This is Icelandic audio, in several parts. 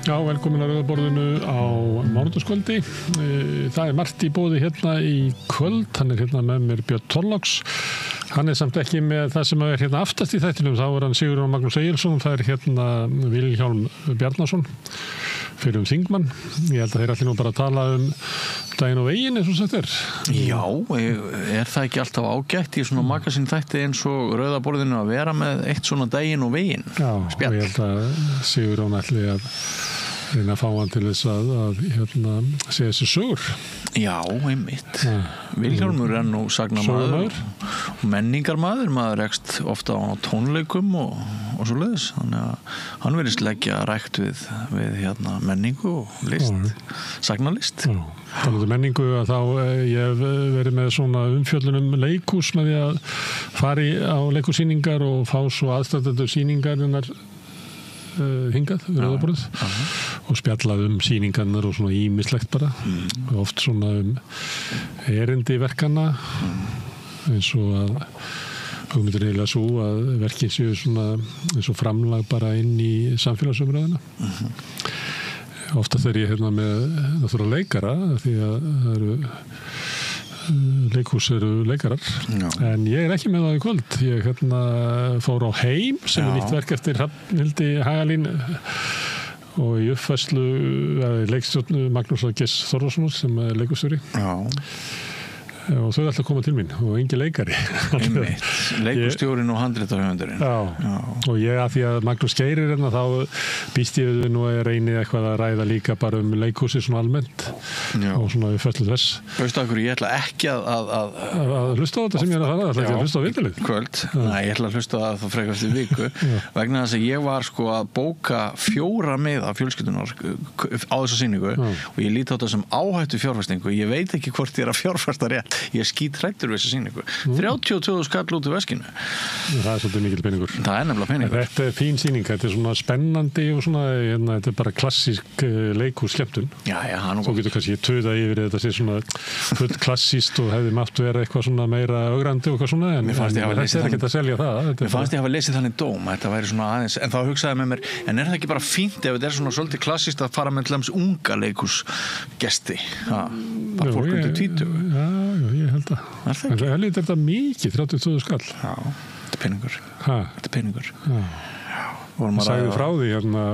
Já, velkomin að Rauðaborðinu á mánudagskvöldi. Það margt í boði hérna í kvöld. Hann hérna með mér Björn Thorlags. Hann samt ekki með það sem hérna aftast í þættinum. Þá hann Sigurjón Magnús Egilsson. Það hérna Vilhjálm Bjarnason, fyrrum þingmann. Ég held að þeir allir nú bara að tala daginn og veginn, eins og sagt Já, það ekki alltaf ágætt í svona magasín þætti eins og Rauðaborðinu að vera með eitt svona daginn og veginn? Já, spjall. Og ég held að Sigurjón ætli að reyna að fá hann til þess að hérna segja þessi sögur. Já, einmitt. Vilhjálmur nú sagnamaður og menningarmaður. Maður rekst ofta á tónleikum og svo leiðis. Þannig að hann virðist leggja rækt við hérna menningu og list, sagnalist. Já. Talandi menningu að þá ég hef verið með svona umfjöllun leikhús með því að fara á leikhússýningar og fá svo aðstæðendur sýningarinnar hingað við Rauðaborðið og spjallað sýningarnar og svona ýmislegt bara oft svona erindi verkanna eins og að hugmyndir eiginlega svo að verkin séu svona eins og framlag bara inn í samfélagsumræðuna ofta þegar ég hérna með náttúrulega leikara því að það eru leikhús eru leikarar en ég ekki með það í kvöld ég hérna fór á Heim sem nýtt verk eftir Hrafnhildi Hagalín og í uppfærslu leikstjórn Magnúsar Geirs Þórðarssonar sem leikustjóri og þau alltaf koma til mín og engin leikari leikustjórin og handritahöfundurinn og ég að því að Magnús Geir hérna þá býst ég við nú að ég reyni eitthvað að ræða líka bara leikhúsi svona almennt og svona við föllum þess Veistu okkur, ég ætla ekki að hlusta á þetta sem ég er að fara ætla ekki að hlusta á viðtalið kvöld, nei, ég ætla að hlusta á það þá frekar eftir viku vegna þess að ég var sko að bóka 4 miða fjölskyldunar á þessu sýningu og ég líti á þetta sem áhættu fjárfestingu ég veit ekki hvort ég er að fjárfesta rétt ég skítræddur við þessu sýningu 32 skall út í veskinu það er svolítið mikil peningur það er nefnilega peningur þetta er fín sýning, þetta er svona spennandi og svona, þetta er bara klassísk leikhús skemmtun þú getur kannski töða yfir þetta sé svona full klassíst og hefði mátt vera eitthvað svona meira ögrandi og eitthvað svona en þetta er ekkert að selja það mér fannst ég hafa lesið þannig dóm þetta væri svona aðeins, en þá hugsaði með mér en er það ekki bara fínt ef þetta er svona svolítið klassíst að fara með unga leikhúsgesti bara fólk undir 20 ég held að en það heldur þetta mikið 32 skall þetta er peningur sagði frá því hérna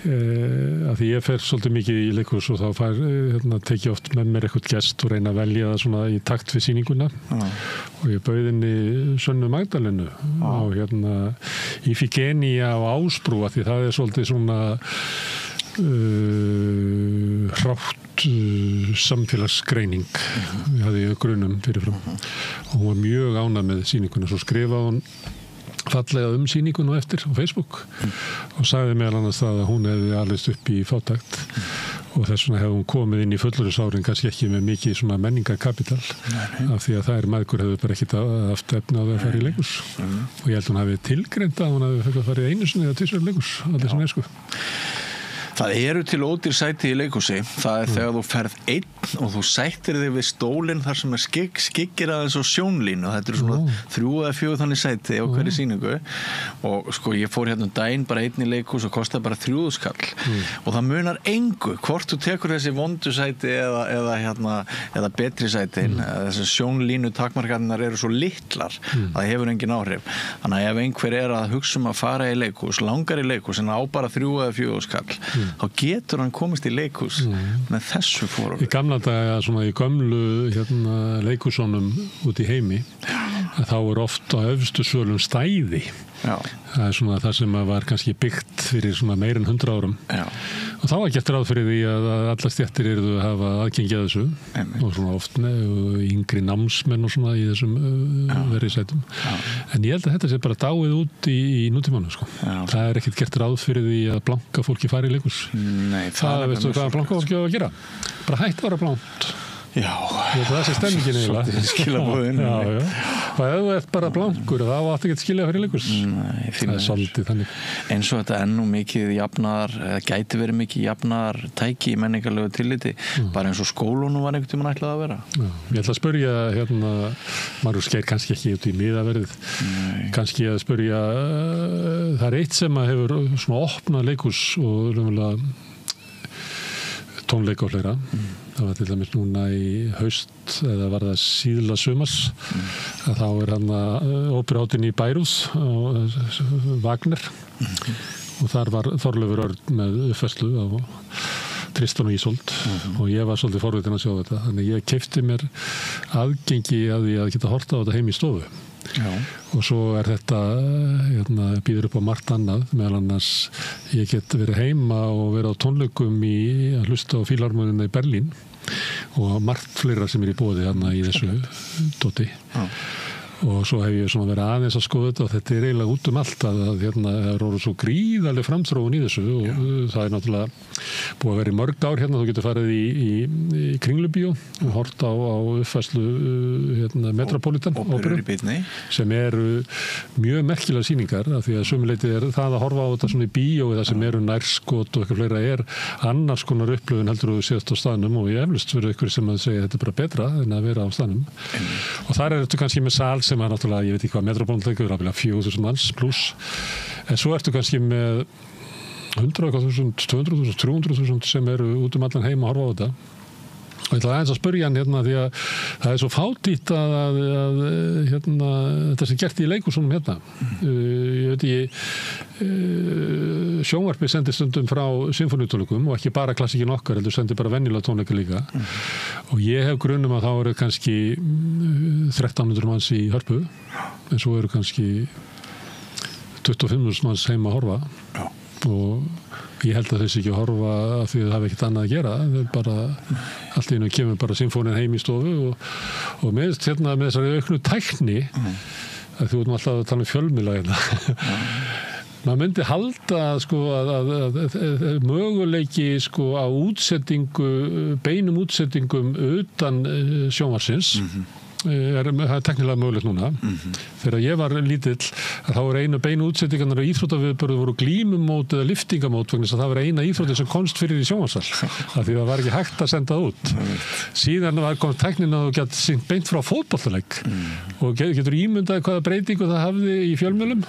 að því ég fer svolítið mikið í leikhús og þá tek ég oft með mér eitthvað gest og reyna að velja það svona í takt við sýninguna og ég bauð henni Sönnu Magdalenu á hérna Ifigenia á Ásbrú því það er svolítið svona hrátt samfélagsgreining við hafði grunum fyrirfram og hún var mjög ánægð með sýninguna svo skrifaði hún fallega sýninguna eftir á Facebook og sagði meðal annars það að hún hefði alist upp í fátækt og þess vegna hefði hún komið inn í fullorðinsárin kannski ekki með mikið svona menningarkapital af því að þær mæðgur hefðu bara ekkert haft efni á það að fara í leikhús og ég held hún hafi tilgreint að hún hafi fekk að fara í einu sinni eða 2 sinni í leikhús allir sem sko Það eru til ódýr sæti í leikhúsi. Það þegar þú ferð einn og þú sættir þig við stólinn þar sem skyggir aðeins á sjónlínu og þetta eru svona 3 eða 4 þannig sæti á hverju sýningu og sko ég fór hérna daginn bara einn í leikhús og kostaði bara 3.000 skall og það munar engu hvort þú tekur þessi vondu sæti eða betri sætin þessi sjónlínu takmarkarnar eru svo litlar að það hefur engin áhrif þannig að ef einhver er að hugsa að fara í leikhús langar í leikhús en á bara 3 eða 4 skall þá getur hann komist í leikhús með þessu fórum. Í gamla daga svona í gömlu leikhúsunum út í heimi þá er oft á efstu svölum stæði það er svona það sem var kannski byggt fyrir svona meir en 100 árum og þá var gert ráð fyrir því að allar stéttir yrðu að hafa aðgengi að þessu og svona oft yngri námsmenn og svona í þessum verri sætum en ég held að þetta sé bara dáið út í nútímanum sko. Það er ekkert gert ráð fyrir því að blanka fólki fari í leikhús Nei, það veistu hvað blanka fólki á að gera bara hætt að vera blánt Já, það sé stemmingin eiginlega. Skilaboðin. Já. Og ef þú ert bara blankur, þá áttu ekki að skilja fyrir leikhús. Nei, það svolítið þannig. Eins og þetta ennú mikið jafnaðar, eða gæti verið mikið jafnaðar tæki í menningarlegu tilliti, bara eins og skólunum var einhvern tímann ætlað að vera. Já, ég ætla að spyrja, Margus Geir kannski ekki út í miðaverðið, kannski að spyrja, það er eitt sem að hefur svona opnað leikhús og raunverulega tónleika og fleira. Það var til dæmis núna í haust eða var það síðla sumars að þá er hann óperuhátíðin í Bayreuth og Wagner og þar var Þorleifur Örn með uppfærslu á Tristan og Ísold og ég var svolítið forvitin að sjá þetta þannig ég keypti mér aðgengi að því að geta horft á þetta heim í stofu. Já. Og svo er þetta býður upp á margt annað meðal annars ég get verið heima og verið á tónleikum að hlusta á Fílharmóníuna í Berlín og margt fleira sem í boði í þessu dóti. Já. Og svo hef ég svona verið aðeins að skoða þetta og þetta er eiginlega út allt að það er orðið svo gríðarleg framþróun í þessu og það er náttúrulega búið að vera í mörg ár þú getur farið í Kringlubíó og hort á uppfærslu Metropolitan óperu sem eru mjög merkilega sýningar af því að sömuleyti er það að horfa á þetta svona í bíó eða sem eru nærskot og eitthvað fleira er annars konar upplifun heldur þú séðast á staðnum og ég eflust fyrir ykkur sem að segja þetta er bara betra en að vera á staðnum og þar er þetta kannski með sal sem er náttúrulega, ég veit ekki hvað Metropolitan er aflega 4.000 manns pluss en svo ertu kannski með 100.000, 200.000, 300.000 sem eru út allan heim að horfa á þetta og ég ætla aðeins að spyrja hann því að það er svo fátítt að þetta sem gert í leikhúsunum ég veit sjónvarpið sendir stundum frá symfóníutónleikum og ekki bara klassíkin okkar heldur sendir bara venjulega tónleika líka og ég hef grunum að þá eru kannski 1300 manns í Hörpu en svo eru kannski 25.000 manns heim að horfa og ég held að þessi ekki að horfa af því að það hafi ekkert annað að gera það er bara, allt í einu kemur bara symfónían heim í stofu og með þessari auknu tækni að þú erum alltaf að tala fjölmiðla maður myndi halda að möguleiki á útsettingu beinum útsettingum utan sjónvarsins það er teknilega mögulegt núna þegar ég var lítill að þá var einu beinu útsettingarnar á íþróttaviðburði voru glímumót eða liftingamót vegna þess að það var eina íþrótti sem komst fyrir í sjónvarssal af því það var ekki hægt að senda það út síðan kom teknin að þú gætt sýnt beint frá fótboltaleik og getur ímyndað hvaða breytingu það hafði í fjölmiðlum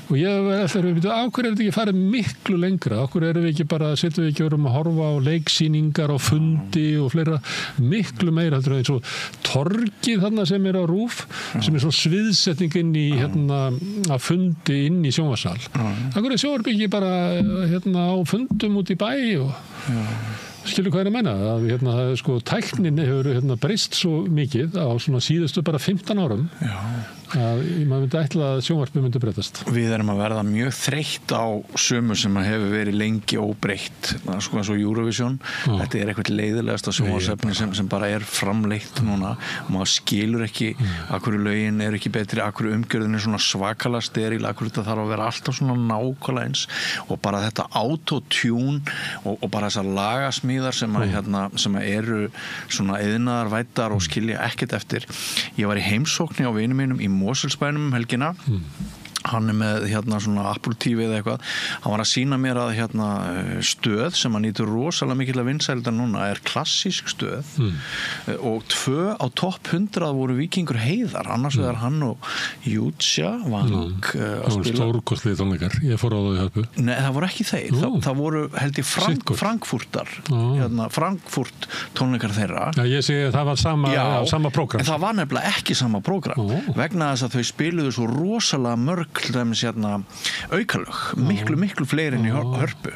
og ég ætla að vita á hverju er þetta ekki farið miklu lengra á hverju erum við ekki bara, setjum við ekki að horfa á leiksýningar og fundi og fleira miklu meira heldur eins og torgið þarna sem er á RÚV sem er svo sviðsetning inn í að fundi inn í sjónvarssal á hverju er sjónvarpið ekki bara á fundum út í bæ og skilur hvað ég að meina að tæknin hefur breyst svo mikið á svona síðustu bara 15 árum að maður myndi ætla að sjónvarpið myndi breytast. Við erum að verða mjög þreytt á sömu sem hefur verið lengi óbreytt, eins og Eurovision þetta er eitthvað leiðilegasta sjónvarsefni sem bara er framleitt núna og maður skilur ekki að hverju lögin er ekki betri, að hverju umgjörðin er svona svakalega steril, að hverju þetta þarf að vera alltaf svona nákvæmlega eins og bara þetta autotune og bara þessar lagasmíðar sem eru svona iðnaðarvæddar og skilja ekkert eftir. Ég var í heimsókni á vinum mínum í Moselsbænum helgina hann er með svona Apple TV eða eitthvað hann var að sýna mér að stöð sem hann nýtur rosalega mikil að vinsælda núna er klassísk stöð og 2 á topp 100 voru Víkingur Heiðar annars vegar hann og Jútsja Vang það voru stórkostlið tónleikar, ég fór á það í Hörpu Nei, það voru ekki þeir, það voru held ég Frankfurtar Frankfurt tónleikar þeirra Já, ég segi það var sama prógram en það var nefnilega ekki sama prógram vegna þess að þau spiluðu svo rosalega mörg aukalög, miklu fleiri en í Hörpu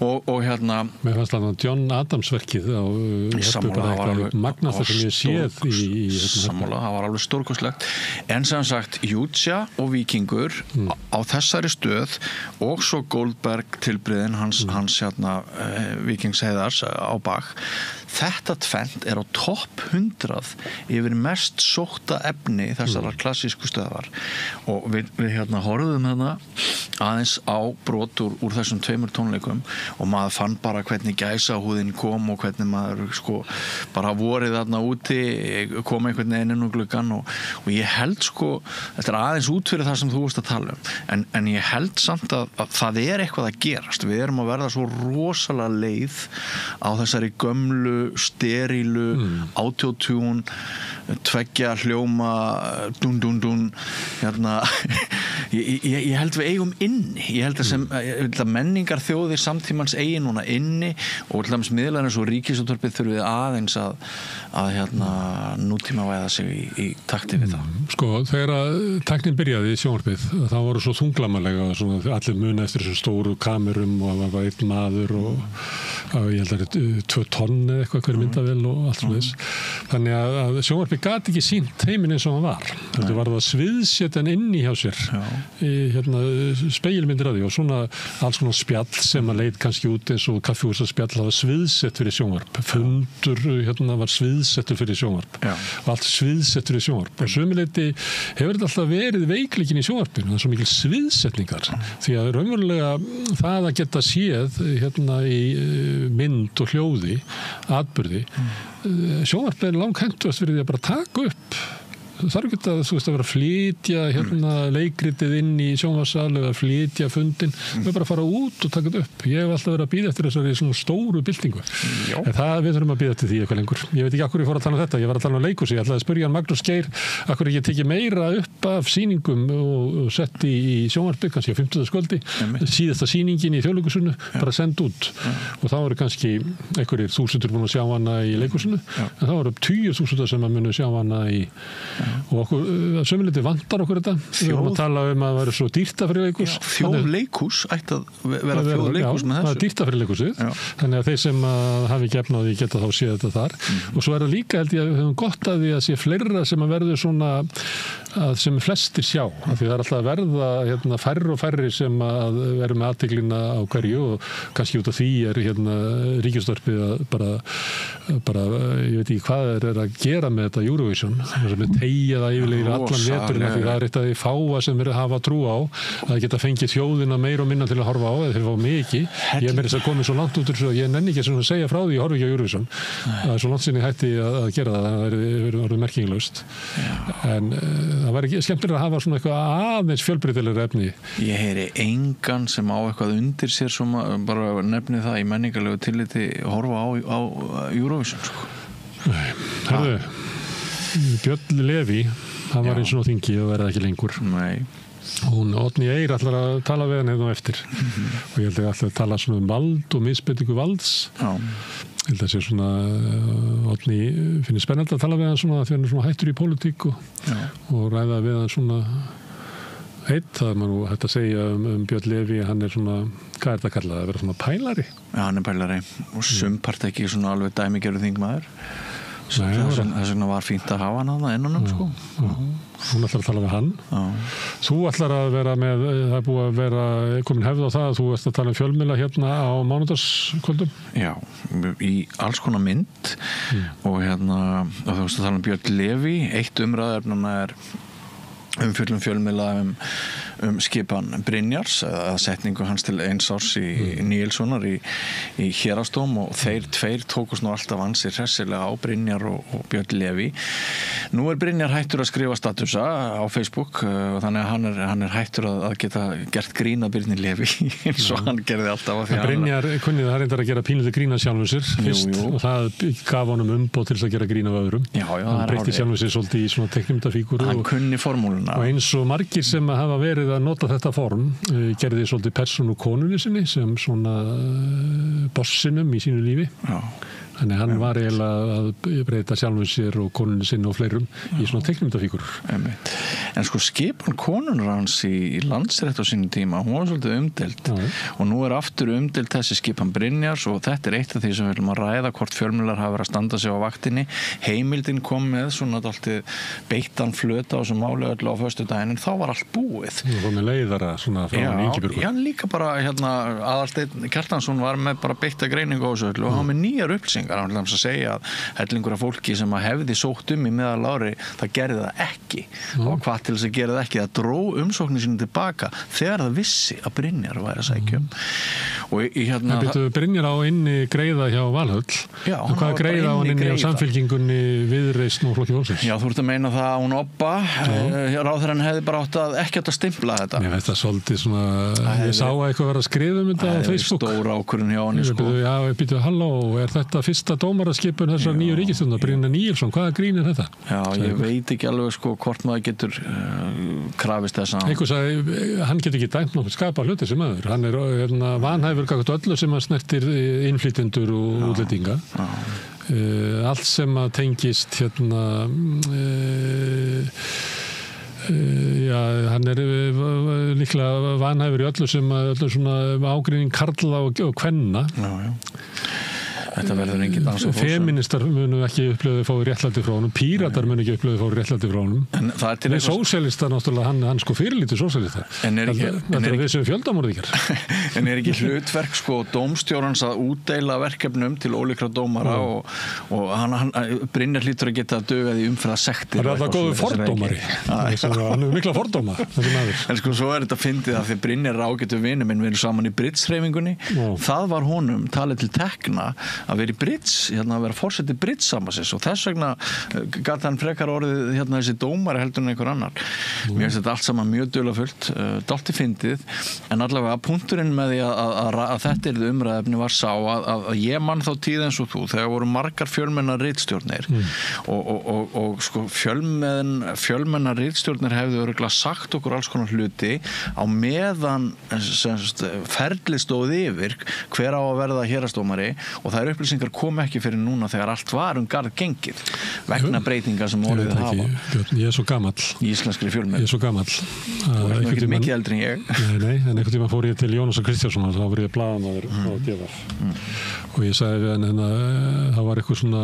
og Mér fannst það John Adams verkið á Hörpu bara eitthvað magnast sem ég séð í sammála, það var alveg stórkostlegt en sem sagt Jútsja og Víkingur á þessari stöð og svo Goldberg tilbriðin hans Víkings Heiðars á bak þetta tvennt er á topp 100 yfir mest sótta efni þessar klassísku stöðar og við horfðum aðeins á brot úr þessum 2 tónleikum og maður fann bara hvernig gæsahúðin kom og hvernig maður sko bara vorið þarna úti kom einhvern veginn inn úr gluggann og ég held sko, þetta aðeins út fyrir það sem þú varst að tala en ég held samt að það eitthvað að gerast, við erum að verða svo rosalega leið á þessari gömlu, sterilu autotune, tveggja hljóma dún hérna ég held við eigum inni, ég held að menningar þjóðir samtímans eigi núna inni og til dæmis miðlar eins og Ríkisútvarpið þurfið aðeins að hérna nútímavæða sig í takti við það. Sko, þegar að tæknin byrjaði í sjónvarpið, þá voru svo þunglamanlega allir muna eftir þessu stóru kamerum og það var einn maður og ég held að 2 tonn eða eitthvað hver myndavél og allt svona þess. Þannig að sjónvarpið gat ekki sýnt heiminn eins og hann var. Þetta var það sviðsetjan inni hjá sér í spegilmyndir af því og svona alls konar spjall sem að leit kannski út eins og kaffihúsaspjall það var sviðsett fyrir sjónvarp. Fundur var sviðsettur fyrir sjónvarp og allt sviðsett fyrir sjónvarp og sömuleyti hefur þetta alltaf verið veikleikin í sjónvarpinu, það er svo mikil sviðsetningar því að raunverulega það að geta séð í mynd og hljóði atburði sjónvarpið er langhentugast fyrir því að bara taka upp það þarf ekki að vera að flytja leikritið inn í sjónvarpssal eða flytja fundin, við bara fara út og taka þetta upp. Ég hef alltaf verið að bíða eftir þessari svona stóru byltingu. En við þurfum að bíða eftir því eitthvað lengur. Ég veit ekki akkur ég fór að tala um þetta, ég var að tala um leikhúsi, ég ætlaði að spyrja hann Magnús Geir akkur ég tekið meira upp af sýningum og sett í sjónvarpið kannski á 50. skvöldi, síðasta sýningin í Þjóðleikhúsinu, bara send út og þá eru kannski einhverjir þúsundur búin að sjá hana í leikhúsinu, en þá eru 10.000 sem að munu sjá hana í og okkur, sömuleyti vantar okkur þetta við erum að tala um að það væri svo dýrt að fyrir leikhús þjóðleikhús ætti að vera þjóðleikhús með þessu það er dýrt að fyrir leikhúsið þannig að þeir sem hafi ekki efna á því geta þá séð þetta þar og svo er það líka held ég að við höfum gott að því að sé fleira sem að verður svona sem flestir sjá af því það er alltaf að verða færri og færri sem að verður með athyglinna á hverju og kannski út af því er Ríkisútvarpið að bara ég veit ekki hvað er að gera með þetta Eurovision sem tegja það yfirlega allan veturinn af því það er eitt af því fáa sem verður hafa trú á að geta fengið þjóðina meira og minna til að horfa á eða þeir fá mikið ég meira þess að komið svo langt út úr ég nenni ekki að segja frá því ég horfi ekki á Eurovision það er svo langt sinni hætti að gera það það er orðið merkinglaust en það var ekki skemmtilega að hafa svona eitthvað aðeins fjölbreytilegra efni ég heyri engan sem á eitthvað undir sér sem bara nefni það í menningarlegu tilliti horfa á Eurovision sko. Herðu Björn Leví, hann var eins og þingi og verði ekki lengur. Nei. Hún Oddný Eir ætlar að tala við hann hérna eftir og ég held að ætla að tala svona um vald og misbeitingu valds. Já. Ég held að sé svona Oddný finnir spennandi að tala við hann svona því hann er svona hættur í pólitík og ræða við hann svona það er maður hægt að segja Björn Leví hann er svona, hvað er þetta kallað að vera svona pælari? Já, hann er pælari og sumpart ekki svona alveg dæmigerður þingmaður þess vegna var fínt að hafa hann að innanum sko. Hún ætlar að tala við hann þú ætlar að vera með það er búið að vera komin hefð á það að þú ætlar að tala um fjölmiðla hérna á mánudagskvöldum já, í alls konar mynd og og þú ætlar að tala um Björn Leví eitt umræðefnuna er umfjöllum fjölmiðla skipan Brynjars eða setningu hans til eins árs í Níelssonar í Héraðsdóm og þeir tveir tókust nú alltaf ansi hressilega á Brynjar og Björn Leví nú er Brynjar hættur að skrifa statusa á Facebook og þannig að hann er hættur að geta gert grín að Björn Leví eins og hann gerði alltaf Brynjar kunnið það reyndar að gera pínlítið grín að sjálfum sér fyrst og það gaf honum umboð til að gera grín af öðrum hann breytti sjálfum sér svolítið í svona teiknimyndafígúru hann kunni formúluna og eins og margir sem hafa verið að nota þetta form gerði svolítið persónu konunni sinni sem svona bossinum í sínu lífi þannig hann var eiginlega að breyta sjálfum sér og konunni sinni og fleirum í svona teiknimyndafígúrur en sko skipan konunur hans í Landsrétt á sínum tíma hún var svolítið umdeild og nú er aftur umdeild þessi skipan Brynjars og þetta er eitt af því sem við viljum að ræða hvort fjölmiðlar hafa verið að standa sig á vaktinni heimildin kom með svona alltaf beittan flöta á þessum máli öllu á föstudaginn en þá var allt búið það var með leiðara svona frá Ingibjörgu já líka bara Aðalsteinn Kjartansson var með bara beitta greiningu á þessu öllu og hann með nýjar upplýsingar hann vil að segja að hellingur af fólki sem að hefði sótt í meðal ári það gerði það ekki það var hvað rétt til þess að gera það ekki, það dró umsóknin sínu tilbaka þegar það vissi að Brynjar væri að sækja og Brynjar á inni greiða hjá Valhöll. Já, hvað greiða á hann inni á Samfylkingunni, Viðreisn og Flokki fólksins? Já, þú ert að meina það að hún Obba ráðherrann hefði bara ekki átt að stimpla þetta. Ég veit það svolítið svona, ég sá að eitthvað vera að skrifa þetta á Facebook. Það er stór ákvörðun hjá hann sko. Já, ég býtu, halló, er þetta fyrsta dómaraskipun þessar nýju ríkisstjórnar, Brynjar Níelsson, hvaða grín er þetta? Já, ég veit ekki alveg sko hvort maður getur krafist þess að einhver sagði, hann getur ekki dæmt nokkuð skapa hluti sem aður, hann er vanhæfur gagnvart öllu sem að snertir innflytjendur og útlendinga. Allt sem að tengist hann er líklega vanhæfur í öllu svona ágreining karla og kvenna. Þetta verður engin dans og feministar munu ekki upplöðu fái réttlæti frá honum, píratar munu ekki upplöðu fái réttlæti frá honum. En sósíalista náttúrulega, hann sko fyrirlítið sósíalista. Þetta er við sem fjöldamorðingar. En er ekki hlutverk sko dómstjórans að útdeila verkefnum til ólíkra dómara og hann Brynjar hlýtur að geta dugað í umferðarsektir. Hann er alltaf góður fordómari. Hann er mikla fordóma. En sko svo er þetta fyndið að því Brynjar er ágætur vinur minn, við erum saman í Bridge-hreyfingunni. Það var honum talið til tekna að vera í Bridge, að vera forseti Bridge-sambandsins og þess vegna gat hann frekar orðið þessi dómari heldur en einhver annar. Mér finnst þetta allt saman mjög dularfullt, dálítið fyndið, en allavega punkturinn með því að þetta yrði umræðefni var sá að ég mann þá tíð eins og þú, þegar voru margar fjölmennar ritstjórnir og sko fjölmennar ritstjórnir hefðu örugglega sagt okkur alls konar hluti á meðan ferli stóð yfir hver á að verða héraðsdómari og það upplýsingar kom ekki fyrir núna þegar allt var garð gengið vegna breytinga sem orðið hafa. Ég er svo gamall. Í íslenskri fjölmiðlum. Ég er svo gamall. Þú ert ekki mikið eldri en ég. Nei, en einhvern tíma fór ég til Jónasar Kristjánssonar, þá var ég blaðamaður á DV. Og ég sagði við hann það var eitthvað svona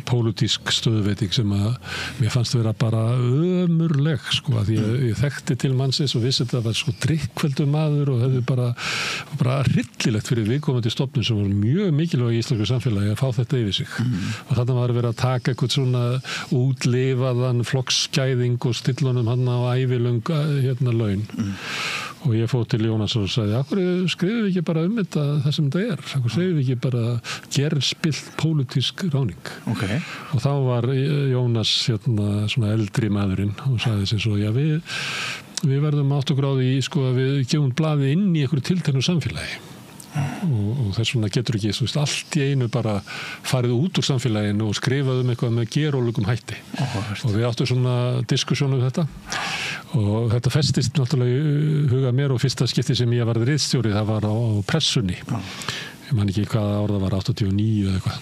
pólitísk stöðuveiting sem að mér fannst vera bara ömurleg sko, að ég þekkti til mannsins og vissi þetta var sko drikkveldur maður og hefði bara hryllilegt fyrir viðkomandi stofnun sem var mjög mikilvæg í íslensku samfélagi að fá þetta yfir sig. Og þarna var verið að taka eitthvað svona útlifaðan flokksgæðing og stillunum hann á ævilöng laun. Og ég fór til Jónas og sagði, akkur skrifum við ekki bara þetta það sem þetta er? Akkur segum við ekki bara gerðspillt pólitísk ráning? Okay. Og þá var Jónas svona eldri maðurinn og sagði sem svo, já við verðum átt okkur á því sko að við gefum blaðið inn í einhverju tilteknu samfélagi. Og þess vegna getur ekki allt í einu bara farið út úr samfélaginu og skrifað eitthvað með gerólugum hætti og við áttum svona diskussjón þetta og þetta festist náttúrulega huga mér og fyrsta skipti sem ég varð ritstjóri það var á pressunni ég man ekki hvaða ár það var 89 eða eitthvað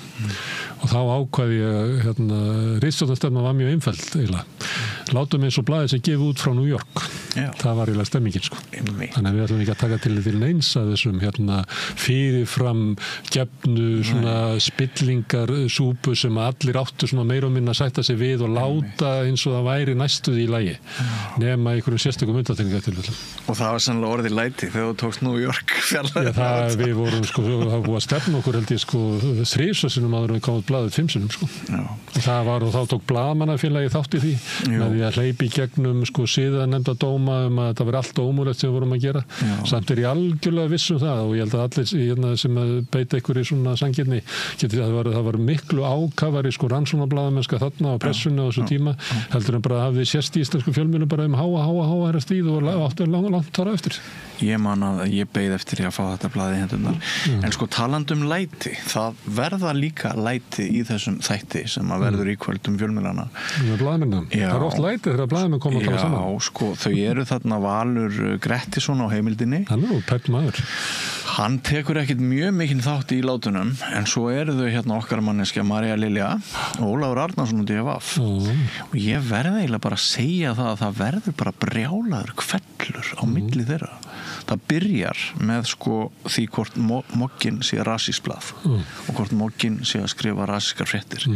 og þá ákvaði ég ritstjórnarstefna var mjög einföld eiginlega látum eins og blaðið sem gefið út frá New York það var eiginlega stemmingin sko þannig að við ætlum ekki að taka til neins að þessum fyrirfram gefnu svona spillingar súpu sem allir áttu svona meira og minna að sætta sig við og láta eins og það væri næstuði í lagi nema einhverjum sérstökum undantekningartilfellum og það var sannlega orðið læti þegar þú tókst New York við vorum sko það var búið að stefna okkur held ég sko 3 sinnum áður en við komum blaðið 5 sinnum sko og þá tók blaðamannafélagi þátt í því með því að hleypa í gegnum sko siðanefnda dóma að það veri allt ómúlegt sem við vorum að gera samt ég algjörlega viss það og ég held að allir sem beita ykkur í svona sanngirni það var miklu ákafari sko rannsóknarblaðamennska þarna á pressunni á þessu tíma heldur en bara hafði sést í íslensku fjölmiðlum bara háa stíð og áttu langt þar á eftir. Ég man að ég beið eftir að fá þetta blaði í hendunar en sko talandum læti það verða líka læti í þessum þætti sem að verður í kvöldum fjölmiðlana það er oft læti þegar blaðamenn koma að tala saman já sko þau eru þarna Valur Grettisson á heimildinni hann er peppt maður hann tekur ekkit mjög mikinn þátt í látunum en svo eru þau okkar manneskja María Lilja og Ólafur Arnarsson og DFF og ég verði eiginlega bara að segja það að það verður bara brjálaður hvellur á milli þeirra það byrjar með sko því hvort Mogginn sé rasísblað og hvort Mogginn sé að skrifa rasískar fréttir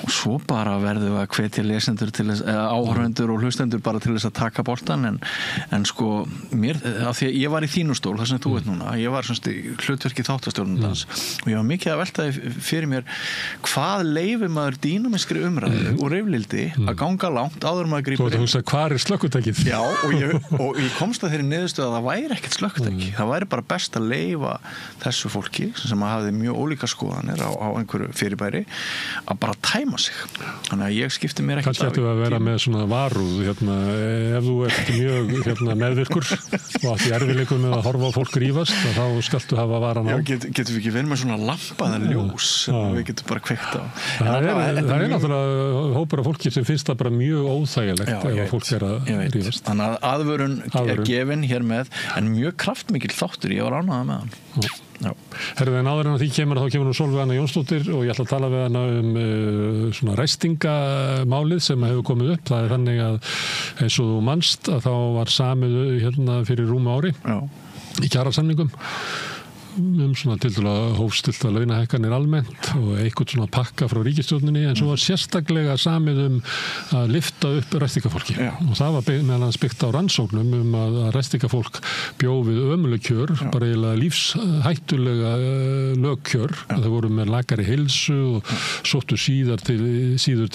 og svo bara verðum við að hvetja lesendur til þess, áhorfendur og hlustendur bara til þess að taka boltan en sko mér, af því að ég var í þínu stól þar sem þú veit núna, ég var svona hlutverki þáttastjórnandans og ég var mikið að velta fyrir mér hvað leifir maður dýnamiskri umræðu og rifrildi að ganga langt áður maður grípur inn. Þú veist að hvað er slökkutækið? Já, og ég komst að þeirri niðurstöðu að það væri ekkert slökkutæki. Það væri bara best að leyfa þessu fólki sem hafði mjög ólíka skoðanir á einhverju fyrirbæri að bara tæma sig. Þannig að ég skipti mér ekkert Kannski ættu að vera með svona varúð ef þú ert mjög meðvirkur og átti erfiðleikum með að horfa á fólk rífast þá skaltu hafa varan á. Já, getum við ekki verið með svona lampaða ljós sem við getum bara kveikt á. Það er náttúrulega hópur af fólki sem finnst það bara mjög óþægilegt ef fólk er að rífast. Þannig að aðvörun er gefin hér með en mjög kraftmikill þáttur, ég var ánægður með hann. Herðu, en áður en að því kemur nú Sólveig Anna Jónsdóttir og ég ætla að tala við hana svona ræstingamálið sem hefur komið upp. Það er þannig að eins og þú manst að þá var samið fyrir rúmu ári í kjarasamningum svona tildulega hófstilta launahækkanir almennt og eitthvað svona pakka frá ríkisstjórninni en svo var sérstaklega samið að lyfta upp ræstingafólki og það var meðal annars byggt á rannsóknum að ræstingafólk bjó við ömuleg kjör, bara eiginlega lífshættulega lögkjör að þau voru með lakari heilsu og sóttu síður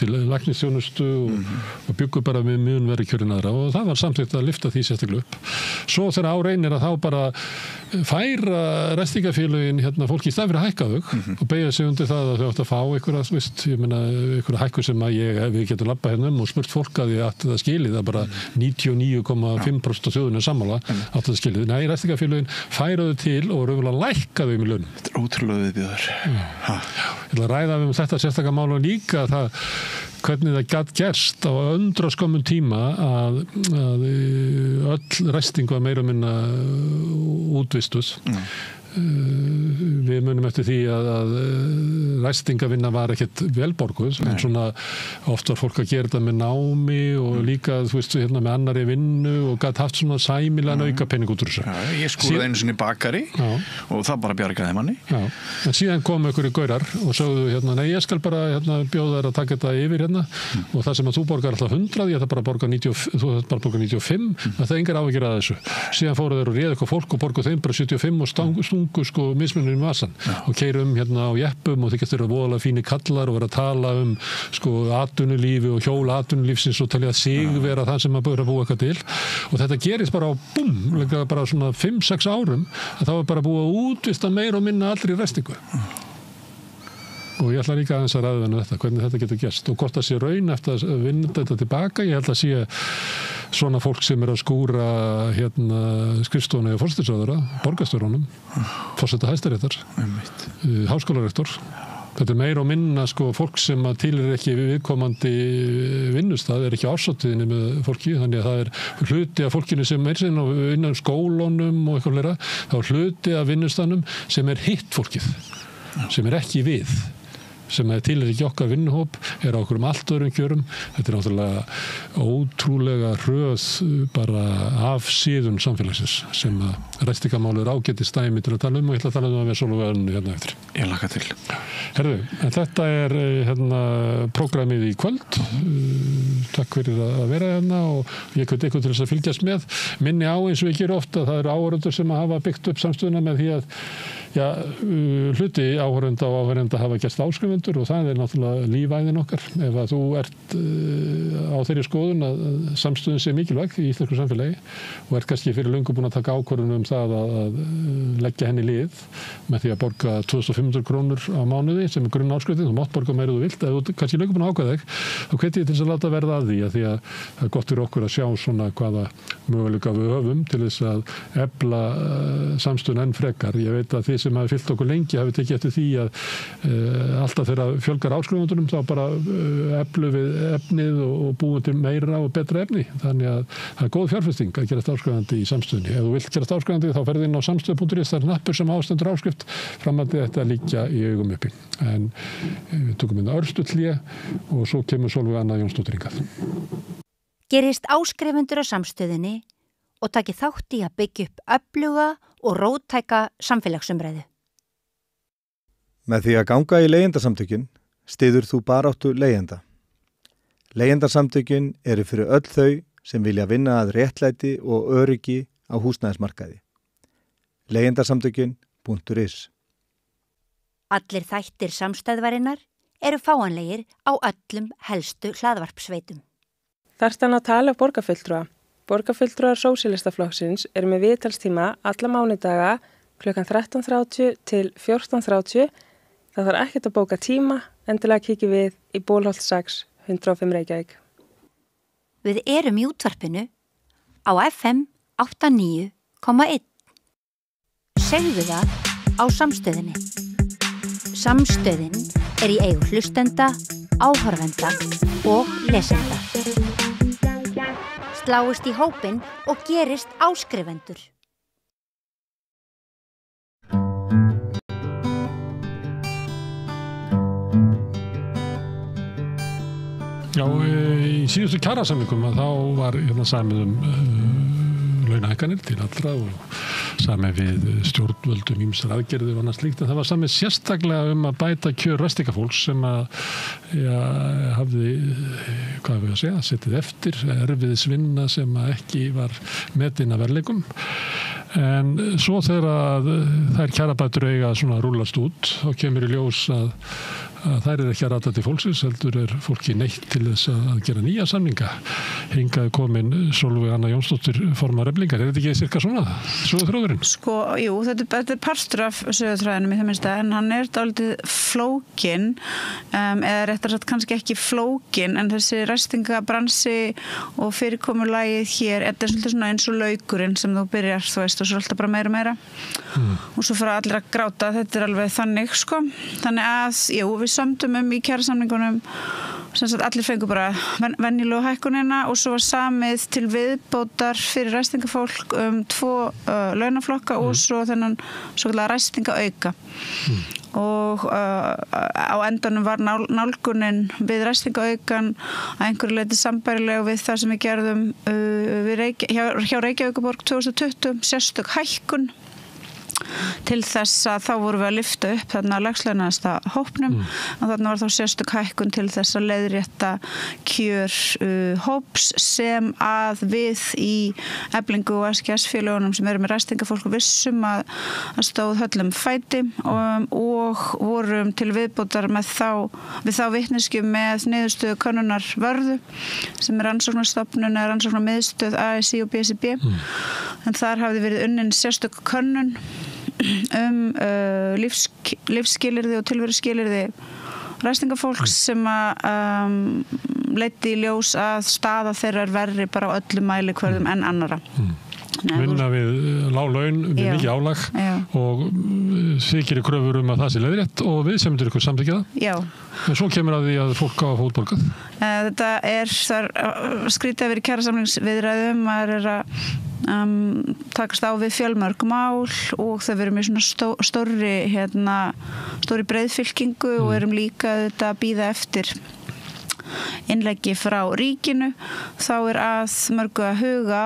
til læknisþjónustu og byggu bara með mjög verri kjörin aðra og það var samþykkt að lyfta því sérstaklega upp. Svo þegar á reynir að þá bara færa ræstingafélögin fólki í stað fyrir að hækka þau og beygja sig undir það að þau átt að fá einhverja hækku sem að við getum labbað og spurt fólk að því að það skilið það bara 99,5% af þjóðinu sammála átt það skilið. Nei, ræstingafélögin færa þau til og raunverulega lækka þau með launum. Þetta er ótrúlega viðbjóður. Ég ætla að ræða þetta sérstaka mál og líka hvernig það gat gerst á undraskömmum tíma að öll ræsting var meira og minna útvistuð. Við munum eftir því að ræstingavinna var ekkert velborguð en svona oft var fólk að gera þetta með námi og líka með annari vinnu og gat haft svona sæmilegan aukapenning út úr þessu. Ég skoði einu sinni bakari og það bara bjargaði manni. En síðan kom einhverju gaurar og sögðu nei, ég skal bara bjóða þær að taka þetta yfir og það sem að þú borgar alltaf 100, ég ætla bara að borga 95, það er engar áhyggjur að þessu. Síðan fóru þeir og réðu eitthvað fólk og borguðu þeim bara 75 og mismunir í vasan og keyrum á jeppum og þykjast þeirra voðalega fínir kallar og vera að tala atvinnulífi og hjóla atvinnulífsins og talja sig vera það sem maður búið að búa eitthvað til og þetta gerist bara á bara svona 5-6 árum að þá er bara búið að útvista meira og minna allri ræstingu. Og ég ætla líka aðeins að ræða þetta, hvernig þetta getur gerst og hvort það sé raun eftir að vinna þetta tilbaka. Ég held að sé svona fólk sem er að skúra skrifstofunni og forsætisráðherra, borgarstjórunum, forseta Hæstaréttar, háskólarektor. Þetta er meira og minna fólk sem tilheyrir ekki viðkomandi vinnustað, er ekki ársáttíðinni með fólki, þannig að það er hluti af fólkinu sem er innan skólunum og eitthvað fleira, þá er hluti af vinnustaðnum sem er hitt fólkið, sem er ekki við. Sem tilheyrir ekki okkar vinnuhóp, er á okkur allt öðrum kjörum. Þetta er náttúrulega ótrúlega hröð bara af síðun samfélagsins sem að ræstingamálið er ágætis dæmi til að tala og ég ætla að tala að við Sólveig Önnu eftir. Ég laka til. Herðu, en þetta er prógramið í kvöld. Takk fyrir að vera og ég hveti ykkur til þess að fylgjast með. Minni á eins og ég ger ofta, það eru áhorfendur sem hafa byggt upp samstöðuna með því að hluti áhorfenda og áhorfenda hafa gerst áskrifundur og það er náttúrulega lífæðin okkar. Ef að þú ert á þeirri skoðun að samstöðun sé mikilvæg í íslensku samfélagi og ert kannski fyrir löngu búin að taka ákvörðun það að leggja henni lið með því að borga 2.500 krónur á mánuði sem er grunn áskriftin, þú mátt borga meira þú vilt, ef þú kannski löngu búin að ákveða þig, þá hveti ég til þess að láta verða að því að það er gott fyrir okkur að sjá svona hvaða möguleika við höfum til þess að efla samstöðun enn frekar. Ég veit að þið sem hafi fylgt okkur lengi hafi tekið eftir því að alltaf þegar fjölgar áskrifundunum þá bara eflu við efnið og búum til meira og betra efni. Þannig að það er góð fjárfesting að gerast áskrifandi í samstöðunni. Ef þú vilt gerast áskrifandi þá ferðu inn á samstöð.is, það er hnappur sem ástendur áskrift framhaldið þetta liggja í augum uppi. En við tökum inn örstutt hlé og svo kemur Sólveig Anna Jónsdóttir hingað. Gerist áskrifendur á samstöðinni og taki þátt í að byggja upp öfluga og róttæka samfélagsumræðu. Með því að ganga í leigjendasamtökin Styður þú baráttu leigjenda? Leigjendasamtökin eru fyrir öll þau sem vilja vinna að réttlæti og öryggi á húsnæðismarkaði. Leigjendasamtökin.is Allir þættir samstæðvarinnar eru fáanlegir á öllum helstu hlaðvarpsveitum. Þarftan að tala borgarfulltrúa. Borgarfulltrúar Sósíalistaflokksins eru með viðtalstíma alla mánudaga klukkan 13:30 til 14:30. Það þarf ekkert að bóka tíma, endilega kikið við í Bólholt 6, 105 Reykjavík. Við erum í útvarpinu á FM 89,1. Segðu það á Samstöðinni. Samstöðin er í eigu hlustenda, áhorfenda og lesenda. Sláist í hópinn og gerist áskrifendur. Já, í síðustu kjarasamningum þá var samið launahækkanir til allra og samið við stjórnvöldum ýmsar aðgerðir og annað slíkt, en það var samið sérstaklega að bæta kjör ræstingafólks sem hafði, hvað við að segja, setið eftir erfiðisvinna sem ekki var metin að verðleikum. En svo þegar þær kjarabætur eiga svona rúllast út, þá kemur í ljós að þær ekki að rata til fólksins, heldur fólki neitt til þess að gera nýja samninga. Hingað komin Sólveig Anna Jónsdóttir formar Eflingar. Þetta ekki cirka svona, söguþráðurinn? Jú, þetta partur af söguþráðinum í það minnsta, en hann dálítið flókin, eða réttar sagt kannski ekki flókin, en þessi ræstingabransi og fyrirkomulagið hér, þetta svolítið svona eins og laukurinn sem þú byrjar, þú veist, og svo alltaf bara meira. Og svo fara allir að gráta, þetta alveg þannig, sko. Þannig að, jú, við sömdum í kjarasamningunum, sem sagt allir fengu bara venjulegu hækkunina og svo var samið til viðbótar fyrir ræstingafólk 2 launaflokka og svo þennan svokallaða ræstingaauka. Og á endanum var nálgunin við ræstingaaukan að einhverju leyti sambærilega við það sem við gerðum hjá Reykjavíkurborg 2020, sérstök hækkun. Til þess að þá vorum við að lyfta upp þarna lægslaunaðasta hópnum og þarna var þá sérstök hækkun til þess að leiðrétta kjör hóps sem að við í Eflingu og SKS-félögunum sem eru með ræstingafólk vissum að stóð höllum fæti og vorum til viðbótar með við þá vitneskju með niðurstöðu könnunar vörðu sem rannsóknarstofnun eða rannsóknarmiðstöð ASÍ og BSIB en þar hafði verið unnin sérstök könnun lífsskilyrði og tilveruskilyrði ræstingafólks sem leiddi í ljós að staða þeirra verri bara á öllum mælikvörðum en annarra. Vinna við lág laun, við mikið álag og þið gerir kröfur að það sé leiðrétt og við sem ykkur samþykkja það. Já. En svo kemur að því að fólk á fótborgað. Þetta skrítið að vera í kjarasamningsviðræðum, maður að takast á við fjölmörg mál og það verður með svona stóri breiðfylkingu og erum líka að bíða eftir innleggi frá ríkinu, þá að mörgu að huga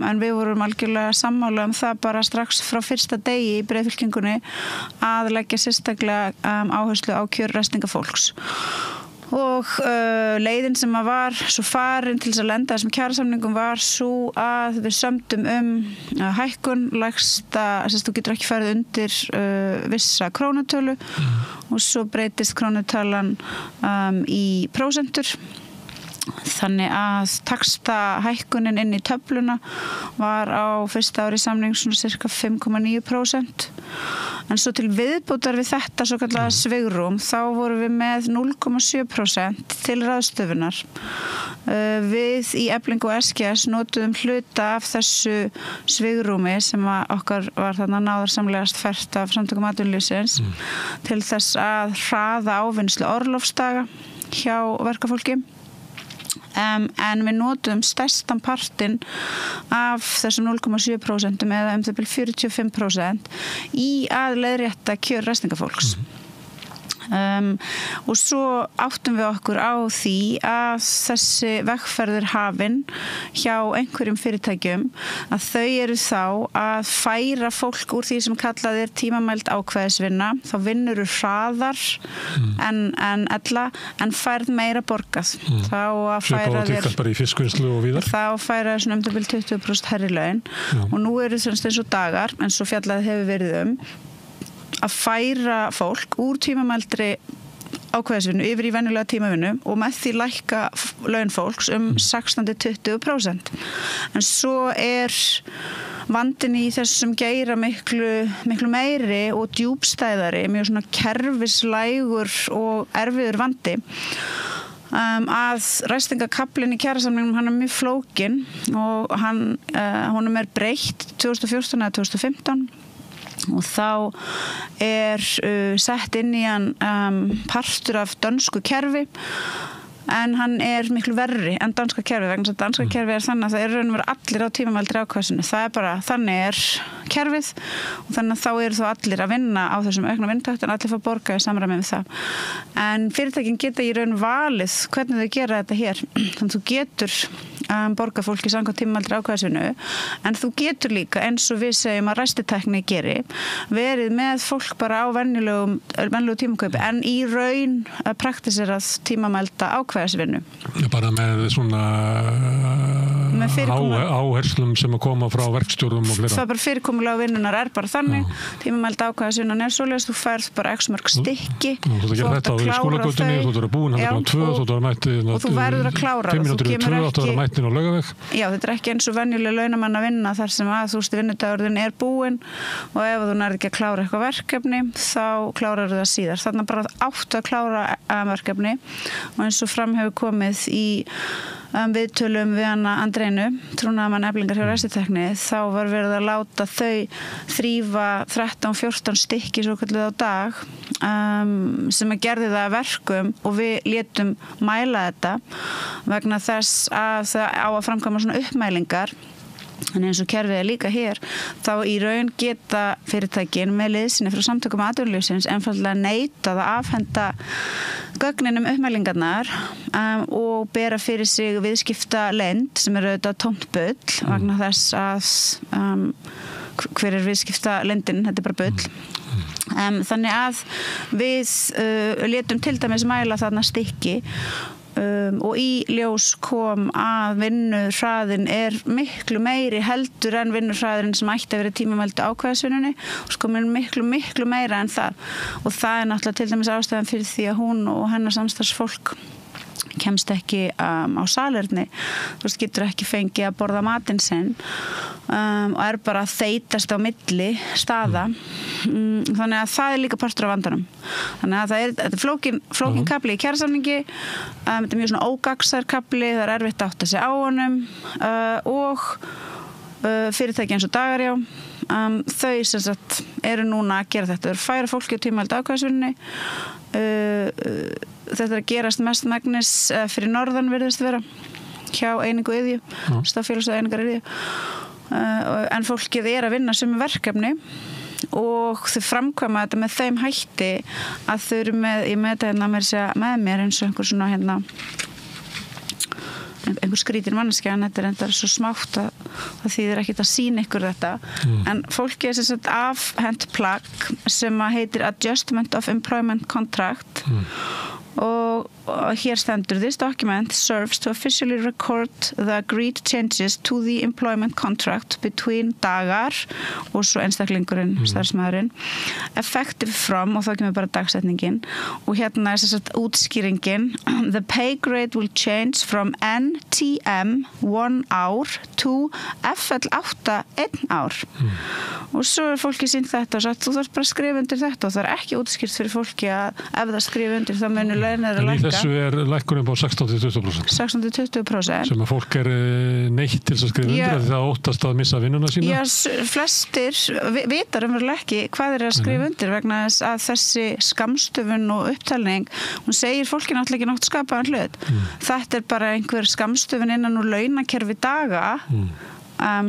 en við vorum algjörlega sammála það bara strax frá fyrsta degi í breiðfylkingunni að leggja sérstaklega áherslu á kjör ræstingafólks. Og leiðin sem var svo farin til þess að lenda þessum kjarasamningum var svo að við sömdum hækkun lægsta, þú getur ekki farið undir vissa krónutölu og svo breytist krónutalan í prósentur. Þannig að taxtahækkunin inn í töfluna var á fyrsta ári samning svona cirka 5,9%. En svo til viðbótar við þetta svo kallaða svigrúm, þá vorum við með 0,7% til ráðstöfunar. Við í Eflingu og SKS notuðum hluta af þessu svigrúmi sem okkar var þarna náðarsamlegast fært af Samtökum atvinnulífsins til þess að hraða ávinnslu orlofsdaga hjá verkafólki. En við notum stærstan partinn af þessum 0,7% eða það 45% í að leiðrétta kjör ræstingafólks. og svo áttum við okkur á því að þessi vegferðir hafin hjá einhverjum fyrirtækjum að þau eru þá að færa fólk úr því sem kallað er tímamæld ákveðisvinna, þá vinnur hraðar en ella en færð meira borgað þá að færa þér bara í fiskvinnslu og víðar þá færa þér svona 20% hærri laun og nú eru semst eins og dagar eins og fjallað hefur verið að færa fólk úr tímamældri ákveðisvinnu yfir í venjulega tímavinnu og með því lækka laun fólks 16-20%. En svo vandinn í þessum geira miklu meiri og djúpstæðari, mjög svona kerfislægur og erfiður vandi. Að ræstingakaflinn í kjarasamningnum hann mjög flókinn og honum breytt 2014 eða 2015 og þá sett inn í hann partur af dönsku kerfi en hann miklu verri en danska kerfi vegna þess að danska kerfi þannig að það raun og veru allir á tímamældri ákvæðinu. Það bara, þannig kerfið og þannig að þá eru þó allir að vinna á þessum aukna vinntakt en allir fá borga í samræmi við það. En fyrirtækin geta í raun valið hvernig þau gera þetta hér. Þannig að þú getur borga fólki samkvæmt tímamældri ákvæðinu en þú getur líka eins og við segjum að ræstitækni geri verið með fólk bara á venjulegu tímakaupi en í raun praktiserað tímamælda ákvæðisvinnu. Bara með svona áherslum sem að koma frá verkstjórum og fleira. Það bara fyrirkomulega vinnunar bara þannig. Tímamælda ákvæðisvinnan svoleiðis, þú færð bara x mörg stykki. Þú getur þetta á skólagötunni, þú getur að búin, hann og þú verður að klára það. Á Laugaveg. Já, þetta ekki eins og venjuleg launamann að vinna þar sem að vinnudagurinn búinn og ef þú nærð ekki að klára eitthvað verkefni þá klárar það síðar. Þannig bara áttu að klára verkefni og eins og fram hefur komið í viðtölum við hana Andreinu, trúnaðarmann Eflingar hjá ræstitækni, þá var verið að láta þau þrífa 13-14 stykki svo kallið á dag sem að gerði það að verkum og við létum mæla þetta vegna þess að það á að framkvæma svona uppmælingar. En eins og kerfið líka hér, þá í raun geta fyrirtækin með liðsinni frá samtökum atvinnulífsins einfaldlega neitað að afhenda gögnin uppmælingarnar og bera fyrir sig viðskiptaleynd sem auðvitað tómt bull vegna þess að hver viðskiptaleyndin, þetta bara bull. Þannig að við létum til dæmis mæla þarna stykki og í ljós kom að vinnuhraðin miklu meiri heldur en vinnuhraðin sem ætti að vera tímamældu ákvæðisvinnunni og sko miklu meira en það og það náttúrulega til dæmis ástæðan fyrir því að hún og hennar samstarfsfólk kemst ekki á salerni, þú getur ekki fengið að borða matinn sinn og bara að þeytast á milli staða þannig að það líka partur af vandanum þannig að þetta er flókin kafli í kjarasamningi þetta mjög svona ógagnsær kafli, það erfitt að átta sig á honum og fyrirtæki eins og Dagarjá þau sem sagt eru núna að gera þetta, þau færa fólki á tímamældu ákvæðisvinnunni þetta að gerast mest megnis fyrir norðan virðist vera hjá Einingu Iðju, Stafélags- og Einingar Iðju en fólkið að vinna sömu verkefni og þau framkvæma þetta með þeim hætti að þau eru með mér eins og einhver svona einhver skrítin manneskja en þetta er svo smátt að það þýðir ekkert að sýna ykkur þetta en fólki sem sagt afhent plagg sem heitir Adjustment of Employment Contract og hér stendur this document serves to officially record the agreed changes to the employment contract between Dagar og svo einstaklingurinn, starfsmaðurinn effective from, og þá kemur bara dagsetningin og hérna þess að útskýringin the pay grade will change from NTM 1 hour to FL8 1 ár og svo fólki sýnt þetta og sagt þú þarf bara að skrifa undir þetta og það ekki útskýrt fyrir fólki að ef það skrifa undir þá munur laun að lækka. Þessu lækkurinn á 16-20%. 16-20%. Sem að fólk neitt til að skrifa undir að það óttast að missa vinnuna sína? Já, flestir vitar ekki hvað að skrifa undir vegna þess að þessi skammstöfun og upptalning, hún segir fólki náttúrulega ekki nokkuð skapaðan hlut. Þetta bara einhver skammstöfun innan úr launakerfi Daga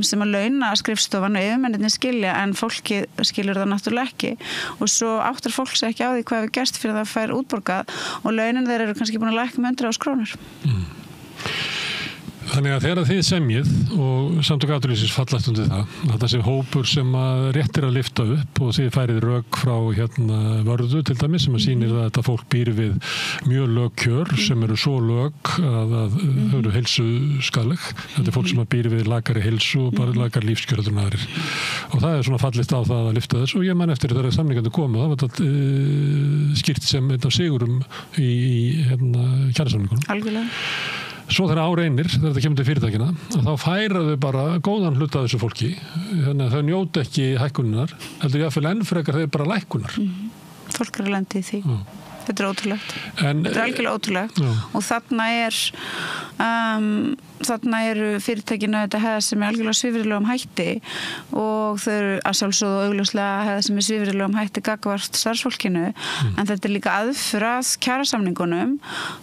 sem að launa skrifstofan og yfirmennirnir skilja en fólki skilur það náttúrulega ekki og svo áttar fólk sig ekki á því hvað við gerst fyrir það fær útborgað og launin þeir eru kannski búin að lækka með 100.000 krónur. Þannig að þegar þið semjið og Samtök atvinnulífsins fallast undir það, þetta sé hópur sem að réttir að lyfta upp og þið færið rök frá Vörðu til dæmis sem að sýnir að þetta fólk býr við mjög lög kjör sem eru svo lög að þau eru heilsu skaðleg. Þetta er fólk sem að býr við lakari heilsu og bara lakari lífskjör en aðrir. Og það er svona fallist á það að lyfta þessu og ég man eftir þegar samningandi komu, það var þetta skýrt sem einn af sigurum í kjarasamningunum. Algjörlega. Svo þegar áreinir, þegar þetta kemur til fyrirtækina, að þá færa þau bara góðan hluta af þessu fólki. Þannig að þau njóta ekki hækkunar, heldur ég að fyrir enn frekar þau bara lækkunar. Fólk er að lenda í því. Þetta er ótrúlegt. Þetta er algjörlega ótrúlegt. Og þarna eru fyrirtækinu þetta hefða sem er algjörlega svifrilegum hætti og þau eru að sjálfsögðu og augljóslega hefða sem er svifrilegum hætti gagnvart starfsfólkinu en þetta er líka aðför að kjarasamningunum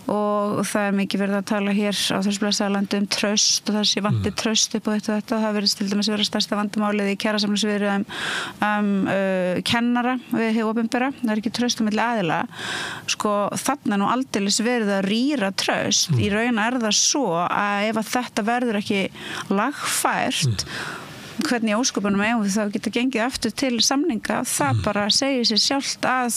og það er mikið verið að tala hér á þessu blessaðalandi traust og það sé vanti traust upp á þetta það verið til dæmis vera stærsta vandamálið í kjarasamningsviðræðum kennara við hið opinbera, það er ekki traust á milli aðila sko þarna nú aldeilis verið að rýra traust í raun er það svo að ef að þetta verður ekki lagfært hvernig í ósköpunum eigum við þá geta gengið aftur til samninga það bara segir sér sjálft að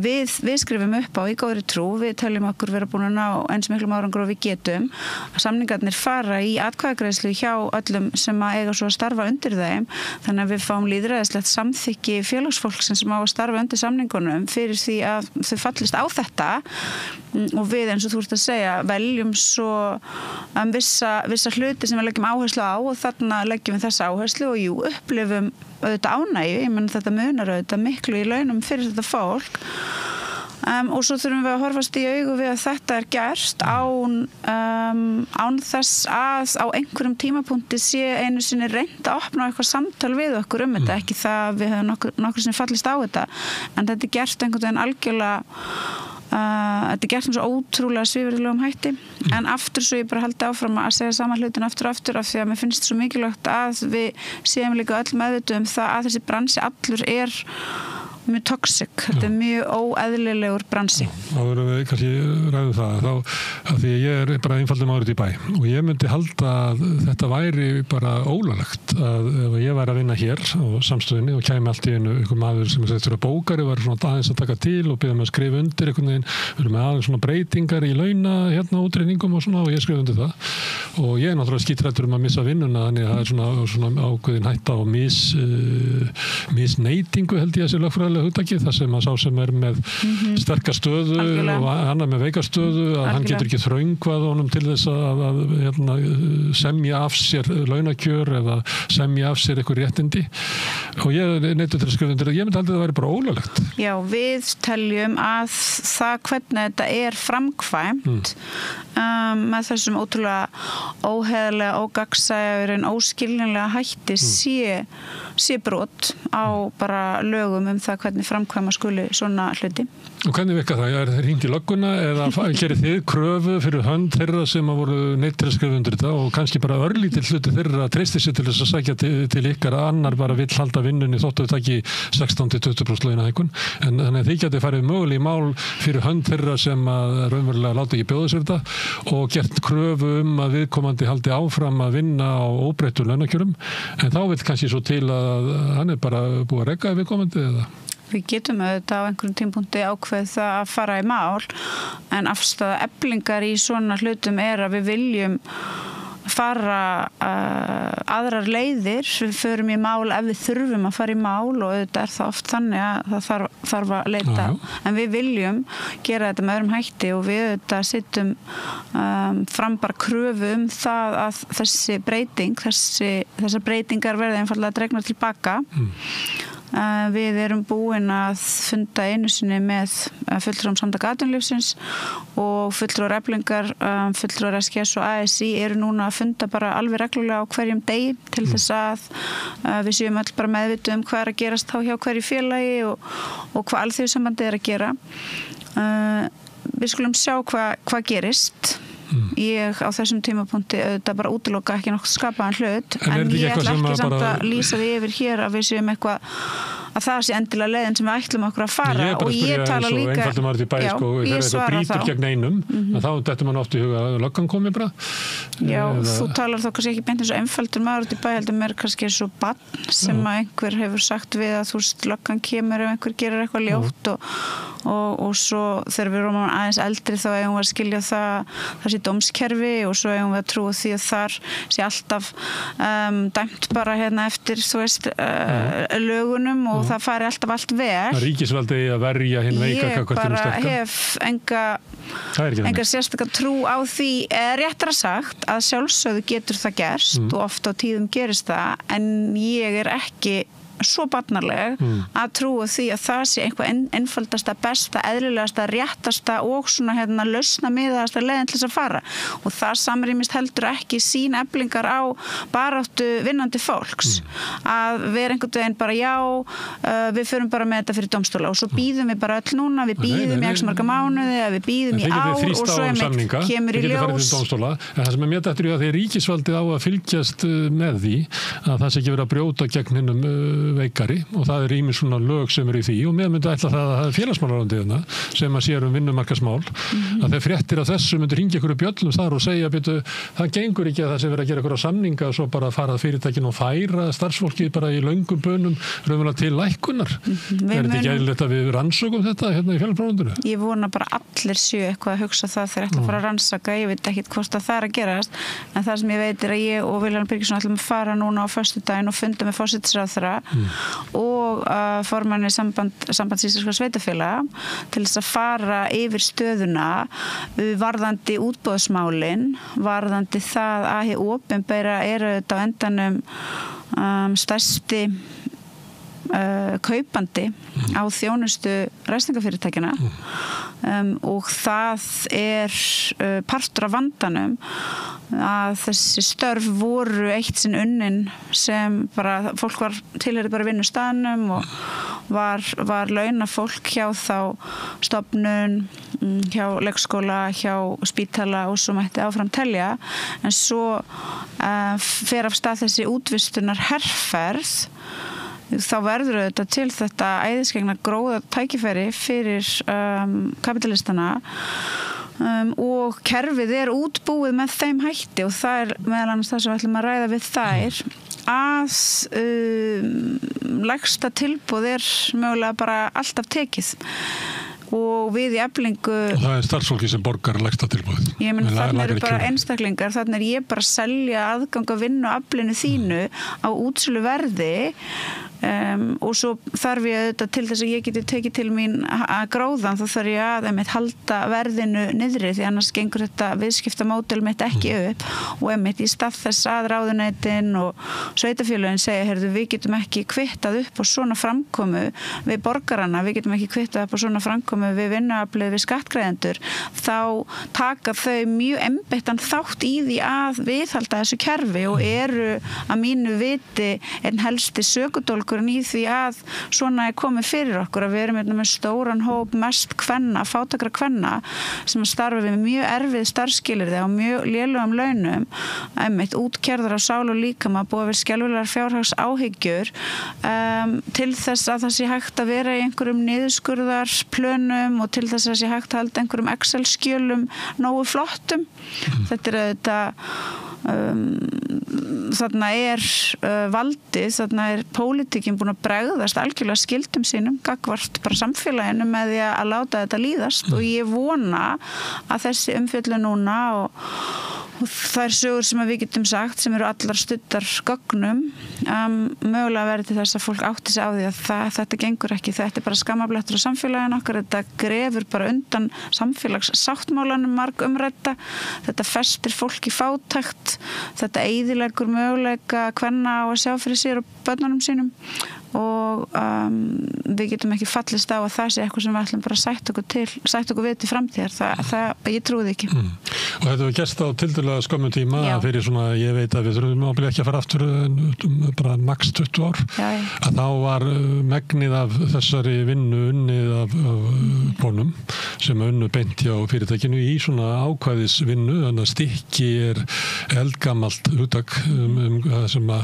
við skrifum upp á í góðri trú, við teljum okkur vera búin að ná eins miklum árangur og við getum að samningarnir fara í atkvæðagreiðslu hjá öllum sem að eiga svo að starfa undir þeim, þannig að við fáum lýðræðislegt samþykki félagsfólksins sem á að starfa undir samningunum fyrir því að þau fallist á þetta og við eins og þú ert að segja veljum svo vissa hluti sem við leggjum áherslu á og þarna leggjum við þessa áherslu og jú, upplifum auðvitað ánægju, ég menn þetta munar auðvitað miklu í launum fyrir þetta fólk og svo þurfum við að horfast í augu við að þetta er gert án þess að á einhverjum tímapunkti sé einu sinni reynt að opna eitthvað samtal við okkur þetta, ekki það við höfum nokkur sem fallist á þetta en þetta er gert einhvern veginn algjörlega þetta er gert með svo ótrúlega svifrilegum hætti en aftur svo ég bara haldi áfram að segja sama hlutin aftur af því að mér finnst svo mikilvægt að við séum líka öll meðvituð það að þessi bransi allur er mjög toxic, þetta er mjög óeðlilegur bransi. Þá verðum við kannski ræðum það, þá að því ég er bara einfaldum árið í bæ og ég myndi halda að þetta væri bara ólalegt að ef ég væri að vinna hér á samstöðinni og kæmi allt í einhver maður sem þetta eru bókari var svona aðeins að taka til og byrja með að skrifa undir einhvern veginn, við erum með aðeins svona breytingar í launa útreiningum og svona og ég skrifa undir það og ég er náttúrulega skítrættur að missa vinnuna þannig að það er svona ákveðin hætta á misneytingu held ég að sé lögfræðilega hugtaki, það sem að sá sem er með sterka stöðu og annar með veika stöðu að hann getur ekki þröngvað honum til þess að semja af sér launakjör eða semja af sér eitthvað réttindi og ég neittu til að skrifa undir ég myndi aldrei að það væri bara ólöglegt. Já, við teljum að það hvernig þetta er framkvæmt með þessum ótrúlega óheðlega, ógagnsæja óskiljanlega hætti sé brot á bara lögum það hvernig framkvæma skuli svona hluti. Og hvernig virka það? Er það hringt í lögguna eða gerir þið kröfu fyrir hönd þeirra sem að voru neitt til að skrifa undir þetta og kannski bara örlítill hluti þeirra treysti sér til þess að sækja til ykkar að annar bara vill halda vinnunni þóttu við taki 16-20% launahækkun en þannig að þið geti farið möguleg í mál fyrir hönd þeirra sem að raunverulega láta ekki bjóða sér þetta og gert kröfu að viðkomandi haldi áfram að vinna á óbreyttu launakjörum en þá vill kannski svo til að hann er bara búið að reka viðkomandi eða? Við getum auðvitað á einhverjum tímapunkti ákveð það að fara í mál en afstaða eflingar í svona hlutum er að við viljum fara aðrar leiðir, við förum í mál ef við þurfum að fara í mál og auðvitað er það oft þannig að það þarf að leita en við viljum gera þetta með öðrum hætti og við auðvitað setjum fram bara kröfu það að þessi breyting, þessar breytingar verði einfaldlega dregnar tilbaka Við erum búin að funda einu sinni með fulltrúum Samtaka atvinnulífsins og fulltrúar Eflingar, fulltrúar SKS og ASÍ eru núna að funda bara alveg reglulega á hverjum degi til þess að við séum öll bara meðvituð hvað er að gerast þá hjá hverju félagi og hvað alþjóðsambandið er að gera. Við skulum sjá hvað gerist. Ég á þessum tímapunkti auðvitað bara útiloka ekki nokkuð skapaðan hlut En ég ætla ekki bara... samt að lýsa því yfir hér að við séum eitthvað að það sé endilega leiðin sem við ætlum okkur að fara og ég tala líka einfaldum maður til bæ, sko, þegar eitthvað brýtur gegn einum þá dettur mann oft í huga að löggan komi bara þú talar þá kannski ekki beint eins og einfaldur maður til bæ heldur mér kannski eins og barn sem að einhver hefur sagt við að þú veist löggan kemur ef einhver gerir eitthvað ljótt og svo þegar við erum aðeins eldri þá eigum við að skilja það sé dómskerfi og svo eigum við að trúa því að þar sé alltaf dæmt bara hérna eftir þú veist lögunum og það fari alltaf allt vel Ríkisvaldi að verja hinn veika ég bara hef enga sérstaklega trú á því réttara sagt að sjálfsögðu getur það gerst og oft á tíðum gerist það en ég ekki svo barnarleg að trúa því að það sé einhver einfaldasta, besta, eðlilegasta, réttasta og svona hérna lausna miðaðasta leiðin til þess að fara og það samrýmist heldur ekki sín eflingar á baráttu vinnandi fólks að vera einhvern veginn bara við förum bara með þetta fyrir dómstóla og svo býðum við bara öll núna, við býðum í x marga mánuði eða við býðum í ár og svo kemur í ljós en það sem mér dettur í að því ríkisvaldið á að fylgjast með því að það sé ekki verið að brjóta gegn hinnum veikari og það ýmis svona lög sem í því og mér myndi ætla það að það félagsmálaráðuneytið sem að sér vinnumarkaðsmál að þeir fréttir af þessu myndi hringja ykkur bjöllum þar og segja það gengur ekki að það sé verið að gera ykkur samninga og svo bara fara fyrirtækin og færa starfsfólkið bara í löngum bönum raunverulega til lækkunar þetta ekki eðlilegt að við rannsökum þetta hérna í félagsmálaráðuneytinu? Ég vona bara allir séu eitthvað að hugsa það þegar ekki að fara að rannsaka ég veit ekki hvort að það er að gerast en það sem ég veit er að ég og Vilhjálmur Birgisson ætlum að fara núna á föstudaginn og funda með forsætisráðherra og formanni sambands íslenskra sveitarfélaga til þess að fara yfir stöðuna varðandi útboðsmálin varðandi það að hið opinbera eru þetta á endanum stærsti kaupandi á þjónustu ræstingafyrirtækjana og það er partur af vandanum að þessi störf voru eitt sinn unnin sem bara fólk var tilheyri bara vinnustaðnum og var launafólk hjá þá stofnun hjá leikskóla, hjá spítala og svo mætti áfram telja en svo fer af stað þessi útvistunar herferð þá verður þetta til þetta æðiskegna gróða tækifæri fyrir kapitalistana og kerfið er útbúið með þeim hætti og það er meðal annars það sem við ætlum að ræða við þær að lægsta tilboð er mögulega bara alltaf tekið og við í Eflingu og það er starfsfólki sem borgar lægsta tilboð ég menn þannig eru bara einstaklingar þannig er ég bara að selja aðgang að vinna á aflinu þínu á útsölu verði og svo þarf ég auðvitað til þess að ég geti tekið til mín að gróðan þá þarf ég að einmitt halda verðinu niðri því annars gengur þetta viðskiptamódel mitt ekki upp og einmitt í stað þess að ráðuneytin og sveitarfélögin segja heyrðu við getum ekki kvittað upp á svona framkomu við borgarana, við getum ekki kvittað upp á svona framkomu við vinnuaflið við skattgreiðendur þá taka þau mjög einbeittan þátt í því að viðhalda þessu kerfi og eru að mínu viti einn helsti sökudólkur í því að svona er komið fyrir okkur að við erum með stóran hóp mest kvenna, fátækra kvenna sem að starfa við mjög erfið starfsskilyrði á mjög lélugum launum einmitt útkerðar á sál og líkama búið að vera skelfilegar fjárhags áhyggjur til þess að það sé hægt að vera í einhverjum niðurskurðarplönum og til þess að sé hægt að halda einhverjum Excel-skjölum nógu flottum þetta er auðvitað þarna er valdið, þarna er pólitíkin búin að bregðast algjörlega skildum sínum gagnvart bara samfélaginu með því að láta þetta líðast og ég vona að þessi umfjöllun núna og þær sögur sem við getum sagt sem eru allar studdar gögnum mögulega verið til þess að fólk átti sig á því að þetta gengur ekki, þetta er bara skammablettur á samfélaginu okkar, þetta grefur bara undan samfélagssáttmálanum margumrædda, þetta festir fólk í fátækt, þetta eyðileggur möguleika kvenna á að sjá fyrir sér og börnunum sínum og við getum ekki fallist á að það sé eitthvað sem við ætlum bara að sætt okkur við til framtíðar. Ég trúi því ekki. Og þetta var gerst á tildulega skömmum tíma fyrir svona, ég veit að við þurfum ábyggilega ekki að fara aftur bara max 20 ár, að þá var megnið af þessari vinnu unnið af konum sem unnu beint hjá fyrirtækinu í svona ákvæðisvinnu, þannig að stykki eldgamalt hugtak það sem að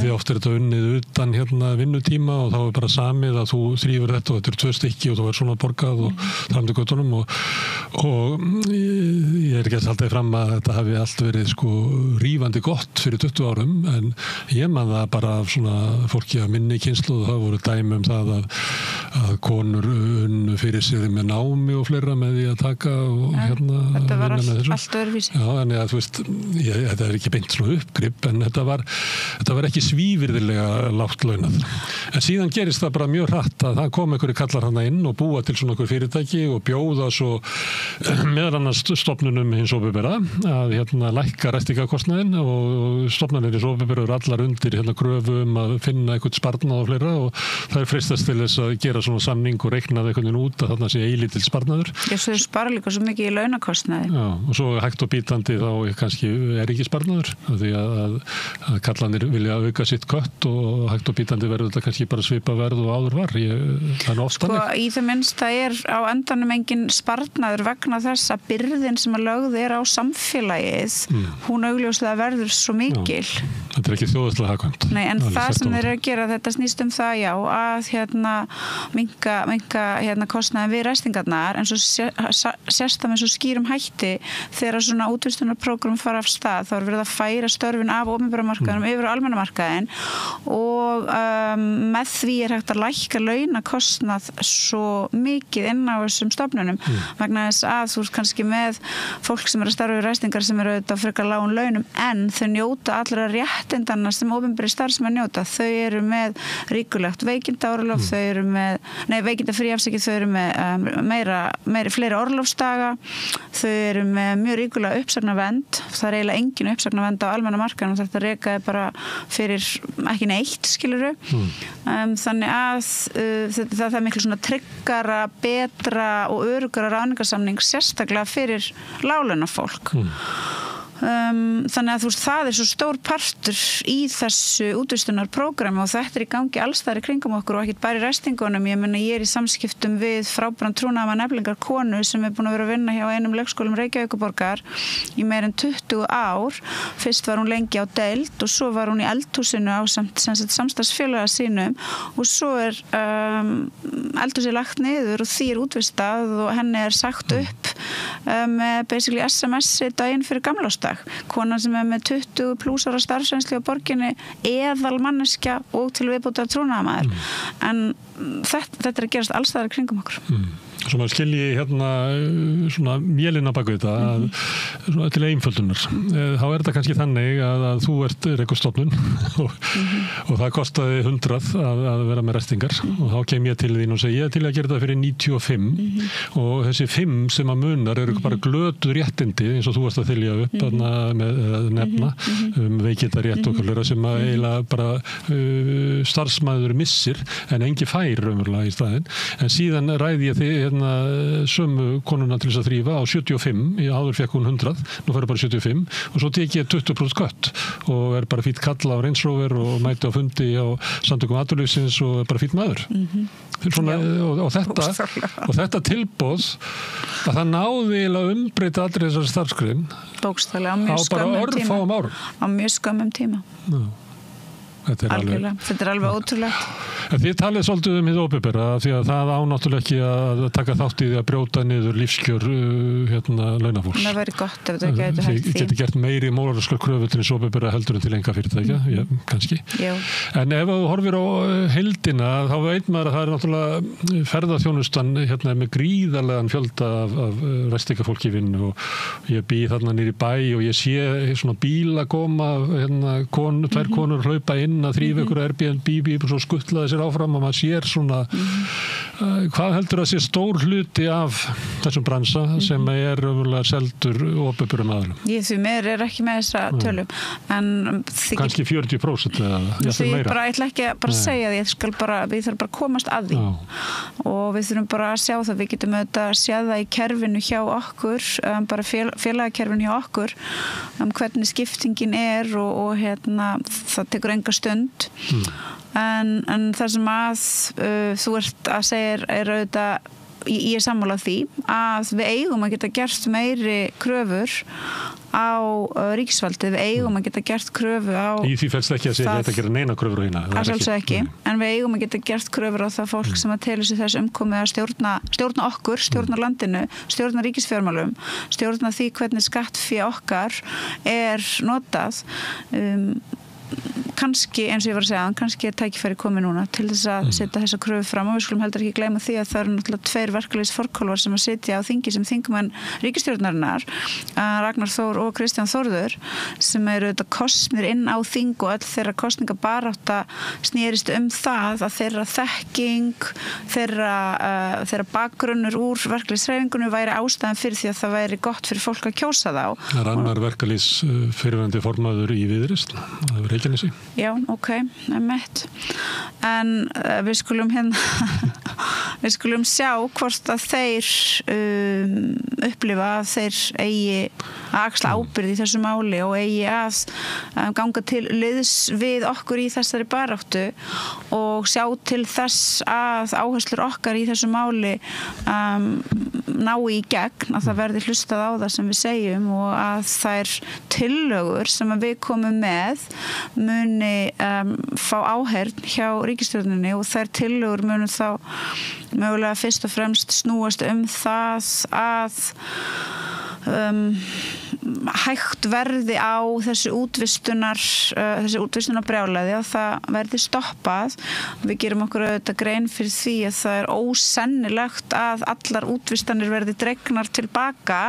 því oft þetta unnið utan vinnutíma og þá bara samið að þú þrífur þetta og þetta 2 stykki og þú svona borgað og framdi göttunum og ég ekki að halda fram að þetta hafi allt verið rífandi gott fyrir 20 árum en ég man það bara af svona fólki að minni kynsluð það voru dæmi það að konur unnu fyrir sig með námi og fleira með því að taka og þetta var allt öðruvísi. Já, þannig að þú veist þetta ekki beint svona uppgrip en þetta var ekki svívirðilega lágt launað. En síðan gerist það bara mjög hratt að það kom einhverju kallar hana inn og búa til svona einhver fyrirtæki og bjóða svo meðal annars stofnunum hins opinbera að lækka ræstingakostnaðinn og stofnanir hins opinbera eru allar undir kröfu að finna einhvern sparnað og fleira og það freistast til þess að gera svona samning og reiknaði einhvern veginn út að þarna sé eilítill sparnaður. Já, svo spara líka svo mikið í launakostnaði. Já, og svo hægt og bítandi þá kannski ekki sparnaður því að kallanir vilja auka sitt kött og hægt og bítandi verður þetta kannski bara svipa verð og áður var. Það ofta í það minnsta á endanum engin sparnaður vegna þess að byrðin sem að lögð á samfélagið, hún augljóslega verður svo mikil. Þetta ekki þjóðslega hagkvæmt. Nei, en það sem þeir að gera, þetta snýst það að minnka kostnaðin við ræstingarnar, en svo sést það með svo skýrum hætti þegar svona útvistunarprógram fara af stað, þá verið að færa störfin af opinbera markaðinum yfir á almenna markaðin og með því hægt að lækka launakostnað svo mikið inn á þessum stofnunum vegna þess að þú ert kannski með fólk sem að starfa við ræstingar sem auðvitað frekar lágum launum en þau njóta allra réttindanna sem opinberi starfsmenn njóta. Þau eru með ríkulegt veikindaorlof, þau eru með veikindafrí afsakið, þau eru með fleiri orlofsdaga, þau eru með mjög ríkulega uppsagnavernd, það eiginlega engin uppsagnavernd á almenna markaðnum, þetta rekaði bara fyrir ekki neitt, skilurðu. Þannig að það miklu svona tryggara, betra og öruggara ráðningarsamning sérstaklega fyrir láglaunafólk. Þannig að þú veist, það svo stór partur í þessu útvistunarprógrami og þetta í gangi allstaðar í kringum okkur og ekkert bara í ræstingunum. Ég í samskiptum við frábæran trúnaðarmann Eflingar konu sem búin að vera að vinna hjá einum leikskólum Reykjavíkurborgar í meira en 20 ár. Fyrst var hún lengi á deild og svo var hún í eldhúsinu á samstarfsfélaga sínum og svo eldhúsið lagt niður og því útvistað og henni sagt upp með basically SMS-i daginn fyrir gamlástag. Konan sem með 20 pluss ára starfsreynslu á borginni, eðal manneskja og til viðbótar trúnaðarmaður. En þetta að gerast allstaðar í kringum okkur. Svo maður skilji svona mélina bak við þetta til einföldunar. Þá þetta kannski þannig að þú ert rekustofnun og það kostaði 100 að vera með ræstingar og þá kem ég til þín og segi ég til að gera þetta fyrir 95 og þessi 5 sem að munar eru bara glötuð réttindi eins og þú varst að þylja upp með nefna veikindarétt og hverlega sem að eiginlega bara starfsmæður missir en engi fær raunverulega í staðinn en síðan ræði ég þig sömu konuna til þess að þrífa á 75, áður fekk hún 100 nú færði bara 75 og svo tek ég 20% kött og bara fýtt kalla á Range Rover og mæti á fundi á samtökum atvinnulífsins og bara fýtt maður og þetta tilboð að það náði að umbreyta aldrei þessari starfsgrein bókstaflega á mjög skömmum tíma á mjög skömmum tíma Þetta er alveg ótrúlegt. Þið talið svolítið hið opinbera því að það náttúrulega ekki að taka þátt í því að brjóta niður lífskjör launafólks. Það væri gott ef þetta gæti hægt því. Þið geti gert meiri móralskar kröfu til hins opinbera heldur en til einkafyrirtækja, kannski. Jú. En ef þú horfir á heildina þá veit maður að það náttúrulega ferðaþjónustan með gríðarlegan fjölda af ræstingafólki í vinnu og ég bý þarna niður í bæ og ég sé svona bíla koma, tvær konur hlaupa inn að þrýfa ykkur Airbnb og svo skuttlaði sér áfram og maður sér svona Hvað heldur að sé stór hluti af þessum bransa sem raunverulega seldur opinberum aðilum? Ég því meir ekki með þessa tölum. En kannski 40% eða jafnvel meira. Ég ætla ekki að segja því, við þurfum bara að komast að því. Og við þurfum bara að sjá það, við getum auðvitað að sjá það í kerfinu hjá okkur, bara félagakerfinu hjá okkur, hvernig skiptingin og það tekur enga stund. En það sem að þú ert að segja auðvitað, ég sammála því að við eigum að geta gert meiri kröfur á ríkisvaldið, við eigum að geta gert kröfu á Í því felst ekki að segja þetta gera neina kröfur á hérna. Það sjálfsög ekki, en við eigum að geta gert kröfur á það fólk sem að telur sig þess umkomið að stjórna okkur, stjórna landinu, stjórna ríkisfjármálum, stjórna því hvernig skattfé okkar notað. Kannski, eins og ég var að segja, kannski tækifæri komið núna til þess að setja þessa kröfu fram og við skulum heldur ekki gleyma því að það eru náttúrulega 2 verkalýðsforkólfar sem að sitja á þingi sem þingmenn ríkisstjórnarinnar, Ragnar Þór og Kristján Þórður, sem eru auðvitað kosnir inn á þing og öll þeirra kosningabarátta snerist það að þeirra þekking, þeirra bakgrunnur úr verkalýðshreyfingunni væri ástæðan fyrir því að það væri gott fyrir fólk að kjósa þá. Ragnar verkalýðs fyrrverandi formaður í Viðreisn, Reykjanesi. Já, ok, meitt. En við skulum sjá hvort að þeir upplifa að þeir eigi að axla ábyrgð í þessu máli og eigi að ganga til liðs við okkur í þessari baráttu og sjá til þess að áherslur okkar í þessu máli ná í gegn, að það verði hlustað á það sem við segjum og að þær tillögur sem við komum með muni fá áheyrn hjá ríkisstjórninni og þær tillögur munu þá mögulega fyrst og fremst snúast það að hægt verði á þessu útvistunarbrjálæði og það verði stoppað. Við gerum okkur auðvitað grein fyrir því að það ósennilegt að allar útvistanir verði dregnar tilbaka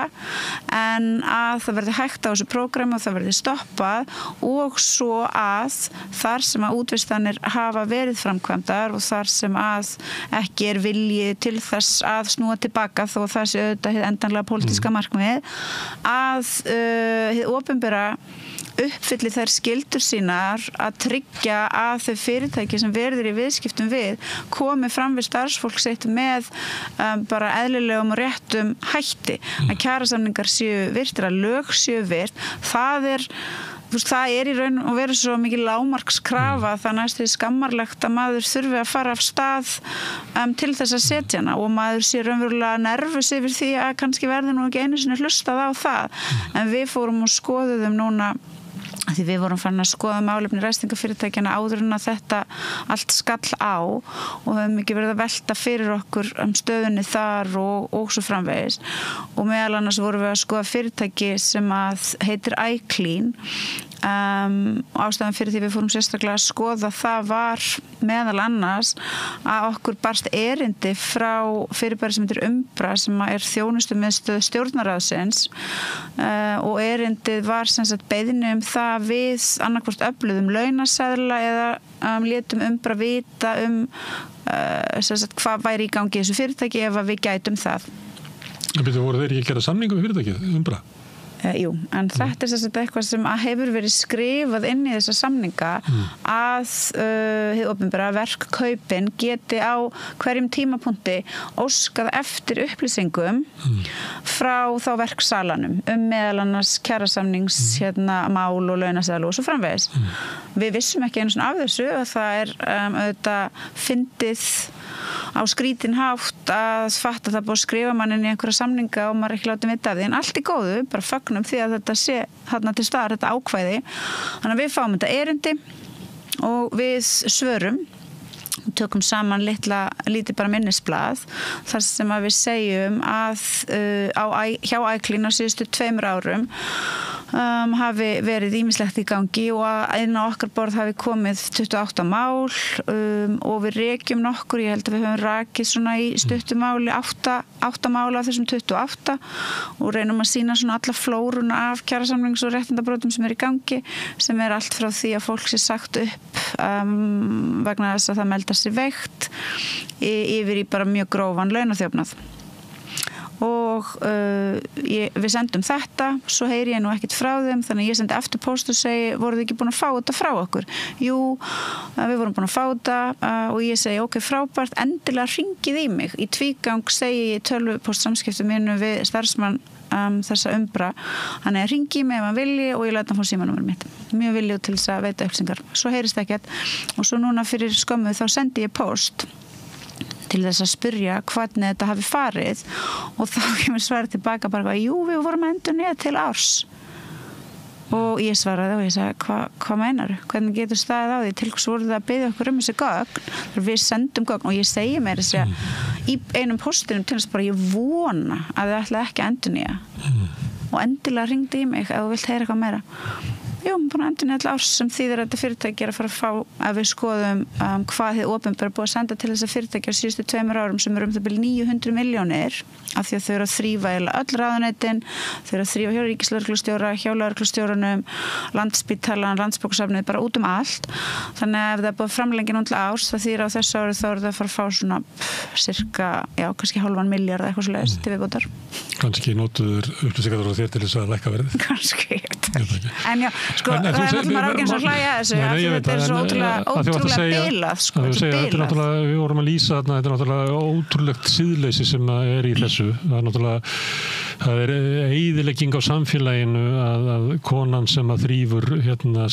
en að það verði hægt á þessu prógrami og það verði stoppað og svo að þar sem að útvistanir hafa verið framkvæmdar og þar sem að ekki vilji til þess að snúa tilbaka þó það sé auðvitað hið endanlega pólitíska markmið að hið opinbera uppfylli þær skyldur sínar að tryggja að þau fyrirtæki sem verður í viðskiptum við komi fram við starfsfólk sitt með bara eðlilegum og réttum hætti, að kjarasamningar séu virtir, að lög séu virt. Það er í raun og veru svo mikið lágmarkskrafa það næstu skammarlegt að maður þurfi að fara af stað til þess að setja hana og maður sé raunverulega nervus yfir því að kannski verði nú ekki einu sinni hlustað á það. En við fórum og skoðuðum núna því við vorum farin að skoða málefni ræstingafyrirtækjana áður en að þetta allt skall á og höfum ekki verið að velta fyrir okkur stöðunni þar og svo framvegis og meðal annars vorum við að skoða fyrirtæki sem að heitir iClean og ástæðan fyrir því við fórum sérstaklega að skoða það var meðal annars að okkur barst erindi frá fyrirbæri sem heitir Umbra sem er þjónustumiðstöð stjórnarráðsins og erindið var sem sagt beiðni það við annarkvort öfluðum launaseðla eða létum Umbra vita sem sagt hvað væri í gangi í þessu fyrirtæki ef við gætum það. Voru þeir ekki að gera samningu við fyrirtækið, Umbra? Jú, en þetta er eitthvað sem hefur verið skrifað inn í þessa samninga að hið opinbera verkkaupin geti á hverjum tímapunkti óskað eftir upplýsingum frá þá verksalanum meðal annars kjarasamnings mál og launaseðla og svo framvegis. Við vissum ekki einu svona af þessu að það auðvitað fyndið á skrítin hátt að fatta það búið að skrifa mann inn í einhverja samninga og maður ekki látið vita af því en allt í góðu, bara fögnum því að þetta sé þarna til staðar, þetta ákvæði þannig að við fáum þetta erindi og við svörum tökum saman lítið bara minnisblað þar sem að við segjum að hjá iClean á síðustu 2 árum hafi verið ýmislegt í gangi og að inn á okkar borð hafi komið 28 mál og við rekjum nokkur, ég held að við höfum rakið svona í stuttumáli 8 mála af þessum 28 og reynum að sýna svona alla flóruna af kjarasamnings- og réttindabrotum sem í gangi, sem allt frá því að fólk sé sagt upp vegna þess að það meldar sig veikt yfir í bara mjög grófan launaþjófnað. Og við sendum þetta, svo heyri ég nú ekkert frá þeim, þannig að ég sendi aftur post og segi, voruð þið ekki búin að fá þetta frá okkur? Jú, við vorum búin að fá þetta og ég segi, ok, frábært, endilega hringið í mig. Í tvígang segi ég tölvupóstsamskiptum mínu við starfsmann þessa umbra, hann hringi mig ef hann vilji og ég læt hann fá símanúmerið mitt. Mjög viljug til þess að veita upplýsingar. Svo heyrist ekkert og svo núna fyrir skömmu þá sendi ég post til þess að spyrja hvernig þetta hafi farið og þá kemur svarið tilbaka bara, jú, við vorum endurnýja til árs og ég svaraði og ég sagði, hvað meinar? Hvernig getur staðið á því? Til hvers voruð það að biðja okkur þessi gögn? Við sendum gögn og ég segi mér í einum postinum til þess bara, ég vona að þið ætla ekki að endurnýja og endilega hringdi í mig ef þú vilt heyra eitthvað meira. Jú, búin að endurnýja til árs sem þýðir að þetta fyrirtæki að fara að fá að við skoðum hvað þið opinbera búið að senda til þessa fyrirtæki á síðustu 2 árum sem það byrja 900 milljónir af því að þau eru að þrífa öll ráðuneytin, þau eru að þrífa hjá ríkislögreglustjóra, hjá lögreglustjóranum, Landspítalann, Landsbókasafnið, bara út allt. Þannig að ef það er búið framlengja nú til árs, það þýðir á þessu ári þá eru það að fara að fá svona cirka, kannski hálfan milljarð eitthvað svoleiðis til viðbótar. Kannski notuður upplýsingar frá þér til þess að lækka verðið? Kannski, en já, sko, það náttúrulega ekki eins og hlæja þessu, þetta er svo ótrúlega bilað, sko, þetta er bilað. Við vorum að lýsa þarna, þetta er náttúrulega ótrúlegt siðleysi sem er í þessu. Það er eyðilegging á samfélaginu að konan sem að þrífur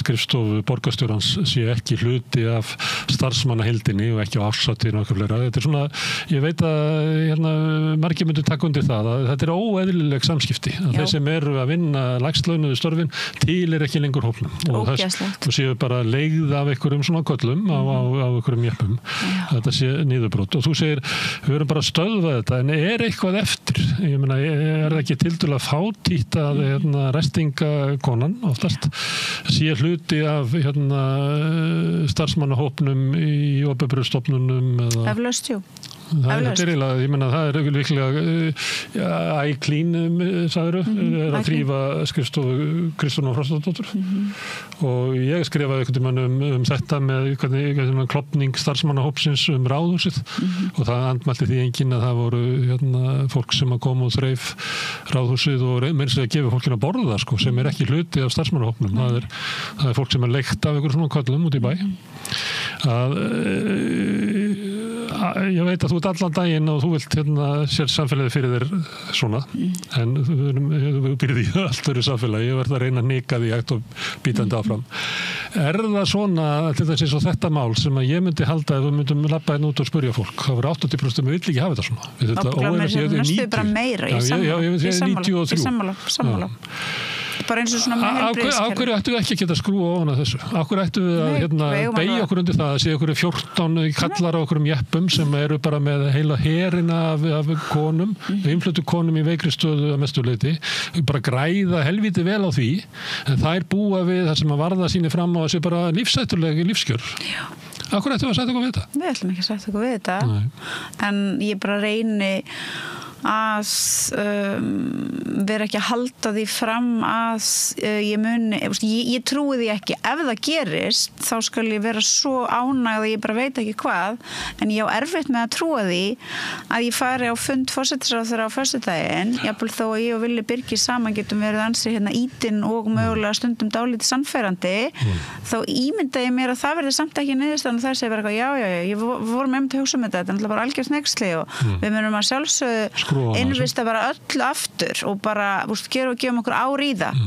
skrifstofu borgarstjórans sé ekki hluti af starfsmannaheildinni og ekki á árshátíðinni og eitthvað fleira. Þetta er svona, ég veit að margir myndu taka undir það að þetta er óeðlileg samskipti. Þeir sem eru að vinna lægstlaunuðu störfin til ekki lengur hópnum og séu bara leigð af einhverjum svona köllum á einhverjum jeppum. Þetta sé niðurbrot og þú segir, við erum bara að stöðva þetta en er eitthvað eftir? Ég meina, er það ekki tildulega fátítt að restingakonan oftast sé hluti af starfsmannahópnum í opinberum stofnunum eða... Eflaust, jú. Það er eiginlega, ég menna það er líklega iClean sagður, er að þrífa skrifstofu Kristrúnar Frostadóttur og ég skrifaði einhvern veginn þetta með hvernig klopning starfsmannahópsins ráðhúsið og það andmælti því enginn að það voru fólk sem að koma og þreif ráðhúsið og meira sig að gefa fólkina að borða sko, sem er ekki hluti af starfsmannahópnum. Það er fólk sem er leigt af einhver svona köllum út í bæ. Ég veit að þú ert allan daginn og þú vilt sér samfélagið fyrir þér svona en þú byrði í allt öðru samfélagi, ég verð að reyna að nika því hægt og bítandi áfram. Er það svona, til þess eins og þetta mál sem að ég myndi halda ef við myndum labba inn út og spurja fólk, það voru 80% við vill ekki hafa þetta svona. Næstu bara meira, ég sammála. Bara eins og svona með heilbrigðiskerfi. Af hverju ættu við ekki að geta skrúa ofan að þessu? Af hverju ættu við að beygja okkur undir það að sé okkur 14 kallar á okkur jeppum sem eru bara með heila herina af konum, innfluttu konum í veikri stöðu að mestu leyti, bara græða helviti vel á því, en þær búa við það sem að varða síni fram á þessu bara lífsætturlegi lífskjör. Já. Af hverju ættu við að setja okkur við þetta? Við ætlum ekki að setja okkur við þetta, en ég bara reyni að vera ekki að halda því fram að ég trúi því ekki ef það gerist þá skal ég vera svo ánægð að ég bara veit ekki hvað en ég á erfitt með að trúa því að ég fari á fund forsætisráðherra á föstudaginn, jafnvel þó að ég og Villi Birgir saman getum verið ansi ítinn og mögulega stundum dálítið sannfærandi þá ímynda ég mér að það verði samt ekki niðurstaðan og það segir bara ég vorum einmitt að hugsa um þetta er bara algjört hneyksli og við munum að sjálfsögðu innvista bara öllu aftur og bara, gefum okkur ár í það.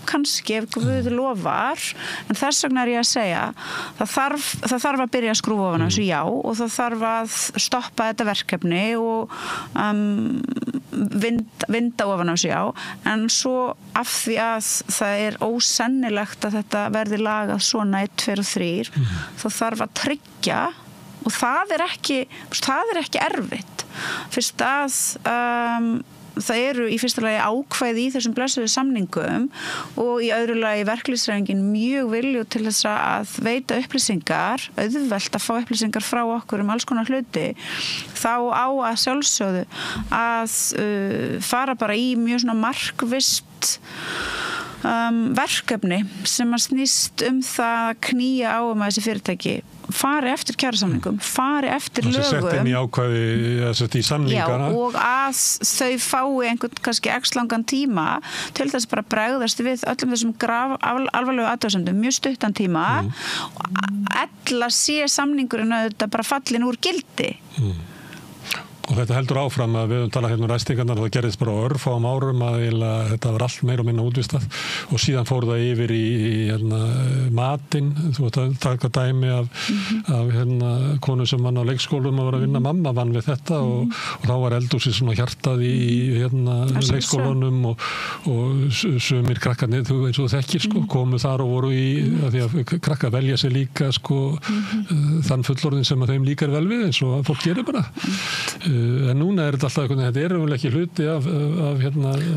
Kannski ef Guð lofar, en þess vegna er ég að segja, það þarf að byrja að skrúfa ofan þessu og það þarf að stoppa þetta verkefni og vinda ofan þessu en svo af því að það er ósennilegt að þetta verði lagað svona 1, 2 og 3, þá þarf að tryggja og það er ekki erfitt. Fyrst að það eru í fyrsta lagi ákvæði í þessum blessuðu samningum og í öðru lagi verkalýðshreyfingin mjög viljugt til þess að veita upplýsingar, auðvelt að fá upplýsingar frá okkur alls konar hluti, þá á að sjálfsögðu að fara bara í mjög svona markvisst verkefni sem að snýst það að knýja á að þessi fyrirtæki fari eftir kjarasamningum, fari eftir lögum. Það sett inn í ákvæði í samningana. Já, og að þau fái einhvern kannski x langan tíma til þess bara bregðast við öllum þessum alvarlegu athugasemdum, mjög stuttan tíma, ella sé samningurinn auðvitað bara fallin úr gildi. Og þetta heldur áfram að við höfum talað hérna ræstingarnar, það gerðist bara á örfáum árum að þetta var allt meira og minna útvistað og síðan fór það yfir í matinn, þú veist að taka dæmi af konu sem vann á leikskólum að vera að vinna, mamma vann við þetta og þá var eldhúsið svona hjartað í leikskólunum og sumir krakkarnir, þú veist og þekkir komu þar og voru í, að því að krakkar velja sig líka þann fullorðin sem að þeim líkar vel við eins og fólk gerir bara. En núna þetta alltaf eitthvað, þetta er ekki hluti af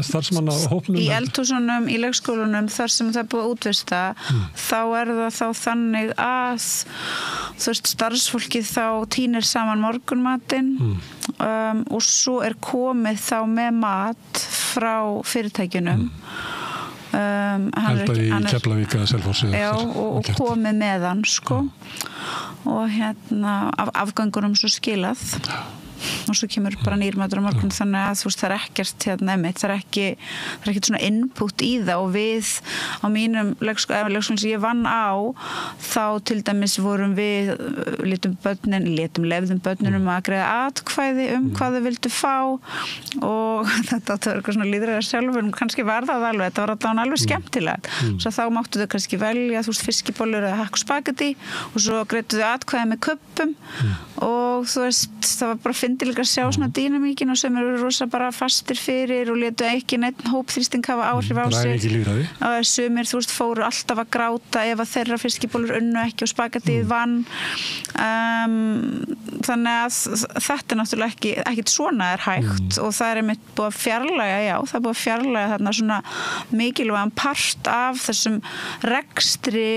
starfsmannahópnum. Í eldhúsunum, í leikskólunum, þar sem það er búið að útvista, þá er það þá þannig að starfsfólkið þá tínir saman morgunmatinn og svo er komið þá með mat frá fyrirtækjunum. Held að í Keflavík eða Selfossi. Já, og komið með hann, og afgangunum svo skilað. Og svo kemur bara nýrmatur á morgun þannig að það er ekkert það er ekkert svona input í það og við á mínum leikskólum sem ég vann á þá til dæmis vorum við lefðum börnunum að greiða atkvæði hvað þau vildu fá og þetta átti að vera eitthvað svona lýðræði sjálfur en kannski var það alveg, þetta var alltaf alveg skemmtilegt svo þá máttu þau kannski velja fiskibólur eða hakk og spagetti og svo greiddu þau atkvæði með kuppum og það var bara fyndi líka að sjá svona dýnamíkin og sem eru rosa bara fastir fyrir og létu ekki neitt hópþrýsting hafa áhrif á sig og sumir fóru alltaf að gráta ef að þeirra fiskibólur unnu ekki og spagettið vann þannig að þetta er náttúrulega ekkit svona er hægt og það er einmitt búið að fjarlæga það er búið að fjarlæga þarna svona mikilvægan part af þessum rekstri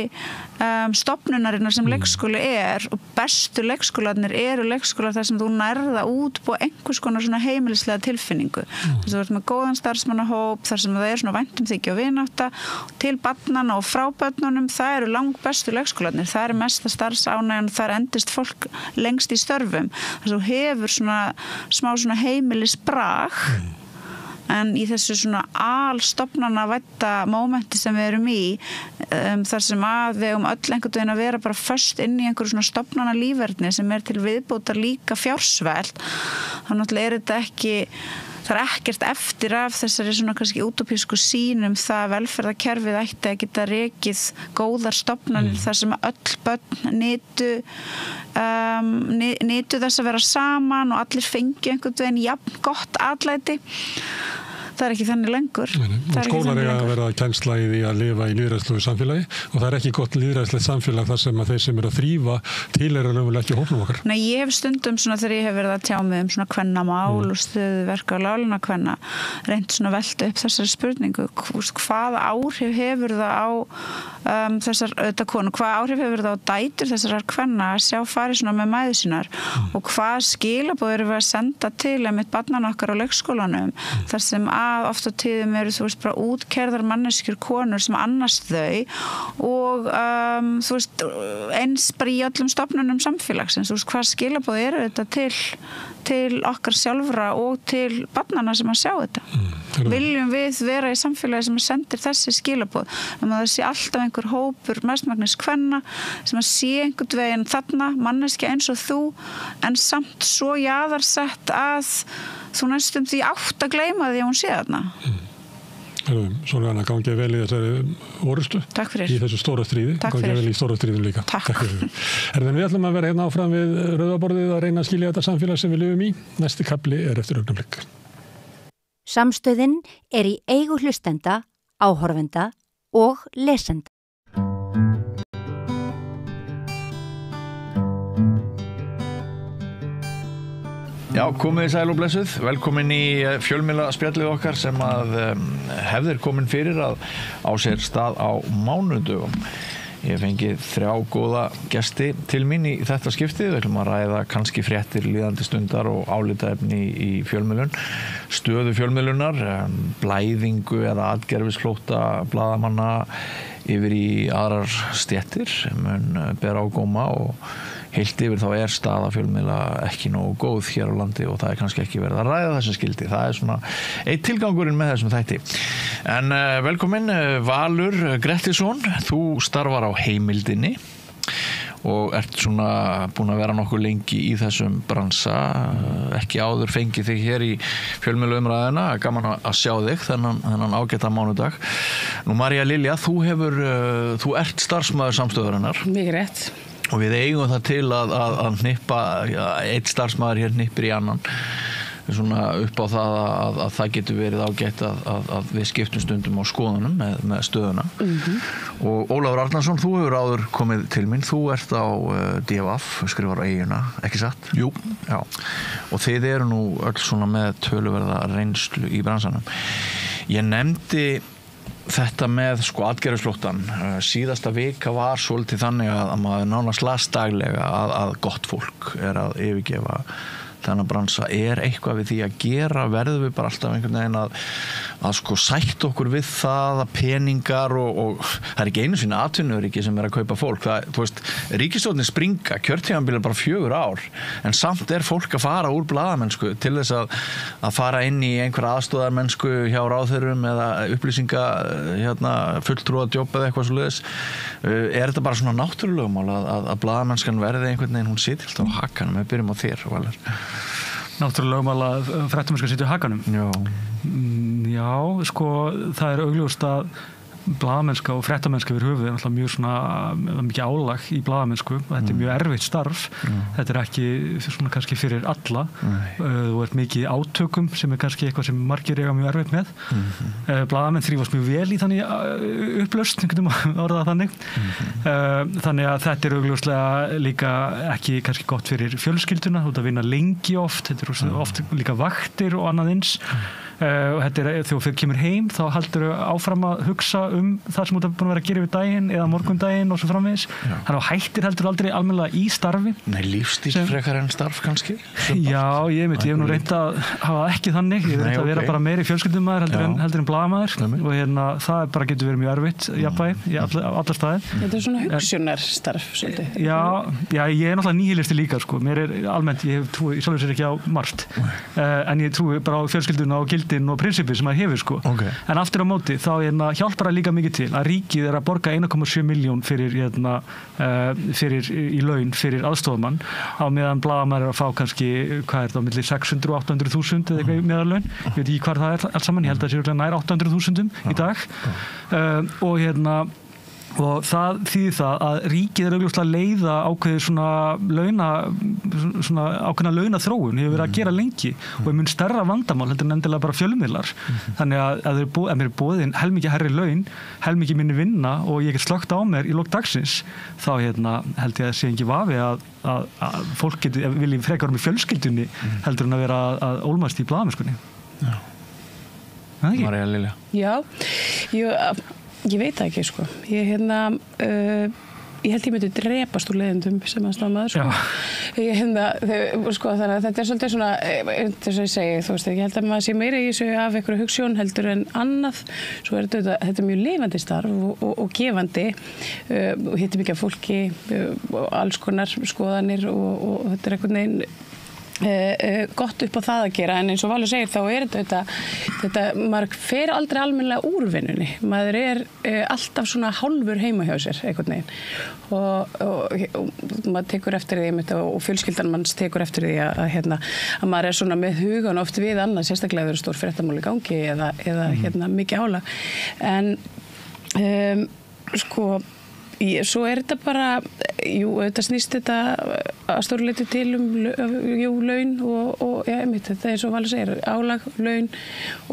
stofnunarinnar sem leikskóli er og bestu leikskólarnir eru leikskólar þar sem þú nærða útbúa einhvers konar svona heimilislega tilfinningu þess að þú ert með góðan starfsmannahóp þar sem það er svona væntumþykja og vinátta til barnanna og frá börnunum það eru langbestu leikskólarnir það er mesta starfsánægjan, þar endist fólk lengst í störfum þess að þú hefur svona smá svona heimilisbrag en í þessu svona alstofnanavædda mómenti sem við erum í þar sem að við öll einhvern veginn að vera bara föst inn í einhverju svona stofnanalífverðni sem er til viðbótar líka fjársvelt þá náttúrulega er þetta ekki það er ekkert eftir af þessari svona kannski útópísku sýn það velferðarkerfið ætti að geta rekið góðar stofnanir þar sem öll börn nytu þess að vera saman og allir fengi einhvern veginn jafn gott atlæti það er ekki þannig lengur. Og skólar eiga að vera kennsla í því að lifa í lýðræðslegu samfélagi og það er ekki gott lýðræðslegt samfélag þar sem að þeir sem eru að þrífa til eru raunverulega ekki hópnum okkar. Nei, ég hef stundum svona þegar ég hef verið að tjá mig svona kvennamál og stöðuverka og láluna kvenna reynt svona velta upp þessari spurningu hvaða áhrif hefur það á þessar auðvitað konu, hvaða áhrif hefur það á dætur þessar kvenna að sjá farið svona með mæður sínar og hvað skilaboð erum við að senda til einmitt barnanna okkar á leikskólanum þar sem að oft á tíðum eru bara útkerðar manneskjur konur sem annast þau og eins bara í öllum stofnunum samfélagsins hvað skilaboð eru þetta til okkar sjálfra og til barnanna sem að sjá þetta viljum við vera í samfélagi sem að sendir þessi skilaboð að það sé alltaf einhver hópur mestmagnis kvenna sem að sé einhvern veginn þarna manneskja eins og þú en samt svo jaðarsett að þú næstum því átt að gleyma því að hún sé þarna Sólveig, gangi vel í þessari orustu í þessu stóra stríði gangi vel í stóra stríðum líka Takk fyrir. Við ætlum að vera hérna áfram við rauðaborðið að reyna að skilja þetta samfélag sem við lifum í næsti kafli er eftir augnablik Samstöðin er í eigu hlustenda, áhorfenda og lesenda Já, komið sæl og blessuð, velkomin í fjölmiðla spjallið okkar sem að hefðir komin fyrir að á sér stað á mánudögum. Ég fengið 3 góða gesti til mín í þetta skiptið. Við ætlum að ræða kannski fréttir líðandi stundar og álitaefni í fjölmiðlun, stöðu fjölmiðlunar, blæðingu eða atgerfisflótta blaðamanna yfir í aðrar stéttir mun bera á góma og heilt yfir þá staða fjölmiðla ekki nógu góð hér á landi og það kannski ekki verið að ræða þessum skildi. Það svona eitt tilgangurinn með þessum þætti. En velkomin Valur Grettisson, þú starfar á Heimildinni og ert svona búin að vera nokkuð lengi í þessum bransa, ekki áður fengið þig hér í fjölmiðlaumræðuna, gaman að sjá þig þennan ágæta mánudag. Nú María Lilja, þú ert starfsmaður samstöðurinnar. Mikið rétt. Og við eigum það til að hnippa, einn starfsmaður hér hnippir í annan, svona upp á það að það getur verið ágætt að við skiptum stundum á skoðunum með stöðuna. Og Ólafur Arnarsson, þú hefur áður komið til mín, þú ert á DFF, skrifar á Eyjuna, ekki satt? Jú. Já, og þið eru nú öll svona með töluverða reynslu í bransanum. Ég nefndi þetta með atgervisflóttann, síðasta vika var svolítið þannig að maður nánast las daglega að gott fólk að yfirgefa þennan bransa. Eitthvað við því að gera, verðum við bara alltaf einhvern veginn að sætt okkur við það að peningar og það ekki einu sinni atvinnuöryggi sem að kaupa fólk. Þú veist, ríkisstjórnin springa, kjörtímabilið bara 4 ár, en samt fólk að fara úr blaðamennsku til þess að fara inn í einhver aðstoðarmennsku hjá ráðherrum eða upplýsinga fulltrúa jobb eða eitthvað svoleiðis. Þetta bara svona náttúrulegumál að blaðamennskan verði einhvern veginn, hún situr alltaf á hakanum. Við byrjum á þér, Valur. Náttúrulega að fréttamennska sitja á hakanum. Já, það augljóst að blaðamennska og fréttamennska yfir höfuð náttúrulega mjög svona mikið álag í blaðamennsku og þetta mjög erfitt starf. Þetta ekki svona kannski fyrir alla. Þú ert mikið í átökum sem kannski eitthvað sem margir eiga mjög erfitt með. Blaðamenn þrífast mjög vel í þannig upplausn, getum orðað þannig. Þannig að þetta augljóslega líka ekki kannski gott fyrir fjölskylduna, þú ert að vinna lengi oft, þetta oft líka vaktir og annað eins. Og þetta þegar þú kemur heim þá haldur áfram að hugsa það sem þú ert búin að vera að gera við daginn eða morgundaginn og svo framvegis. Þannig að hættir heldur aldrei almennilega í starfi. Nei, lífstíl frekar en starf kannski? Já, ég hef nú reynt að hafa ekki þannig. Ég hef reynt að vera bara meiri fjölskyldumaður heldur en blaðamaður og það bara getur verið mjög erfitt jafnvægi í alla staði. Þetta svona hugsunarstarf svolítið. Já, ég náttúrulega nýhilisti líka Mér almennt, ég trúi sjálfur sér ekki á margt. En ég trúi bara á fjölskylduna og og prinsipið sem maður hefur Okay. En aftur á móti þá hjálpar það líka mikið til að ríkið að borga 1,7 miljón fyrir í laun fyrir aðstoðarmann á meðan blaðamaður að fá kannski hvað það á milli 600 og 800.000 eða eitthvað meðallaun. Ég veit ekki hvað það allt saman, ég held að það sé nær 800.000 í dag. Og það þýðir það að ríkið augljóslega að leiða ákveðið svona ákveðna launaþróun hefur verið að gera lengi og mun stærra vandamál heldur en endilega bara fjölmiðlar. Þannig að mér boðin helmikið hærri laun, helmikið minni vinna og ég get slökkt á mér í lok dagsins, þá held ég að sé ekki vafi að fólk vilji frekar í fjölskyldunni heldur en að vera að ólmast í blaðamennskunni. María Lilja. Já, ég veit það ekki ég held ég myndi drepast úr leiðendum sem aðstofamaður þannig að þetta svolítið svona þess að ég segi, ég held að maður sé meira í þessu af einhverju hugsjón heldur en annað. Svo þetta mjög lifandi starf og gefandi og hittir mikið af fólki og alls konar skoðanir og þetta einhvern veginn gott upp á það að gera, en eins og Valur segir þá þetta maður fer aldrei almennilega úr vinnunni, maður alltaf svona hálfur heima hjá sér einhvern veginn og maður tekur eftir því og fjölskyldan manns tekur eftir því að maður svona með hugan oft við annað, sérstaklega þegar stór fréttamál í gangi eða mikið álag, en Svo þetta bara, þetta snýst þetta að stórleiti til laun og þetta svo Valur segir, álag, laun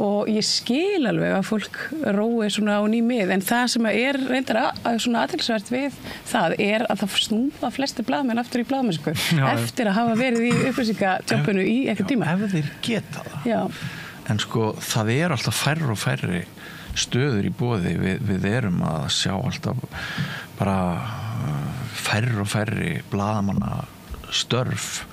og ég skil alveg að fólk rói svona á nýmið, en það sem reyndar svona athyglisvert við það að það snúða flestir blaðamenn aftur í blaðamennsku eftir að hafa verið í upplýsingatjobbinu í eitthvað tíma. Ef þeir geta það. Já. En það alltaf færri og færri stöður í boði, við erum að sjá alltaf bara færri og færri blaðamanna störf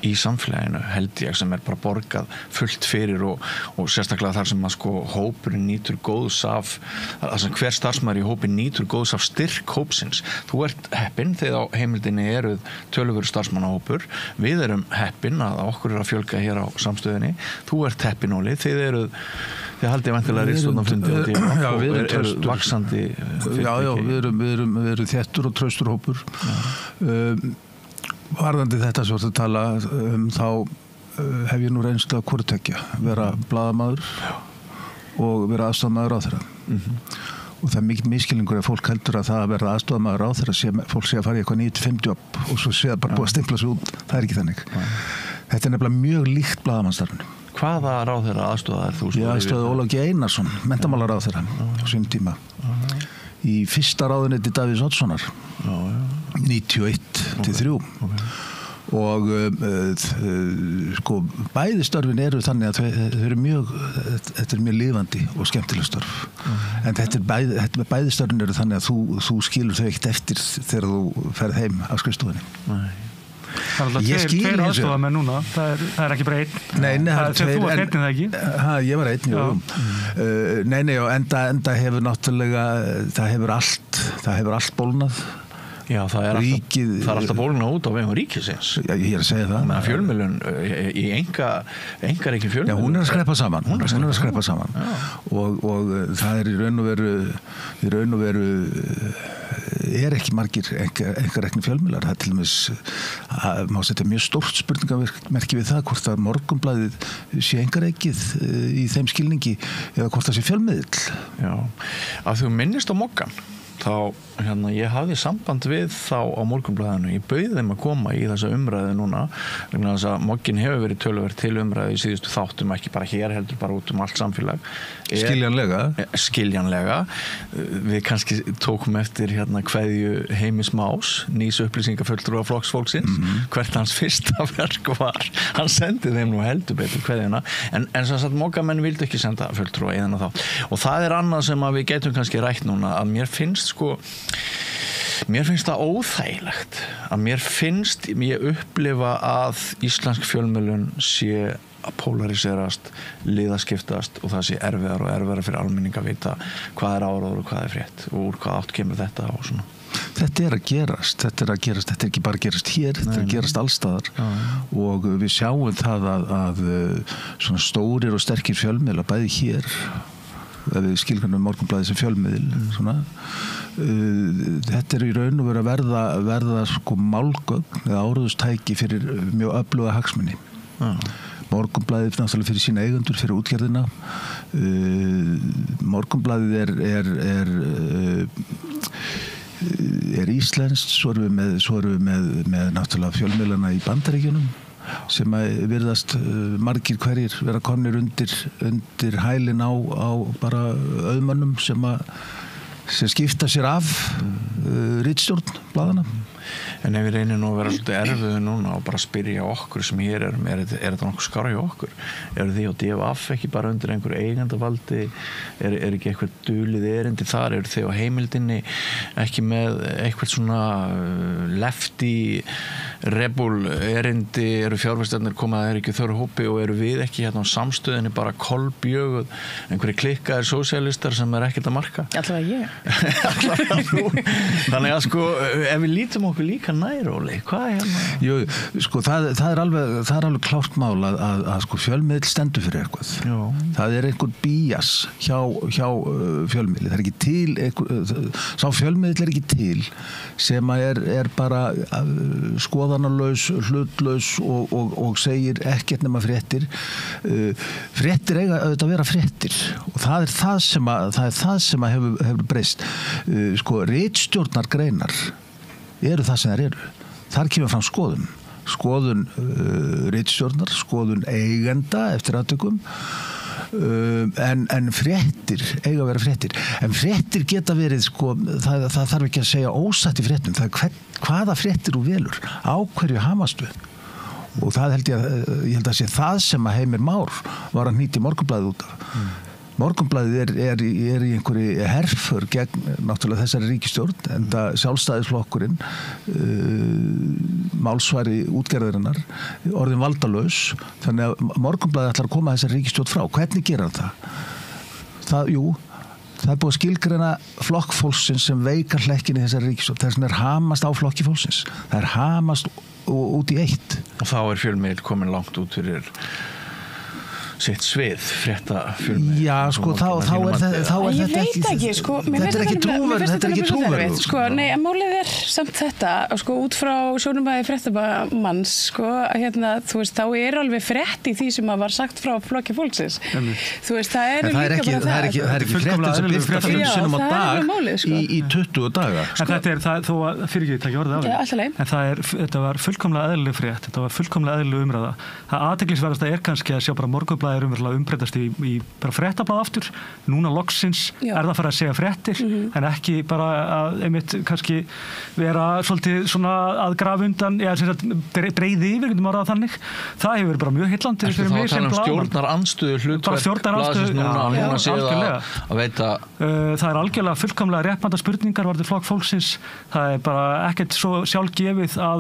í samfélaginu held ég sem bara borgað fullt fyrir og sérstaklega þar sem að hópurinn nýtur góðs af þar sem hver starfsmaður í hópin nýtur góðs af styrk hópsins. Þú ert heppinn þegar á heimildinni eruð töluverður starfsmannahópur, við erum heppinn að okkur að fjölga hér á samstöðinni, þú ert heppinn Óli, þið haldið væntanlega ritstjórnarfundi og eru vaxandi við erum þéttur og traustur hópur. Varðandi þetta svo að tala þá hef ég nú reynst að hvoru tveggja, vera blaðamaður og vera aðstoðamaður ráðherra. Og það mikið misskilningur að fólk heldur að það að vera aðstoðamaður ráðherra fólk sé að fara í eitthvað 9-5 jobb og svo sé það bara búið að stimpla sig út. Það ekki þannig. Þetta nefnilega mjög líkt blaðamannsstarfinu. Hvaða ráðherra aðstoðaðir þú? Ég aðstoðaði Ólaf G. Einarsson, menntamálaráðherra á sínum tíma. Í fyrsta ráðuneyti Davíðs Oddssonar 91-3 og bæði störfin eru þannig að þetta er mjög lifandi og skemmtileg störf en bæði störfin eru þannig að þú skilur þau ekkert eftir þegar þú ferð heim af skrifstofunni. Það er alltaf tveir aðstofamenn núna, það er ekki bara einn. Nei, þú var einn það ekki? Ég var einn, jú. Enda hefur náttúrulega, það hefur allt bólnað. Já, það er alltaf bólnað út á vegum ríkisins. Já, ég að segja það. Menn fjölmiðlun í einkarekin fjölmiðlun. Já, hún er að skreppa saman. Og það er í raun og veru er ekki margir einkarekni fjölmiðlar. Það er til dæmis má setja mjög stórt spurningamerki við það hvort að Morgunblaðið sé einkarekið í þeim skilningi eða hvort það sé fjölmiðill. Já, að þú minnist á Moggann þá, ég hafði samband við þá á Morgunblaðinu, ég bauð þeim að koma í þessa umræðu núna, vegna þess að Mogginn hefur verið töluvert til umræðu í síðustu þáttum, ekki bara hér heldur bara út allt samfélag. Skiljanlega. Við kannski tókum eftir kveðju Heimis Más, nýs upplýsingafulltrúa flokksfólksins, hvert hans fyrsta verk var. Hann sendi þeim nú heldur betur kveðjuna, en sem sagt Moggamenn vildu ekki senda fulltrúa í þennan þátt. Og það er annað sem að við getum kannski rætt núna, að mér finnst það óþægilegt að ég upplifa að íslensk fjölmiðlun sé að polariserast, liðaskiptast og það sé erfiðar og erfiðar fyrir almenning að vita hvað er áróður og hvað er frétt og úr hvað átt kemur þetta og svona. Þetta er að gerast, þetta er ekki bara að gerast hér, þetta er að gerast allstaðar og við sjáum það að svona stórir og sterkir fjölmiðlar bæði hér ef við skilgreinum Morgunblaðið sem fjölmiðil svona. Þetta er í raun og veru að verða málgögn eða áróðustæki fyrir mjög öfluga hagsmuni. Morgunblaðið náttúrulega fyrir sína eigendur, fyrir útgerðina. Morgunblaðið er íslenskt, svo erum við með náttúrulega fjölmiðlana í Bandaríkjunum sem að virðast margir hverjir vera komnir undir hælinn á bara auðmönnum sem skipta sér af ritstjórn blaðana. En ef við reynir nú að vera svolítið erfiðu núna og bara spyrja okkur sem hér erum, er þetta nokkuð skárra hjá okkur? Eru þið á DFF ekki bara undir einhverju eigendavaldi? Er ekki eitthvað dulið erindi þar? Eru þið á heimildinni ekki með eitthvað svona lefty rebel erindi? Eru fjárfestarnir komað að ekki þörf hópi og eru við ekki á samstöðinni bara kolbjöguð einhverju klikkaðir sósíalistar sem ekkert að marka? Allavega ég. Þannig að ef við lítum okkur líka næróli, hvað hérna? Jú, sko, það er alveg klárt mál að sko, fjölmiðl stendur fyrir eitthvað. Já. Það er einhver bías hjá fjölmiðli. Það er ekki til, sá fjölmiðl er ekki til sem er bara skoðanalaus, hlutlaus og segir ekkert nema fréttir. Fréttir eiga auðvitað að vera fréttir og það er það sem hefur breyst. Sko, ritstjórnargreinar eru það sem þær eru. Þar kemur fram skoðun ritstjórnar, skoðun eigenda eftir atvikum, en fréttir eiga að vera fréttir. En fréttir geta verið, sko, það þarf ekki að segja ósatt í fréttum, það er hvaða fréttir þú velur, á hverju hamastu. Og það ég held að sé það sem að Heimir Már var að hnýta Morgunblaðið út af. Morgunblaðið er í einhverju herför gegn náttúrulega þessari ríkisstjórn, enda sjálfstæðisflokkurinn, málsvari útgerðarinnar, orðin valdalaus, þannig að Morgunblaðið ætlar að koma þessari ríkisstjórn frá. Hvernig gera það? Jú, það er búið að skilgreina flokk fólksins sem veikar hlekkin í þessari ríkisstjórn. Þess vegna er hamast á flokki fólksins. Það er hamast út í eitt. Og þá er fjölmiðl komin langt út fyrir sitt svið, fréttafjölmiðl. Já, sko, þá er þetta ekki, sko, þetta er ekki trúverðugt. Sko, nei, málið er samt þetta, sko, út frá sjónumæði fréttamanns, sko, hérna, þú veist, þá er alveg frétt í því sem var sagt frá flokki fólksins. Þú veist, það er líka bara það. Það er ekki fréttin sem birta 5 sinnum á dag í 20 daga. En þetta er það, þó að fyrir ekki takja orðið af því. En þetta var fullkomlega eðlileg frétt, þetta var fullkomlega eðlileg umræða. Það athyglisverðasta er kannski að sjá bara Morgunblaðið er umverulega umbreytast í bara fréttablað aftur. Núna loksins er það að fara að segja fréttir, en ekki bara að einmitt kannski vera svolítið svona að grafa undan, breiði yfir, getum orðað þannig. Það hefur bara mjög heillandi fyrir mig sem blaðamann. Stjórnarandstöðu hlutverk blaðsins núna séð að veita. Það er algjörlega fullkomlega réttmætar spurningar varðandi flokk fólksins. Það er bara ekkert svo sjálfgefið að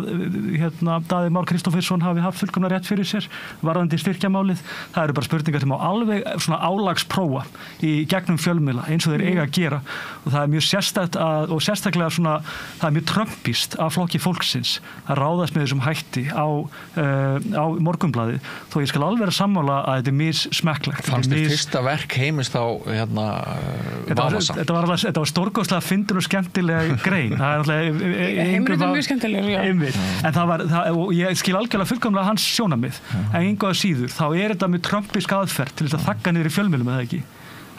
Daði Már Kristófersson hafi haft fullkomlega rétt fyrir sér varðandi styrkjamálið. Það eru bara spurningar sem á alveg svona álagsprófa í gegnum fjölmiðla eins og þeir eiga að gera og það er mjög sérstakt og sérstaklega svona það er mjög trömpist af flokki fólksins að ráðast með þessum hætti á Morgunblaðið þó ég skal alveg vera sammála að þetta er missmekklegt. Fannst þér fyrsta verk Heimis þá vafasamt? Þetta var stórkostlega fyndin og skemmtileg grein. Heimir er mjög skemmtilegur, já. Og ég skil algjörlega fullkomlega hans sjónarmið en engu að síður þá er þetta með trömpisk aðferð til þess að þagga niður í fjölmiðlum eða ekki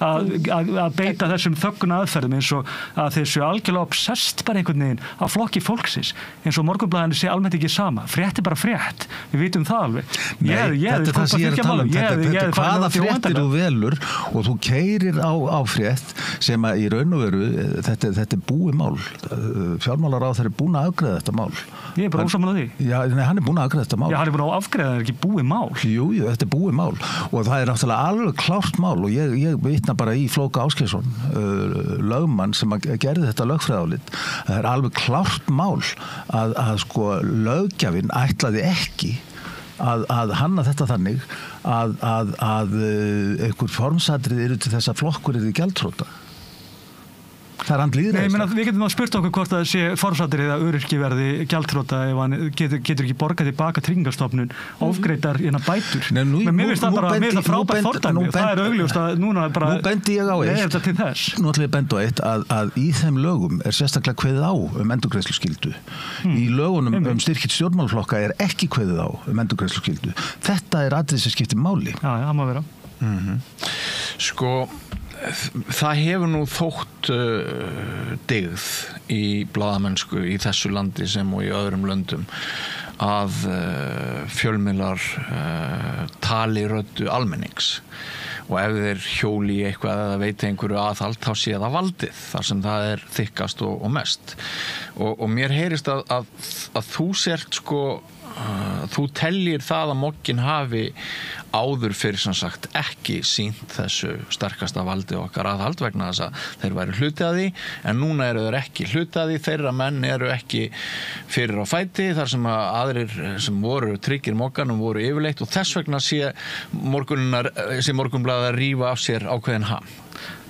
að beita þessum þögguna aðferðum eins og að þessu algjörlega obsessed bara einhvern veginn á flokki fólksins eins og Morgunblaðinu sé almennt ekki sama frétt er bara frétt, við vitum það alveg. Þetta er það sem ég er að tala um þetta er hvaða fréttir þú velur og þú keyrir á frétt sem að í raun og veru þetta er búið mál fjármálaráð þeir eru búin að afgreiða þetta mál. Ég er bara ósammála því. Já, nei, hann er búin að afgreiða þetta mál. Já, hann er búin að afgreiða, það er ekki búið mál. Jú, þetta er búið mál og það er náttúrulega alveg klárt mál og ég vitna bara í Flóka Ásgeirsson lögmann sem gerði þetta lögfræðálit. Það er alveg klárt mál að sko löggjafinn ætlaði ekki að hanna þetta þannig að einhver formsatrið eru til þess að flokkur eru gjaldþrota. Það er andlýðræðis. Nei, við getum að spurt okkur hvort það sé formsatrið eða öryrki verði gjaldþrota ef hann getur ekki borgað tilbaka Tryggingastofnun ofgreiddar bætur. Mér finnst það bara frábært fordæmi og það er augljóst að núna bara nú bendi ég á eitt til þess. Nú ætlum ég að benda á eitt að í þeim lögum er sérstaklega kveðið á endurgreiðsluskyldu. Í lögunum styrkitt stjórnmálaflokka er ekki kveðið á endurgreiðsluskyldu. Þetta er atriði sem skiptir máli. Já, það má vera. Sko það hefur nú þótt dyggð í blaðamennsku í þessu landi sem og í öðrum löndum að fjölmiðlar tali röddu almennings og ef þeir hjóli í eitthvað eða veiti einhverju aðhald þá sé það valdið þar sem það er þykkast og mest og mér heyrist að þú sért sko þú tellir það að moggin hafi áður fyrir sem sagt ekki sýnt þessu sterkasta valdi okkar aðhald vegna þess að þeir væri hluti að því en núna eru þeir ekki hluti að því þeirra menn eru ekki fyrir á fæti þar sem að aðrir sem voru tryggir mogganum voru yfirleitt og þess vegna sé Morgunblaðið að rífa af sér ákveðin ham.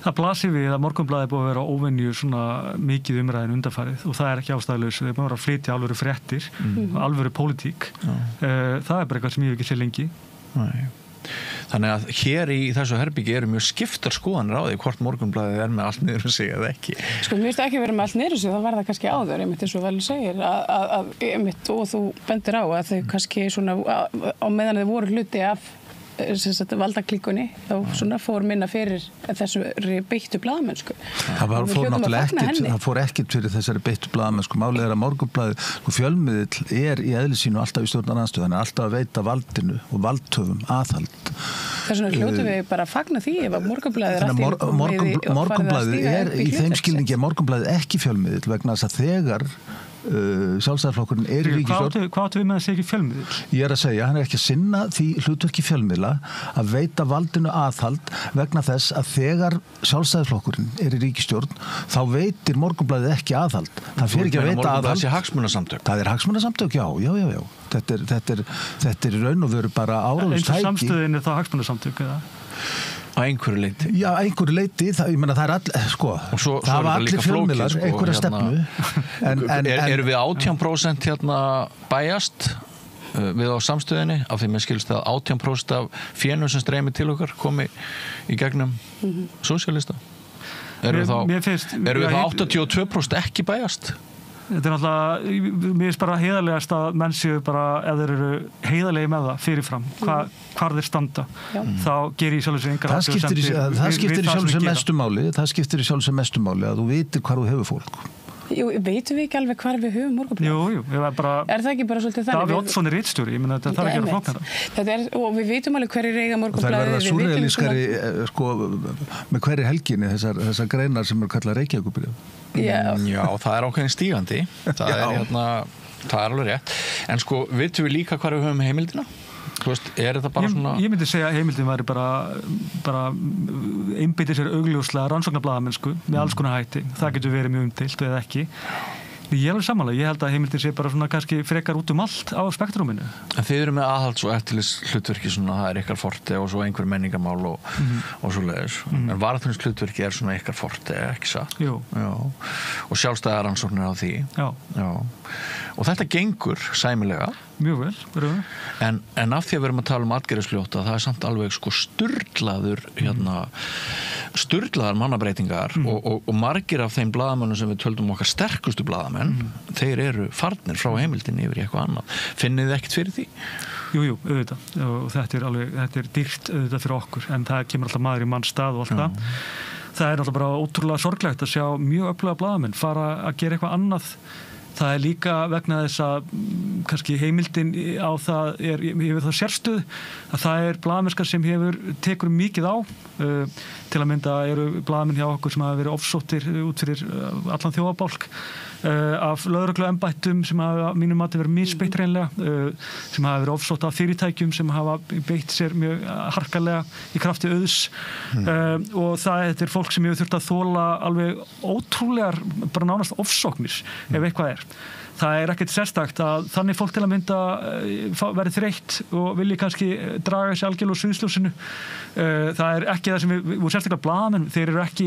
Það blasir við að Morgunblaðið búið að vera óvenju svona mikið umræðin undanfarið og það ekki ástæðulaus. Þeir búið að flytja alvöru fréttir og alvöru pólitík. Það bara eitthvað sem ég hef ekki séð lengi. Nei. Þannig að hér í þessu herbyggi eru mjög skiptar skoðanir á því hvort Morgunblaðið með allt niður sig eða ekki. Sko, mér finnst ekki verið með allt niður sig, það var það kannski áður, einmitt eins og vel segir, einmitt, og þú bendir á að þau kannski svona, á meðan þau voru hluti af valdaklíkunni, þá svona fór minna fyrir þessu beittu blaðamennsku. Það fór ekkert fyrir þessari beittu blaðamennsku. Málið að Morgunblaðið, fjölmiðill í eðli sínu alltaf í stjórnarandstöðu, þannig alltaf að veita valdinu og valdhöfum aðhald. Þess vegna hljótum við bara að fagna því ef að Morgunblaðið í þeim skilningi er Morgunblaðið ekki fjölmiðill vegna þess að þegar sjálfstæðisflokkurinn í ríkisstjórn. Hvað áttu við með að segja ekki fjölmiðill? Ég að segja, hann ekki að sinna því hlutverki fjölmiðla að veita valdinu aðhald vegna þess að þegar sjálfstæðisflokkurinn í ríkisstjórn þá veitir Morgunblaðið ekki aðhald. Það fer ekki að veita aðhald. Það sé hagsmunasamtök. Það hagsmunasamtök, já. Þetta er raun og veru bara áráðust tæki. Eins og samstöðin þá hagsmunasamtök, eða? Að einhverju leyti. Já, að einhverju leyti, ég meina það það var allir fjölmiðlar, einhverja stefnu. Eru við 18% hérna bæjast við á samstöðinni, af því mér skilst að 18% af fénu sem streymi til okkar komi í gegnum sósíalista? Eru við þá 82% ekki bæjast? Þetta er náttúrulega, mér finnst bara heiðarlegast að menn séu bara, ef þeir eru heiðarlegi með það fyrirfram, hvar þeir standa, þá gerir ég sjálfur sér engar það skiptir í sjálfur sér mestu máli að þú vitir hvar þú hefur fólk. Jú, veitum við ekki alveg hvar við höfum Morgunblaðið? Jú, er það ekki bara svolítið þannig? Davíð Oddsson er ritstjóri, ég meina þetta þarf ekki að flóknara. Og við veitum alveg hverju eiga Morgunblaðið. Það er verða súrrealískari með hverju helginni þessar greinar sem eru kallað Reykjavíkurbréf. Já, það er ákveðin stígandi. Það er alveg rétt. En sko, vitum við líka hvar við höfum heimildina? Er þetta bara svona... Ég myndi segja að heimildin væri bara einbeitir sér augljóslega rannsóknarblaðamennsku með alls konar hætti. Það getur verið mjög umdeilt eða ekki. Ég er alveg sammála. Ég held að heimildin sé bara svona kannski frekar út allt á spektruminu. En þið eru með aðhalds- og eftirlits hlutverki svona, það er ykkar forte og svo einhver menningamál og svoleiðis. En varðhunds hlutverki er svona ykkar forte, ekki satt? Jú. Já. Og sjálfstæðar rannsóknir á því. Já. Og þetta gengur sæmilega. Mjög vel, verður. En af því að við erum að tala atgerðisfljóta, það er samt alveg sko sturlaðar mannabreitingar og margir af þeim blaðamönnum sem við töldum okkar sterkustu blaðamenn, þeir eru farnir frá heimildinni yfir í eitthvað annað. Finnið þið ekkert fyrir því? Jú, auðvitað. Og þetta er dýrt auðvitað fyrir okkur, en það kemur alltaf maður í manns stað og allt það. Það er alltaf bara ótrúlega sorglegt að sjá mjög öfluga blaðamenn fara að gera eitthvað annað. Það er líka vegna þess að kannski heimildin á það hefur það sérstöð að það er blaðamennskar sem tekur mikið á. Til að mynda eru blaðamenn hjá okkur sem hafa verið ofsóttir út fyrir allan þjóðabálk af lögregluembættum sem hafa mínum mati verið misbeitt hreinlega, sem hafa verið ofsótt af fyrirtækjum sem hafa beitt sér mjög harkalega í krafti auðs og þetta er fólk sem hefur þurft að þola alveg ótrúlegar, bara nánast ofsóknir ef eitthvað er. Það er ekkert sérstakt að þannig fólk til að mynda verið þreytt og vilji kannski draga þessi algjörlega úr sviðsljósinu. Það er ekki það sem við vorum sérstaklega blaðamenn, þeir eru ekki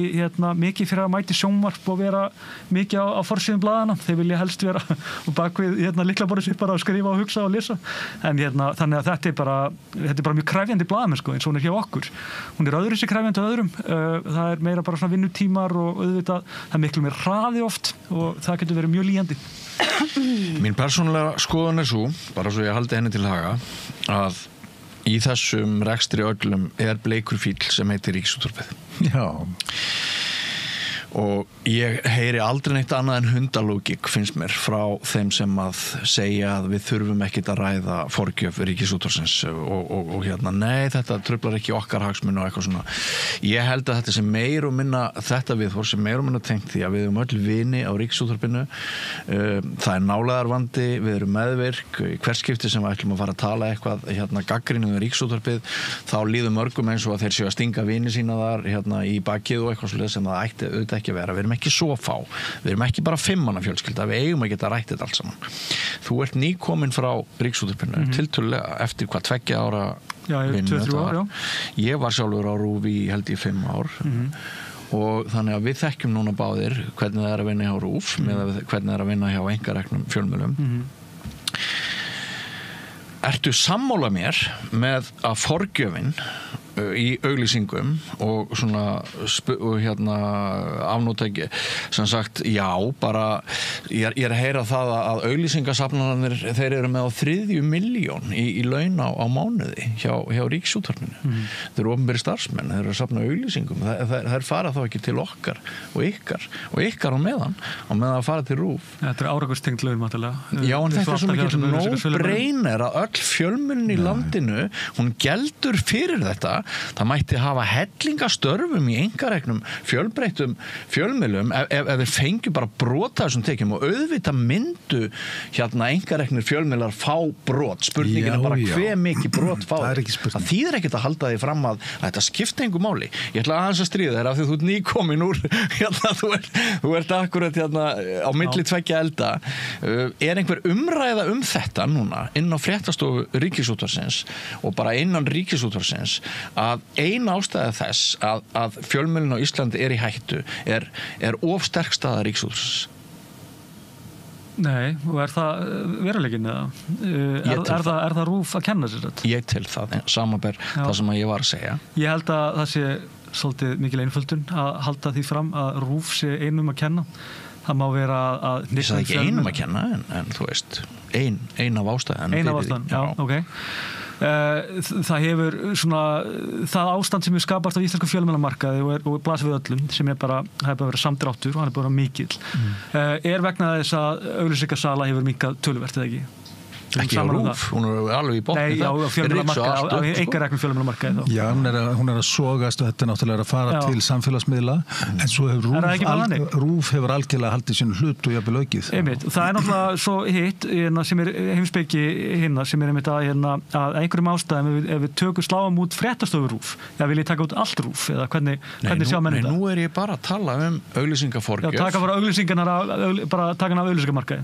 mikið fyrir að mæti sjónvarp og vera mikið á forsíðum blaðana. Þeir vilja helst vera og bakvið lyklaborðið sitt bara að skrifa og hugsa og lesa. En þannig að þetta er bara mjög krefjandi blaðamenn sko, eins og hún er hjá okkur. Hún er öðru sér krefjandi á öðrum. Það er meira bara svona vinnutímar og auðvitað það er miklu meira hraði oft og það getur verið mjög lýjandi. Mín persónulega skoðun er svo, bara svo ég haldi henni til haga, að í þessum rekstri öllum er bleikur fíll sem heitir Ríkisútvarpið. Já. Og ég heyri aldrei neitt annað en hundalógík finnst mér frá þeim sem að segja að við þurfum ekkit að ræða forgjöf Ríkisútvarpsins og nei, þetta truflar ekki okkar hagsmuni og eitthvað svona. Ég held að þetta sem meir og minna þetta viðhorf sem meir og minna tengt því að við erum öll vini á Ríkisútvarpinu. Það er nálægðarvandi, við erum meðvirk í hvert skipti sem við ætlum að fara að tala eitthvað gagnrýni um Ríkisútvarpið, þá líður mörgum eins og að þeir séu að stinga vini sína þar í bakið og eitthvað svoleiðis sem það ætti auðvitað ekki að vera. Við erum ekki svo fá, við erum ekki bara 5 manna fjölskylda, við eigum að geta rætt þetta allt saman. Þú ert nýkominn frá Ríkisútvarpinu, tiltölulega eftir 2 ára vinnu. Já, 2-3 ár, já. Ég var sjálfur á RÚV í held í 5 ár og þannig að við þekkjum núna báðir hvernig það að vinna hjá RÚV með hvernig það að vinna hjá einkareknum fjölmiðlum. Ertu sammála mér með að forgjöfin í auglýsingum og svona afnóttæki sem sagt, já, bara ég að heyra það að auglýsingasafnarnir þeir eru með á 3 milljón í laun á mánuði hjá Ríkisútvarpinu. Þeir eru opinberir starfsmenn, þeir eru að safna auglýsingum, þær fara þá ekki til okkar og ykkar á meðan að fara til RÚV. Þetta árangurstengd laun náttúrulega. Já, en þetta svo mikið no-brainer að öll fjölmiðlun í landinu, hún geldur fyrir þetta. Það mætti hafa hellingastörfum í einkareknum fjölbreyttum fjölmiðlum ef þeir fengju bara brota þessum tekjum og auðvitað myndu einkareknir fjölmiðlar fá brot. Spurningin er bara hve mikið brot fá. Það þýðir ekkert að halda því fram að þetta skipta engu máli. Ég ætla aðeins að stríða þér af því þú ert nýkomin úr þú ert akkurat á milli tveggja elda. Er einhver umræða þetta núna inn á fréttastofu Ríkisútvarpsins og bara innan Ríkisútvarpsins að ein ástæða þess að fjölmiðlun á Íslandi í hættu er of sterk staða Ríkisútvarpsins? Nei, og er það veruleikinn eða? Er það RÚV að kenna sér þetta? Ég til það, samanber það sem ég var að segja. Ég held að það sé svolítið mikil einföldun að halda því fram að RÚV sé einum að kenna. Það má vera að ég sagði ekki einum að kenna en þú veist, ein af ástæðan. Ein af ástæðan, já, ok. Það hefur svona það ástand sem er skapast á íslensku fjölmiðlamarkaði og blasir við öllum sem það hefur bara verið samdráttur og hann er bara mikill er vegna þess að auglýsingasala hefur minnkað töluvert eða ekki? Ekki á RÚV, hún er alveg í botni. Nei, á fjölmiðlamarkaði, á einkareknum fjölmiðlamarkaði þá. Já, hún er að sogast og þetta náttúrulega að fara til samfélagsmiðla en svo hefur RÚV hefur algjörlega haldið sínu hlut og jafnvel aukið. Einmitt, og það er náttúrulega svo hitt sem er heimspeki sem er einmitt að einhverjum ástæðum ef við tökum sláum út fréttastofu RÚV, vil ég taka út allt RÚV eða hvernig sjá menn þetta? Nei, nú er ég bara að tala auglýsingaforgjöf. Já, taka bara auglýsingarnar, bara taka hann af auglýsingamarkaði.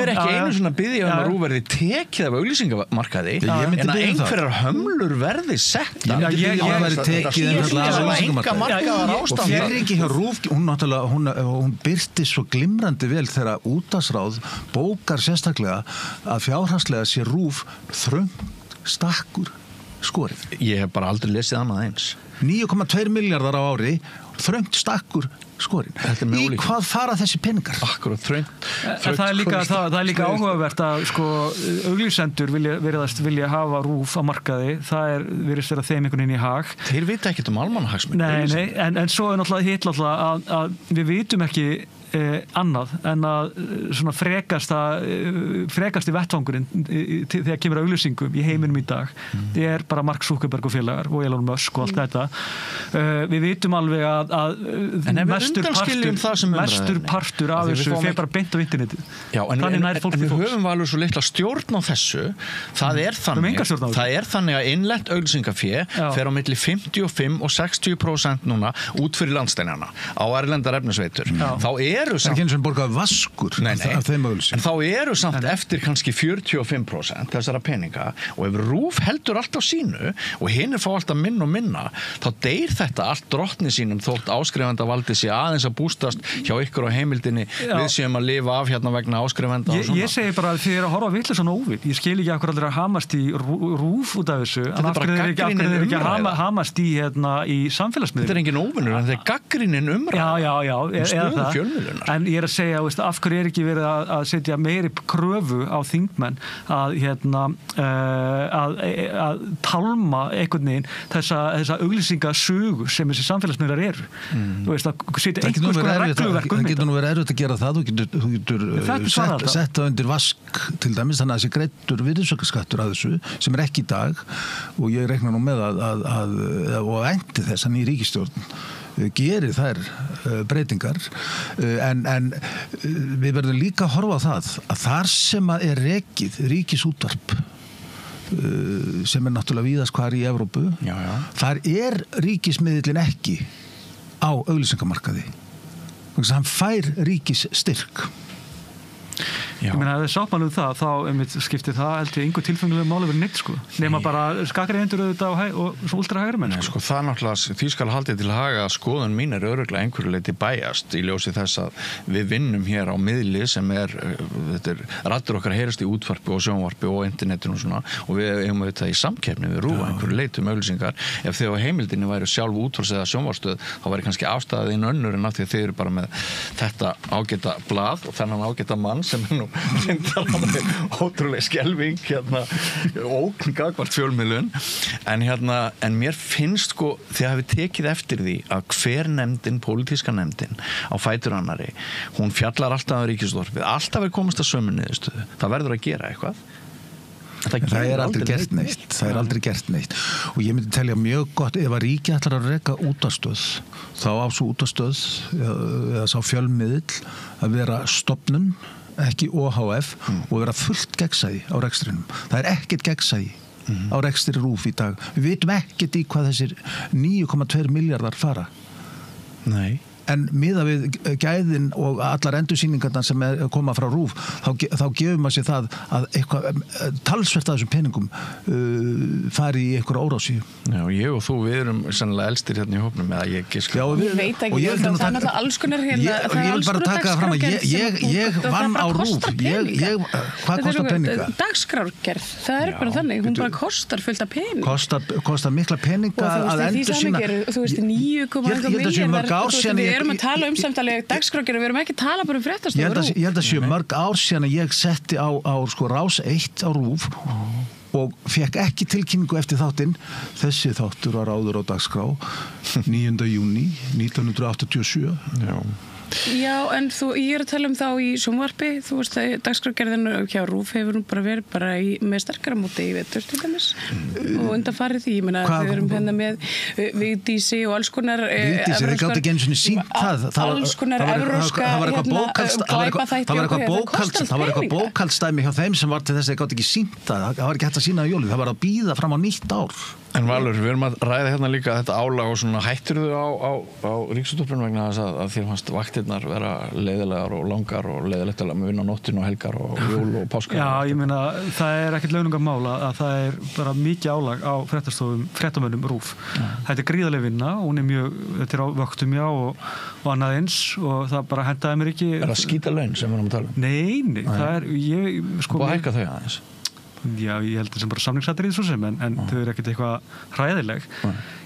Ég er ekki einu svona biðja að RÚV verði tekið af auglýsingamarkaði en að einhverjar hömlur verði setta. Ég verði tekið af auglýsingamarkaði og fyrir ekki hjá RÚV, hún byrti svo glimrandi vel þegar útvarpsráð bókar sérstaklega að fjárhagslega sé RÚV þröngt stakkur skorið. Ég hef bara aldrei lesið annað eins. 9,2 milljarðar á ári þröngt stakkur skorinn. Í hvað fara þessi peningar? Akkurat, þröngt. Það er líka áhugavert að auglýsendur vilja hafa RÚV á markaði. Það virðist vera þeim einhvern veginn í hag. Þeir vita ekkert almannahagsmuni. Nei, en svo er náttúrulega hitt að við vitum ekki annað en að svona frekasti vettvangurinn þegar kemur auglýsingum í heiminum í dag er bara Mark Zuckerberg og félagar og Elon Musk og allt þetta við vitum alveg að mestur partur af þessu fer bara beint á internetið. Já, en við höfum alveg svo litla stjórn á þessu. Það er þannig að innlent auglýsingafé fer á milli 55 og 60% núna út fyrir landsteinana á erlendar efnisveitur. Þá eru samt sem borgað vaskur af þeim auglýsingum. En þá eru samt eftir kannski 45% þessara peninga og ef RÚV heldur allt á sínu og hinir fá alltaf minna og minna þá deyr þetta allt drottni sínum þótt áskrifanda valdi sé aðeins að bústast hjá ykkur á heimildinni við séum að lifa af hérna vegna áskrifanda og svona. Ég segi bara að þið eru að horfa vitlaust svona óvit. Ég skil ekki af hverju allir að hamast í RÚV út af þessu. Þetta er bara gagnrýnin umræða. Hamast í samfélagsmiðlum. Þetta er engin óvinur en þetta er gagnrýnin umræða. Stöðu fjölmiðlunar. En ég er að segja, af hverju er ekki verið að setja meiri kröfu á þingmenn að talma einhvern veginn þessa auglýsingasögu sem þessi samfélagsmiðlar eru. Þú veist, að setja einhvers konar regluverk það getur nú verið erfitt að gera það. Þú getur sett það undir vask til dæmis, þannig að þessi greiddur virðisaukaskattur að þessu, sem er ekki í dag og ég reikna nú með og endi þess að ný ríkisstjórn geri þær breytingar en við verðum líka að horfa á það að þar sem að er rekið ríkisútvarp sem er náttúrulega víðast hvar í Evrópu þar er ríkismiðillin ekki á auglýsingamarkaði þannig að hann fær ríkisstyrk. Ég meina, ef þið sáttmála það, þá skiptir það held ég einhver tilfengilega máli verið neitt, sko. Nema bara skakari endur auðvitað og svo ultra hægri menn, sko. Það er náttúrulega, því skal haldið til að haga skoðun mín örugglega einhverju leyti bæjast í ljósi þess að við vinnum hér á miðli sem þetta raddir okkar heyrast í útvarpi og sjónvarpi og internetinu og svona, og við eigum þetta í samkeppni við RÚV einhverju leyti auglýsingar. Ef þið á heimildinni væru sjálf útvars eða sjónvarpsstöð, þá væri kannski ástæðin önnur en af því að þið eru bara með þetta ágæta blað og þennan ágæta mann sem nú ótrúlega skelving ógn gagnvart fjölmiðlun en mér finnst sko þið hafið tekið eftir því að hver nefndin, pólitíska nefndin á fætur annari, hún fjallar alltaf á Ríkisútvarpið, alltaf komast að sömu niðurstöðu, það verður að gera eitthvað. Það er aldrei gert neitt og ég myndi telja mjög gott ef að ríki ætlar að reka útvarpsstöð þá á svo útvarpsstöð eða sá fjölmiðill að vera stofnun, ekki OHF og vera fullt gegnsæi á rekstrinum. Það er ekkert gegnsæi á rekstri RÚV í dag. Við vitum ekkert í hvað þessir 9,2 miljardar fara. Nei. En miðað við gæðin og allar endursýningarnar sem koma frá RÚV þá gefur maður sér það að eitthvað talsvert af þessum peningum fari í einhverja órásíu. Já, ég og þú, við erum sannlega elstir hérna í hópnum eða ég giska. Ég veit ekki, það er náttúrulega alls konar hérna. Ég vil bara taka það fram að ég vann á RÚV. Hvað kostar peninga? Dagskrárgerð, það er bara þannig, hún bara kostar fullt af pening. Kostar mikla peninga að endursýna. Þú veist, 9,1 miljardar. Við erum að tala samtalið dagskrárgerð, við erum ekki að tala bara fréttastofu RÚV. Ég held að séu mörg ár síðan að ég setti á sko Rás 1 á RÚV og fekk ekki tilkynningu eftir þáttinn. Þessi þáttur var áður á dagskrá 9. júní 1987. Já, en ég er að tala þá í sjónvarpi, þú veist að dagskrárgerðin hjá RÚV hefur bara verið bara með sterkara móti í vetur til dæmis og undanfarið því, ég meina við erum hérna með Vigdísi og alls konar Vigdísi, þeir gátt ekki eins og sínt alls konar evróska glæpaþætti það var eitthvað bókhaldstæmi hjá þeim sem var til þess að þeir gátt ekki sínt það var ekki hægt að sína á jólið, það var að bíða fram á nýtt ár. En Valur, við erum að ræða hérna líka þetta álag og svona hætturðu á Ríkisútvarpinu vegna þess að þér fannst vaktirnar vera leiðilegar og langar og leiðilegt að vinna nóttin og helgar og jól og páskar. Já, ég meina, það er ekkert launungarmál að það er bara mikið álag á fréttamönnum RÚV. Þetta er gríðarleg vinna, hún er mjög, þetta er á vöktum já og annað eins og það bara hendaði mér ekki. Er það skýta laun sem við erum að tala um? Nei, það er, Búið að hækka þau aðeins? Já, ég heldur sem bara samningsatriði svo sem en þau eru ekkert eitthvað hræðileg.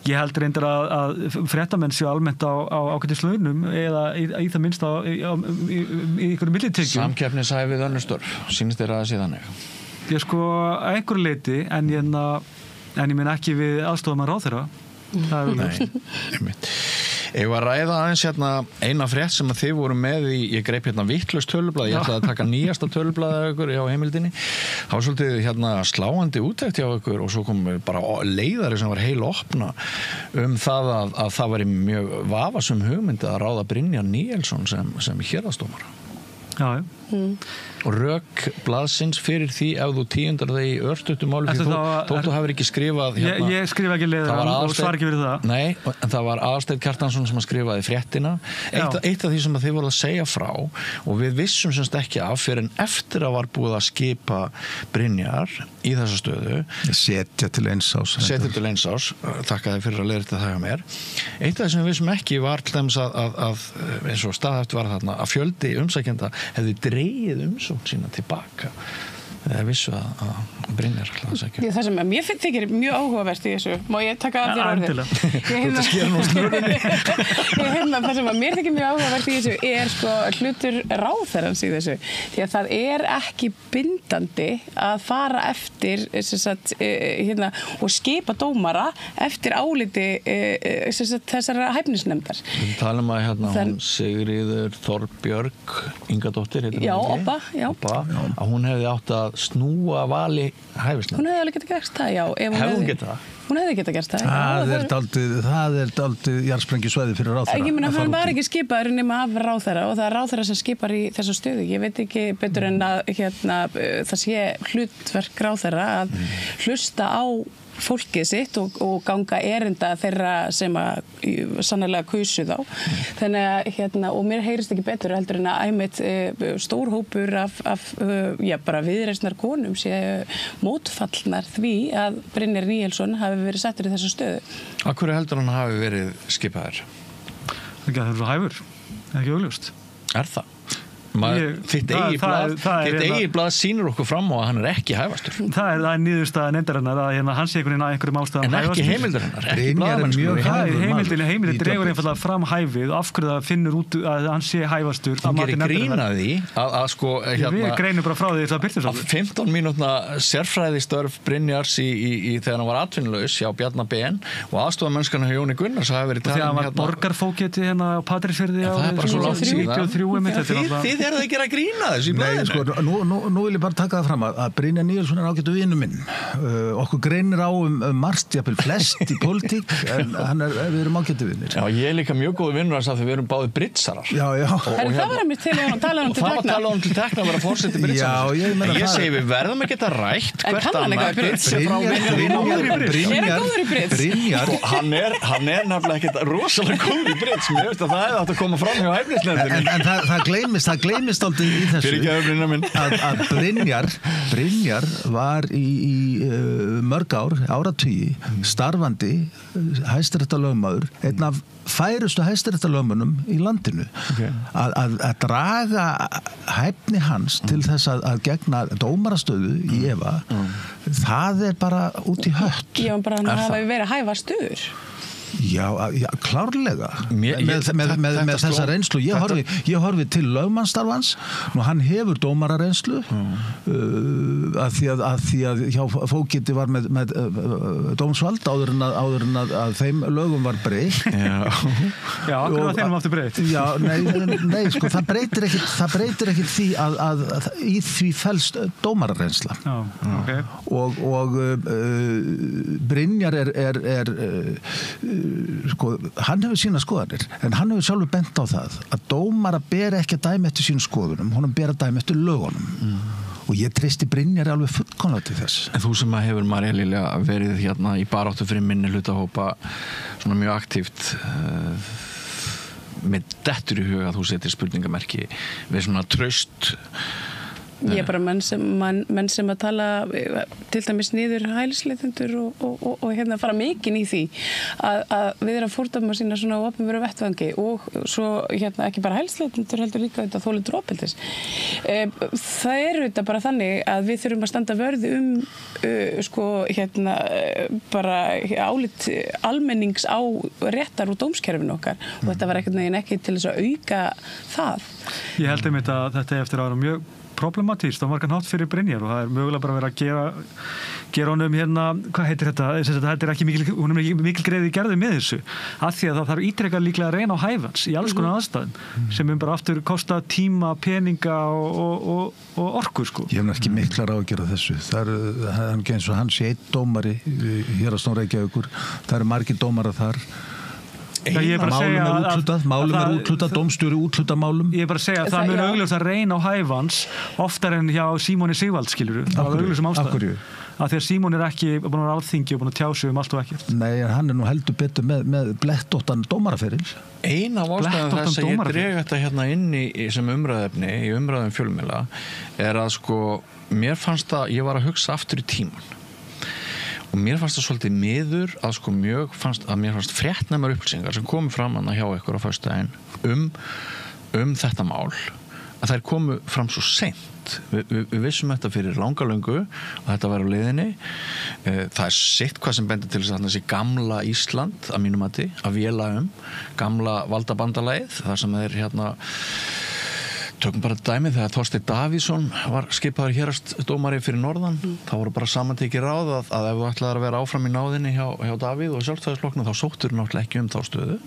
Ég heldur reyndar að fréttamenn séu almennt á ágætis launum eða í það minnst í einhverju millitekjum. Samkeppnishæfið önnur störf, sýnist þér að það sé þannig? Ég sko að einhverju leyti en ég meina ekki við aðstofum að ráðherra. Það er Nei. Ég var að ræða aðeins hérna eina frétt sem að þið voru með í, ég greip hérna vitlaust tölublað, ég ætlaði að taka nýjasta tölublaðið ykkur á heimildinni. Það var svolítið hérna sláandi úttekt hjá ykkur og svo kom bara leiðari sem var heil opna það að það var mjög vafasum hugmynd að ráða Brynjar Níelsson sem héraðsdómara. Já. Og rök blaðsins fyrir því ef þú tíundar það í örstuttum máli því þú hafur ekki skrifað hérna, ég skrifa ekki leiðan og svar ekki verið það. Nei, en það var Aðalsteinn Kjartansson sem að skrifaði fréttina eitt af því sem að þið voruð að segja frá og við vissum semst ekki af fyrir en eftir að var búið að skipa Brynjar í þessa stöðu setja til eins ás þakka þið fyrir að leiðrita það hjá mér. Eitt af því sem við vissum ekki var til dæmis að eins og staðhæft var þarna að fjöldi umsækjenda hefði dregið umsókn sína tilbaka eða vissu að Brynjar það sem mér þykir mjög áhugavert í þessu má ég taka af þér orðið þetta sker nú snurðinni það sem mér þykir mjög áhugavert í þessu er sko hlutur ráðherrans í þessu því að það er ekki bindandi að fara eftir og skipa dómara eftir áliti þessara hæfnisnefndar við talum að hún Sigríður Þorbjörg Ingadóttir Obba að hún hefði átt að snúa vali hæfisnefndar. Hún hefði alveg getað gert það, já. Hefði hún getað það? Hún hefði getað gert það. Það er dálítið jarðsprengjusvæði fyrir ráðherra. Ég meina, hann var ekki skipaður nema af ráðherra og það er ráðherra sem skipar í þessa stöðu. Ég veit ekki betur en að það sé hlutverk ráðherra að hlusta á fólkið sitt og ganga erinda þeirra sem að sannarlega kusu þá. Þannig að og mér heyrist ekki betur heldur en að einmitt stór hópur af bara viðreisnar konum sé mótfallnar því að Brynjar Níelsson hafi verið settur í þessa stöðu. Af hverju heldur hann hafi verið skipaður? Það er svo hæfur, ekki augljóst. Það? Þitt eigið blað sýnir okkur fram á að hann ekki hæfastur. Það er niðurstaða nefndarinnar að hann sé einhverjum ástæðum hæfastur. En ekki heimildur hennar, ekki blaðamennsku. Heimildin dregur einfallega fram hæfið og af hverju það finnur út að hann sé hæfastur. Hann gerir grín að því að við greinum bara frá því það byrtir svo. 15 mínútna sérfræðistörf Brynjars þegar hann var atvinnulaus hjá Bjarna Ben og aðstofamennskana hjá Jóni Gunnars hafi verið talin. Þegar hann var borgarfógeti hérna á Patreksfirði Þið að gera grína þessu í blæðinu. Nú vil ég bara taka það fram að Brynjar Níelsson ágættu vinur minn. Okkur greinir á margt, jafnvel flest í pólitík, en við erum ágættu vinir. Já, ég líka mjög góðu vinur hans af því við erum báðir britsarar. Já. Það var einmitt til að tala til tekna. Það var talað til tekna að vera forseti britsarar. Ég segi við verðum að geta rætt hvert annað. Er hann góður í brits? Brynjar hann er nefnilega ekkert rosalega góður í brits. Mér veist að það hefði átt að koma fram hjá hæfnisnefndinni. En það gleymist aldrei í þessu að Brynjar var í mörg áratugi starfandi hæstaréttarlögmaður, einn af færustu hæstaréttarlögmönnum í landinu. Að draga hæfni hans til þess að gegna dómarastöðu í efa, það er bara út í hött. Já, bara hann hafi verið hæfastur. Já, klárlega með þessa reynslu ég horfi til lögmannsstarfans og hann hefur dómarareynslu að því að hjá fógeti var með dómsvald áður en að þeim lögum var breytt. Já, akkur var þeim aftur breytt. Já, nei, sko, það breytir ekkert því að í því felst dómarareynsla. Já, okay. Og Brynjar er sko, hann hefur sína skoðanir en hann hefur sjálfur bent á það að dómara ber ekki að dæma eftir sínum skoðunum, honum ber að dæma eftir lögunum og ég treysti Brynjar alveg fullkomlega til þess. En þú sem að hefur María Lilja verið hérna í baráttu fyrir minnihlutahópa svona mjög aktíft með dettur í huga að þú setir spurningamerki við svona traust. Ég er bara menn sem að tala til dæmis niður hælisleitendur og hérna fara mikinn í því að við erum að fordæma sína svona opinberu vettvangi og svo hérna ekki bara hælisleitendur heldur líka þetta þolendur ofbeldis. Það er þetta bara þannig að við þurfum að standa vörð sko hérna bara álit almennings á réttar og dómskerfinu okkar og þetta var ekki til þess að auka það. Ég held einmitt að þetta eftir að vera mjög problematíst og margan hátt fyrir Brynjar og það er mögulega bara verið að gera honum hérna, hvað heitir þetta? Þetta er ekki mikil greiði gerði með þessu af því að það þarf ítrekka líklega að reyna á hæfans í alls konar aðstæðum sem bara aftur kosta tíma, peninga og orku sko. Ég hef ekki miklar á að gera þessu. Það er ekki eins og hann sé einn dómari hér á Reykjavíkur. Það eru margir dómarar þar. Málum er úthlutað, dómstjóri úthlutað málum. Ég er bara að segja að það mun augljóst að reyna á hæfans oftar en hjá Símoni Sigvald skilur af augljósum ástæðum. Af því að Símon er ekki búin að vera alþingi og búin að tjá sig allt og ekkert. Nei, hann er nú heldur betur með blettóttan dómaraferil. Ein af ástæðum þess að ég dreg þetta hérna inn í sem umræðefni í umræðum fjölmiðla er að sko mér fannst að ég var að hugsa aftur í tíman. Og mér fannst það svolítið miður að sko mér fannst fréttnæmar upplýsingar sem komu fram hjá ykkur á föstudaginn þetta mál að þær komu fram svo seint. Við vissum þetta fyrir langalöngu og þetta var á leiðinni. Það er sitt hvað sem bendir til þess að þessi gamla Ísland að mínum mati að véla gamla valdabandalagið þar sem þeir hérna tökum bara dæmi þegar Þorsteinn Davíðsson var skipaður héraðsdómari fyrir norðan þá voru bara samantekið ráð að ef þú ætlaðir að vera áfram í náðinni hjá Davíð og Sjálfstæðisflokknum þá sóttur náttúrulega ekki þá stöðu.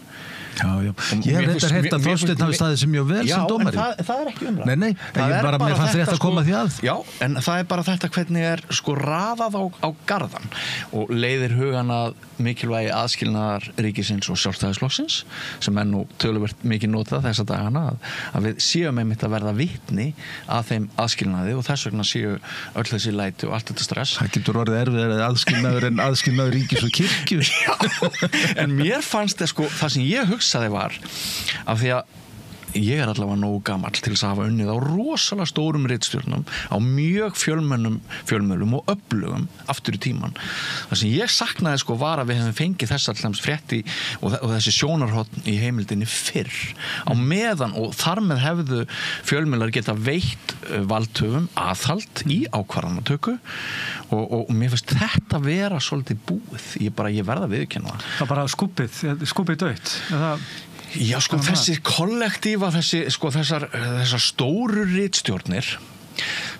Já. Ég hef þetta heyrt að Þorsteinn hafi staðið sem mjög vel sem dómari. Já, en það er ekki umræð. Nei, mér fannst rétt að koma því að. Já, en það er bara þetta hvernig er sko raðað á garðan og leiðir hugan að mikilvægi aðskilnaðar ríkisins og Sjálfstæðisflokksins sem nú töluvert mikið notað þessa dagana að við séum einmitt erfitt að verða vitni að þeim aðskilnaði og þess vegna séu öll þessi læti og allt þetta stress. Það getur orðið erfiðar aðskilnaður en aðskilnaður ríkis og kirkju. Já, en mér fannst það sem ég hugsaði var af því að ég allavega nógu gamall til þess að hafa unnið á rosalega stórum ritstjórnum á mjög fjölmölum og öflugum aftur í tíman. Það sem ég saknaði var að við hefum fengið þess allams frétti og þessi sjónarhorn í heimildinni fyrr á meðan og þar með hefðu fjölmölar geta veitt valdhöfum aðhald í ákvarðanatöku og mér finnst þetta vera svolítið búið. Ég verða að viðurkenna það. Það bara skúpið dött. Já, þessi kollektífa, þessar stóru ritstjórnir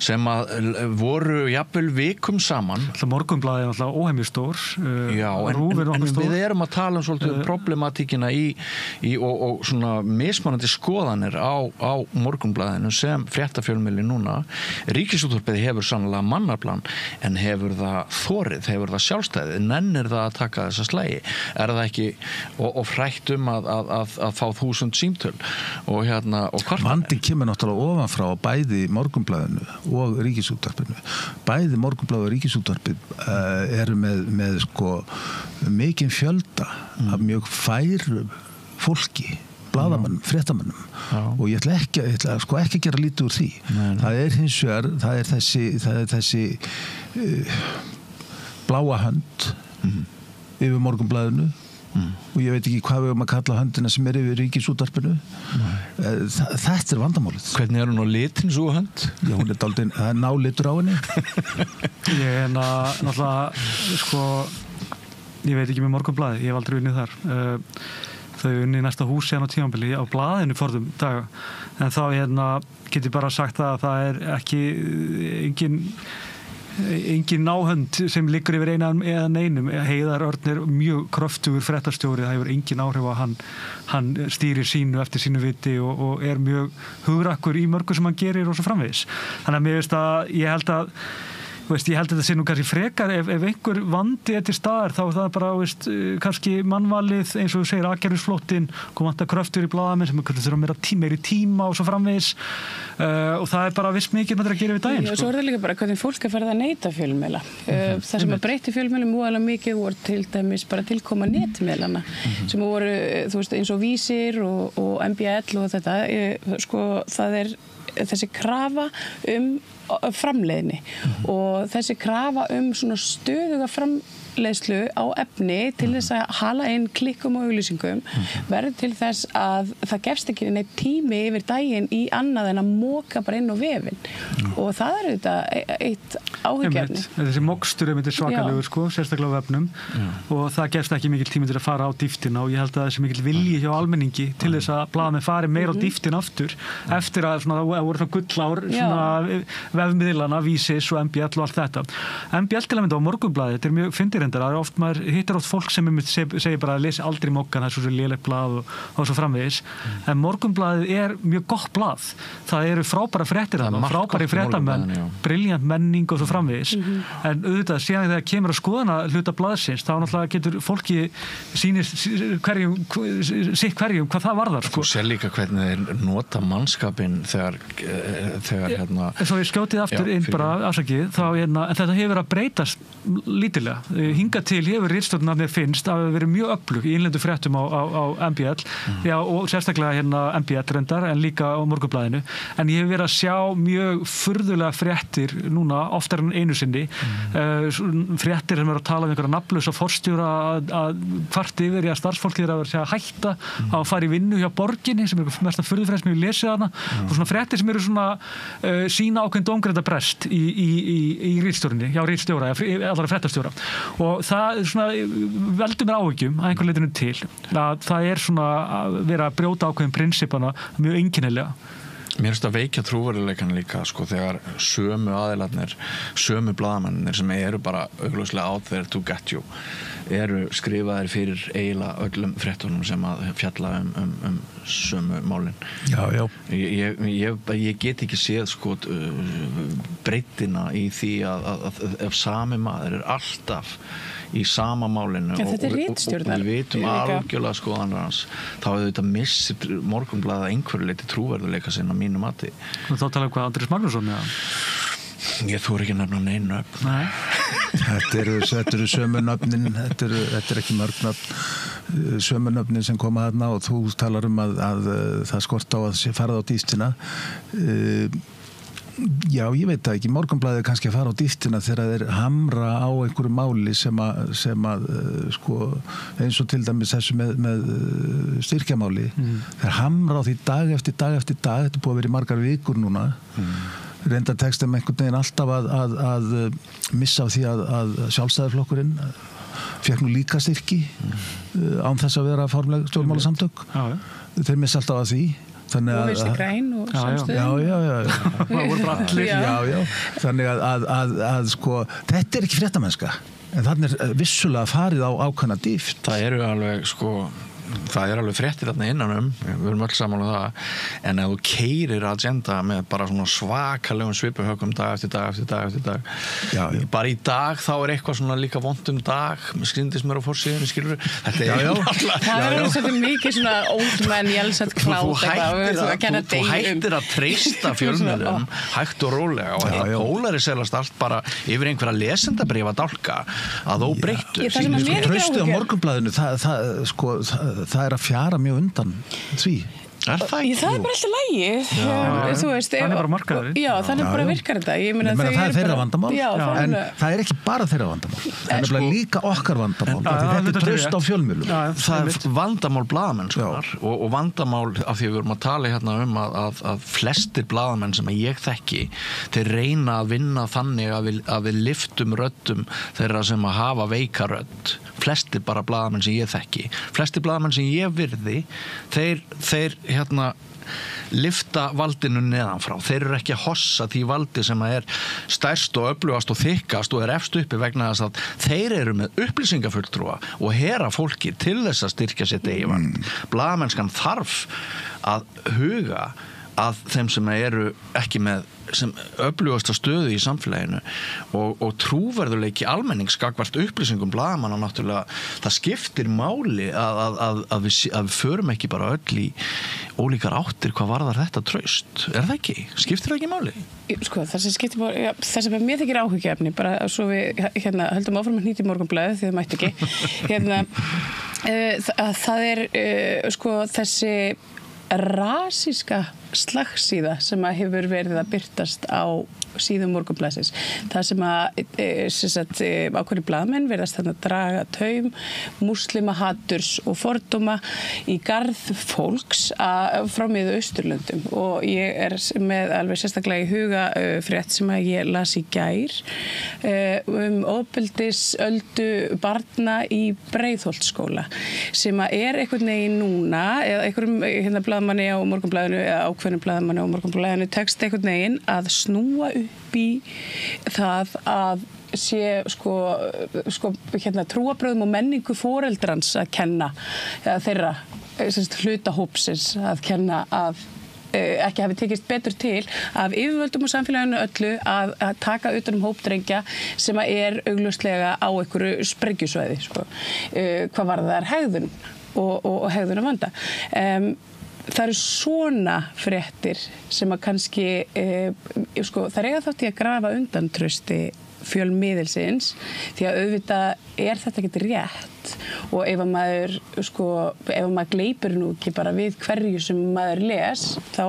sem að voru jafnvel vikum saman. Morgunblaðið er alltaf óheimil stór. Já, en við erum að tala svolítið problematíkina og svona mismunandi skoðanir á Morgunblaðinu sem fréttafjölmiðli núna. Ríkisútvarpið hefur sannlega mannaplan en hefur það þorið, hefur það sjálfstæðið, nennir það að taka þessa slægi. Er það ekki og frætt að fá 1000 símtöl og kvartanir. Vandi kemur náttúrulega ofanfrá bæði Morgunblaðinu og Ríkisútvarpinu. Bæði Morgunblaðið og Ríkisútvarpið eru með mikinn fjölda af mjög færu fólki, blaðamönnum, fréttamönnum og ég ætla ekki að gera lítið úr því. Það er hins vegar, það er þessi bláa hönd yfir Morgunblaðinu og ég veit ekki hvað við höfum að kalla höndina sem yfir Ríkisútvarpinu. Þetta er vandamálið. Hvernig hún á litin svo hönd? Já, hún dálítið nálitur á henni. Ég náttúrulega ég veit ekki með Morgunblaðið, ég hef aldrei unnið þar. Þau unnið næsta húsi á tímabili á blaðinu forðum daga en þá get ég bara sagt að það er ekki engin náhönd sem liggur yfir einum eða neinum. Heiðar Örn er mjög kröftugur fréttastjóri, það hefur engin áhrif að hann stýrir sínu eftir sínu viti og er mjög hugrakkur í mörgu sem hann gerir og svo framvegis. Þannig að mér veist að ég held að þetta sé nú kannski frekar ef einhver vandi til staðar þá það bara kannski mannvalið eins og þú segir aðgerðisflóttin kom vantar kröftur í blaðamenn sem þurfa meiri tíma og svo framvegis og það er bara viss mikið að gera við daginn. Já, svo er það líka bara hvernig fólk er farið að neyta fjölmiðla. Það sem að breyti fjölmiðlum voðalega mikið voru til dæmis bara tilkoma netmiðlana sem voru eins og Vísir og MBL og þetta það er þessi krafa framleiðni og þessi krafa svona stöðuga framleiðslu á efni til þess að hala inn klikkum og auglýsingum verður til þess að það gefst ekki neitt tími yfir daginn í annað en að moka bara inn á vefinn og það er þetta eitt áhyggjefni. Þessi mokstur er svakalegur sérstaklega á vefnum og það gefst ekki mikil tími til að fara á dýftina og ég held að þessi mikil vilji hjá almenningi til þess að blaðamenn fari meira á dýftin aftur eftir að það voru gullár vefmiðlana, Vísis og MBL og allt þetta. MBL til að mynda á Morgunblaðið, þetta er mjög fyndirendar, það er oft maður hittir oft fólk sem segir bara að lesi aldrei mokkan, það er svo lélegt blað og svo framvegis, en Morgunblaðið er mjög gott blað, það eru frábæra fréttir þarna, frábæri fréttamenn, briljant menning og svo framvegis, en auðvitað síðan þegar kemur að skoðana hluta blaðsins, þá náttúrulega getur fólki sýnist hverjum hvað það varðar. Þú sér líka hvernig þeir nota mannskapinn þegar Svo ég skjótið aftur inn bara afsakið, en þetta hefur verið að breytast lítilega. Hingað til hefur ritstjórnin mér finnst að hafa verið mjög öflug í innlendu fréttum á MBL, já, og sérstaklega MBL reyndar, en líka á Morgunblaðinu. En ég hef verið að sjá mjög furðulega fréttir núna, oftar en einu sinni, fréttir sem eru að tala um einhverja nafnlausa forstjóra að kvart yfir í að starfsfólkið er að vera að hætta að fara í vinnu hjá borginni, sem er mest að furðufrétt sem ég lesið hana, og svona fréttir sem eru svona sína ákveðin dómgreinda brest í ritstjórninni, hjá ritstjóra, allara fréttastjóra. Og það veldur mér áhyggjum að einhver leitinu til að það er svona að vera að brjóta ákveðin prinsipana mjög einkennilega. Mér finnst að veikja trúverðuleikann líka þegar sömu aðilarnir, sömu blaðamennir sem eru bara augljóslega out there to get you eru skrifaðir fyrir eiginlega öllum fréttunum sem að fjalla sömu málin. Já. Ég get ekki séð sko breytina í því að ef sami maður alltaf í sama málinu og við vitum algjörlega skoðanir hans, þá hefur þetta missið Morgunblaðið að einhverju leyti trúverðuleika sinn á mínu mati. Þá talaðu hvað Andrés Magnússon eða? Ég þori ekki nefna neinu nöfn. Nei. Þetta eru sömu nöfnin, þetta er ekki mörg nöfn, sömu nöfnin sem koma þarna og þú talar að það skort á að fara á dýftina. Já, ég veit það ekki. Morgunblaðið kannski að fara á dýftina þegar þeir hamra á einhverju máli sem að sko, eins og til dæmis þessu með styrkjamáli. Þeir hamra á því dag eftir dag, þetta er búið að vera í margar vikur núna. Reynda textum einhvern veginn alltaf að missa af því að Sjálfstæðisflokkurinn fékk nú líka styrki án þess að vera formleg stjórnmálasamtök. Þeir missa alltaf af því. Og Vinstri græn og Samstöðin. Já. Þannig að sko, þetta er ekki fréttamennska, en þannig er vissulega farið á ákveðna dýft. Það eru alveg sko, það er alveg fréttir þarna innanum, við erum öll saman um það, en ef þú keyrir agenda með bara svona svakalegum svipuhökum dag eftir dag, bara í dag þá er eitthvað svona líka vont dag, skrýndist mér á forsíðunni, skilur þetta það er svolítið mikið svona old man Jelsat klátt þú hættir að treysta fjölmiðlum hægt og rólega og þetta pólariserast allt bara yfir einhverja lesendabréfa dálka að óbreyttu. Traustið á Morgunblaðinu, það er að fjara mjög undan því. Er það ekki? Það er bara alltaf lægi. Þú veist, þannig bara markaður. Já, þannig bara virkar þetta. Ég meina það er þeirra vandamál, en það er ekki bara þeirra vandamál. Það er líka okkar vandamál. Þetta er traust á fjölmiðlum. Það er vandamál blaðamennskunar og vandamál af því við erum að tala hérna að flestir blaðamenn sem ég þekki, þeir reyna að vinna þannig að við lyftum röddum þeirra sem að hafa veika rödd. Flestir bara blaðamenn sem ég þekki. Flestir blaðamenn sem ég virði, þeir lyfta valdinu neðanfrá. Þeir eru ekki að hossa því valdi sem er stærst og öflugast og þykkast og er efst uppi vegna þess að þeir eru með upplýsingafulltrúa og hera fólki til þess að styrkja sitt eigin vald. Blaðamennskan þarf að huga að þeim sem eru ekki með sem öflugasta stöðu í samfélaginu og trúverðuleiki almennings gagnvart upplýsingum blaðamanna náttúrulega, það skiptir máli að við förum ekki bara öll í ólíkar áttir hvað varðar þetta traust. Er það ekki? Skiptir það ekki máli? Sko, það sem skiptir bara, það sem mér þykir áhyggjuefni, bara svo við höldum áfram að hnýta í Morgunblaðið því það mætti ekki. Það er sko þessi rasíska slagsíða sem að hefur verið að birtast á síðum Morgunblaðsins. Það sem að ákveðnir blaðamenn verðast þarna að draga taum múslimahaturs og fordóma í garð fólks frá Mið-Austurlöndum og ég er með alveg sérstaklega í huga frétt sem að ég las í gær ofbeldisöldu barna í Breiðholtsskóla sem að er einhvern veginn núna eða einhverjum blaðmanni á Morgunblaðinu eða ákveðnum blaðmanni á Morgunblaðinu tekst einhvern veginn að snúa upp í það að sé trúarbrögðum og menningu foreldrans að kenna þeirra hlutahópsins að kenna að ekki hafi tekist betur til af yfirvöldum og samfélaginu öllu að taka utan hópdrengja sem er augljóslega á einhverju sprengjusvæði hvað varðar hegðun og hegðun að vanda. Það eru svona fréttir sem að kannski það eiga þátt í að grafa undan trausti fjölmiðilsins því að auðvitað er þetta ekki rétt og ef maður gleypir nú ekki bara við hverju sem maður les þá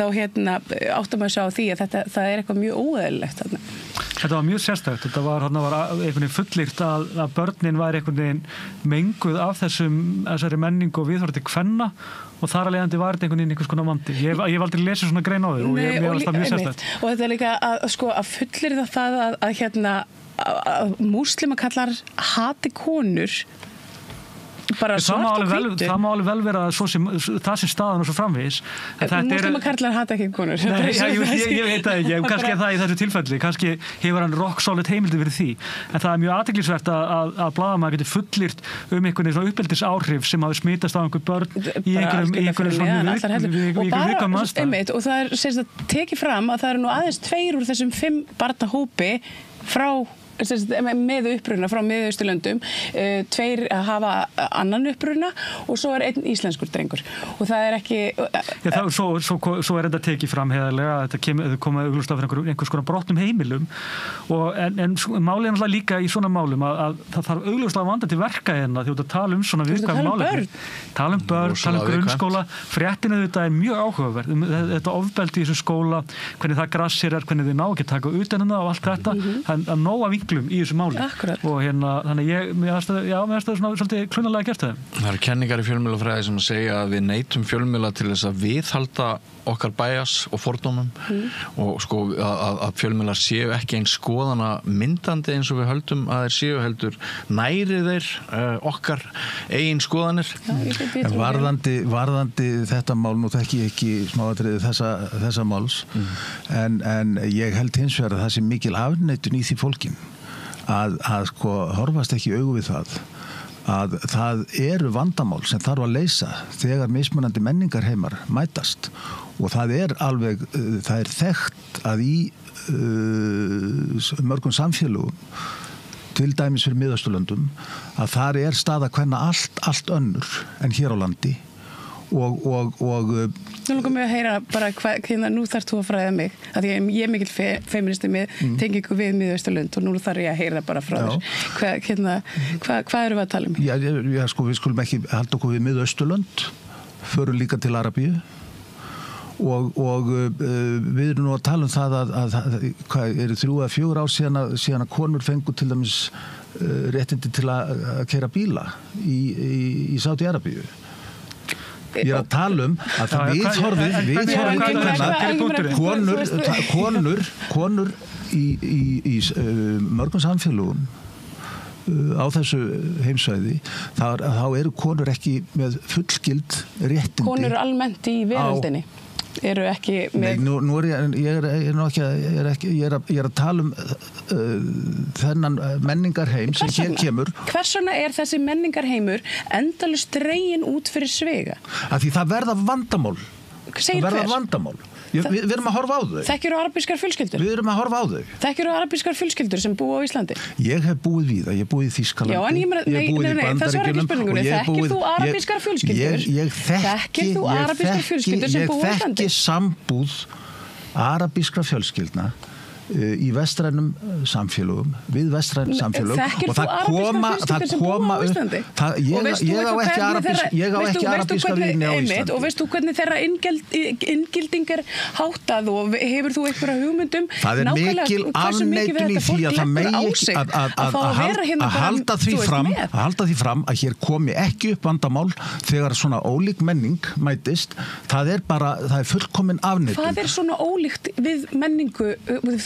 áttar maður að sjá því að það er eitthvað mjög óeðlilegt þarna. Þetta var mjög sérstakt. Þetta var einhvern veginn fullýrt að börnin væri einhvern veginn menguð af þessari menningu og viðhorfi til kvenna og þar að leiðandi var þetta einhvern veginn einhvers konar vandi. Ég hef aldrei lesið svona grein á þau og mér finnst það mjög sérstakt. Og þetta er líka að fullyrða það að múslima kallar hati konur bara svart og hvítu. Það má alveg vel vera það sem staðan og svo framvegis. Múslima karlar hata ekki konur. Nei, ég veit það ekki, kannski er það í þessu tilfelli, kannski hefur hann rock solid heimildi fyrir því, en það er mjög athyglisvert að blaðamaður geti fullyrt einhvern svona uppeldisáhrif sem hafi smitast á einhver börn í einhverjum svona viðkvæmum aðstæðum. Og það er tekið fram að það eru nú aðeins 2 úr þessum 5 barna hópi frá með uppruna frá Miðausturlöndum, 2 hafa annan uppruna og svo er 1 íslenskur drengur og það er ekki svo er þetta tekið fram heiðarlega að þetta koma augljóst af einhvers konar brotnum heimilum en málið er náttúrulega líka í svona málum að það þarf augljóslega vanda til verka hérna því að tala svona viðkvæm málefni tala börn, tala grunnskóla fréttinu þetta er mjög áhugaverð þetta ofbeldi í þessu skóla, hvernig það grassir hvernig þið ná ekki taka utan og allt þetta það er nóg af í þessu máli. Akkurat. Og þannig mér finnst það svona svolítið klunnalega gert það. Það eru kenningar í fjölmiðlafræði sem að segja að við neytum fjölmiðla til þess að viðhalda okkar bæjas og fordómum og sko að fjölmiðlar séu ekki eins skoðana myndandi eins og við höldum að þeir séu heldur næri þeir okkar eigin skoðanir. En varðandi þetta mál nú þekki ég ekki smáatriði þessa máls en ég held hins vegar að það sé mikil afneitun í því fólkin að sko horfast ekki í augu við að það eru vandamál sem þarf að leysa þegar mismunandi menningarheimar mætast og það er þekkt að í mörgum samfélögum til dæmis fyrir Miðausturlöndum að þar er staða kvenna allt önnur en hér á landi og Nú langar mig að heyra bara nú þarf þú að fræða mig að ég er mikill feministi með tengingu við Miðausturlönd og nú þarf ég að heyra bara frá þér hvað erum við að tala um? Já, sko við skulum ekki halda okkur við Miðausturlönd förum líka til Arabíu og við erum nú að tala um það að hvað eru 3 eða 4 ár síðan að konur fengu til dæmis réttindi til að keyra bíla í Sádi-Arabíu. Ég er að tala um að konur í mörgum samfélögum á þessu heimsvæði þá eru konur ekki með fullgild réttindi. Konur almennt í veröldinni eru ekki með... Nei, nú ég er að tala um þennan menningarheim sem hér kemur. Hvers vegna er þessi menningarheimur endalaust dreginn út fyrir svega? Af því það verða vandamál. Segir hver? Við erum að horfa á þau. Þekkirðu arabískar fjölskyldur? Við erum að horfa á þau. Þekkirðu arabískar fjölskyldur sem búa á Íslandi? Ég hef búið víða, ég hef búið í Þýskalandi. Já, en ég búið í Bandaríkjunum. Það var ekki spurningunni. Þekkir þú arabískar fjölskyldur? Þekkir þú arabískar fjölskyldur sem búa á Íslandi? Ég þekki sambúð arabískra fjölskyldna í vestrænum samfélögum við vestræn samfélög og það koma ég á ekki arabíska vini á Íslandi og veist þú hvernig þeirra inngilding er háttað og hefur þú einhverja hugmyndum það er mikil afneitun í því að það megi að halda því fram að hér komi ekki upp vandamál þegar svona ólík menning mætist það er fullkomin afneitun hvað er svona ólíkt við menningu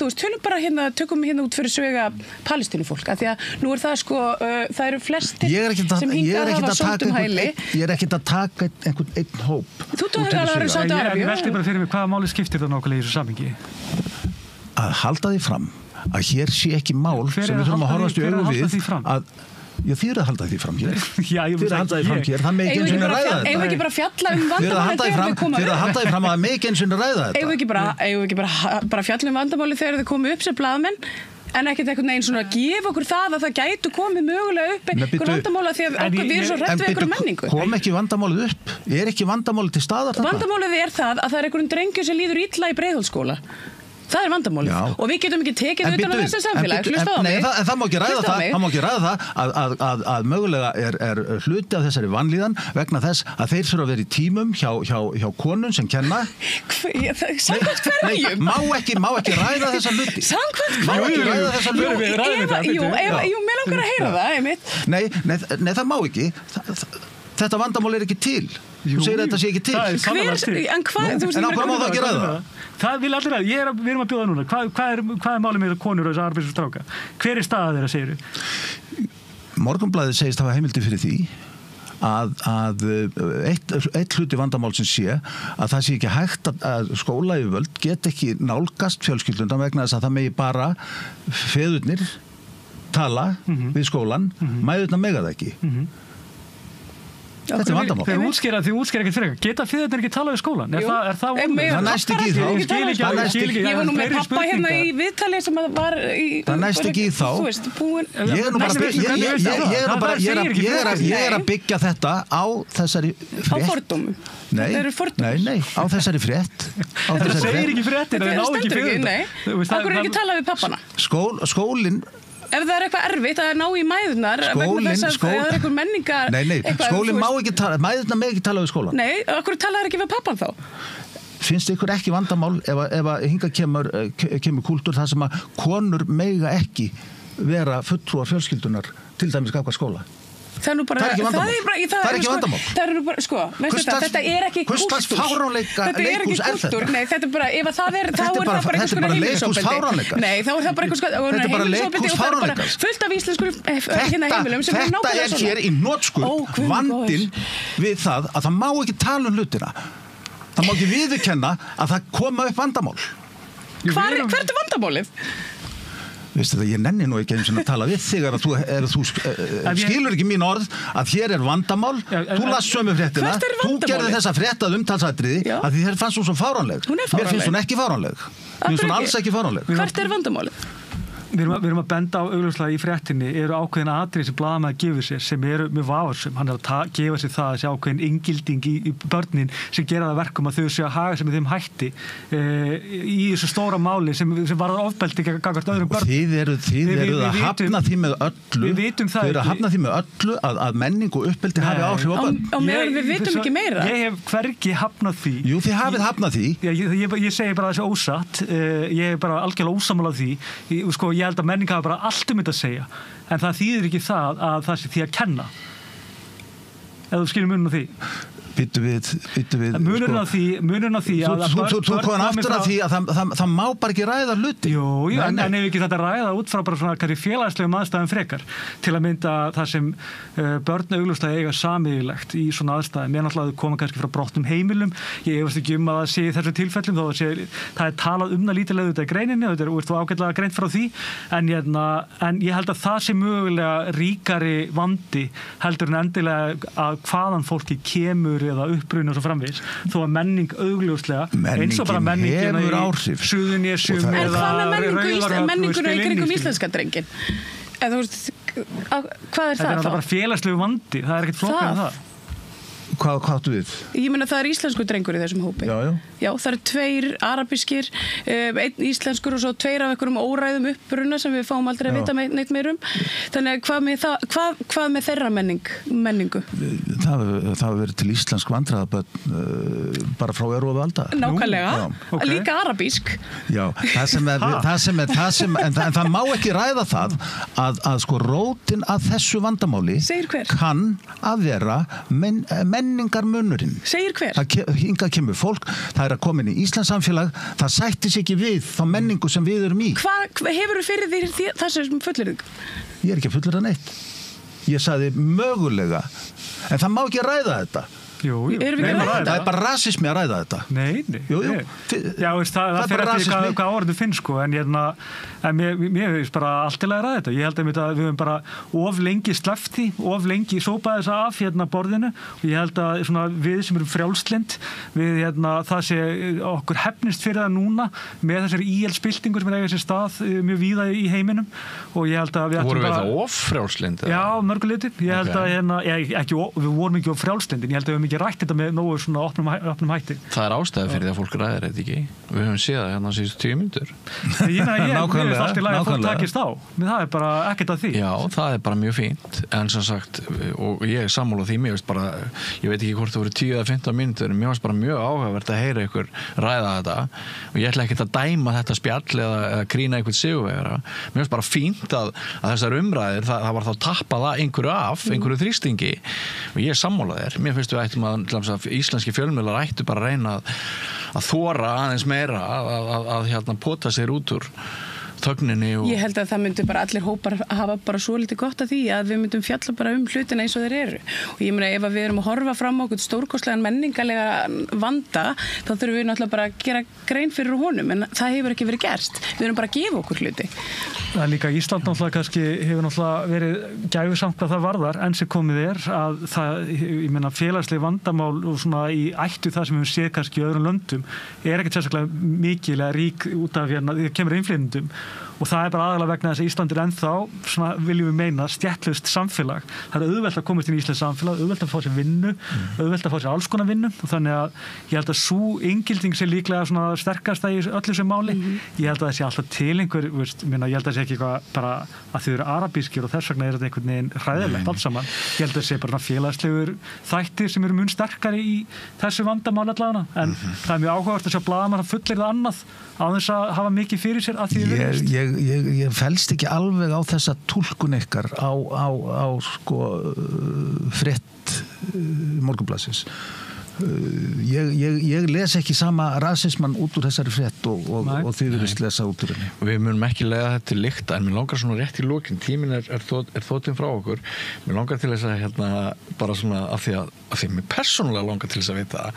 tökum hérna út fyrir svega palestínufólk, af því að nú er það sko, það eru flestir sem hingað hafa sótt hæli. Ég er ekkert að taka einhvern einn hóp. Þú tókir alveg að Sádi Arabíu. Ég velti bara fyrir mig hvaða máli skiptir það nákvæmlega í þessu samhengi? Að halda því fram að hér sé ekki mál sem við þurfum að horfast í augu við að þið eru að halda því fram hér. Þið eru að halda því fram hér. Það með ekki eins og ræða þetta. Eigum við ekki bara fjalla vandamáli þegar þið koma upp? Þið eru að halda því fram að með ekki eins og ræða þetta. Eigum við ekki bara fjalla vandamáli þegar þið koma upp sem blaðmenn? En ekkert einhvern veginn svona að gefa okkur það að það gætu komið mögulega upp einhver vandamála því að við erum svo hrædd við einhverju menningu. Kom ekki vandamálið upp? Er ekki vandamálið til staðar þetta? Vandamálið er það að það er einhverjum drengjum sem líður illa í Breiðholtsskóla. Það er vandamálið. Já. Og við getum ekki tekið utan á þessu samfélag. Nei, það má ekki ræða það. Það má ekki ræða það að mögulega er hluti af þessari vanlíðan vegna þess að þeir þurfa að vera í tímum hjá konun sem kenna. Samkvæmt hverjum? Má ekki ræða þessa hluti. Samkvæmt hverjum? Má ekki ræða þessa hluti. Jú, mér langar að heyra það, einmitt. Nei, það má ekki. Þetta vandamál er ekki til. Þú segir þetta sé ekki til. En hvað má það ekki ræða það? Það vil allir ræða. Við erum að bjóða núna. Hvað er málið með konur og þessu arabísku stráka? Hver er staða þeirra, segirðu? Morgunblaðið segist hafa heimildi fyrir því að eitt hluti vandamálsins sé að það sé ekki hægt að skólayfirvöld get ekki nálgast fjölskyldundan vegna þess að það megi bara feðurnir tala við skólan, mæðurnar mega það ekki. Þetta vandamál. Þið útskýra ekkert fyrir eitthvað. Geta feðurnir ekki tala við skólan? Er það vonandi? Það næst ekki í þá. Ég var nú með pappa hérna í viðtali sem var í... Það næst ekki í þá. Þú veist, búin... Ég er að byggja þetta á þessari frétt. Á fordómum. Nei, á þessari frétt. Það segir ekki fréttin, það ná ekki feðurnar. Akkur er ekki talað við pappana? Skólinn ef það eitthvað erfitt að ná í mæðurnar vegna þess að það eitthvað menningar skólinn má ekki tala, mæðurnar með ekki tala við skólan. Nei, okkur talaður ekki við pappan þá? Finnst ykkur ekki vandamál ef að hingað kemur kúltúr þar sem að konur mega ekki vera fulltrúar fjölskyldunar til dæmis gagnvart skóla? Það er nú bara... Það er ekki vandamál. Það er nú bara, sko, þetta er ekki kúltúr. Hvers fáránleika leikhús er þetta? Nei, þetta er bara, ef það er, þá er það bara einhvers konar heimilisofbeldi. Nei, þá er það bara einhvers konar heimilisofbeldi og það er bara fullt af íslenskur heimilum sem er nákvæmlega svona. Þetta er hér í hnotskurn vandinn við það að það má ekki tala hlutina. Það má ekki viðurkenna að það koma upp vandamál. Hvert er vandamálið? Veistu það, ég nenni nú ekki eins og að tala við þig að þú skilur ekki mín orð að hér er vandamál, þú las sömu fréttina, þú gerði þessa frétt að umtalsatriði að því þér fannst hún svo fáránleg. Mér finnst hún ekki fáránleg. Mér finnst hún alls ekki fáránleg. Hvert er vandamálið? Við erum að benda á augljóslega í fréttinni eru ákveðin atriði sem blaðamaður gefur sér sem eru með vafarsum. Hann er að gefa sér það þessi ákveðin inngilding í börnin sem gera það verkum að þau séu að haga sem þeim hætti í þessu stóra máli sem varðar ofbeldi gagnvart öðrum börnum. Þið eru að hafna því með öllu. Við vitum það ekki. Þið eru að hafna því með öllu að menning og uppeldi hafi áhrif á börn. Á meðan við vitum ekki meira. Ég hef hvergi hafnað því. Jú, þið hafið hafnað því. Ég segi bara þessi ósatt. Ég er bara algjörlega ósammála því. Sko, ég held að menning hafa bara allt þetta að segja en það þýðir ekki það að það sé því að kenna eða þú skilur munum á því Býttu við munurinn á því að þú komið aftur að því að það má bara ekki ræða hluti. Jú, en ef ekki þetta ræða út frá bara svona kannski félagslegum aðstæðum frekar til að mynda það sem börn augljóslega eiga sameiginlegt í svona aðstæðum. Ég náttúrulega koma kannski frá brotnum heimilum. Ég efast ekki að það sé í þessum tilfellum þó það er talað það lítilega auðvitað í greininni og þetta er ágætlega greint frá því en ég held að það sé mögulega ríkari vandi heldur en endilega að hvaðan fólki kemur eða uppruna og svo framvegis þó að menning augljóslega eins og bara menningina í Suðurnesjum en hvað með menninguna í kringum íslenska drengin eða þú veist hvað er það þá? Þetta er bara félagslegu vandi, það er ekkert flokkar en það Hvað áttu við? Ég meina það er íslensku drengur í þessum hópi. Já, það eru 2 arabískir, 1 íslenskur og svo 2 af einhverjum óræðum uppbruna sem við fáum aldrei að vita neitt meir um. Þannig hvað með þeirra menningu? Það hefur verið til íslensk vandræðabörn bara frá og alda. Nákvæmlega, líka arabísk. Já, en það má ekki ræða það að sko rótin að þessu vandamáli kann að vera menningarmunurinn. Segir hver? Hingað kemur fólk, það er að koma inn í Íslands samfélag, það sættir sig ekki við þá menningu sem við erum í. Hvað hefur þú fyrir því þessum fullyrðing? Ég er ekki að fullyrða neitt. Ég sagði mögulega, en það má ekki ræða þetta. Jú. Það er bara rasismi að ræða þetta. Nei. Jú. Já, það fyrir eftir hvað orðu finnst sko, en mér finnst bara allt til að ræða þetta. Ég held að við höfum bara of lengi sleppt því, of lengi sópað þess af borðinu og ég held að svona, við sem erum frjálslynd, við það sé okkur hefnist fyrir það núna með þessari íhaldsbyltingu sem eiga sér stað mjög víða í heiminum og ég held að við ættum bara... Vorum við það of frjálslynd? Já, mörgu liti. Ég held að við vorum ekki of frjálslynd, en ég held að ekki rætt þetta með nógu svona opnum hætti. Það er ástæða fyrir því að fólk ræðir þetta ekki. Við höfum séð það hérna síðustu 10 mínútur. Ég veist allt í lagi að fólk takist á. Men það er bara ekkert að því. Já, það er bara mjög fínt. En sem sagt, og ég er sammála því, mér veist bara, ég veit ekki hvort það voru 10 eða 15 mínútur, en mér veist bara mjög áhugavert að heyra ykkur ræða þetta. Og ég ætla ekkert að dæma þetta spjall eða krýna einhvern sigurvegara. Mér veist bara fínt að þessar umræðir, það var þá tappað einhverju af, einhverju þrýstingi. Og ég er sammála þér. Mér finnst við ættum að íslenski fjölmiðlar ættu bara að reyna að þora aðeins meira að pota sér út úr þögninni og... Ég held að það myndi bara allir hópar hafa bara svo litið gott af því að við myndum fjalla bara hlutina eins og þeir eru. Og ég meina ef við erum að horfa fram á okkur stórkostlegan menningalega vanda, þá þurfum við náttúrulega bara að gera grein fyrir honum, en það hefur ekki verið gerst. Við erum bara að gefa okkur hluti. Það er líka Ísland náttúrulega kannski hefur náttúrulega verið gæfusamt hvað það varðar, enn sem komið að það, ég meina félagsleg vandamál og svona í ættu það sem við séð kannski í öðrum löndum ekkert sérstaklega mikilega rík út af það kemur innflytjendum og það bara aðalega vegna þess að Ísland ennþá svona viljum við meina stjættlaust samfélag. Það auðvelt að komast inn í Íslands samfélag, auðvelt að fá sér vinnu, auðvelt að fá sér alls konar vinnu og þannig að ég held að sú inngilding sé líklega svona sterkasta í öllu sem máli. Ég held að það sé alltaf til einhver, ég held að það sé ekki eitthvað bara að þau eru arabískir og þess vegna þetta einhvern veginn hræðilegt alls saman. Ég held að það sé bara félagslegur þættir sem eru mun sterkari í þessu vandamáli allavega, en það er mjög áhugavert að sjá blaðamann að fullyrða annað á þess að hafa mikið fyrir sér að því ég fellst ekki alveg á þessa túlkun ykkar á sko frétt Morgunblaðsins. Ég les ekki sama rasismann út úr þessari frétt og þið virðist lesa út úr henni. Við munum ekki leiða þetta til lykta, en mér langar svona rétt í lokin, tíminn er þóttinn frá okkur. Mér langar til þess að bara svona af því mér persónulega langar til þess að vita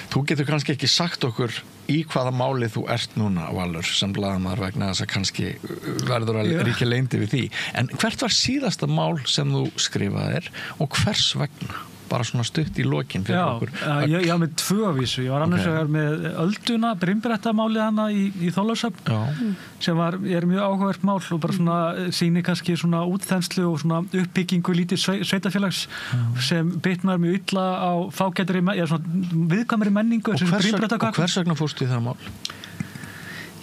þú getur kannski ekki sagt okkur í hvaða máli þú ert núna, Valur, sem blaðamaður vegna þess að kannski verður að ríkja leyndi við því. En hvert var síðasta mál sem þú skrifaðir og hvers vegna? Bara svona stutt í lokin fyrir okkur. Ég var með 2 á vísu. Ég var annars vegar með Ölduna, brimbrettamálið hana í Þorlákshöfn sem er mjög áhugavert mál og bara svona sýnir kannski svona útþenslu og svona uppbyggingu lítið sveitafélags sem bitnar mjög illa á fágætri eða svona viðkvæmari menningu. Og hvers vegna fórstu í það mál?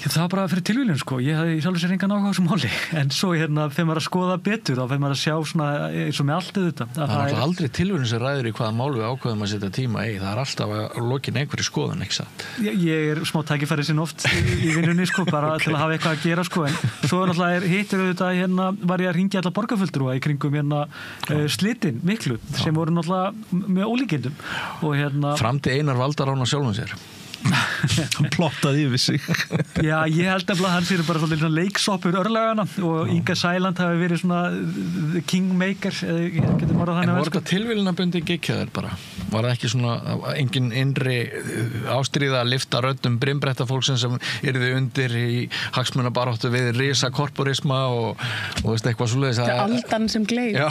Það var bara fyrir tilvíljun sko. Ég hafði í sjálfu sér engan áhuga á þessu máli, en svo þegar maður að skoða betur þá þegar maður að sjá svona eins og með allt þetta. Það er aldrei tilvíljun sem ræður í hvaða mál við ákveðum að setja tíma í. Það er alltaf að lokin einhverju skoðun, ekki satt? Ég er smá tækifæri sinni oft í vinnunni sko, bara til að hafa eitthvað að gera sko, en svo náttúrulega hittir auðvitað var ég að hringja alla borgarfulltrúa í kringum slitin miklu sem voru náttúrulega með ólíkindum og Framdi Einar Valdarán á sjálfum sér. Hann plottaði yfir sig. Já, ég held að hann fyrir bara svona leiksoppur örlagana og Inga Sæland hafi verið svona kingmaker eða getur maður þannig að En voru þetta tilviljunarbundi giggjæður bara? Var það ekki svona engin innri ástríða að lifta röddum brimbrettafólksins sem yrði undir í hagsmunabaráttu við risakorporisma og veist eitthvað svoleiðis að aldan sem gleypti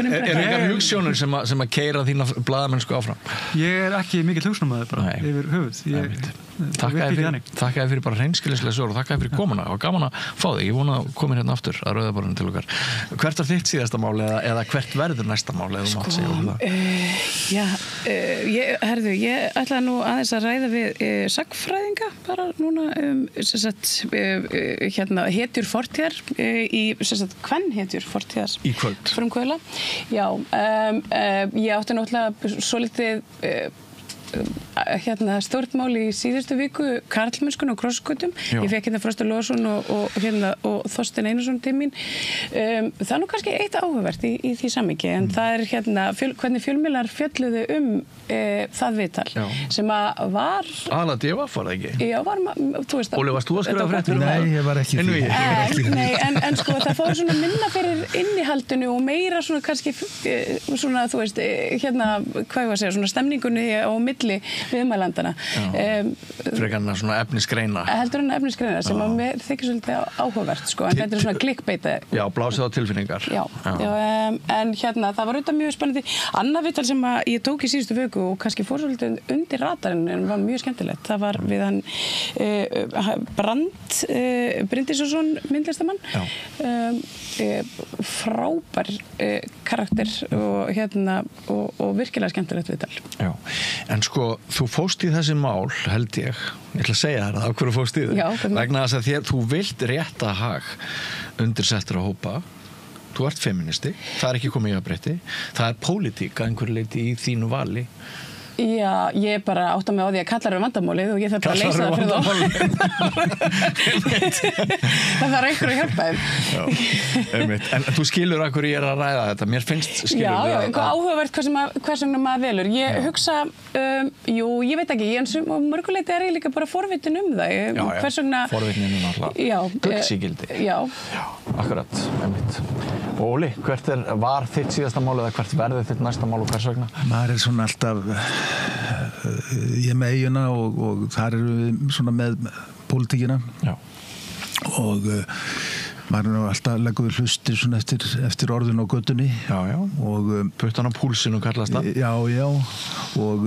engar hugsjónur sem að keyra þína blaðamennsku áfram? Ég er ekki mikill hugsjónamaður bara yfir höfuð. Þakka þér fyrir bara hreinskilnislega sögur og þakka þér fyrir komuna og gaman að fá þig. Ég vona að komin hérna aftur að Rauðaborðinu til okkar. Hvert var þitt síðasta mál eða hvert verður næsta mál eða þú mátt segja það? Ég ætlaði nú aðeins að ræða við sagnfræðinga bara núna hetjur fortíðar í kvenhetjur fortíðar í kvöld. Frumkvöðla. Já, ég átti náttúrulega svolítið stjórnmál í síðustu viku karlmennskun og krossgötum. Ég fekk Frosti Lóðsson og Þorstein Einarsson til mín. Það er nú kannski eitt áhugavert í því samhengi, en það er hvernig fjölmiðlar fjölluðu það viðtal sem að var Ala D.V.A.F. var það ekki? Já, þú veist Óli, varst þú að skrifa fréttir? Nei, ég var ekki því. En sko, það fór svona minna fyrir innihaldinu og meira svona kannski svona, þú veist, hvað ég var að segja, svona stemningunni á milli viðmælandana. Frekarna svona efnisgreina. Heldur en efnisgreina sem að mér þykir svolítið áhugavert sko, en þetta er svona klikkbeita. Já, blásið á tilfinningar. Já. En það var auðvitað mjög spennandi. Annað viðtal sem að ég tók í síðustu viku og kannski fór svolítið undir radarinn en var mjög skemmtilegt. Það var við hann Brand Bryndísson myndlistamann. Frábær karakter og virkilega skemmtilegt viðtal. Já. En sko, þú fóst í þessi mál, held ég ætla að segja þér af hverju fóst í þau. Vegna þess að þú vilt rétta hag undirsettra hópa. Þú ert feministi, það er ekki komið í jafnrétti. Það er pólitík að einhverju leyti í þínu vali. Já, ég bara átta mig á því að kallar vandamálið og ég þarf bara að leysa það fyrir þá. Það þarf einhver að hjálpa þeim. Já, einmitt. En þú skilur að hverju ég að ræða þetta. Mér finnst skilur Já, eitthvað áhugavert hvers vegna maður velur. Ég hugsa, ég veit ekki, ég mörguleiti ég líka bara forvitin það. Hvers vegna... Forvitnin náttúrulega. Guldsígildi. Já, akkurat, einmitt. Og Óli, hvert var þitt síðasta mál eða hvert verður þitt næsta mál og hvers vegna? Maður svona alltaf, ég með eiguna og þar við svona með pólitíkina. Já. Og maður alltaf leggur við hlustir svona eftir orðin á götunni. Já. Og puttan á púlsinu kallast það. Já. Og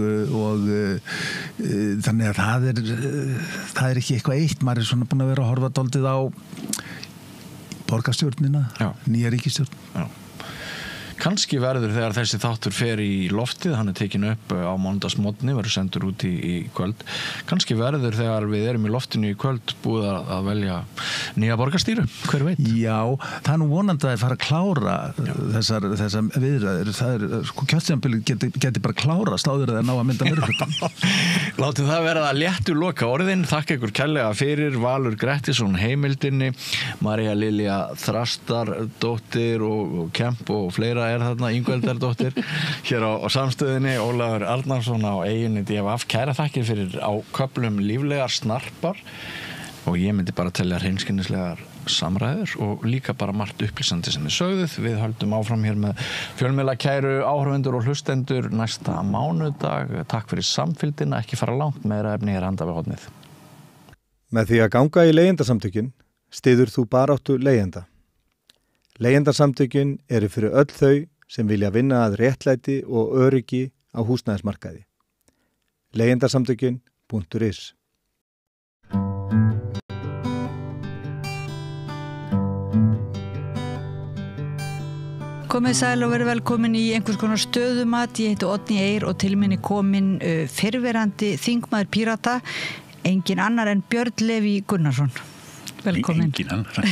þannig að það ekki eitthvað eitt. Maður svona búin að vera að horfa dálítið á borgarstjórnina, nýja ríkisstjórn. Já. Kannski verður þegar þessi þáttur fer í loftið, hann tekin upp á mánudagsmorgni, verður sendur út í kvöld. Kannski verður þegar við erum í loftinu í kvöld búið að velja nýja borgarstýru, hver veit? Já, það nú vonandi að fara að klára þessar viðræður. Það sko kjörtímabilið geti bara klárast áður að ná að mynda meirihlutann. Látið það vera að léttu loka orðin. Þakka ykkur kærlega fyrir. Valur Grettisson heimildinni, María Lilja Þrastardóttir og Kemp og fleira þarna, Ingveldardóttir hér á Samstöðinni, Ólafur Arnarsson á eyjunni DFF. Kæra þakkir fyrir á köflum líflegar snarpar og ég myndi bara telja hreinskilnislegar samræður og líka bara margt upplýsandi sem við sögðuð. Við höldum áfram hér með fjölmiðlakæru áhorfendur og hlustendur næsta mánudag. Takk fyrir samfylgdina, ekki fara langt, meira efni hér handa við hornið. Með því að ganga í leigjendasamtökin styður þú baráttu leigjenda. Leigjendasamtökin eru fyrir öll þau sem vilja vinna að réttlæti og öryggi á húsnæðismarkaði. Leigjendasamtökin.is Komið sæl og verið velkomin í einhvers konar stöðumat. Ég heiti Oddný Eir og til minni komin fyrrverandi þingmaður Pírata, engin annar en Björn Leví Gunnarsson. Velkomin. Engin annar.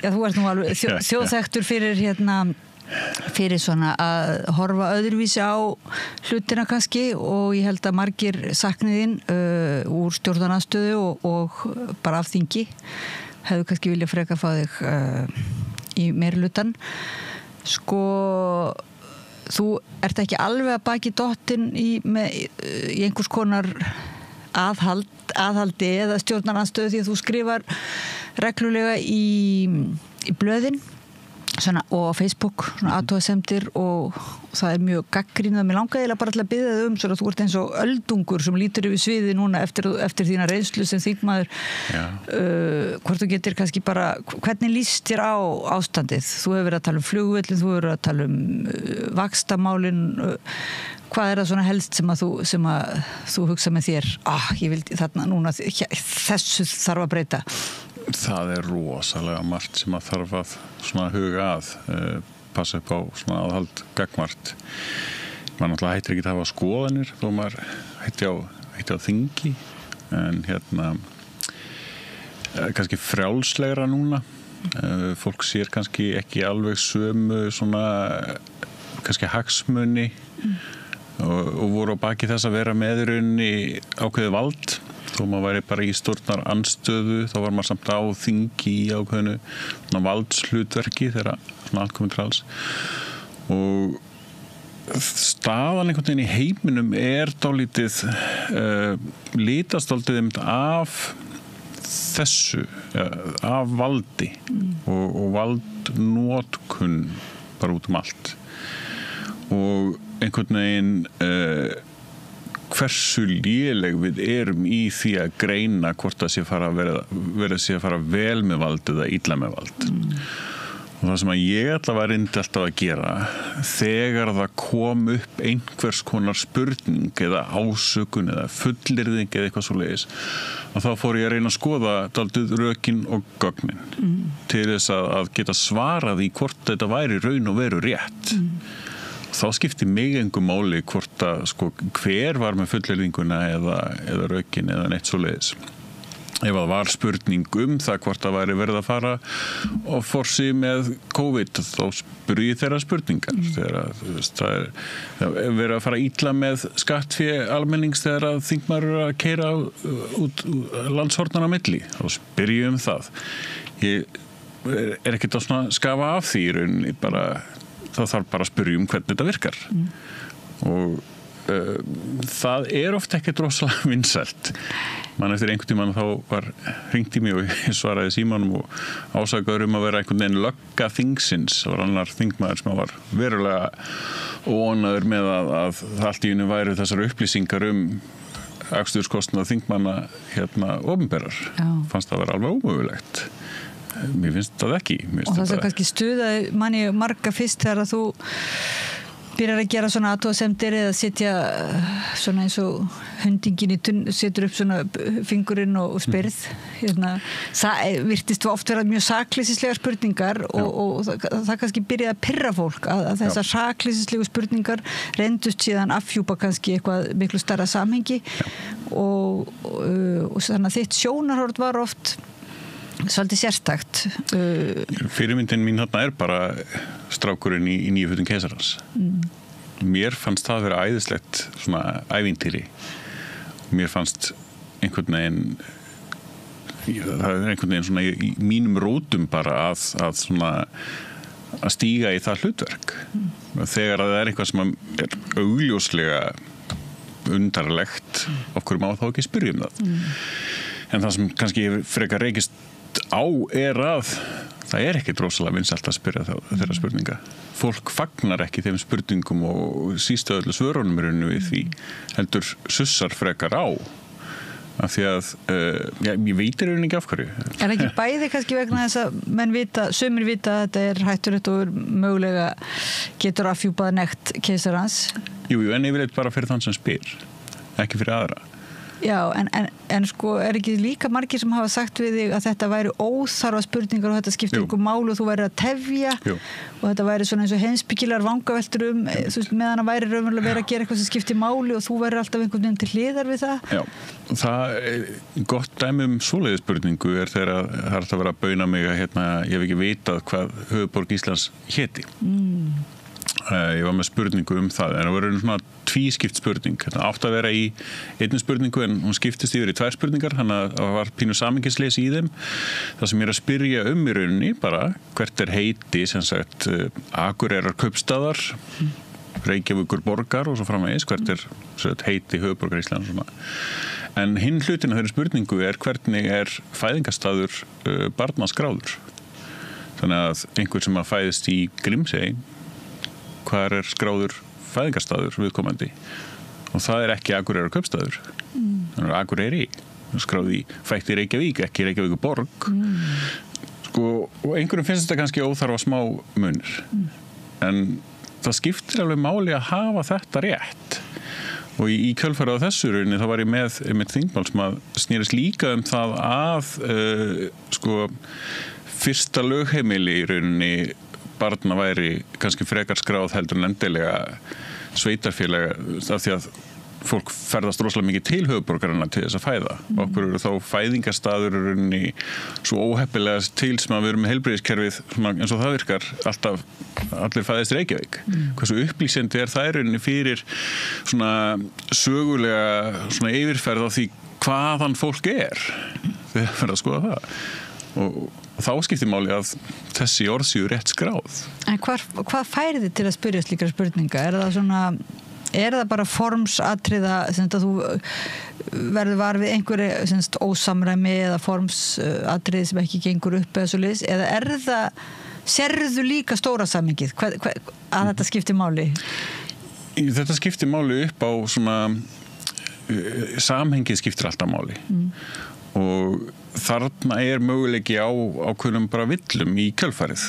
Já, þú ert nú alveg þjóðþekktur fyrir svona að horfa öðruvísi á hlutina kannski og ég held að margir sakniðinn úr stjórnarandstöðu og bara af þingi hefðu kannski viljað freka fá þig í meirihlutann. Sko, þú ert ekki alveg að baki dottinn í einhvers konar aðhaldi eða stjórnarandstöðu því að þú skrifar reglulega í blöðin svona, og á Facebook athugasemdir og það mjög gagnrýnið. Mér langaði bara til að biðja þig svona, þú ert eins og öldungur sem lítur yfir sviðið núna eftir þína reynslu sem þingmaður. Hvort þú getur kannski bara, hvernig líst þér á ástandið? Þú hefur verið að tala um flugvöllin, þú hefur verið að tala um vaxtamálin. Hvað það svona helst sem að þú hugsa með þér? Ég vildi þarna núna, þessu þarf að breyta. Það rosalega margt sem að þarf að svona huga að, passa upp á svona aðhald gagnvart. Man náttúrulega hættir ekki að hafa skoðanir þó maður hætti á þingi, en kannski frjálslegra núna. Fólk sér kannski ekki alveg sömu svona kannski hagsmuni og voru á baki þess að vera meðurinn í ákveðið vald. Þó maður væri bara í stjórnar andstöðu, þá var maður samt á þingi í ákveðinu valdshlutverki þegar allt komið til alls. Og staðan einhvern veginn í heiminum dálítið litast dálítið af þessu, af valdi og valdnotkun bara út allt. Og einhvern veginn hversu léleg við erum í því að greina hvort það sé að fara vel með vald eða illa með vald. Og það sem að ég allavega reyndi alltaf að gera þegar það kom upp einhvers konar spurning eða ásökun eða fullyrðing eða eitthvað svoleiðis, að þá fór ég að reyna að skoða dálítið rökin og gögnin til þess að geta svarað í hvort þetta væri raun og veru rétt. Þá skipti mig engu máli hvort að hver var með fullyrðinguna eða rökin eða neitt svoleiðis. ef það var spurning það hvort það væri verið að fara og forsi með COVID þá spurði ég þeirra spurningar þegar það er verið að fara illa með skattfé almennings þegar þingmaður eru að keyra út landshornana á milli þá spyr ég það ég er ekkert að skafa af því í rauninni það þarf bara að spyrja hvernig þetta virkar og það ofta ekkert rosalega vinsælt mann eftir einhvern tímann þá var hringt í mig og ég svaraði símanum og ásakaður að vera einhvern veginn lögga þingsins, það var annar þingmaður sem var verulega óánægður með að allt í einu væru þessar upplýsingar aksturskostnað þingmanna opinberar fannst það vera alveg ómögulegt mér finnst það ekki og það sem kannski stuðaði manni marga fyrst þegar að þú byrjar að gera svona athugasemdir eða setja svona eins og hundingin setur upp svona fingurinn og spyrð það virtist oft vera mjög sakleysislega spurningar og það kannski byrjaði að pirra fólk að þessar sakleysislega spurningar reyndust síðan affjúpa kannski eitthvað miklu stærra samhengi og þannig að þitt sjónarhorn var oft svolítið sérstakt Fyrirmyndin mín þarna bara strákurinn í 9 fötum keisarans mér fannst það að vera æðislegt svona ævintýri mér fannst einhvern veginn svona í mínum rótum bara að stíga í það hlutverk þegar það eitthvað sem er augljóslega undarlegt af hverju má þá ekki spyrja það en það sem kannski frekar reykist á að það ekkert rosalega vinsælt að spyrja þeirra spurninga fólk fagnar ekki þeim spurningum og sístu öllu svörunum við því heldur sussar frekar á af því að ég veitir ekki af hverju ekki bæði kannski vegna þess að menn sumir vita að þetta hættulegt og mögulega getur affjúpað nekt keisarans Jú, en yfirleitt bara fyrir þann sem spyr ekki fyrir aðra Já, en sko ekki líka margir sem hafa sagt við þig að þetta væri óþarfa spurningar og þetta skiptir ykkur máli og þú væri að tefja og þetta væri svona eins og heimspekilegar vangaveltur meðan að væri raunverulega verið að gera eitthvað sem skiptir máli og þú væri alltaf einhvern veginn til hliðar við það Já, það gott dæmi svoleiðis spurningu þegar það er að vera að bauna mig að ég hef ekki vitað hvað höfuðborg Íslands héti ég var með spurningu það en það var svona tvískipt spurning átti að vera í einni spurningu en hún skiptist yfir í 2 spurningar þannig að það var pínu samingisleysi í þeim það sem ég er að spyrja í rauninni bara hvert heiti sem sagt Akureyrar kaupstaðar Reykjavíkur borgar og svo framvegis hvert heiti höfuðborgar Íslands en hinn hlutin af þeirri spurningu hvernig fæðingarstaður barna skráður þannig að einhver sem að fæðist í Grímsey hvar skráður fæðingarstaður viðkomandi og það ekki Akureyrar kaupstaður þannig að Akureyri skráði fætt í Reykjavík, ekki Reykjavíkur borg og einhverjum finnst þetta kannski óþarfa smá munir en það skiptir alveg máli að hafa þetta rétt og í kjölfarið á þessu rauninni þá var ég með þingmál sem að snýrist líka það að fyrsta lögheimili í rauninni barna væri kannski frekar skráð heldur en endilega sveitarfélaga af því að fólk ferðast rosalega mikið til höfuðborgarinnar til þess að fæða okkur eru þá fæðingarstaður svo óheppilega til sem að við erum með heilbrigðiskerfið eins og það virkar alltaf allir fæðist í Reykjavík hversu upplýsandi það rauninni fyrir svona sögulega svona yfirferð á því hvaðan fólk þegar fyrir að skoða það og þá skiptir máli að þessi orð séu rétt skráð. En hvað færi þið til að spyrja slíkar spurninga? Er það bara formsatriða sem að þú verður var við einhverju ósamræmi eða formsatriði sem ekki gengur upp eða svoleiðis eða sérðu líka stóra samhengið að þetta skiptir máli? Þetta skiptir máli upp á svona samhengið skiptir alltaf máli og þarna möguleiki á ákveðnum bara villum í kjölfarið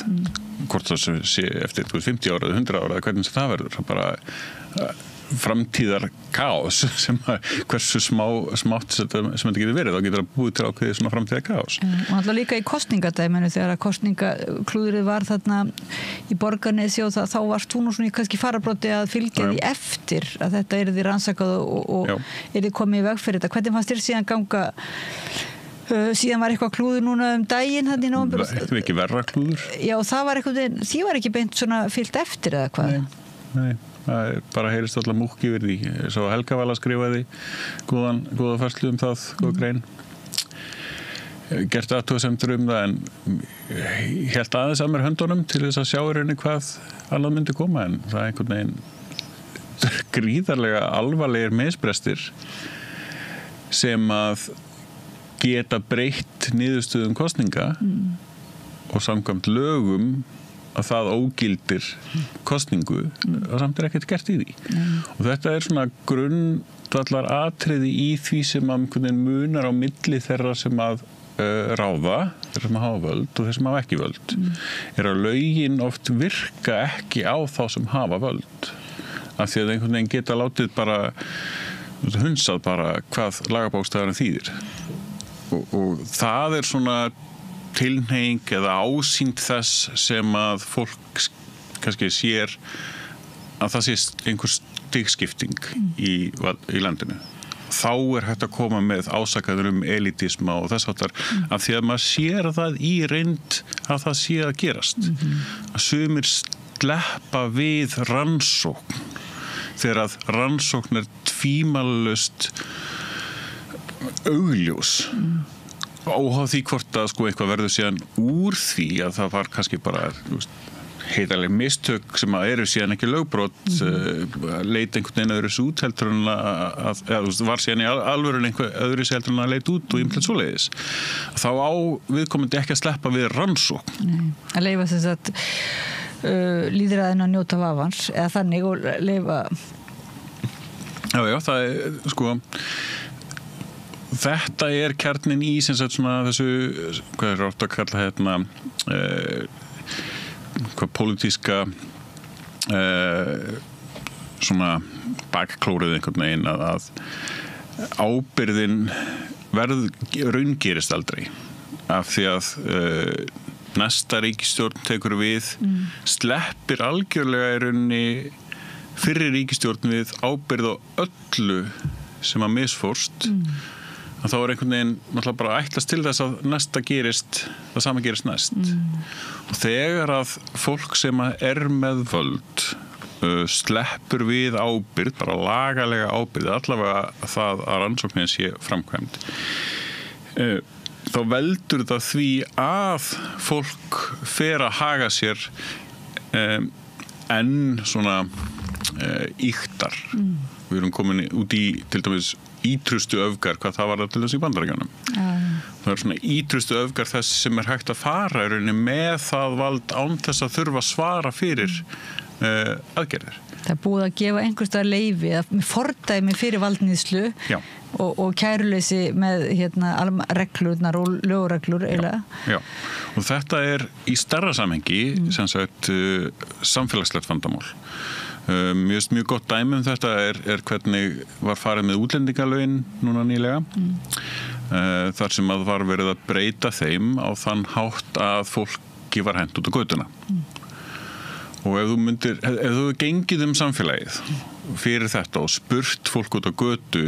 hvort það sé eftir 50 ára eða 100 ára eða hvernig það verður það bara framtíðar kaos sem hversu smátt sem þetta getur verið þá getur það búið til ákveðið svona framtíðar kaos og alltaf líka í kosningadæminu þegar að kosningaklúðrið var þarna í Borgarnesi og þá varst þú nú svona í kannski fararbroddi að fylgja því eftir að þetta yrði rannsakað og yrði komið í veg fyrir þetta hvernig fannst þér síðan ganga Síðan var eitthvað klúður núna daginn hann í nóvember. Eitthvað ekki verra klúður? Já, það var eitthvað, því var ekki beint svona fyllt eftir eða hvað? Nei, það bara heyrist alltaf múkk yfir því. Svo Helga Vala skrifaði góða færslu það, góða grein. Gert athugasemdir það en hélt aðeins að mér höndunum til þess að sjá í rauninni hvað annað myndi koma en það einhvern veginn gríðarlega alvarlegir misbrestir sem að geta breytt niðurstöðum kosninga og samkvæmt lögum að það ógildir kosningu og samt ekkert gert í því. Og þetta svona grundvallar atriði í því sem að munar á milli þeirra sem að ráða, þeir sem hafa völd og þeir sem hafa ekki völd að lögin oft virka ekki á þá sem hafa völd af því að einhvern veginn geta látið bara hunsað bara hvað lagabókstafurinn þýðir og það svona tilhneiging eða ásýnd þess sem að fólk kannski sér að það sé einhver stigskipting í landinu. Þá hægt að koma með ásakaður elitisma og þess áttar af því að maður sér það í reynd að það sé að gerast. Að sumir sleppa við rannsókn þegar að rannsókn tvímælalaust augljós óháð því hvort að eitthvað verður síðan úr því að það var kannski bara heitaleg mistök sem að eru síðan ekki lögbrot leita einhvern veginn öðru út heldur en að var síðan í alvörun einhver öðru heldur en að leita út og ymlið svoleiðis þá á viðkomandi ekki að sleppa við rannsókn að leyfa þess að lýðræðin að njóta vafans eða þannig og leyfa Já, það er þetta er kjarnin í sem sagt svona þessu hvað er oft að kalla hvað pólitíska svona bakklórið einhvern veginn að ábyrðin raungerist aldrei af því að næsta ríkisstjórn tekur við sleppir algjörlega í rauninni fyrri ríkisstjórn við ábyrð á öllu sem að misfórst að þá er einhvern veginn náttúrulega bara ætlast til þess að næsta gerist það sama gerist næst og þegar að fólk sem er með völd sleppur við ábyrð, bara lagalega ábyrð allavega það að rannsóknin sé framkvæmd þá veldur það því að fólk fer að haga sér enn svona ýktar við erum komin út í til dæmis ítrustu öfgar hvað það var til þess í Bandaríkjunum það er svona ítrustu öfgar þess sem er hægt að fara í rauninni með það vald án þess að þurfa að svara fyrir aðgerðir Það er búið að gefa einhverstaðar leyfi með fordæmi fyrir valdníðslu og kæruleysi með reglurnar og lögreglur Já, og þetta er í stærra samhengi sem sagt samfélagslegt vandamál mjög gott dæmi þetta er hvernig var farið með útlendingalögin núna nýlega þar sem að var verið að breyta þeim á þann hátt að fólki var hent út á götuna og ef þú gengið samfélagið fyrir þetta og spurt fólk út á götu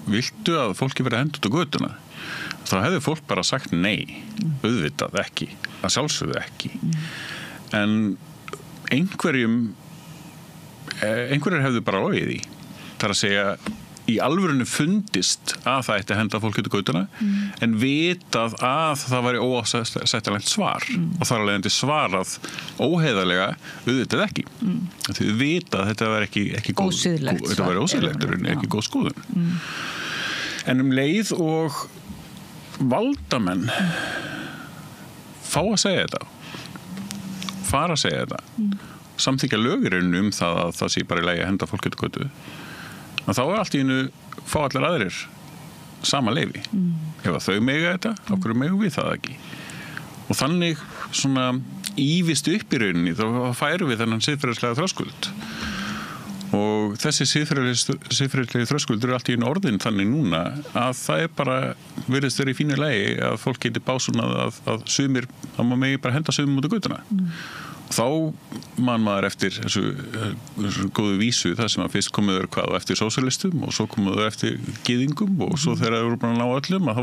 viltu að fólki verið hent út á götuna þá hefði fólk bara sagt nei auðvitað ekki, að sjálfsögðu ekki en einhverjir hefðu bara logið í það er að segja í alvörinu fundist að það ætti að henda fólk út á götuna en vitað að það væri óásættanlegt svar og þar alveg svarað óheiðarlega auðvitað ekki því vitað að þetta var ekki góð þetta var ósýðlegt ekki góð skoðun en leið og valdamenn fá að segja þetta fara að segja þetta samþykja lögurinn það að það sé bara í lagi að henda fólk út á götu að þá er allt í einu fá allir aðrir sama leyfi ef að þau mega þetta, af hverju megum við það ekki og þannig svona ívist upp í rauninni þá færum við þennan siðferðislega þröskuld og þessi siðferðilegi þröskuldur allt í einu orðin þannig núna að það bara virðist verið í fínu lagi að fólk geti básunað að sumir, þá má megi bara henda sumum út á götuna. Þá man maður eftir þessu góðu vísu þar sem að fyrst komuður hvað eftir sósíalistum og svo komuður eftir gyðingum og svo þegar það voru bara að ná öllum að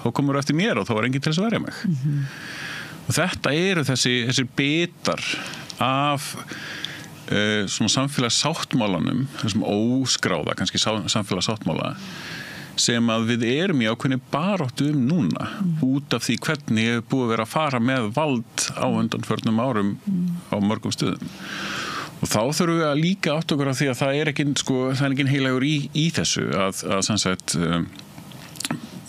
þá komuður eftir mér og þá var enginn til þess að verja mig. Og þetta eru þessir bitar af svona samfélagssáttmálanum, þessum óskráða kannski samfélagssáttmála sem að við erum í ákveðni baráttu núna út af því hvernig hefur búið að vera að fara með vald á undanförnum árum á mörgum stöðum. Og þá þurfum við að líka átta okkur af því að það er ekki heilagur í þessu að sem sagt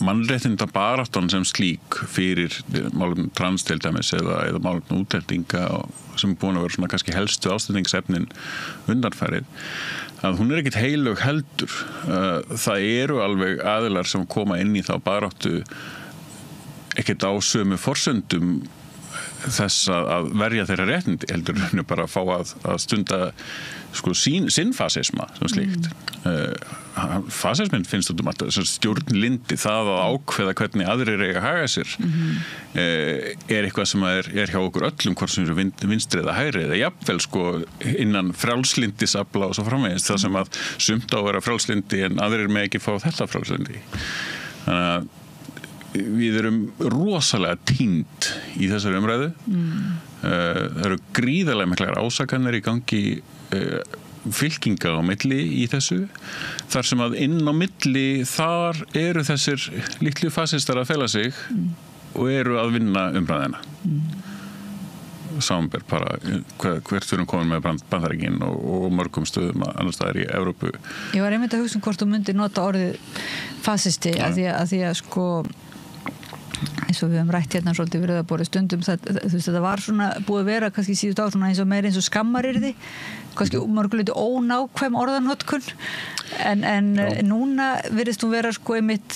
mannréttinda baráttan sem slík fyrir málum trans til dæmis eða málum útlendinga sem er búin að vera svona kannski helstu ástæðningsefnin undanfærið að hún ekkert heilög heldur. Það eru alveg aðilar sem koma inn í þá baráttu ekkert á sömu forsöndum þess að verja þeirra réttindi heldur henni bara að fá að stunda sinn fasisma sem slíkt. Fasismin finnst út allt stjórnlyndi, það að ákveða hvernig aðrir eiga að haga sér er eitthvað sem er hjá okkur öllum hvort sem eru vinstri eða hægri eða jafnvel innan frjálslyndisafla og svo framvegis það sem að sumt á að vera frjálslyndi en aðrir með ekki fá þetta frjálslyndi. Þannig að við erum rosalega týnd í þessari umræðu. Það eru gríðarlega miklar ásakanir í gangi fylkinga á milli í þessu þar sem að inn á milli þar eru þessir litlu fasistar að fela sig og eru að vinna umræðina. Samanber bara hvert við erum komin með Bandaríkin og mörgum stöðum annars staðar í Evrópu. Ég var einmitt að hugsa hvort þú myndir nota orðið fasisti að því að eins og við höfum rætt hérna svolítið við rauðaborðið stundum þetta var svona búið að vera kannski síðust á svona meira eins og skammarirði kannski mörguleiti ónákvæm orðanotkun en núna virðist hún vera einmitt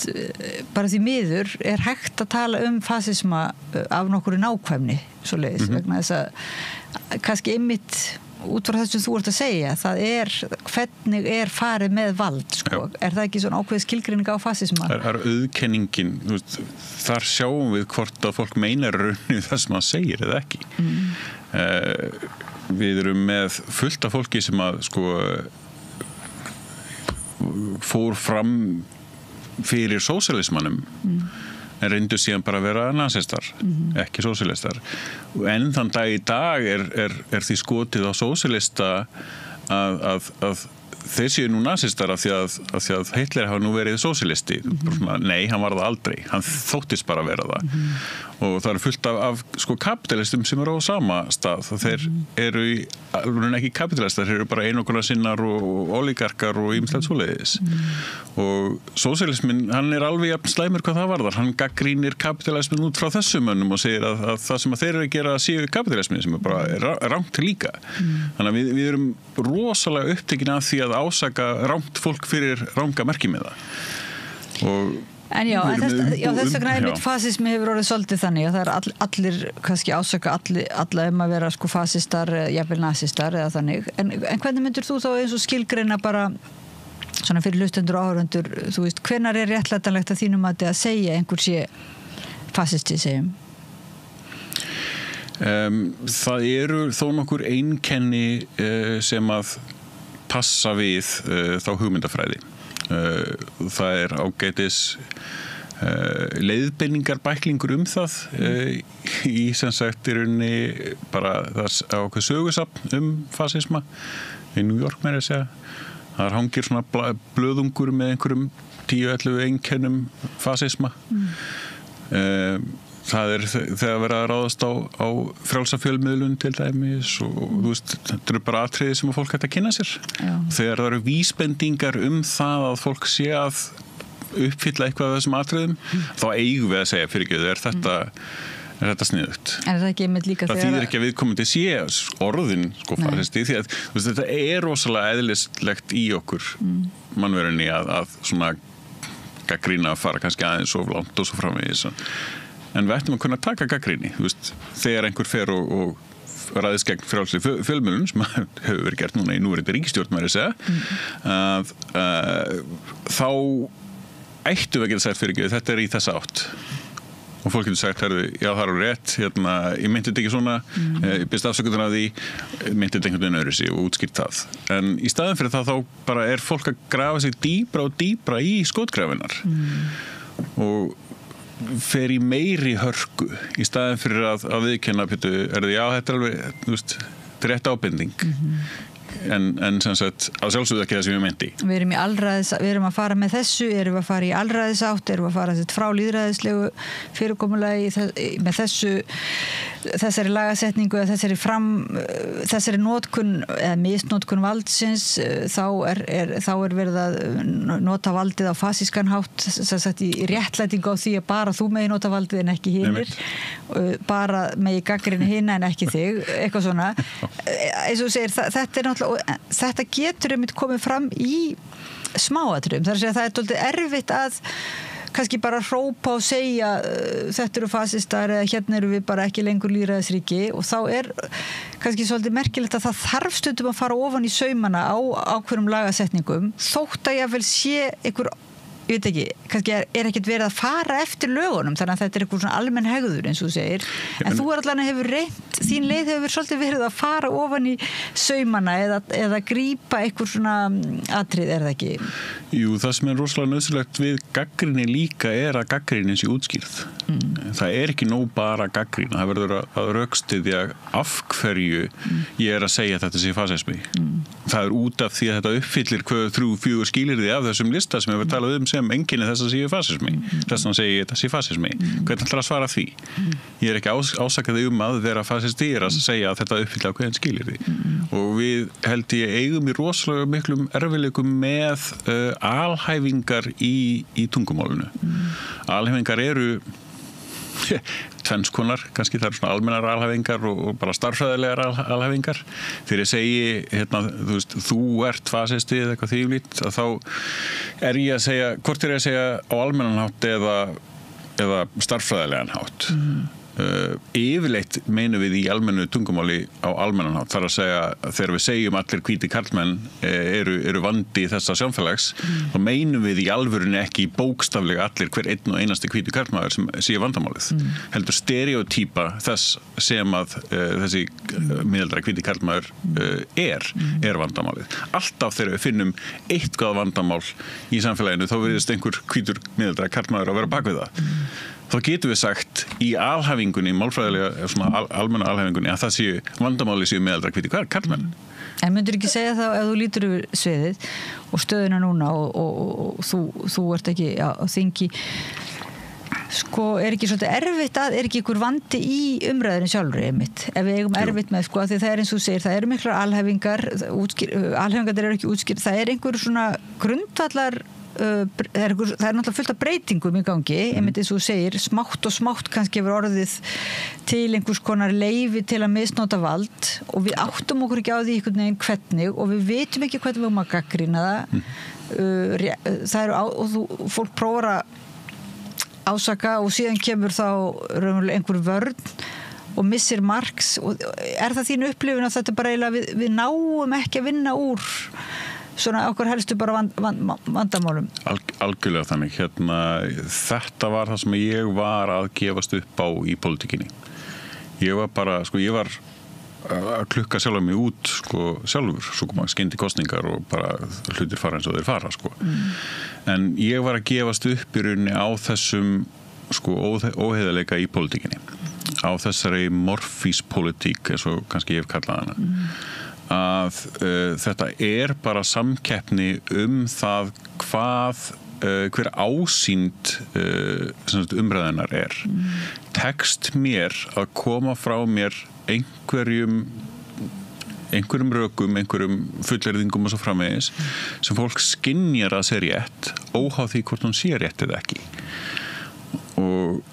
bara því miður er hægt að tala fasisma af nokkru nákvæmni svoleiðis vegna þess að kannski einmitt út frá þess sem þú ert að segja hvernig er farið með vald er það ekki svona ákveð skilgreining á fasisma? Það er auðkenningin þar sjáum við hvort að fólk meinar raunni það sem það segir eða ekki við erum með fullt af fólki sem að fór fram fyrir sósíalismanum en reyndu síðan bara að vera nasistar, ekki sósíalistar. En þann dag í dag er því skotið á sósíalista að þeir séu nú nasistar af því að Hitler hafa nú verið sósíalisti. Nei, hann var það aldrei. Hann þóttist bara að vera það. Og það er fullt af kapitalistum sem eru á sama stað. Þeir eru ekki kapitalistar, þeir eru bara einokunar sinnar og oligarkar og ýmislegt svoleiðis. Og sósíalismin, hann er alveg jafn slæmur hvað það varðar. Hann gaggrínir kapitalismin út frá þessum mönnum og segir að það sem að þeir eru að gera séu kapitalismin sem er bara rangt líka. Þannig að við erum rosalega upptekin af því að ásaka rangt fólk fyrir ranga merkimiða. En þess vegna einmitt fasismi hefur orðið svolítið þannig að það er allir kannski ásaka alla að vera fasistar, jafnvel nasistar eða þannig. En hvernig myndir þú þá eins og skilgreina bara svona fyrir hlustendur og áhorfendur, þú veist, hvenær er réttlætanlegt að þínum að segja einhver sé fasisti segjum? Það eru þó nokkur einkenni sem að passa við þá hugmyndafræði. Það er ágætis leiðbeiningar bæklingur það í sem sagt í rauninni bara það ákveð sögusafn fasisma í New York með að segja. Það hangir svona blöðungur með einhverjum 10-11 einkennum fasisma. Það er þegar verið að ráðast á frjálsa fjölmiðlun til dæmis og þú veist, þetta eru bara atriði sem að fólk hægt að kynna sér. Þegar það eru vísbendingar það að fólk sé að uppfylla eitthvað af þessum atriðum, þá eigum við að segja fyrirgefðu, er þetta sniðugt. En það ekki einmitt líka það þýðir ekki að viðkomandi sé orðin fasisti, því að veist, þetta er rosalega eðlislegt í okkur mannverunni að svona gagnrýna að fara kannski aðeins of langt og svo framvegis. En við ættum að kunna taka gagnrýni, þú veist, þegar einhver fer og ræðist gegn frjálsri fjölmiðlun sem hefur verið gert núna í núverandi ríkisstjórn með að segja þá ættum við að geta sagt fyrir ekki þetta í þessa átt og fólk getur sagt, já það rétt ég myndi þetta ekki svona ég byrst afsökunar af því myndi þetta einhvern veginn öðru sig og útskýrt það en í staðin fyrir það þá bara fólk að grafa sig dýpra og dýpra í skotgrafinar og fer í meiri hörku í staðin fyrir að viðkenna já þetta alveg þetta rétt ábending en sem sagt að sjálfsögðu ekki það sem ég meinti. Við erum að fara með þessu, erum við að fara í alræðisátt, erum við að fara frá lýðræðislegu fyrirkomulagi með þessari lagasetningu eða þessari notkun eða misnotkun valdsins þá er verið að nota valdið á fasískan hátt sem sagt í réttlætingu á því að bara þú megi nota valdið en ekki hinir bara megi gagnrýna hina en ekki þig eitthvað svona eins og segir, þetta getur einmitt komið fram í smáatriðum, þar að segja það dálítið erfitt að kannski bara hrópa og segja þetta eru fasistar eða hérna eru við bara ekki lengur lýðræðisríki og þá kannski svolítið merkilegt að það þarf stundum að fara ofan í saumana á ákveðnum lagasetningum þótt að ég vel sé einhver ég veit ekki, kannski ekkert verið að fara eftir lögunum, þannig að þetta eitthvað svona almenn hegður eins og þú segir, en þú allan hefur reynt, þín leið hefur svolítið verið að fara ofan í saumana eða grípa eitthvað svona atrið, það ekki? Jú, það sem rosalega nöðsilegt við gagnrýni líka að gagnrýnin sé útskýrð. Það ekki nóg bara gagnrýna, það verður að rökstyðja af hverju ég að segja að þetta sé fasismi. Það út af því að þetta uppfyllir 3-4 skilyrði af þessum lista sem við talað sem enginni þess að séu fasismi þess að segja þetta sé fasismi hvernig ætlar að svara því ég ekki ásakaði að vera fasisti að segja að þetta uppfylla ákveðin skilyrði og við held ég eigum í rosalega miklum erfiðleikum með alhæfingar í tungumálinu alhæfingar eru tvennskonar, kannski það svona almennar alhæfingar og bara starffræðilegar alhæfingar. Þegar ég segi, þú ert fasisti eða eitthvað þvíumlít, þá ég að segja, hvort ég að segja á almennan hátt eða starffræðilegan hátt. Yfirleitt meinum við í almennu tungumáli á almennan hátt þar að segja þegar við segjum allir hvíti karlmenn eru vandi þessa samfélags þá meinum við í alvörunni ekki bókstaflega allir hver einn og einasti hvíti karlmaður sem sé vandamálið heldur stereotýpa þess sem að þessi miðaldra hvíti karlmaður er vandamálið alltaf þegar við finnum eitthvað vandamál í samfélaginu þá virðist einhver hvítur miðaldra karlmaður að vera bak við það þá getum við sagt í alhæfingunni, málfræðilega svona almenna alhæfingunni að það séu vandamáli séu meðaldra hvíti karlmenn. En myndur ekki segja þá ef þú lítur yfir sviðið og stöðuna núna og þú ert ekki á þingi sko ekki svolítið erfitt ekki ykkur vandi í umræðinu sjálfur einmitt, ef við eigum erfitt með sko því það eins og segir, það miklar alhæfingar alhæfingar eru ekki útskýrt, það einhver svona grundvallar það er náttúrulega fullt af breytingum í gangi einmitt eins og þú segir, smátt og smátt kannski hefur orðið til einhvers konar leyfi til að misnota vald og við áttum okkur ekki á því einhvern veginn hvernig og við vitum ekki hvernig við að gagnrýna það og fólk prófar að ásaka og síðan kemur þá raunverulega einhver vörn og missir marks og það þín upplifun að þetta bara eiginlega við náum ekki að vinna úr svona okkur helstu bara vandamálum algjörlega þannig þetta var það sem ég var að gefast upp á í pólitíkinni ég var bara ég var að klukka sjálfa mig út sjálfur, svo koma skyndi kostningar og bara hlutir fara eins og þeir fara en ég var að gefast upp í rauninni á þessum óheiðarleika í pólitíkinni á þessari morfíspólitík eins og kannski ég hef kallað hana að þetta bara samkeppni það hver ásýnd umræðunar tekst mér að koma frá mér einhverjum rökum, einhverjum fullyrðingum og svo framvegis sem fólk skynjar að sé rétt óháð því hvort hún sé rétt eða ekki og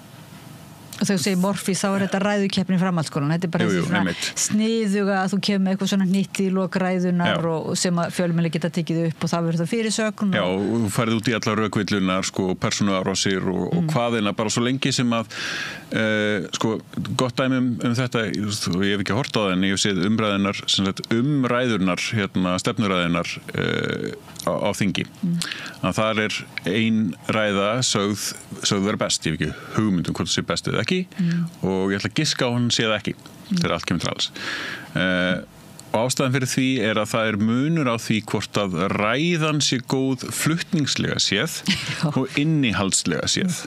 Og þegar þú segir Morfís, þá þetta ræðukeppni framhaldsskólan. Þetta bara svona sniðuga að þú kemur með eitthvað svona nýtt í lok ræðunar og sem að fjölmiðlar geta tekið upp og það verður það fyrirsögn. Já, og þú færið út í allar rökvillunar, persónuárásir og hvaðina, bara svo lengi sem að gott dæmi þetta, og ég hef ekki hort á það en ég hef séð umræðunar, ræðurnar, stefnuræðunar á þingi. Að þar ein ræða sögð vera best, ég hef ekki hugmynd hvort það sé best eða ekki og ég ætla að giska á hann sé það ekki þegar allt kemur til alls. Og ástæðan fyrir því að það munur á því hvort að ræðan sé góð flutningslega séð og innihaldslega séð.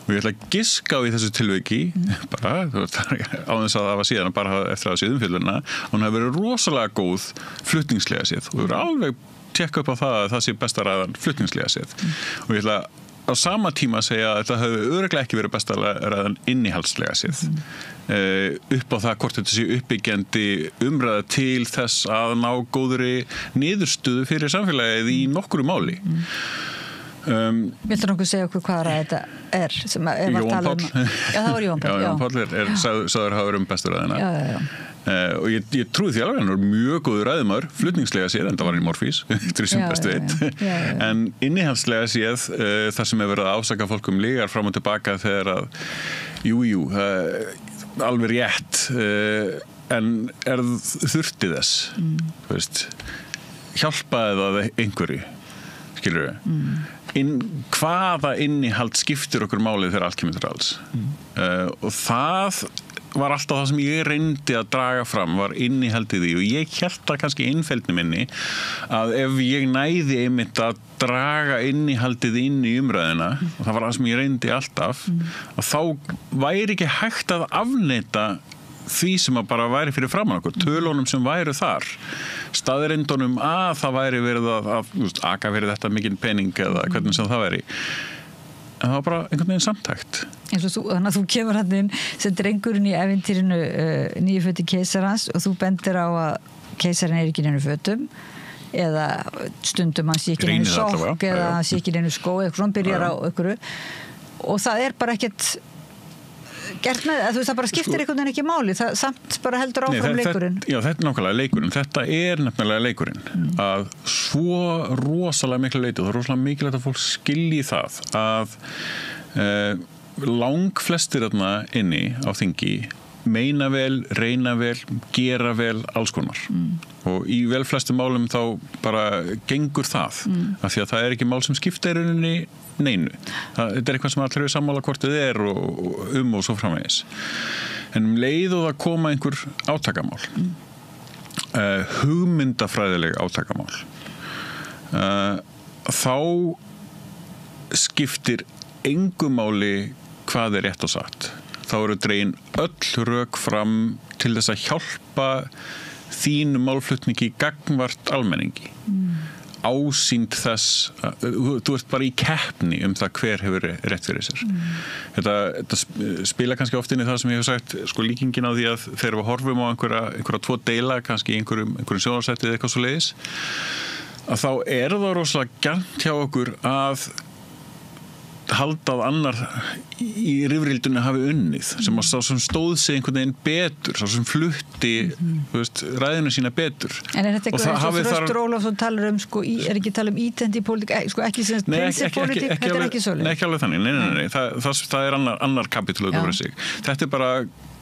Og ég ætla að giska á í þessu tilviki bara, á þess að það var síðan bara eftir að séð umfjölluna, hún hefur verið rosalega góð flutningslega séð og verið alveg tjekka upp á það að það sé besta ræðan flutningslega séð. Og ég ætla á sama tíma að segja að þetta hefur örugglega ekki verið besta ræðan innihaldslega séð. Upp á það hvort þetta sé uppbyggjandi umræða til þess að ná góðri niðurstöðu fyrir samfélagið í nokkru máli. Viltu nokkuð segja okkur hvað þetta sem Jóhann Páll. Já, það var Jóhann Páll. Jóhann Páll sagður hafa verið bestu ræðina. Já. Og ég trúi því alveg hann var mjög góður ræðumar flutningslega séð, en það var hann í Morfís sem bestu veit, en innihaldslega séð þar sem hefur verið að ásaka fólk lygar fram og tilbaka þegar að alveg rétt en þurfti þess hjálpaði það einhverju, skilur hvaða innihald skiptir okkur málið þegar allt kemur til alls og það var alltaf það sem ég reyndi að draga fram var innihaldið í og ég hélt það kannski einfeldni minni að ef ég næði einmitt að draga innihaldið inn í umræðina og það var það sem ég reyndi alltaf að þá væri ekki hægt að afneita því sem að bara væri fyrir framan okkur, tölunum sem væru þar staðreyndunum að það væri verið að aka verið þetta mikinn pening eða hvernig sem það væri en það var bara einhvern veginn samtækt. Þannig að þú kemur hann inn sem drengurinn í eventýrinu nýju föti keisarans og þú bendir á að keisarinn ekki í neinu fötum eða stundum hann sé ekki neinu sokk eða hann sé ekki neinu skó eða svona byrjar á einhverju og það bara ekkert gert með það, það bara skiptir einhvern veginn ekki máli, það samt bara heldur áfram leikurinn. Já, þetta nákvæmlega leikurinn, þetta nefnilega leikurinn að svo rosalega miklu leiti og það rosalega mikilvægt að fólk skilji það að langflestir þarna inni á þingi meina vel, reyna vel, gera vel alls konar og í vel flestum málum þá bara gengur það af því að það ekki mál sem skipta í rauninni neinu. Þetta eitthvað sem allir eru sammála hvort þið og svo framvegis. En leið og það koma einhver átakamál hugmyndafræðileg átakamál þá skiptir engu máli hvað rétt og satt. Þá eru dregin öll rök fram til þess að hjálpa þínu málflutningi gagnvart almenningi. Ásýnd þess, þú ert bara í keppni það hver hefur rétt fyrir sér. Þetta spila kannski oft inn í það sem ég hef sagt, líkingin á því að þegar við horfum á einhverja tvo deila, kannski í einhverjum sjónvarpsþætti eða eitthvað svoleiðis, að þá það rosalega gjarnt hjá okkur að halda að annar í rifrildunni hafi unnið sem að sá sem stóð sig einhvern veginn betur sá sem flutti ræðinu sína betur. En þetta eitthvað eins og Þröstur Ólafsson talar ekki tala ítendi pólitík, ekki sem prinsipppólitík, þetta ekki svoleiðis? Nei, ekki alveg þannig, nei. Það annar kapítúl út af sig. Þetta bara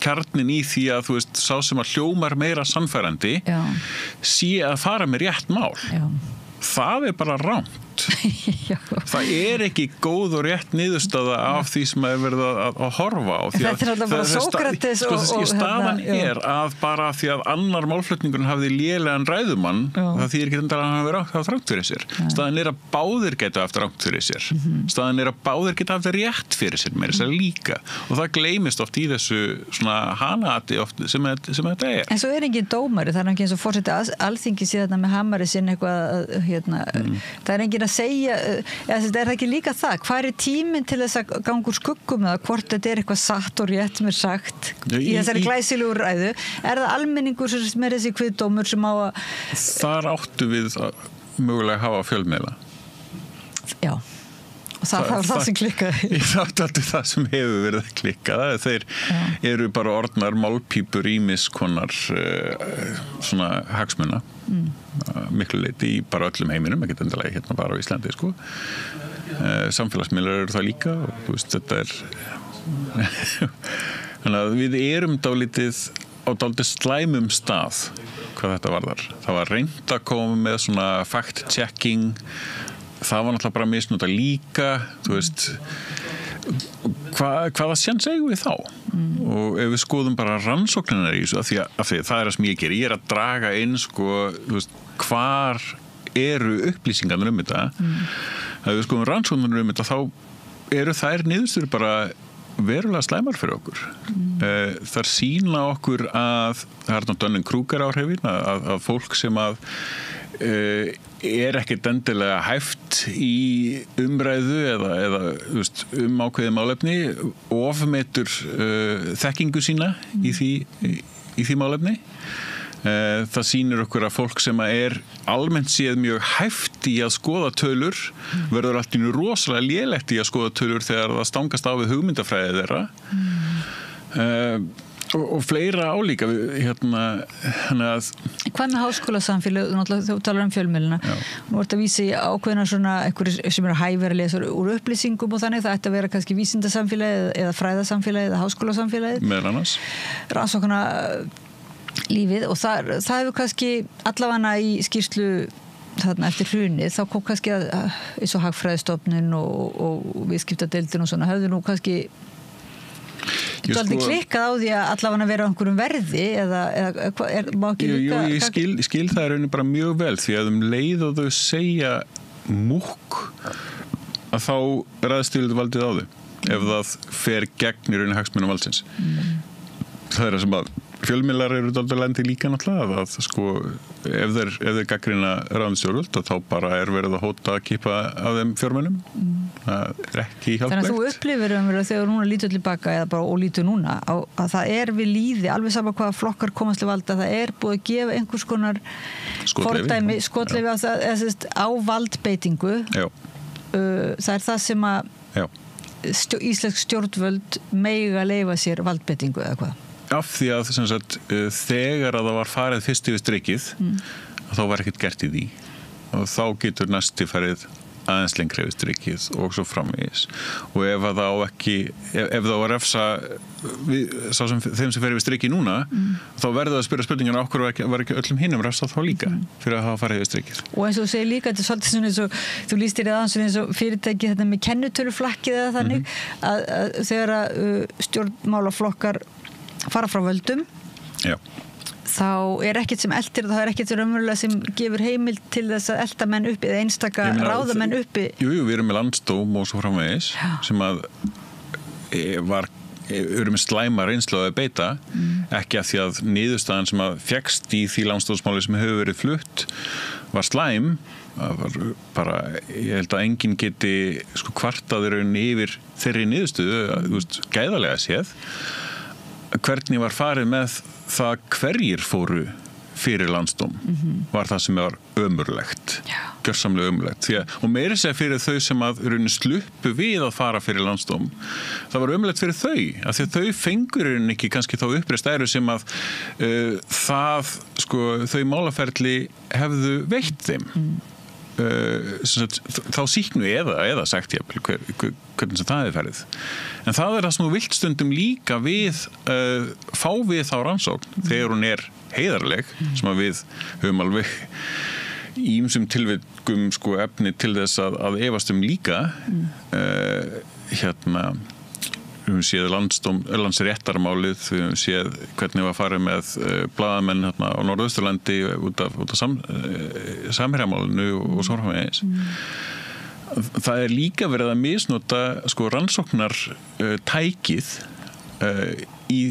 kjarnin í því að sá sem að hljómar meira sannfærandi sé að fara með rétt mál. Það bara rangt. Það ekki góð og rétt niðurstaða af því sem verið að horfa á. Þetta alltaf bara Sókrates staðan að bara því að annar málflutningurinn hafði lélegan ræðumann það þýðir ekki að hann hafi haft rangt fyrir sér. Staðan að báðir geta haft rangt fyrir sér. Staðan að báðir geta haft rétt fyrir sér meira sér líka og það gleymist oft í þessu svona hanati sem þetta En svo engin dómari, það ekki eins og forseti Alþingi síðan með hamari sinn eitthvað það engin að segja, það ekki líka það, hvað tíminn til þess að ganga úr skuggum það, hvort þetta eitthvað satt og rétt sem sagt í þessari glæsilegu ræðu, það almenningur sem þessi kviðdómur sem á að Þar áttu við að mögulega hafa fjölmiðla. Já, það var það sem klikkaði. Það er alltaf það sem hefur verið að klikka. Þeir eru bara orðnar málpípur ýmis konar svona hagsmuna. Miklu leyti í bara öllum heiminum, ekkert endilega hérna bara á Íslandi, sko. Samfélagsmiðlar eru það líka og þú veist, þetta þannig að við erum dálítið á dálítið slæmum stað hvað þetta varðar. Það var reynt að koma með svona fact-checking, það var náttúrulega bara misnota líka, þú veist, hvaða séns eigum við þá? Og ef við skoðum bara rannsóknirnar í þessu, af því það er það sem ég ger, ég er að draga inn, sko, þú veist, hvar eru upplýsingarnir þetta, ef við skoðum rannsóknirnar þetta, þá eru þær niðurstöður bara verulega slæmar fyrir okkur. Þar sýna okkur að það er Dunning-Kruger áhrifin, að fólk sem að er ekkert endilega hæft í umræðu eða veist, ákveðið málefni ofmetur þekkingu sína í því málefni. Það sýnir okkur að fólk sem er almennt séð mjög hæft í að skoða tölur verður allt í nú rosalega lélegt í að skoða tölur þegar það stangast á við hugmyndafræði þeirra. Og fleira álíka Hvað með háskólasamfélag, þú talar fjölmiðluna, nú ert að vísa í ákveðna svona einhverjir sem eru hæfir að lesa úr upplýsingum og þannig, það ætti að vera kannski vísindasamfélagið eða fræðasamfélagið eða háskólasamfélagið meðal annars rannsókna lífið og það hefur kannski allavega í skýrslu þarna eftir hrunið, þá kom kannski eins og Hagfræðistofnun og viðskiptadeildin og svona, höfðu nú kannski Þú aldrei klikkað á því að allavega vera á einhverjum verði eða má ekki líka... Ég skil það raunin bara mjög vel því að leið og þau segja múkk að þá ræðstýrivaldið á þau ef það fer gegn í raunin hagsmunum valdsins. Það er það sem að fjölmiðlar eru dálítið lendi líka náttúrulega að sko ef þeir gagnrýna ráðuneytisstjórnvöld þá bara er verið að hóta að kippa af þeim fjármunum. Það er ekki hjálplegt. Þannig að þú upplifir þegar núna lítur tilbaka eða bara og lítur núna að það er við líði alveg sama hvaða flokkar komast til valda, það er búið að gefa einhvers konar fordæmi, skotleyfi á valdbeitingu. Já. Það er það sem að íslensk stjórnvöld mega leyfa sér valdbeitingu eða hvað? Af því að sem sagt, þegar að það var farið fyrst yfir strikið þá var ekkert gert í því og þá getur næsti farið aðeins lengri yfir strikið og svo framvegis og ef það á ekki ef það var refsa þeim sem fer yfir strikið núna þá verður það að spyrja spurninguna okkur var ekki öllum hinnum refsa þá líka fyrir að hafa farið yfir strikið. Og eins og þú segir líka þetta er svolítið svona eins og þú lýstir eins og fyrirtæki þetta með kennitöluflakkið eða þannig að þegar að stjórnmálaflokkar fara frá völdum þá er ekkert sem eldir og það er ekkert sem raunverulega sem gefur heimild til þess að elda menn uppi eða einstaka ráðamenn uppi. Jú, við erum með landsdóm og svo framvegis sem að eru með slæma reynslu að beita ekki af því að niðurstaðan sem að fékkst í því landsdómsmáli sem hefur verið flutt var slæm það var bara, ég held að enginn geti sko kvartaður yfir þeirri niðurstöðu gæðalega séð hvernig var farið með það hverjir fóru fyrir landsdóm var það sem var ömurlegt gjörsamlega ömurlegt og meira segja fyrir þau sem að sluppu við að fara fyrir landsdóm það var ömurlegt fyrir þau af því að þau fengur ekki kannski þá uppreist æru sem að þau málaferli hefðu veitt þeim þá sýknu eða sagt hvernig sem það er ferið en það er það sem þú vilt stundum líka við fá við þá rannsókn þegar hún er heiðarleg sem að við höfum alveg í ýmsum tilvikum sko efni til þess að efast líka við höfum séð landsréttarmálið, við höfum séð hvernig var farið með blaðamenn á Norðausturlandi út af samherjamálinu og svo framvegis. Það er líka verið að misnota sko rannsóknar tækið í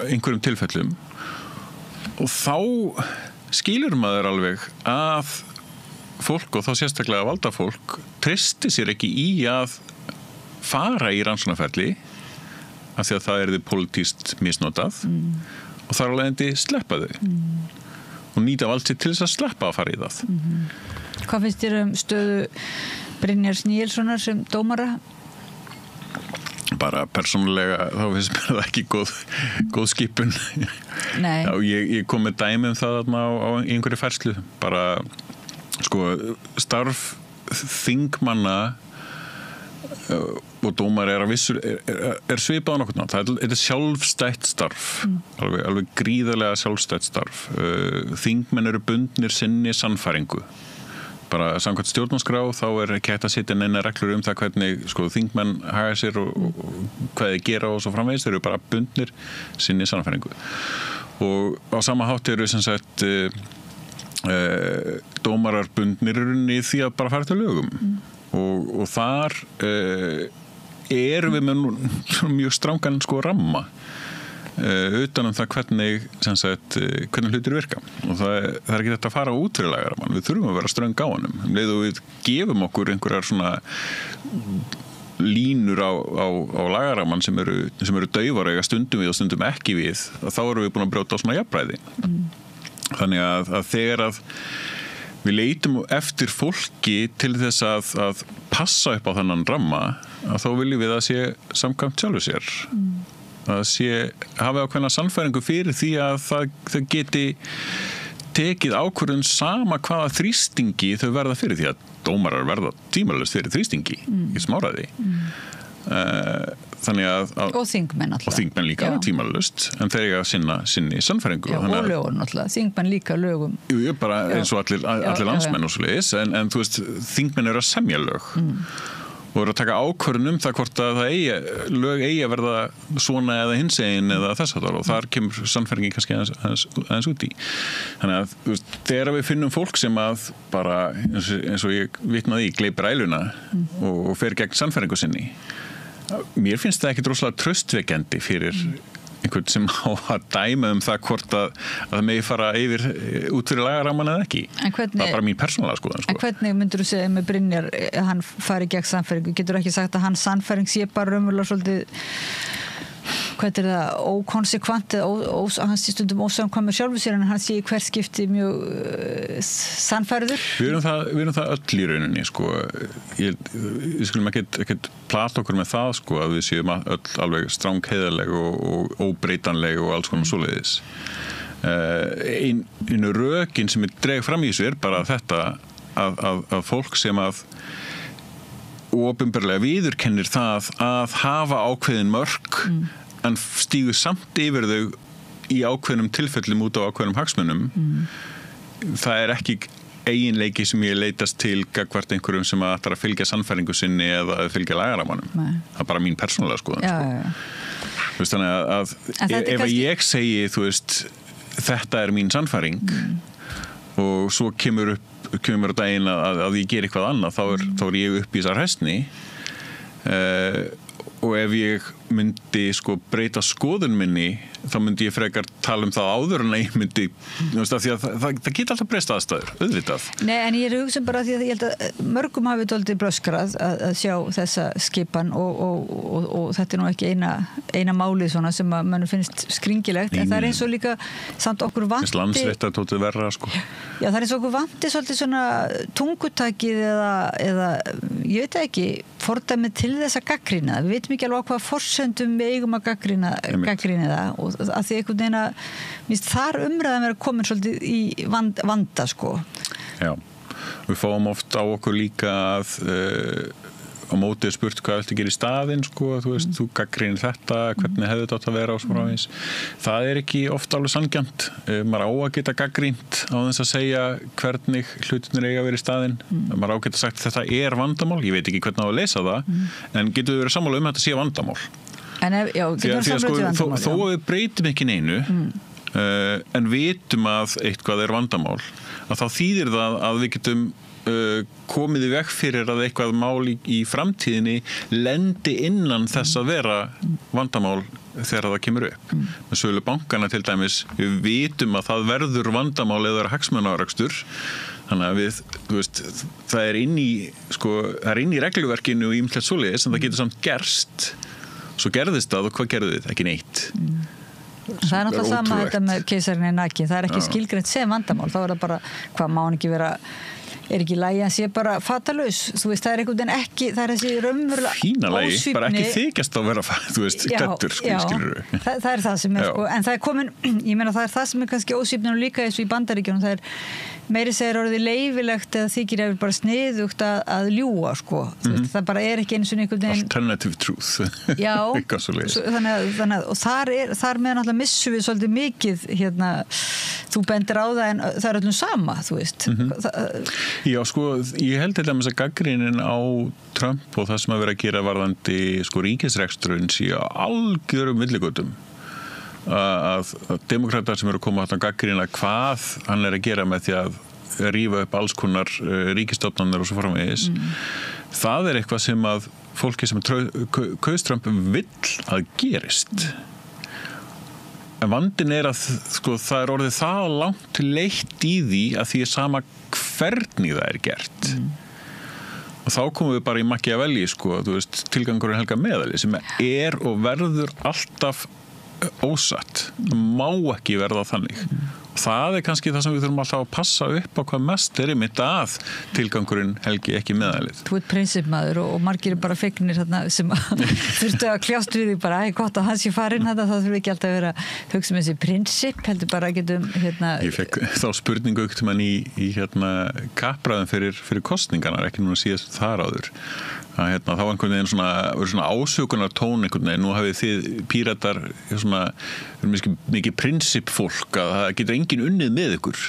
einhverjum tilfellum og þá skilur maður alveg að fólk og þá sérstaklega valdafólk treysti sér ekki í að fara í rannsóknarferli af því að það er pólitískt misnotað og þar alveg endi sleppa þau og nýta vald sér til þess að sleppa að fara í það. Hvað finnst þér stöðu Brynjars Níelssonar sem dómara? Bara persónulega þá finnst mér það ekki góð skipun. Nei. Já, ég kom með dæmi það á einhverju færslu. Bara, starf þingmanna og dómar er svipað á nokkurn nátt. Þetta er sjálfstætt starf, alveg gríðarlega sjálfstætt starf. Þingmenn eru bundnir sinni sannfæringu. Bara samkvæmt stjórnarskrá þá ekki hægt að setja neina reglur það hvernig þingmenn haga sér og hvað þeir gera og svo framvegis. Þeir eru bara bundnir sinni sannfæringu. Og á sama hátt eru sem sagt dómarar bundnir í því að bara fara til lögum. Og þar erum við með mjög strangan ramma utan það hvernig hlutir virka. Og það er ekki þetta að fara út fyrir lagaramann. Við þurfum að vera ströng á honum. Leið og við gefum okkur einhverjar svona línur á lagaramann sem eru daufar og eiga stundum við og stundum ekki við, þá erum við búin að brjóta á svona jafnræði. Þannig að þegar að við leitum eftir fólki til þess að passa upp á þennan ramma, að þá viljum við að sé samkvæmt sjálfu sér. Að hafi ákveðna sannfæringu fyrir því að það geti tekið ákvörðun sama hvaða þrýstingi þau verða fyrir, því að dómarar verða tímalaust fyrir þrýstingi í smáræði. Þannig að og þingmenn alltaf. Og þingmenn líka tímalaust, en þeir eiga sinni sannfæringu. Já, og lögum alltaf, þingmenn líka lögum. Jú, bara eins og allir landsmenn og svoleiðis, en þú veist, þingmenn eru að semja lög. Og eru að taka ákvörðun það hvort að lög eigi að verða svona eða hinsegin eða þess að og þar kemur sannfæringin kannski aðeins út í. Þannig að þegar við finnum fólk sem að bara, eins og ég vitnaði gleypir æluna og fer gegn sannfæringu sinni, mér finnst það ekki rosalega traustvekjandi fyrir einhvern sem á að dæma það hvort að það megi fara út fyrir lagaramann eða ekki. Það er bara mín persónulega skoðun. En hvernig myndur þú segja með Brynjar hann fari gegn sannfæringu? Getur ekki sagt að hans sannfæring sé bara raunverulega svolítið, hvað er það, ókonsekvent eða hann sé stundum ósamkvæmur sjálfu sér en hann sé í hvert skipti mjög sannfærður? Við erum það öll í rauninni, Við skulum ekkert plata okkur með það, að við séum öll alveg strangheiðarleg og óbreytanleg og alls konar svoleiðis. Einu rökin sem ég dreg fram í þessu bara þetta að fólk sem að opinberlega viðurkennir það að hafa ákveðin mörk en stígur samt yfir þau í ákveðnum tilfellum út á ákveðnum hagsmunum. Það er ekki eiginleiki sem ég leitast til gagnvart einhverjum sem ætlar að fylgja sannfæringu sinni eða að fylgja lagaramannum. Það er bara mín persónulega skoðun. Þannig að ef ég segi, þetta er mín sannfæring og svo kemur á daginn að ég ger eitthvað annað, þá er ég upp í þessar hestni og ef ég myndi breyta skoðun minni, þá myndi ég frekar tala það áður en ég myndi, því að það geta alltaf breyst aðstæður, auðvitað. Nei, en ég hugsa bara því að ég held að mörgum hafi dálítið bröskrað að sjá þessa skipan og þetta er nú ekki eina málið svona sem að mann finnst skringilegt, en það er eins og líka samt okkur vanti. Landsréttar tótið verra, Já, það er eins og okkur vanti svolítið svona tungutakið eða ég veit ekki, fordæmið til þess að gagnrýna. Við veitum ekki alveg hvað forsendum við eigum að gagnrýna það og að því einhvern veginn að minnst þar umræðan vera komin svolítið í vanda Já, við fáum oft á okkur líka að á mótið spurt hvað viltu gera í staðinn þú gagnrýnir þetta, hvernig hefði þetta átt að vera og svo framvegis. Það er ekki oft alveg sanngjarnt. Maður á að geta gagnrýnt á þess að segja hvernig hlutirnir eiga að vera í staðinn. Maður á að geta sagt þetta er vandamál, ég veit ekki hvernig á að lesa það, en getur við verið sammála að þetta sé vandamál. Þó að við breytum ekki neinu en vitum að eitthvað er vandamál, að þá þýðir það að við getum komið í veg fyrir að eitthvað mál í framtíðinni lendi innan þess að vera vandamál þegar það kemur upp. Með sölu bankana til dæmis, við vitum að það verður vandamál eða hagsmunaárekstur, þannig að það er inn í regluverkinu og ýmislegt svoleiðis, en það getur samt gerst. Svo gerðist það og hvað gerðu þið? Ekki neitt. Það er náttúrulega sama þetta með keisarinn er nakin. Það er ekki skilgreint sem vandamál. Þá er það bara, hvað má hann ekki vera ekki lagi að sé bara fatalaus, þú veist, það einhvern veginn ekki, það þessi raunverulega fína lagi, bara ekki þykjast að vera þú veist, klæddur, skilur það það sem sko, en það komin, ég meina það það sem kannski ósvífninu líka eins og í Bandaríkjunum, það meiri segir orðið leifilegt eða þykir ef bara sniðugt að ljúga sko, veist, það bara ekki eins og einhvern veginn alternative truth já, þannig að og þar með náttúrulega missum við svolítið mikið þú bendir á það en það öllum sama, þú veist Já, sko, ég held til dæmis að gagnrýnin á Trump og það sem að vera að gera varðandi sko ríkisreksturinn sé algjörum villigötum að demokratar sem eru að koma að gagnrýna hvað hann að gera með því að rífa upp alls konar ríkisstofnanir og svo framvegis það eitthvað sem að fólki sem kaus Trump vill að gerist en vandinn að sko, það orðið það langt leitt í því að því sama hvernig það gert og þá komum við bara í Machiavelli sko, þú veist, tilgangurinn helga meðali sem og verður alltaf ósatt, það má ekki verða þannig og það kannski það sem við þurfum alltaf að passa upp á hvað mest einmitt að tilgangurinn helgi ekki meðalið. Þú ert prinsipmaður og margir bara fegnir sem þurftu að kljást við því bara, gott að hans sé farin þá þurfum við ekki alltaf að vera hugsa með þessi prinsip, heldur bara að getum Ég fekk þá spurningu aukt mann í kappræðum fyrir kostningarnar, ekki núna síðast þar áður að þá einhvern veginn svona ásökunar tón einhvern veginn, nú hafið þið Píratar mikið prinsipfólk að það getur enginn unnið með ykkur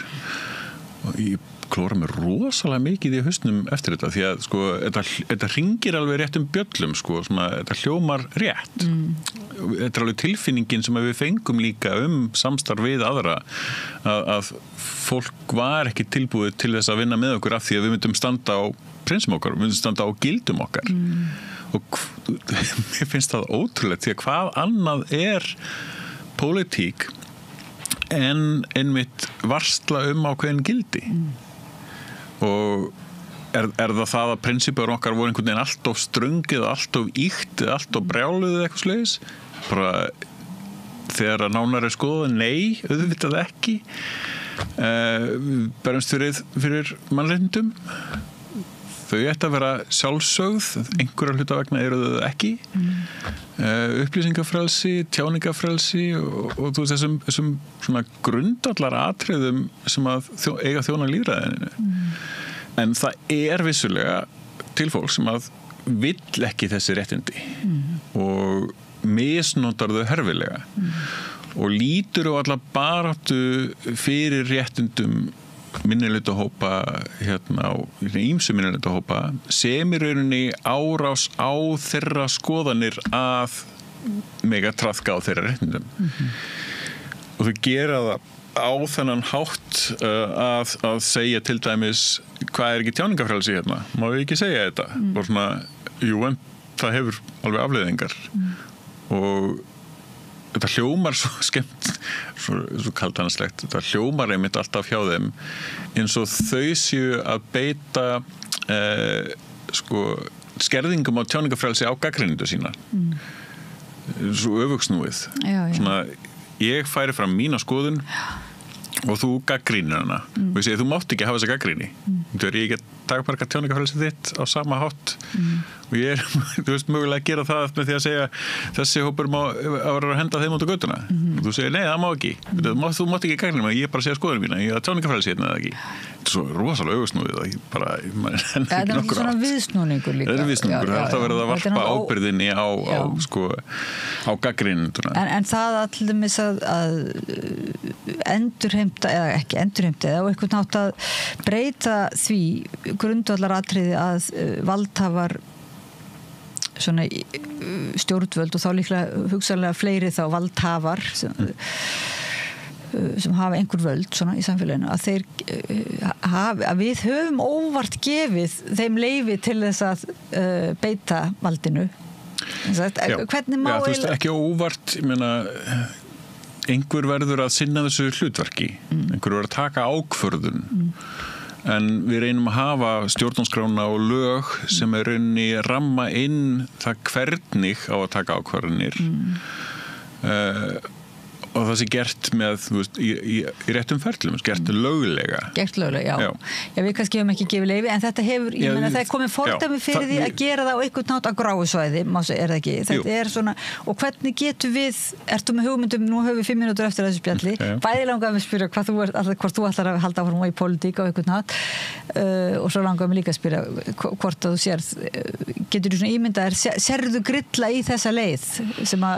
og ég klóra mig rosalega mikið í hausnum eftir þetta því að sko, þetta hringir alveg rétt bjöllum sko, þetta hljómar rétt þetta alveg tilfinningin sem við fengum líka samstarf við aðra að fólk var ekki tilbúið til þess að vinna með okkur af því að við myndum standa á prinsum okkar, við myndum standa á gildum okkar og mér finnst það ótrúlegt því að hvað annað pólitík en einmitt varsla ákveðin gildi og það að prinsipur okkar voru einhvern veginn allt of ströngið, allt of íkt allt of brjáluð eitthvað slegis bara þegar nánar skoðað, nei, auðvitað ekki berumst fyrir mannréttindum þau ætti að vera sjálfsögð einhverja hluta vegna eru þau ekki upplýsingafrelsi, tjáningafrelsi og þú veist þessum svona grundvallar atriðum sem að eiga þjóna lýðræðinu en það vissulega til fólk sem að vill ekki þessi réttindi og misnotar þau herfilega og lítur á alla baráttu fyrir réttindum minnihlutahópa ýmsu minnihlutahópa sem í rauninni árás á þeirra skoðanir að mega traðka á þeirra réttindum og þau gera það á þennan hátt að segja til dæmis hvað ekki tjáningafrelsi má við ekki segja þetta og svona, jú en það hefur alveg afleiðingar og þetta hljómar svo skemmt svo kaldanslegt, þetta hljómar einmitt alltaf hjá þeim eins og þau séu að beita skerðingum á tjáningafrelsi á gagnrýnendur sína svo öfugsnúið svona, ég færi fram mína skoðun og þú gagnrýnir hana og ég segi, þú mátt ekki hafa þessa gagnrýni þú ég ekki takmarka tjáningafrelsi þitt á sama hátt og ég þú veist, mögulega að gera það með því að segja þessi hópur má að henda þeim út á göttuna og þú segir, nei, það má ekki þú mátt ekki gagnrýna mig, ég bara segja skoðun mína ég hafa tjáningafrelsi hérna eða ekki þetta er svo rosalega auðsnúið það er ekki svona viðsnúningur líka það er viðsnúningur, það er alltaf verið að varpa ábyrðinni á gagnrýnenduna en það allir að endurheimta eða ekki endurheimta eða á eitthvað nátt að breyta því grundvallaratriði að valdhafar svona stjórnvöld og þá líklega hugsanlega fleiri þá valdhafar sem hafa einhver völd svona í samfélaginu að að við höfum óvart gefið þeim leyfi til þess að beita valdinu hvernig má þú veist ekki óvart ég meina einhver verður að sinna þessu hlutverki einhver verður að taka ákvörðun en við reynum að hafa stjórnarskrána og lög sem rauninni ramma inn það hvernig á að taka ákvörðunir og það sé gert með, þú veist, í réttum ferlum, gert löglega. Gert löglega, já. Já, við kannski hefum ekki gefið leyfi, en þetta hefur, ég meina, það er komið fordæmi fyrir því að gera það á einhvern nátt að gráu svæði, er það ekki? Þetta er svona, og hvernig getur við, ertu með hugmyndum, nú höfum við 5 mínútur eftir þessu spjalli, bæði langaðum að spyrja hvort þú ætlar að halda áfram í pólitík á einhvern nátt, og svo langaðum líka að spyrja hvort að þú sérð, getur þú svona ímyndað, sérðu grilla í þessa leið sem að,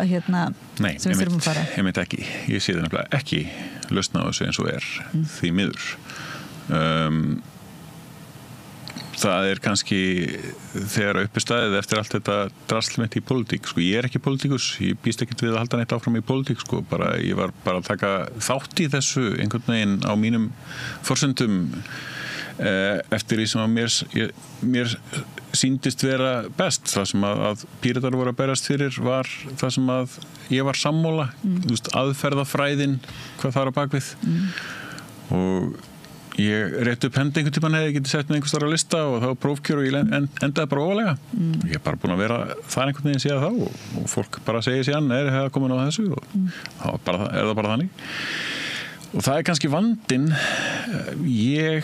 sem við þurfum að fara? Ég myndi ekki. Ég sé það nefnilega ekki lausna á þessu eins og því miður. Það er kannski þegar uppi staðið eftir allt þetta drasl mitt í pólitík. Sko, ég er ekki pólitíkus, ég býst ekkert við að halda neitt áfram í pólitík. Sko, ég var bara að taka þátt í þessu einhvern veginn á mínum forsendum eftir því sem að mér sýndist vera best. Það sem að Píratar voru að berast fyrir var það sem að ég var sammála, aðferðafræðin, hvað það er á bakvið. Og ég rétt upp hendi einhvern tímann hefði getið sett með einhvers þar á lista og það var prófkjör og ég endaði bara ofalega. Ég er bara búin að vera það einhvern veginn síðan þá og fólk bara segir síðan, nei, það er komin á þessu og þá er það bara þannig. Og það er kannski vandinn. Ég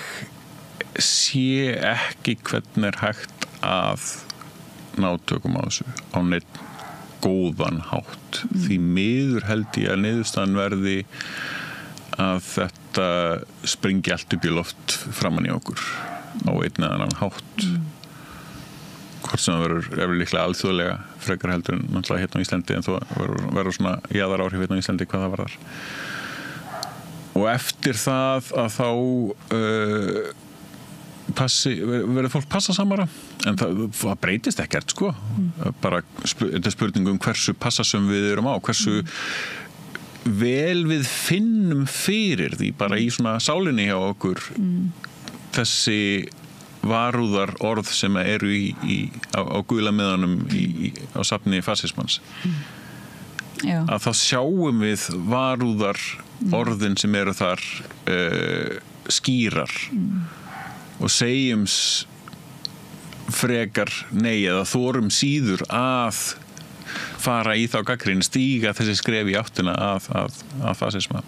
sé ekki hvernig er hægt að ná tökum á þessu á neitt góðan hátt. Því miður held ég að niðurstaðan verði að þetta springi allt upp í loft framan í okkur á einn eða annan hátt. Hvort sem það verður líklega alþjóðlega frekar heldur en náttúrulega hérna á Íslandi en þó verður svona jaðaráhrif hérna á Íslandi hvað það varðar. Og eftir það að þá verður fólk passa samara en það breytist ekkert sko. Bara þetta er spurning hversu passasum við erum á, hversu vel við finnum fyrir því bara í svona sálinni hjá okkur þessi varúðar orð sem eru á gula miðanum á safni fasismans. Að þá sjáum við varúðar orðin sem eru þar skýrar og segjum frekar nei eða þorum síður að fara í þá gagnrýni, stíga þessi skref í áttina að fasisma.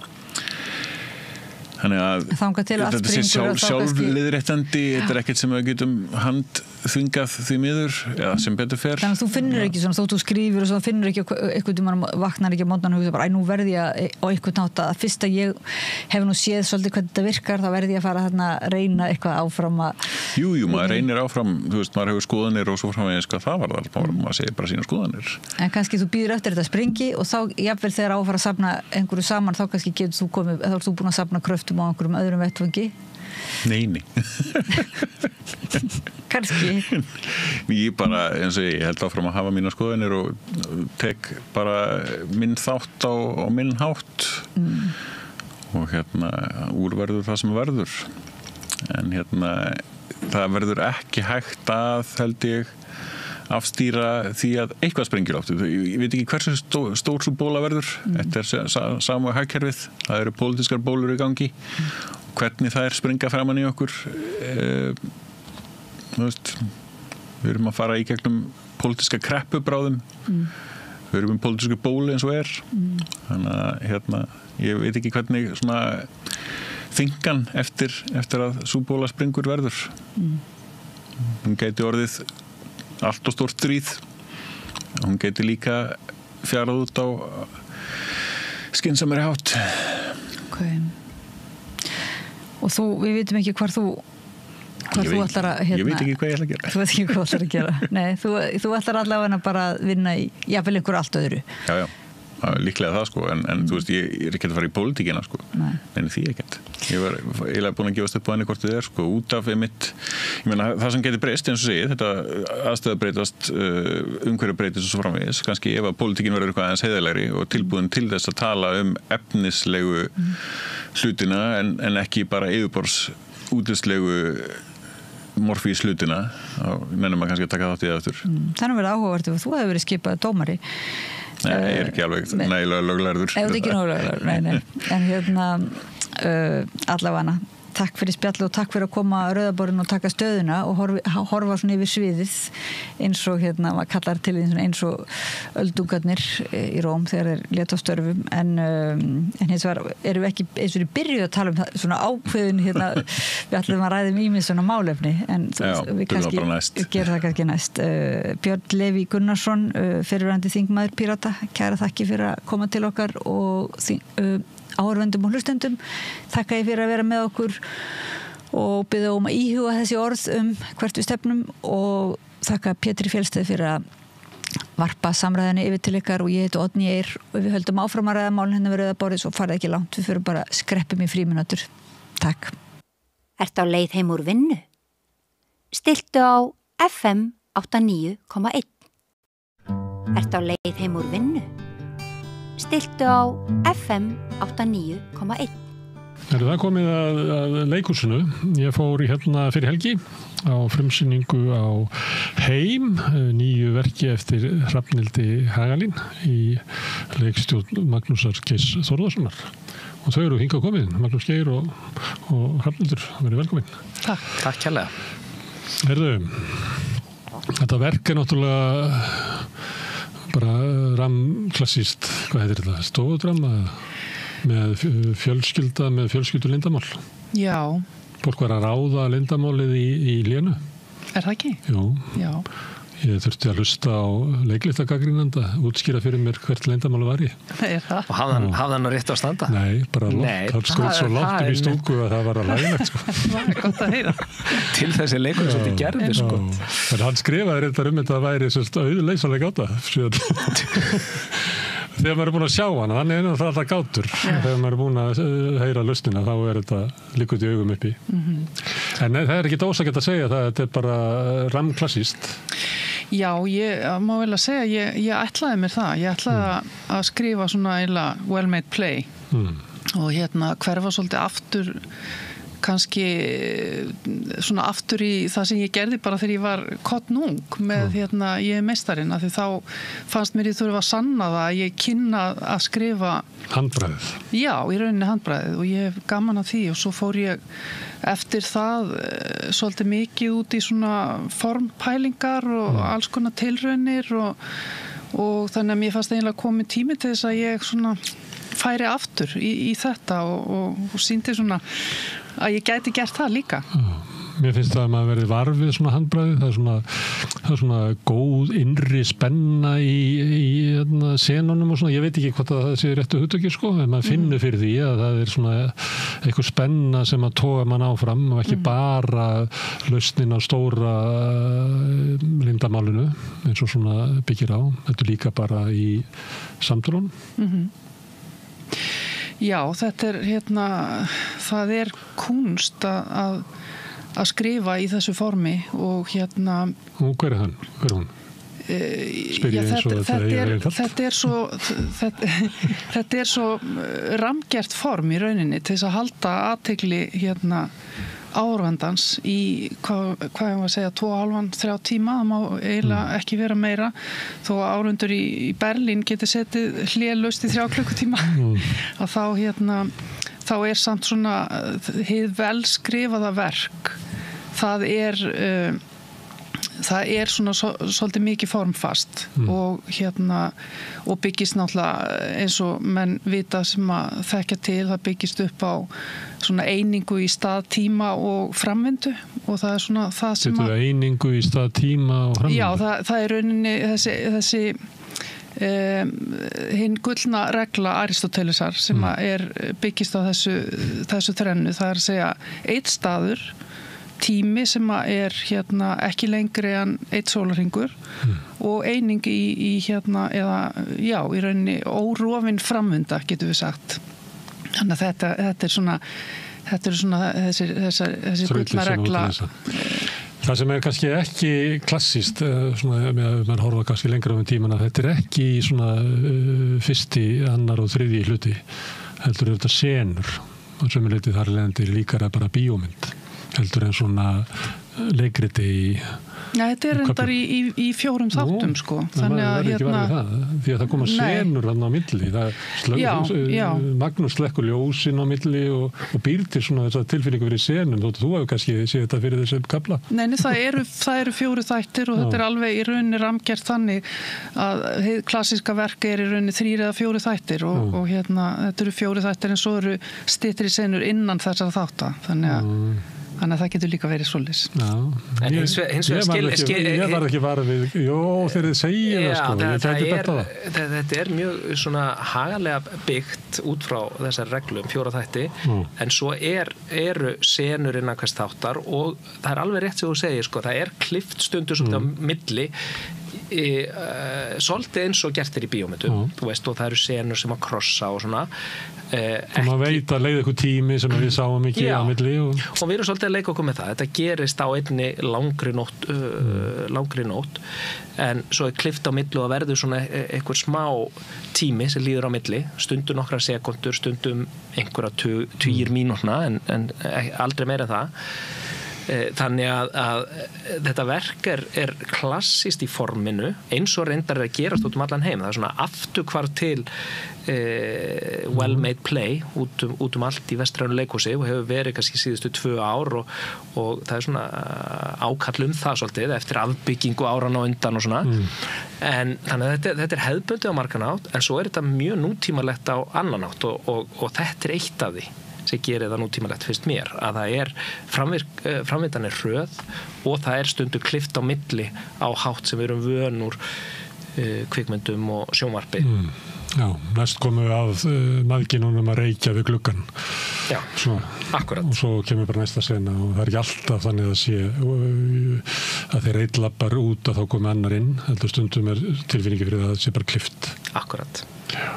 Þannig að þetta sé sjálfliðréttandi, þetta er ekkert sem við getum handþvingað því miður eða sem betur fer. Þannig að þú finnur ekki svona, þó þú skrifir og svo finnur ekki eitthvað tíma vaknar ekki á mótnan og hugsa bara, nú verði ég á eitthvað nátt að fyrst að ég hef nú séð svolítið hvernig þetta virkar, þá verði ég að fara þarna að reyna eitthvað áfram að... Jú, maður reynir áfram, þú veist, maður hefur skoðanir og svo framvegis hvað það var þar, maður segir bara sína skoðanir. En kannski þú býður eftir þetta springi og þá, jafnvel þegar á að fara að safna einhverju saman, þá kannski getur þú komið, þá ert þú búin að safna kröftum á einhverjum öðrum vettvangi? Nei. Kannski. Ég bara, eins og ég held áfram að hafa mína skoðanir og tek bara minn þátt á minn hátt og úrverður það sem verður. En það verður ekki hægt að, held ég, afstýra því að eitthvað sprengir áttu. Ég veit ekki hversu stór svo bóla verður. Þetta er samu hagkerfið. Það eru pólitískar bólur í gangi. Hvernig það springa framan í okkur. Þú veist, við erum að fara í gegnum pólitíska kreppu bráðum. Við erum pólitísku bólu eins og Þannig að ég veit ekki hvernig svona þingan eftir að sú bóla springur verður. Hún gæti orðið allt og stórt stríð. Hún gæti líka fjarað út á skynsamari hátt. Okay. Og við vitum ekki hvar þú ætlar að... Ég veit ekki hvað ég ætlar að gera. Þú veit ekki hvað þú ætlar að gera. Nei, þú ætlar allavega bara að vinna í jafnvel einhver allt öðru. Já. Líklega það sko, en þú veist, ég er ekki að fara í pólitíkina sko, en því ekkert. Ég var eiginlega búin að gefast upp á henni hvort þið er sko, út af einmitt, ég meina það sem getur breyst eins og segið, þetta aðstöða breytast, umhverju breytist og svo framvegis, kannski ef að pólitíkin verður eitthvað aðeins heiðalegri og tilbúin til þess að tala efnislegu hlutina en ekki bara yfirbors útlitslegu morfís hlutina, og nennum að kannski að taka þátt í það aftur. Þannig verður áhugavert ef þú hefur verið skipað dómari. Nei, ég er ekki alveg nægilega löglærður. Nei, þú er ekki löglærður, nei. En allavega takk fyrir spjall og takk fyrir að koma að Rauðaborðinu og taka stöðuna og horfa svona yfir sviðið eins og maður kallar til því eins og öldungarnir í Róm þegar þeir létu á störfum en hins vegar erum við ekki eins og í byrjuð að tala um það svona ákveðin við ætlum að ræða ýmis svona málefni en við kannski gerum það kannski næst Björn Leví Gunnarsson fyrrverandi þingmaður Pírata, kæra þakki fyrir að koma til okkar og áhorfendum og hlustendum. Þakka ég fyrir að vera með okkur og biðja að íhuga þessi orð hvert við stefnum og þakka Pétri Fjellsteð fyrir að varpa samræðinni yfir til ykkar og ég heiti Oddný Eir og við höldum áfram að ræða málin við Rauðaborðið svo farið ekki langt, við fyrir bara skreppum í frímínútur. Takk. Ertu á leið heim úr vinnu? Stilltu á FM 89,1. Ertu á leið heim úr vinnu? Stilltu á FM 89,1. Það komið að leikhúsinu. Ég fór fyrir helgi á frumsýningu á Heim, nýju verki eftir Hrafnhildi Hagalín í leikstjórn Magnúsar Geirs Þórðarssonar. Og þau eru hingað komin, Magnús Geir og Hrafnhildur, verið velkomin. Takk kærlega. Þetta verk náttúrulega bara ramklassíst, hvað heitir þetta? Stofudrama með fjölskyldu leyndamál. Já. Fólk var að ráða leyndamálið í lénu. Er það ekki? Jú. Já. Ég þurfti að hlusta á leiklistagagnrýnanda, útskýra fyrir mér hvert leyndamáli var ég. Er það? Og hafði hann rétt á standa? Nei, bara það skoði svo langt í stúku að það var að lægilegt. Það er gott að heyra. Til þessi leikur svolítið gerði, sko. En hann skrifaði reyndar þetta væri auðleysaleg gáta. Þegar maður er búin að sjá hana, þannig er það alltaf gátur. Þegar maður er búin að heyra lustina, þá er þetta líkut í augum uppi. En það er ekki ósakett að segja það, þetta er bara ramklassíst. Já, ég má vel að segja, ég ætlaði mér það. Ég ætlaði að skrifa svona eiginlega well-made play og hverfa svolítið aftur, kannski svona aftur í það sem ég gerði bara þegar ég var kottnung með ég er meistarinn, af því þá fannst mér ég þurfa að sanna það að ég kynna að skrifa handbragðið. Já, í rauninni handbragðið og ég hef gaman af því og svo fór ég eftir það svolítið mikið út í svona formpælingar og alls konar tilraunir og þannig að mér fannst eiginlega komið tími til þess að ég svona færi aftur í þetta og sýndi svona að ég gæti gert það líka. Mér finnst það að maður verði varfið svona handbragðið, það er svona góð innri spenna í senunum og svona, ég veit ekki hvort það sé réttu hugtaki sko, en maður finnur fyrir því að það er svona eitthvað spenna sem að toga mann áfram og ekki bara lausnin á stóra leyndarmálinu eins og svona byggir á, þetta líka bara í samtölunum. Já, þetta er það er kunst að skrifa í þessu formi og Og hver er hann? Hver er hún? Spyr ég eins og þetta er svo ramgert form í rauninni til þess að halda athygli áhorfandans í hvað ég var að segja 2,5-3 tíma, það má eiginlega ekki vera meira þó að áhorfendur í Berlín geti setið hlélaust í 3 klukkutíma að þá er samt svona hið vel skrifaða verk það er svona svolítið mikið formfast og byggist náttúrulega eins og menn vita sem að þekkja til, það byggist upp á svona einingu í stað, tíma og framvindu og það er svona það sem að einingu í stað, tíma og framvindu? Já, það er rauninni þessi hinn gullna regla Aristótelesar sem að byggist á þessu þrennu, það er að segja einn staður tími sem er ekki lengri en 1 sólarhringur og eining í í rauninni órofin framvinda getum við sagt. Þannig að þetta er svona þessi gullna regla. Það sem er kannski ekki klassíst, svona með mann horfa kannski lengra tíman að þetta er ekki svona fyrsti, annar og þriðji hluti. Heldur þetta senur og sömuleyti þar leðandi líkara bara bíómynd. Heldur en svona leikriti Já, þetta reyndar í 4 þáttum sko. Þannig að því að það koma senur hann á milli. Magnús slekkur ljósin á milli og býr til svona þessa tilfinningu fyrir senum. Þú hefur kannski séð þetta fyrir þessum kafla. Nei, það eru 4 þættir og þetta alveg í rauninni ramgert þannig að klassíska verk í rauninni 3 eða 4 þættir og þetta eru 4 þættir en svo eru styttri senur innan þessara þátta. Þannig að það getur líka verið svoleiðis. Ég var ekki varð við, þegar þið segja það, Þetta er mjög svona hagalega byggt út frá þessar reglum 4 þætti, en svo eru senur innan hvers þáttar og það er alveg rétt sem þú segir, sko, það er klift stundur svolítið á milli, svolítið eins og gert í bíómyndum, þú veist, og það eru senur sem að krossa og svona. Og maður veit að leiða eitthvað tími sem við sáum ekki á milli. Og við erum svolítið að leika okkur með það. Þetta gerist á einni langri nótt, en svo klift á milli og verður svona eitthvað smá tími sem líður á milli, stundum nokkra sekundur, stundum einhverja tugir mínútna, en aldrei meira en það. Þannig að þetta verk er klassist í forminu, eins og reyndar að gerast út allan heim. Það er svona afturhvarf til well-made play út allt í vestrænu leikhúsi og hefur verið kannski síðustu 2 ár og það er svona ákall það svolítið eftir afbyggingu áran og undan og svona. En þannig að þetta er hefðbundið á margan hátt, en svo er þetta mjög nútímalegt á annan hátt og þetta er eitt af því sem gerir það nútímalegt fyrst mér, að það er framvindan er hröð og það er stundu klift á milli á hátt sem við erum vön úr kvikmyndum og sjónvarpi. Já, næst komum við að maðginunum að reykja við gluggan. Já, akkurat. Og svo kemur bara næsta sena og það er ekki alltaf þannig að sé að þeir eitlappar út að þá komi annar inn, heldur stundum er tilfinningi fyrir það sé bara klift. Akkurat. Já.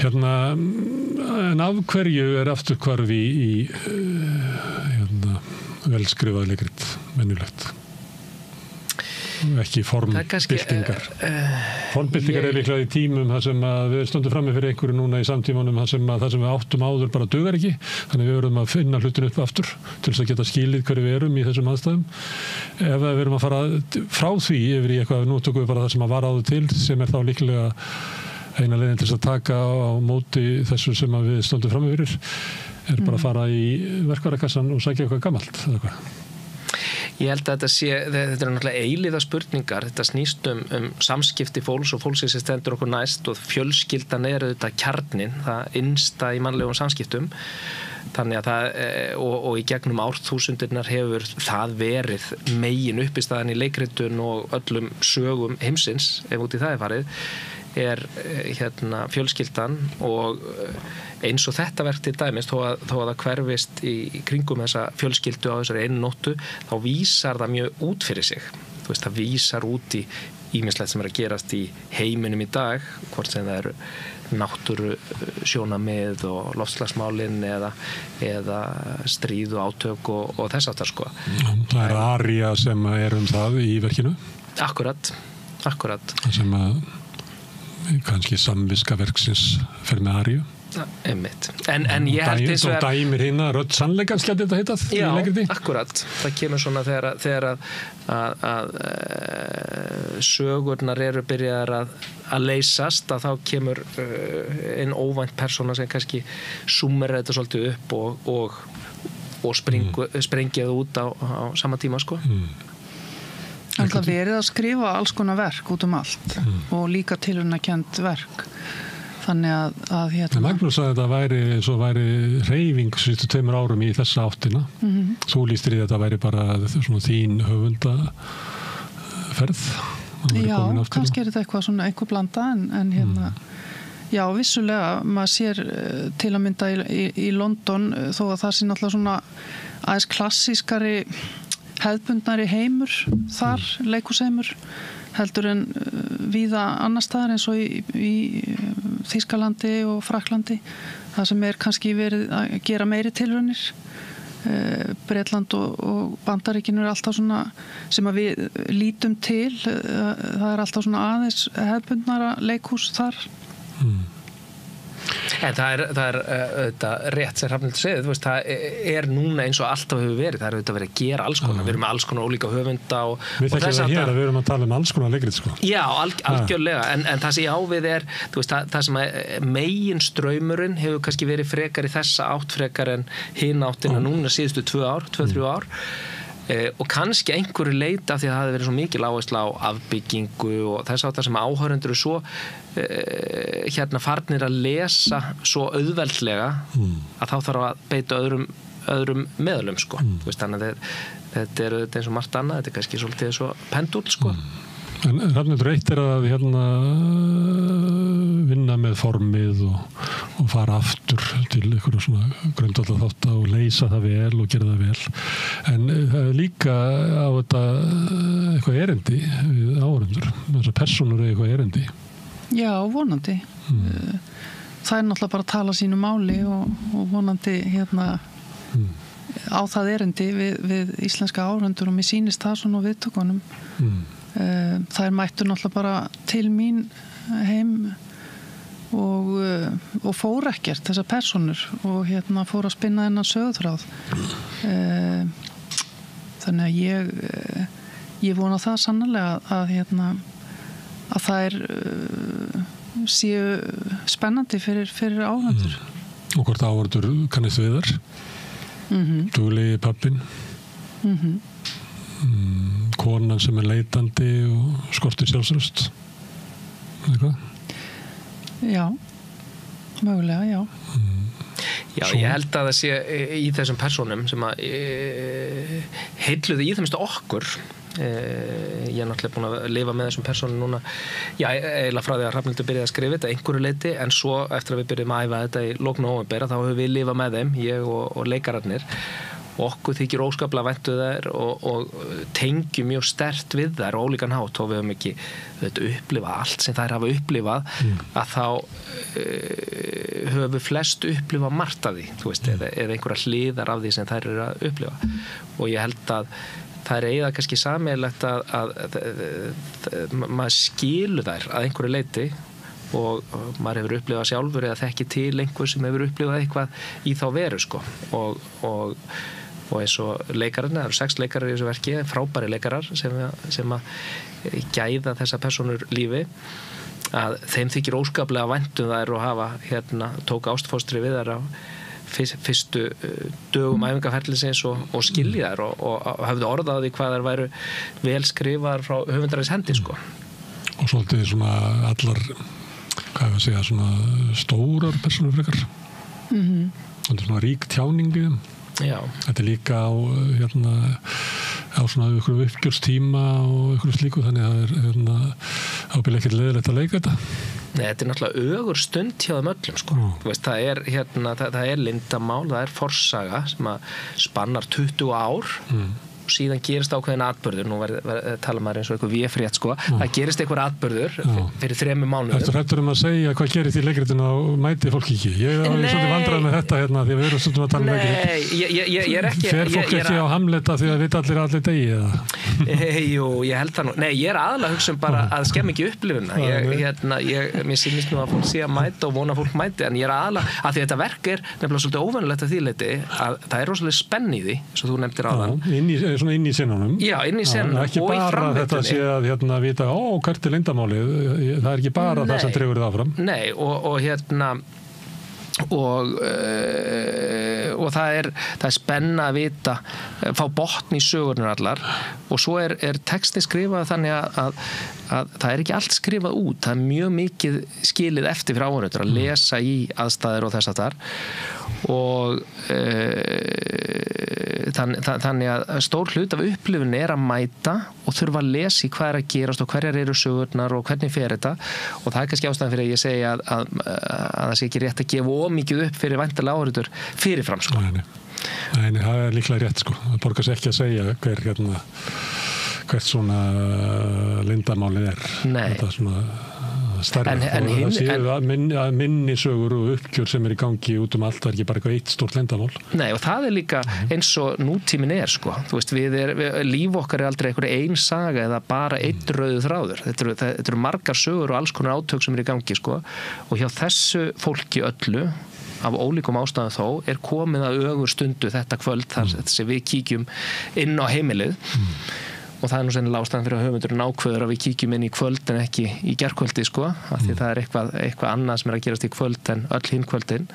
En af hverju er afturhvarf í velskrifað leikrit venjulegt? Ekki formbyltingar. Formbyltingar er líklega í tímum þar sem við stöndum frammi fyrir einhverju núna í samtímanum þar sem við áttum áður bara dugar ekki, þannig við verðum að finna hlutin upp aftur til þess að geta skilið hverju við erum í þessum aðstæðum. Ef við erum að fara frá því yfir í eitthvað, nú tökum við bara það sem að var áður til, sem er þá líklega eina leiðin til þess að taka á móti þessu sem við stöndum frammi fyrir, er bara að fara í verkvarakassan og sækja eitthvað gamalt eða hvað. Ég held að þetta er náttúrulega eilíða spurningar, þetta snýst samskipti fólks og fólksins sem stendur okkur næst og fjölskyldan er auðvitað kjarnin, það innsta í mannlegum samskiptum, þannig að það, og í gegnum árþúsundirnar hefur það verið megin uppistaðan í leikritun og öllum sögum heimsins, ef út í það er farið, er fjölskyldan og eins og þetta verk til dæmis þó að það hverfist í kringum þessa fjölskyldu á þessari einu nóttu þá vísar það mjög út fyrir sig, þú veist, það vísar út í ýmislegt sem er að gerast í heiminum í dag, hvort sem það eru náttúru sjónamið og loftslagsmálin eða stríð og átök og þess aftar sko. Það er aría sem er það í verkinu? Akkurat. Sem kannski samviska verksins fyrir með aríu. Einmitt. En ég held eins og og dæmir hérna rödd sannleikans gæti þetta heitað í leikriti? Já, akkurat. Það kemur svona þegar að sögurnar eru byrjaðar að leysast, að þá kemur einn óvænt persóna sem kannski súmmer þetta svolítið upp og sprengja það út á sama tíma sko. Það verið að skrifa alls konar verk út allt og líka tilraunakent verk. Þannig að Magnús sagði að þetta væri hreyfing síðustu 2 árum í þessa áttina. Þú lýstir í þetta væri bara svona þín höfundaferð. Já, kannski er þetta eitthvað blanda en já, vissulega, maður sér til að mynda í London þó að það sé náttúrulega svona aðeins klassískari hefðbundnari heimur þar, leikhúsheimur heldur en víða annars staðar eins og í Þýskalandi og Frakklandi það sem er kannski verið að gera meiri tilraunir Bretland og Bandaríkin er alltaf svona sem að við lítum til það er alltaf svona aðeins hefðbundnara leikhús þar. En það er rétt sem Hrafnhildur segir, þú veist, það núna eins og alltaf hefur verið, það auðvitað verið að gera alls konar, við erum með alls konar ólíka höfunda Við þekkjum það hér að við erum að tala alls konar leikrit, sko. Já, algjörlega, en það sem ég ávið þú veist, það sem megin straumurinn hefur kannski verið frekar í þessa átt frekar en hinn áttina núna síðustu 2-3 ár. Og kannski einhverju leita af því að það hefði verið svo mikil áhersla á afbyggingu og þess að það sem áhorfendur svo farnir að lesa svo auðveldlega að þá þarf að beita öðrum meðlum sko. Veist, þannig að þetta er eins og margt annað, þetta er kannski svolítið svo pendúl sko. En Hrafnhildur, eitt er að vinna með formið og fara aftur til einhverju svona grundvallarþátta og leysa það vel og gera það vel. En það er líka á þetta eitthvað erindi við áhorfendur. Þessar persónur er eitthvað erindi. Já, vonandi. Það er náttúrulega bara að tala sínu máli og vonandi á það erindi við íslenska áhorfendur og mér sýnist það svona á viðtökunum. Það mættu náttúrulega bara til mín heim og fór ekkert þessar persónur og fór að spinna þennan söguþráð. Þannig að ég vona það sannarlega að það séu spennandi fyrir áhorfendur. Og hvort áhorfendur kannist við þar? Duglegi pabbinn? Konan sem er leitandi og skortir sjálfsröst eitthvað? Já, mögulega, já. Já, ég held að það sé í þessum persónum sem að heilluðu í það minnst okkur. Ég er náttúrulega búin að lifa með þessum persónum núna, já, eiginlega frá því að Hrafnhildur byrjaði að skrifa þetta einhverju leyti, en svo eftir að við byrjum að æfa þetta í lok nóvember þá höfum við lifað með þeim, ég og leikararnir. Okkur þykir óskaplega væntu þær og tengjum mjög sterkt við þær og ólíkan hátt og við höfum ekki upplifað allt sem þær hafa upplifað að þá höfum við flest upplifað margt af því, þú veist, eða einhverja hliðar af því sem þær eru að upplifa og ég held að það er eiginlega kannski sameiginlegt að maður skilur þær að einhverju leyti og maður hefur upplifað sjálfur eða þekki til einhver sem hefur upplifað eitthvað í þá veru sko og eins og leikararnir, það eru 6 leikarar í þessu verki, frábæri leikarar sem að gæða þessa persónur lífi, að þeim þykir óskaplega væntum þær og hafa tóka ástfóstri við þær á fyrstu dögum æfingaferlisins og skilja þær og hafði orðað því hvað þær væru vel skrifaðar frá höfundarins hendi sko. Og svolítið svona allar, hvað ég að segja, svona stórar persónur frekar. Þetta er svona rík tjáning í þeim. Já. Þetta er líka á svona ykkur uppgjörstíma og ykkur slíku, þannig að það er ábyggilega ekkert leiðilegt að leika þetta. Nei, þetta er náttúrulega ögur stund hjá þeim öllum sko. Þú veist, það er lindamál, það er forsaga sem að spannar 20 ár og síðan gerist ákveðin atburður, nú tala maður eins og eitthvað véfrétt sko, það gerist eitthvað atburður fyrir 3 mánuðum. Ertu hræddur að segja hvað gerist í leikritinu og mæti fólk ekki? Ég er svolítið vandrað með þetta því að við erum svolítið að tala um leikrit. Nei, ég er ekki... Fer fólk ekki á Hamleta því að vita allir degi eða? Jú, ég held það nú. Nei, ég er aðalega að hugsa bara að skemmi ekki upplifuna. Mér sýnist nú að fólk sé að mæta og vona að fólk mæti, en ég er aðalega, að því þetta verk er nefnilega svolítið óvenjulegt að því leyti að það er rosalega spenn í því, eins og þú nefndir áðan. Svona inn í senunum. Já, inn í senunum og í framvindunni. Ekki bara þetta sé að vita, hvert er leyndamálið, það er ekki bara það sem dregur það áfram. Nei, og það er spenna að vita, fá botn í sögurnar allar og svo er textin skrifað þannig að það er ekki allt skrifað út, það er mjög mikið skilið eftir fyrir áhorfendur að lesa í aðstæður og þess að þar og þannig að stór hlut af upplifunni er að mæta og þurfa að lesa í hvað er að gerast og hverjar eru sögurnar og hvernig fer þetta og það er kannski ástæðan fyrir að ég segja að það sé ekki rétt að gefa ómikið upp fyrir væntanlega áhorfendur fyrirfram sko. Nei, það er líklega rétt sko, það borgar sér ekki að segja hvert svona leyndamálið er. Nei. Þetta svona stærra það séu minni sögur og uppgjör sem í gangi út allt, það ekki bara eitthvað eitt stórt leyndarmál. Nei, og það líka eins og nútíminn sko. Þú veist, líf okkar aldrei einhverja ein saga eða bara einn rauður þráður. Þetta eru margar sögur og alls konar átök sem í gangi, sko. Og hjá þessu fólki öllu, af ólíkum ástæðum þó, komið að ögur stundu þetta kvöld þar sem við kíkjum inn á heimilið. Og það nú sennilega ástæðan fyrir að höfundurinn ákveður að við kíkjum inn í kvöld en ekki í gærkvöldi, sko, af því það eitthvað annað sem að gerast í kvöld en öll hinn kvöldin.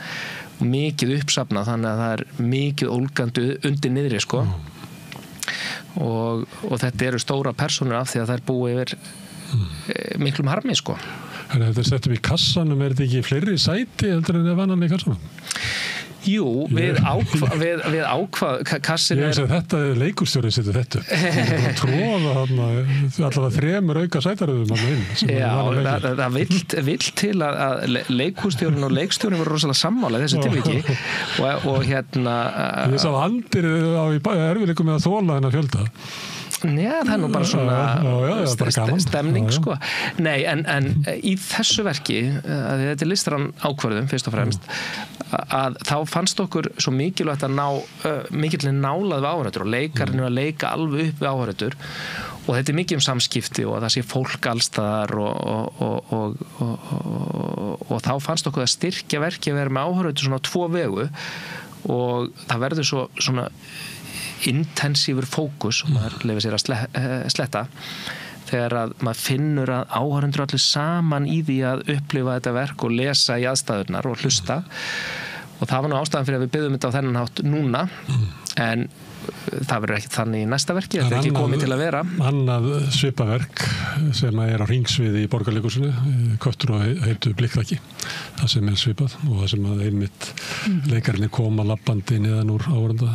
Mikið uppsafnað, þannig að það mikið ólgandi undir niðri, sko. Og þetta eru stóra persónur af því að þær búi yfir miklum harmi, sko. Þetta settum í kassanum, þetta ekki fleiri sæti heldur en vananlega í kassanum? Jú, við ákvað kassin þetta leikurstjórinn setur þetta tróða allavega 3 auka sætaröðum Já, það vill til að leikurstjórinn og leikstjórinn voru rosalega sammála þessu tilviki og ég sá andir á erfiðleikum með að þola þennan fjölda. Já, það nú bara svona stemning, sko. Nei, en í þessu verki, þetta listrann ákvörðum fyrst og fremst, að þá fannst okkur svo mikilvægt að ná mikilvægt nálað við áhorfendur og leikarinn að leika alveg upp við áhorfendur og þetta mikið samskipti og það sé fólk allstaðar og þá fannst okkur að styrkja verki að vera með áhorfendur svona 2 vegu og það verður svona intensífur fókus og maður leyfir sér að sletta þegar að maður finnur að áhorfendur allir saman í því að upplifa þetta verk og lesa í aðstæðurnar og hlusta og það var nú ástæðan fyrir að við byggðum þetta á þennan hátt núna en það verður ekki þannig í næsta verki, þetta ekki komið til að vera. Annað svipaverk sem á hringsviði í Borgarleikhúsinu, Köttur og heitu Blikkþaki, það sem svipað og það sem einmitt leikarinn koma labbandi neðan úr áhorfenda.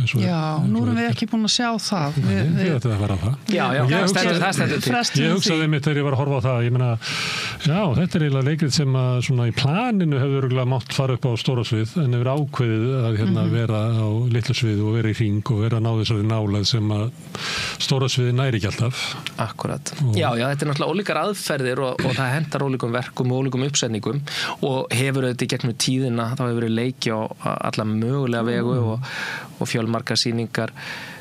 Já, nú erum við ekki búin að sjá það. Við ættum að vera á það. Já, það stendur til. Ég hugsaði einmitt þegar ég var að horfa á það, ég meina, já, þetta eiginlega leikrið sem að svona í planinu hefur örugglega mátt fara upp á stóra svið en hefur ákveðið að vera á litlu svið og vera í hring og vera að ná þessari nálægð sem að stóra sviði næri ekki alltaf. Akkurat. Já, þetta náttúrulega ólíkar aðferðir og það hentar ólíkum verkum og ólíkum uppsetningum og hefur þetta í gegnum tíðina, þá hefur verið leiki á alla mögulega vegu og fjölmargar sýningar.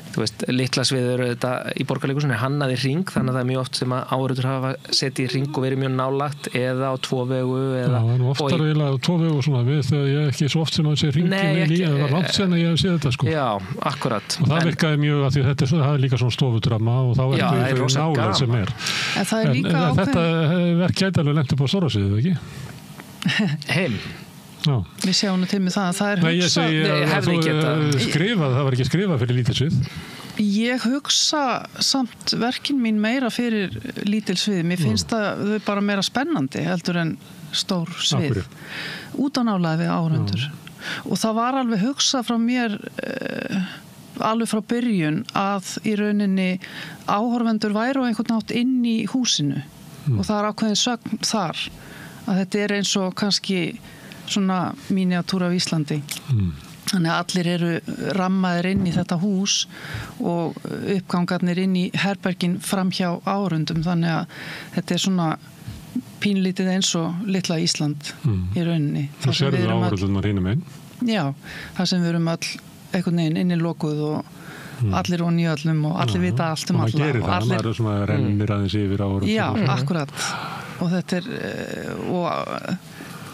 Þú veist, litla sviður þetta í Borgarleikhúsinu hannaði hring, þannig að það mjög oft sem að áhorfendur hafa setið í hring og verið mjög nálagt eða á 2 vegu eða... Já, oftar eiginlega á 2 vegu svona við þegar ég ekki svo oft sem að sé hringin það var langt sen að ég hef séð þetta, sko. Já, akkurat. Og það virkaði mjög að því það er líka svona stofudrama og þá ertu í nálægð sem er. En það er líka ákveðin... Þetta verk gæti alveg lent upp á stóra sviðið, ekki? Heim. Já. Við sjáum til með það að það er hugsa skrifað, það var ekki skrifað fyrir lítil svið. Ég hugsa samt verkin mín meira fyrir lítil svið, mér finnst þau bara meira spennandi heldur en stór svið út á nálægð við áhorfendur og það var alveg hugsa frá mér alveg frá byrjun að í rauninni áhorfendur væru á einhvern nátt inn í húsinu og það er ákveðin sögn þar að þetta er eins og kannski svona miniatúra af Íslandi. Þannig að allir eru rammaðir inn í þetta hús og uppgangarnir inn í herbergin framhjá áhorfendum þannig að þetta er svona pínlítið eins og litla Ísland í rauninni. Þú sérðu áhorfendunar hinum einn? Já, það sem við erum all einhvern veginn inni lokuð og allir og nýjöllum og allir vita allt um alla. Og maður gerir það, maður er svona rennir aðeins yfir áhorfendum. Já, akkurat. Og þetta er...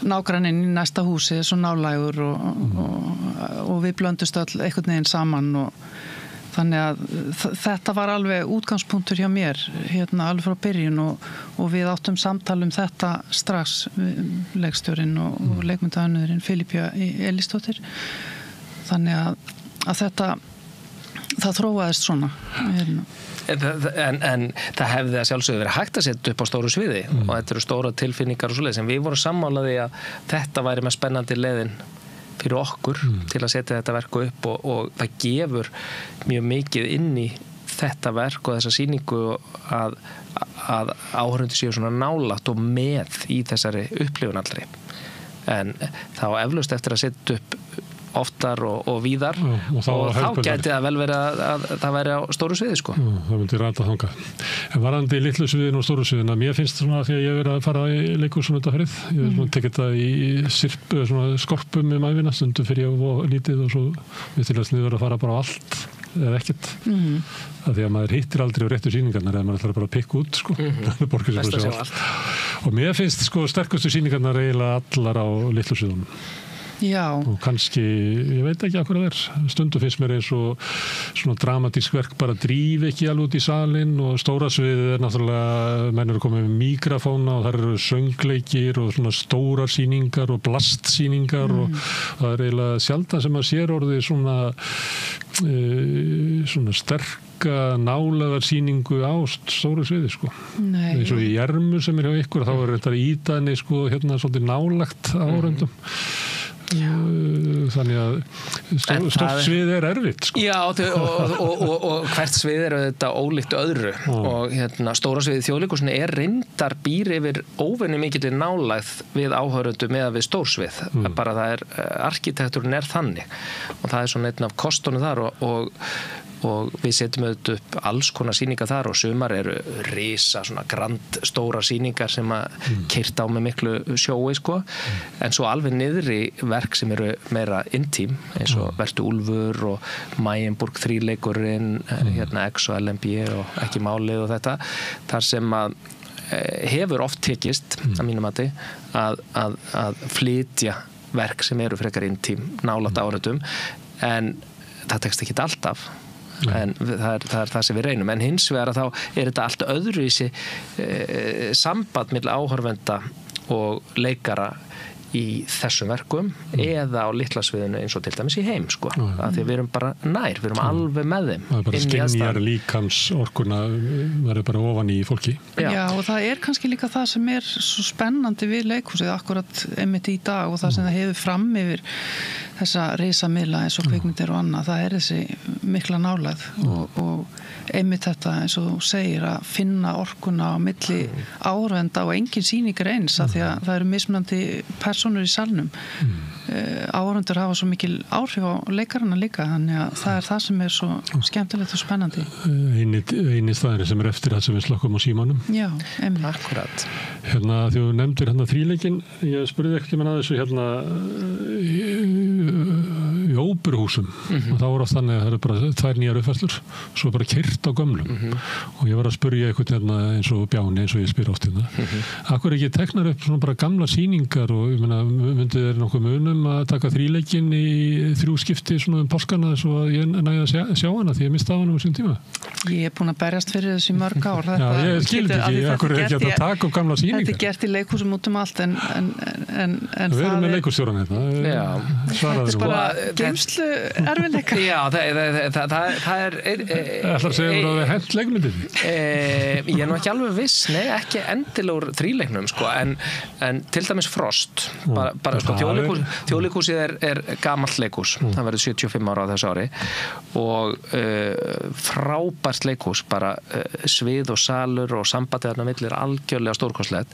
nágranninn í næsta húsi er svo nálægur og við blöndust öll einhvern veginn saman og þannig að þetta var alveg útgangspunktur hjá mér hérna alveg frá byrjun og við áttum samtal þetta strax leikstjórinn og leikmyndaönnuðurinn Filippía Elísdóttir þannig að þetta það þróaðist svona hérna. En það hefði að sjálfsögðu verið hægt að setja upp á stóru sviði og þetta eru stóra tilfinningar og svoleiðis en við vorum sammálaði að þetta væri með spennandi leiðin fyrir okkur til að setja þetta verk upp og það gefur mjög mikið inn í þetta verk og þessa sýningu að áhorfendur séu svona nálægt og með í þessari upplifun allri en þá eflaust eftir að setja upp oftar og víðar og þá gæti það vel verið að það væri á stóru sviði sko. Það myndi rata þangað. En varðandi litlu sviðin og stóru sviðina, mér finnst svona því að ég verið að fara í leikhús svona þetta ferið, ég hef tekið þetta í svona skorpum með mæfina, stundum fyrir ég og lítið og svo við til að sniður að fara bara á allt eða ekkert. Það því að maður hittir aldrei á réttu sýningarnar eða maður ætlar bara að pikka út sko. Og mér finnst sko sterkustu sýningarnar eiginlega allar á litlu sviðunum. Já. Og kannski, ég veit ekki hvað það stundum finnst mér eins og svona dramatísk verk bara drífi ekki alveg út í salin og stóra sviðið náttúrulega, menn eru komið með mikrofóna og þar eru söngleikir og svona stórar sýningar og blastsýningar og það eiginlega sjaldan sem maður sér orðið svona sterka nálaðar sýningu á stóru sviði sko. Eins og í Jermu sem hjá ykkur þá þetta ídaðinni sko hérna svolítið nálagt áhorfendum. Þannig að stórt svið erfitt sko. Já og hvert svið þetta ólíkt öðru og hérna stóra sviðið Þjóðleikhúsinu reyndar býr yfir óvenju mikilli nálægð við áhorfendur með við stór svið bara það arkitekturinn þannig og það svona einn af kostunum þar og við setjum auðvitað upp alls konar sýningar þar og sumar eru risa svona grand stóra sýningar sem að keyrt á með miklu sjói sko en svo alveg niðri verk sem eru meira intím eins og Vertu Úlfur og Mayenburg 3-leikurinn hérna X og LMB og Ekki málið og þetta þar sem að hefur oft tekist að mínum mati að flytja verk sem eru frekar intím nálægt áhorfendum en það tekst ekki alltaf en það það sem við reynum en hins vegar að þá þetta allt öðruvísi samband milli áhorfenda og leikara í þessum verkum eða á litla sviðinu eins og til dæmis í Heim sko. Að því við erum bara nær, við erum alveg með þeim. Það bara skynjar líkams orkuna verður bara ofan í fólki. Já og það kannski líka það sem svo spennandi við leikhúsið akkurat einmitt í dag og það sem það hefur fram yfir þessa risamiðla eins og kvikmyndir og annað, það þessi mikla nálægð og einmitt þetta eins og þú segir að finna orkuna á milli áhorfenda og engin sýningar eins af því að það eru mismunandi personur í salnum áhorfendur hafa svo mikil áhrif á leikarana líka þannig að það það sem svo skemmtilegt og spennandi eini staðurinn sem eftir það sem við slokkum á símanum Já, einmitt Akkurat Hérna því þú nefndir hérna þríleikinn ég spurði ekkert með þessu hérna í óperuhúsum og þá oft þannig að það eru bara 2 nýjar uppfærslur svo bara keyrt á gömlum og ég var að spyrja eitthvað hérna eins og Bjáni eins og ég spyr oft hérna Akkur ekki teknar upp svona bara gamla sýningar og ég meina myndi þeir nokkuð munum að taka þríleikinn í 3 skipti svona páskana svo að ég næði að sjá hana því ég misti á hana sín tíma Ég búin að berjast fyrir þessu í mörg ár Já, ég skildi ekki, akkur ekki að taka upp gamla sýningar Þetta gert í leikhúsum út allt en Við erum með leikhússtjóran hérna Þetta bara geymslu erfiðleika Já, það Ætlar að segja að það hent leikmyndir Ég nú ekki alveg viss nei, ekki endilegur þríleiknum sko, en til dæmis Frost bara sko, Þjóðleikhúsið gamalt leikhús það verður 75 ára á þessu ári og frábært leikhús bara svið og salur og sambandið þarna milli algjörlega stórkostlegt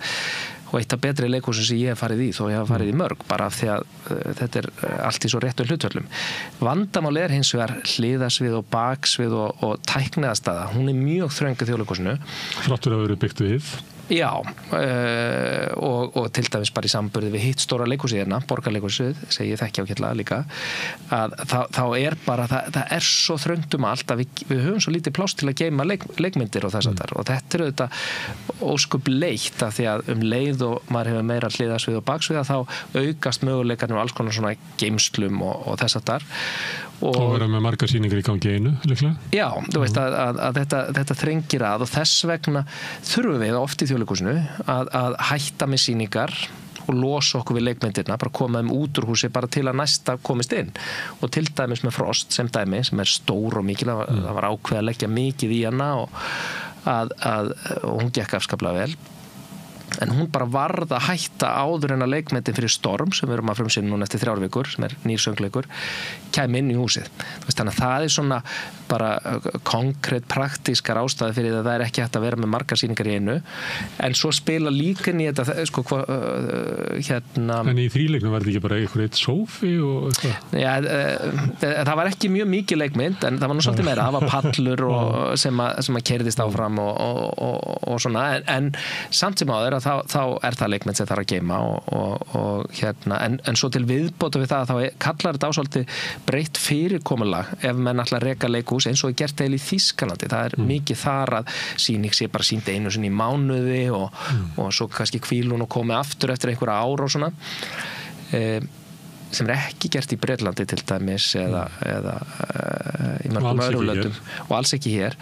og eitt af betri leikhúsum sem ég hef farið í þó ég hef farið í mörg bara af því að þetta allt í svo réttu hlutvöllum vandamál hins vegar hliðasvið og baksvið og tækniðastaða hún mjög þröng í Þjóðleikhúsinu Þráttur að vera byggt við Já, og til dæmis bara í samburði við hitt stóra leikhúsið hérna, Borgarleikhúsið, segi ég þekki ágætlega líka, að þá bara, það svo þröngt allt að við höfum svo lítið pláss til að geyma leikmyndir og þess að þar og þetta auðvitað óskup leitt af því að leið og maður hefur meira hliðasvið og baksvið að þá aukast möguleikarnir og alls konar svona geymslum og þess að þar og vera með margar sýningar í gangi einu líklega? Já, þú veist að þetta þrengir að og þess vegna þurfum við oft í Þjóðleikhúsinu að hætta með sýningar og losa okkur við leikmyndirna, bara koma út úr húsi bara til að næsta komist inn og til dæmis með Frost sem dæmi sem stór og mikil, það var ákveð að leggja mikið í hana og hún gekk afskaplega vel en hún bara varð að hætta áður en að leikmetin fyrir Storm sem við erum að frumsýna núna eftir 3 vikur sem nýr söngleikur, kæmi inn í húsið. Þannig að það svona bara konkrétt praktískar ástæði fyrir það er ekki hægt að vera með margar sýningar í einu, en svo spila líka inn í þetta sko, En í þríleiknum var þetta ekki bara einhver eitt sófi og eitthvað? Já, það var ekki mjög mikið leikmynd, en það var nú svolítið meira, það var pallur sem að keyrðist áfram og svona, en samt sem áður að þá er það leikmynd sem þarf að geyma en svo til viðbóta við það þá kallar þetta á svolítið breytt fyrirkomulag ef menn ætla að reka leikhús eins og er gert í Þýskalandi. Það er mikið þar að sýning sé bara sýnd einu sinni í mánuði og svo kannski hvílun og komið aftur eftir einhverja ár og svona sem er ekki gert í Bretlandi til dæmis eða í mörgum öðrum löndum og alls ekki hér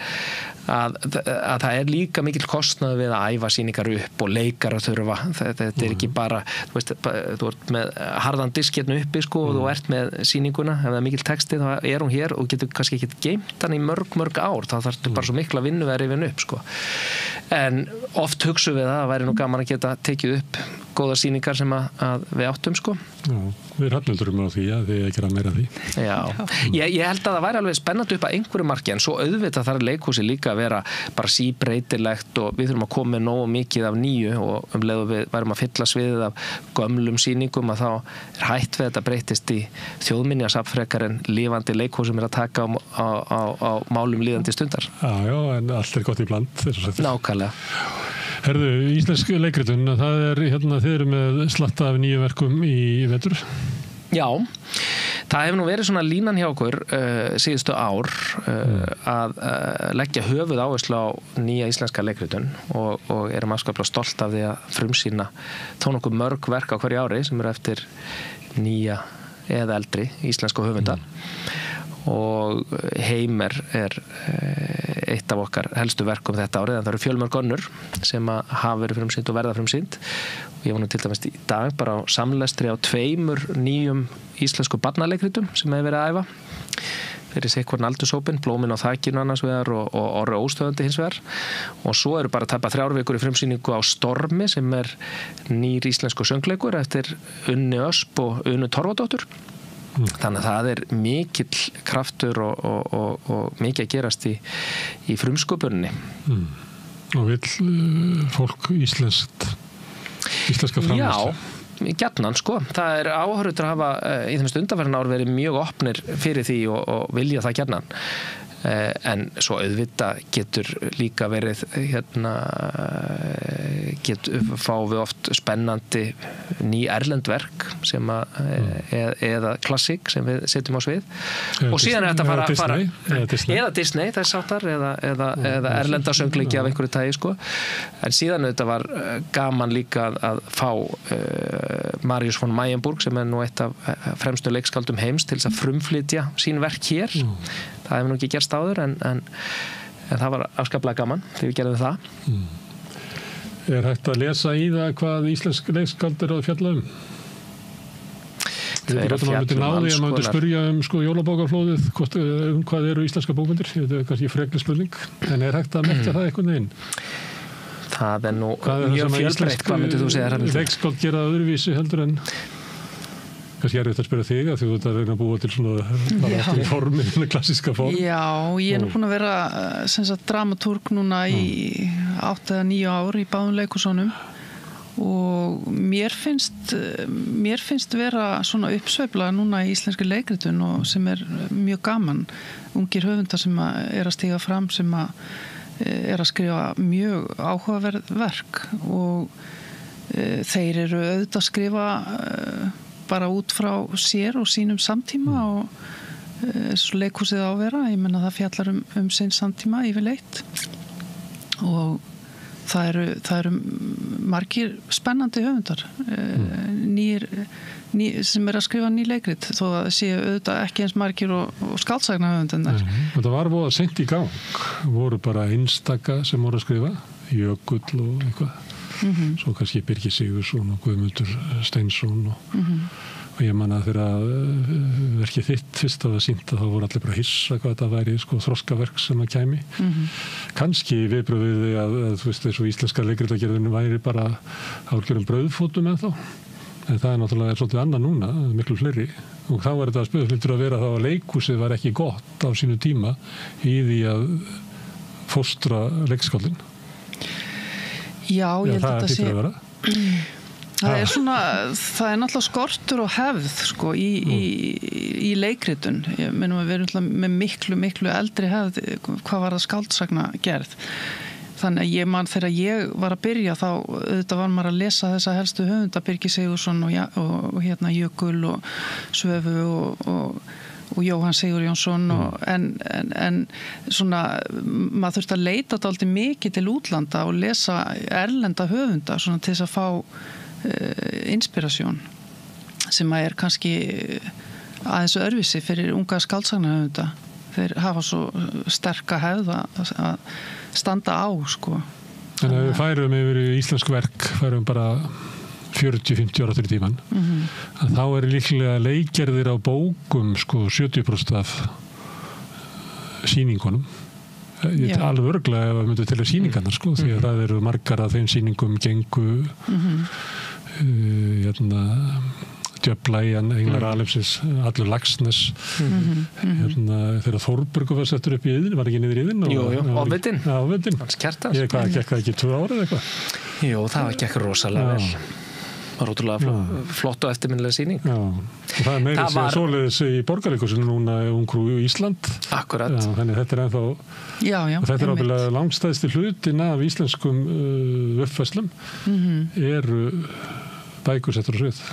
að það er líka mikill kostnaður við að æfa sýningar upp og leikar að þurfa, þetta er ekki bara þú ert með harðan disk hérna uppi sko og þú ert með sýninguna ef það er mikill texti þá er hún hér og getur kannski ekki geymt hann í mörg ár, þá þarf þetta bara svo mikla vinnu að rifja upp sko, en oft hugsum við það væri nú gaman að geta tekið upp góða sýningar sem að við áttum sko. Já, við hrafnöldurum á því að þið ekki að meira því. Já, ég held að það væri alveg spennandi upp að einhverju marki, en svo auðvitað þarf leikhúsi líka að vera bara síbreytilegt og við þurfum að koma með nógu mikið af nýju og leið og við værum að fylla sviðið af gömlum sýningum að þá er hætt við þetta breytist í þjóðminjasafn frekar en lifandi leikhús sem er að taka á málum líðandi stundar. Já, en allt er gott í bland. Nákvæmlega. Herðu, íslensk leikritun, það er þið eru með slatta af nýju verkum í vetur? Já, það hefur nú verið svona línan hjá okkur síðustu ár að leggja höfuð áherslu á nýja íslenska leikritun og erum afskaplega stolt af því að frumsýna þó nokkuð mörg verk á hverju ári sem eru eftir nýja eða eldri íslenska höfundar. Og Heimer er eitt af okkar helstu verkum þetta árið en það eru fjölmörg önnur sem hafa verið frumsýnd og verða frumsýnd og ég var nú til dæmis í dag bara á samlestri á 2 nýjum íslensku barnaleikritum sem hefur verið að æfa fyrir sikkurinn aldurshópinn, Blómin á þakinu annars vegar og Orri Óstöðandi hins vegar og svo eru bara tæpa 3 vikur í frumsýningu á Stormi sem er nýr íslensku söngleikur eftir Unni Ösp og Unu Torfadóttur. Þannig að það er mikill kraftur og mikið að gerast í frumsköpuninni. Og vill fólk íslenska framleiðslu? Já, gjarnan sko. Það er áhorfendur að hafa í þeim undanfarin ár verið mjög opnir fyrir því og vilja það gjarnan. En svo auðvitað getur líka verið fá við oft spennandi ný erlendverk sem eða klassík sem við setjum á svið og síðan er þetta að fara eða Disney þess áttar eða erlenda söngleiki af einhverju tagi sko. En síðan auðvitað var gaman líka að fá Marius von Mayenburg sem er nú eitt af fremstu leikskáldum heims til þess að frumflytja sín verk hér. Það hefur nú ekki gerst áður en það var afskaplega gaman þegar við gerðum það. Er hægt að lesa í það hvað íslensk leikskáld er að fjalla um? Ég veit að maður myndi náði að maður myndi spyrja sko jólabókarflóðið hvað eru íslenska bókmyndir, þetta er kannski frekli spurning en er hægt að merkja það einhvern veginn? Það er nú mjög fjölbreytt, hvað myndir þú segja? Leikskáld gera öðruvísi heldur en kannski er þetta að spyrja þig að þú ert að reyna að búa til svona formi, klassíska form. Já, ég er nú búin að vera dramatúrg núna í 8 eða 9 ár í báðum leikhúsunum og mér finnst vera svona uppsveifla núna í íslenski leikritun og sem er mjög gaman. Ungir höfundar sem er að stíga fram sem er að skrifa mjög áhugaverð verk og þeir eru auðvitað að skrifa bara út frá sér og sínum samtíma og svo leikhúsið á að vera, ég menna það fjallar sinn samtíma yfirleitt og það eru margir spennandi höfundar sem er að skrifa ný leikrit þó að það séu auðvitað ekki eins margir og skáldsagna höfundar. Þetta var voða seint í gang, voru bara einstaka sem voru að skrifa, Jökull og eitthvað. svo kannski Birgir Sigurðsson og Guðmundur Steinsson og ég man að þegar verkið þitt fyrst að það sýnt að þá voru allir bara að hissa hvað þetta væri þroskaverk sem að kæmi kannski viðbröðið að þú veist eins og íslenska leikritagerðin væri bara hálfgerðum brauðfótum ennþá en það náttúrulega svolítið annað núna miklu fleiri og þá þetta hlýtur að vera þá að leikhúsið var ekki gott á sínu tíma í því að fóstra leikskáldin Já, ég held að þetta sé Það er náttúrulega skortur og hefð sko, í leikritun. Ég meina við erum með miklu eldri hefð hvað var það skáldsagna gerð. Þannig að ég man þegar ég var að byrja þá auðvitað var maður að lesa þessa helstu höfunda Birgir Sigurðsson og Jökul og Svöfu og Jóhann Sigurjónsson en svona maður þurfti að leita dálítið mikið til útlanda og lesa erlenda höfunda svona til þess að fá inspirasjón sem að kannski aðeins öðruvísi fyrir unga skáldsagna þeir hafa svo sterka hefð að standa á sko. En ef við færum yfir íslensk verk færum bara 40-50 ára fyrir tíman að þá líklega leikgerðir á bókum sko 70% af sýningunum ég er alveg örglega ef við myndum til að sýningarnar sko því að það eru margar af þeim sýningum gengu Djöflæjan, Englar Alefsins allur Laxness þegar Þórbergur var settur upp í Iðin var ekki niður í Iðin Jú, Ofvitinn Hans Kjartans Hvað, gekk það ekki 2 ára eða eitthvað? Jú, það gekk rosalega vel var ótrúlega flott og eftirminnilega sýning og það er meira sér svoleiðis í Borgarleikhúsinu núna Ungfrú Ísland Akkurat þannig þetta er ennþá og þetta er ábyggilega langstæðsti hlutin af íslenskum uppfærslum eru bækur settur á svið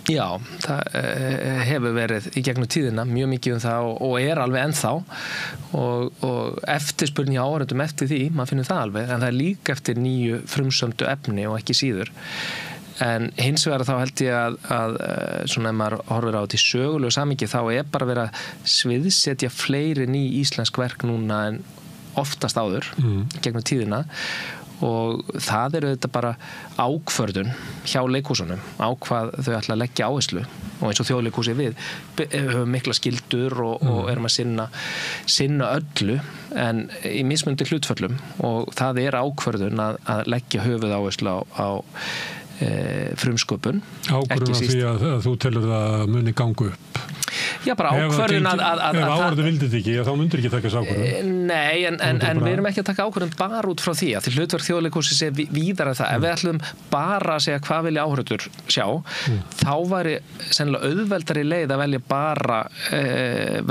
Já, það hefur verið í gegnum tíðina mjög mikið það og er alveg ennþá og eftirspurn í áhorfendum eftir því, maður finnur það alveg en það er líka eftir nýju frumsömdu efni og ekki síður en hins vegar þá held ég að svona ef maður horfir á þetta í sögulegu samhengi þá er bara verið að sviðsetja fleiri ný íslensk verk núna en oftast áður gegnum tíðina og það þetta bara ákvörðun hjá leikhúsunum á hvað þau ætla að leggja áherslu og eins og Þjóðleikhúsið við höfum mikla skyldur og erum að sinna öllu en í mismunandi hlutföllum og það ákvörðun að leggja höfuðáherslu á frumsköpun Ákvörðun af því að þú telur það muni gangu upp Já, bara ákvörðun að ef áhorfendur vildi þetta ekki, þá myndir ekki taka þessu ákvörðun Nei, en við erum ekki að taka ákvörðun bara út frá því að því hlutverk Þjóðleikhússins sé víðar en það ef við ætlum bara að segja hvað vilja áhorfendur sjá þá væri sennilega auðveldari leið að velja bara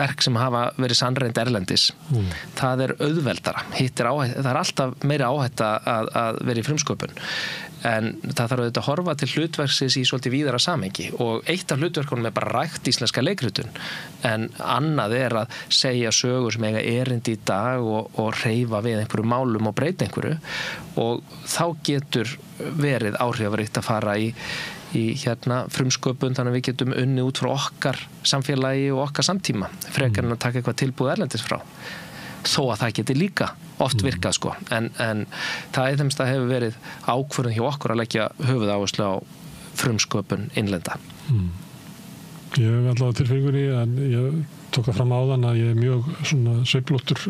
verk sem hafa verið sannreynd erlendis það auðveldara það alltaf meiri áhætta að vera í frumsköpun en það þarf auðvitað að horfa til hlutverksins í svolítið víðara samhengi og eitt af hlutverkunum bara rækt íslenska leikritun en annað að segja sögur sem eiga erindi í dag og hreyfa við einhverju málum og breyta einhverju og þá getur verið áhrifaríkt að fara í frumsköpun þannig að við getum unnið út frá okkar samfélagi og okkar samtíma frekar en að taka eitthvað tilbúið erlendis frá þó að það geti líka oft virkað sko en það þeim að hefur verið ákvörðun hjá okkur að leggja höfuðáherslu á frumsköpun innlenda Ég hef allavega tilfengunni en ég tók það fram áðan að ég mjög svona sveiflóttur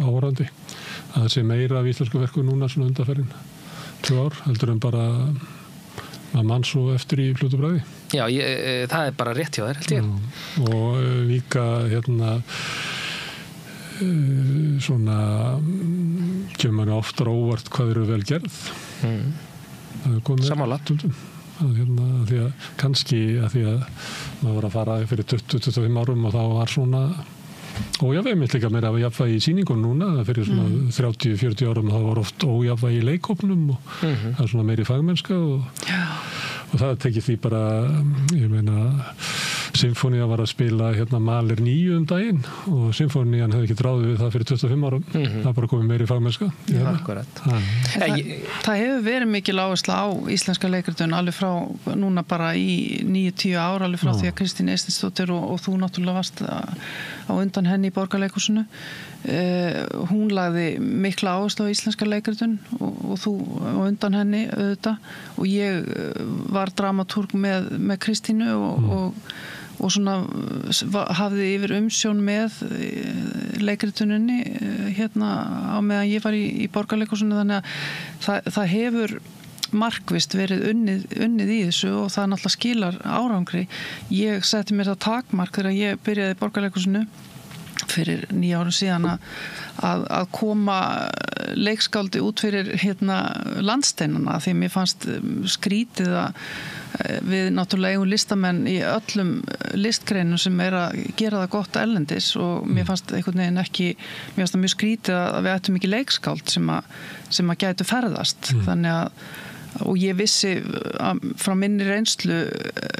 áhorfandi að það sé meira af íslensku verku núna svona undanferðin 2 ár heldur en bara að mann svo eftir í fljótu bragði Já, það bara rétt hjá þér held ég og líka svona kemur manni oftar óvart hvað eru vel gerð Sammála því að kannski að því að maður var að fara fyrir 20-25 árum og þá var svona ójafnvægi líka meira jafnvægi í sýningun núna fyrir svona 30-40 árum þá var oft ójafnvægi í leikhópnum og það svona meiri fagmennska og það tekið því bara ég meina Sinfónía var að spila Maler 9 daginn og Sinfónían hefði ekki ráðið við það fyrir 25 árum það bara komið meiri fagmennska Það hefur verið mikil áhersla á íslenska leikritun alveg frá núna bara í 9-10 ár alveg frá því að Kristín Eysteins og þú náttúrulega varst á undan henni í Borgarleikhúsinu. Hún lagði mikla áherslu á íslenska leikritun og þú á undan henni auðvitað og ég var dramatúrg með Kristínu og svona hafði yfir umsjón með leikrituninni hérna á meðan ég var í Borgarleikhúsinu, þannig að það hefur markvisst verið unnið í þessu og það náttúrulega skilar árangri. Ég setti mér það takmark þegar ég byrjaði í Borgarleikhúsinu fyrir 9 árum síðan að koma leikskáldi út fyrir landsteinana, því mér fannst skrítið að við náttúrulega eigum listamenn í öllum listgreinum sem að gera það gott erlendis og mér fannst einhvern veginn mér fannst það mjög skrítið að við ættum ekki leikskáld sem að gætu ferðast. Þannig og ég vissi frá minni reynslu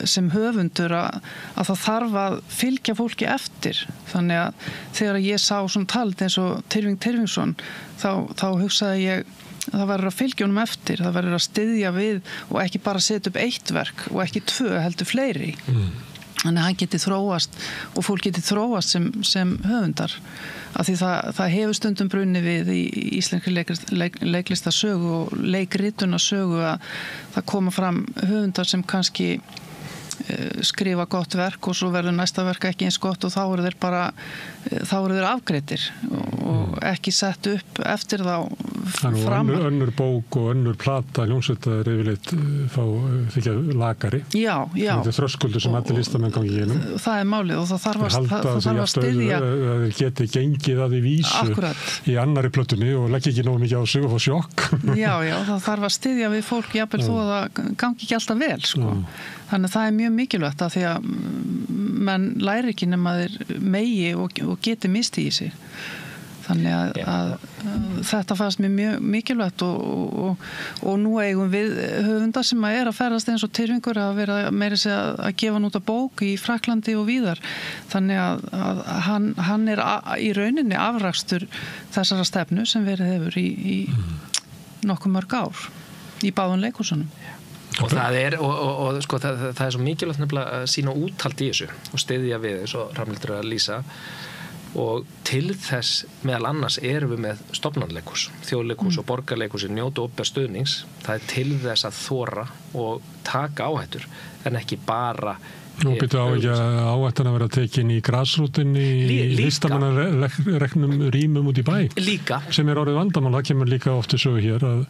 sem höfundur að það þarf að fylgja fólki eftir. Þannig að þegar ég sá svona talent eins og Tyrfing Tyrfingsson þá hugsaði ég það verður að fylgja honum eftir, það verður að styðja við og ekki bara setja upp 1 verk og ekki 2 heldur fleiri. Þannig að hann geti þróast og fólk geti þróast sem höfundar. Af því það hefur stundum brunni við í íslenskri leiklistasögu og leikritunasögu að það koma fram höfundar sem kannski skrifa gott verk og svo verður næsta verk ekki eins gott og þá eru þeir afgreiddir og ekki sett upp eftir þá fram. Önnur bók og önnur plata hljómsveitar yfirleitt þykja lagari. Já. Þetta er þröskuldur sem allir listamenn gangi í einum. Það er málið og það þarf að styðja. Það geti gengið að því vísu í annari plötunni og leggja ekki nógu mikið á sig og fá sjokk. Já, það þarf að styðja við fólk jafnvel þó að það gangi ekki alltaf vel, sko. Þannig að það er mjög mikilvægt að því að menn læri ekki nema þeir megi og geti misti í sig. Þannig að þetta fannst mér mjög mikilvægt og nú eigum við höfundar sem að ferðast eins og Tyrfingur að vera meira segja að gefa hann út af bók í Fraklandi og víðar. Þannig að hann er í rauninni afrakstur þessara stefnu sem verið hefur í nokkuð mörg ár í báðum leikhúsunum. Og það er svo mikilvægt nefnilega að sína úthald í þessu og styðja við eins og Rafnhildur að lýsa og til þess meðal annars erum við með stofnanleikhús, þjóðleikhús og borgarleikhús njóta opinbers stuðnings. Það er til þess að þora og taka áhættur en ekki bara Nú byrju á ekki áhættan að vera tekin í grasrótinni í listamannareknum rýmum út í bæ. Líka. Sem orðið vandamál, það kemur líka oft í sögu hér að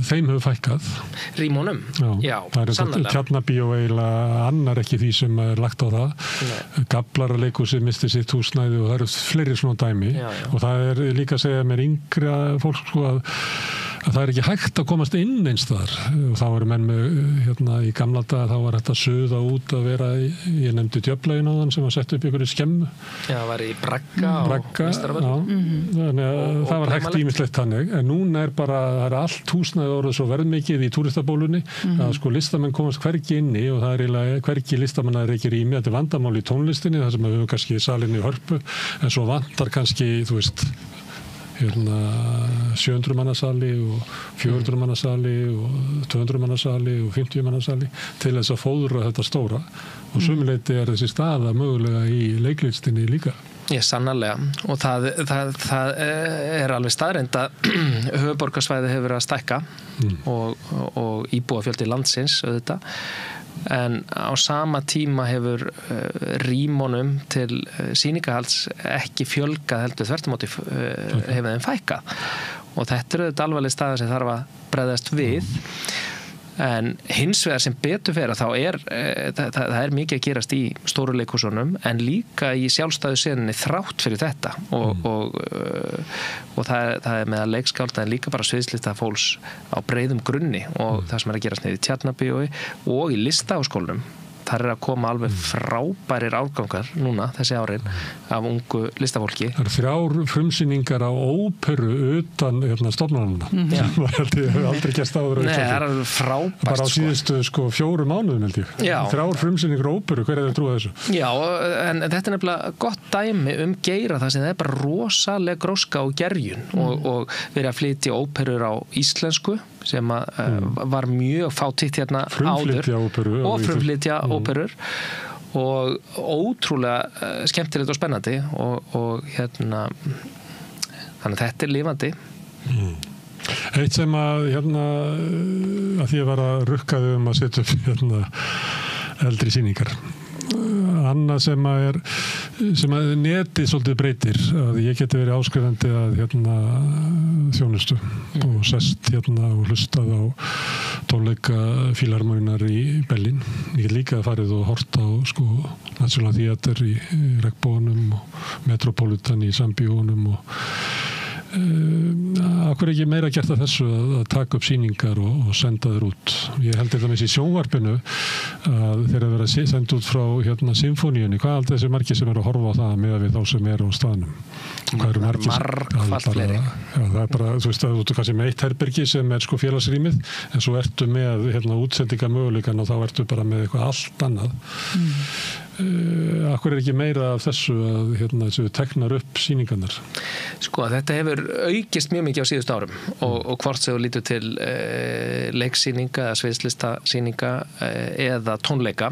þeim hefur fækkað. Rýmunum? Já, það sannlega. Tjarnabíó eiginlega annar ekki því sem er lagt á það. Gablararleikhúsið misti sitt húsnæði og það eru fleiri svona dæmi. Já. Og það er líka að segja mér yngra fólk sko að það er ekki hægt að komast inn einstaðar og þá eru menn með í gamla daga þá var þetta suða út að vera ég nefndi Djöflaugin á þann sem var sett upp í einhverju skemmu. Já, það var í Bragga þannig að það var hægt ýmislegt þannig en núna það er allt húsnæði orðið svo verðmikið í túristabólunni að sko listamenn komast hvergi inni og það er eiginlega hvergi listamann að reykja rými, þetta er vandamál í tónlistinni þar sem við höfum kannski salinni í Hörpu en svo vantar kannski, þú veist 700 mannasali og 400 mannasali og 200 mannasali og 50 mannasali til þess að fóðra þetta stóra og sömuleyti er þessi staða mögulega í leiklistinni líka. Sannarlega og það er alveg staðreynd að höfuðborgarsvæði hefur verið að stækka og íbúafjöldi landsins auðvitað en á sama tíma hefur rýmunum til sýningahalds ekki fjölgað heldur þvertumóti hefur þeim fækkað og þetta eru þetta alvarleg staða sem þarf að bregðast við en hins vegar sem betur fer þá það er mikið að gerast í stóru leikhúsunum en líka í sjálfstæðu seninni þrátt fyrir þetta og það er meðal leikskálda en líka bara sviðslista fólks á breiðum grunni og það sem er að gerast niður í Tjarnabíói og í Listaháskólanum þar er að koma alveg frábærir árgangar núna þessi árin af ungu listafólki. Það 3 frumsýningar á óperu utan stofnananna. Ég hef aldrei gert áður. Nei, það er alveg frábært. Bara á síðustu 4 mánuðum held ég. 3 frumsýningar á óperu, hver er það trúið þessu? Já, en þetta er nefnilega gott dæmi Geira það sem það er bara rosaleg gróska og gerjun og verið að flytja óperur á íslensku sem var mjög fátítt hérna áður og frumflytja óperur og ótrúlega skemmtilegt og spennandi og hérna þannig að þetta lifandi. Eitt sem að að því að var að rukkaði að setja upp eldri sýningar. Annað sem að netið svolítið breytir, að ég geti verið áskrifandi að þjónustu og sest og hlustað á tónleika Fílarmóníunnar í Berlín. Ég get líka farið og hort á National Theatre í Regnboganum og Metropolitan í Sambíónum og akkur ekki meira gert að þessu að taka upp sýningar og senda þér út. Ég held þetta með í sjónvarpinu að þeir að vera senda út frá symfóníunni, hvað er þessi margir sem eru að horfa á það með við þá sem eru á staðnum? Margfalt fleiri. Það er bara, þú veist að þú ert kannski með eitt herbergi sem er félagsrýmið, en svo ertu með útsendingamöguleikann og þá ertu bara með eitthvað allt annað. Akkur ekki meira af þessu að þessu teknar upp sýningarnar? Þetta hefur aukist mjög mikið á síðustu árum og hvort sem þú lítur til leiksýninga eða sviðslistasýninga eða tónleika.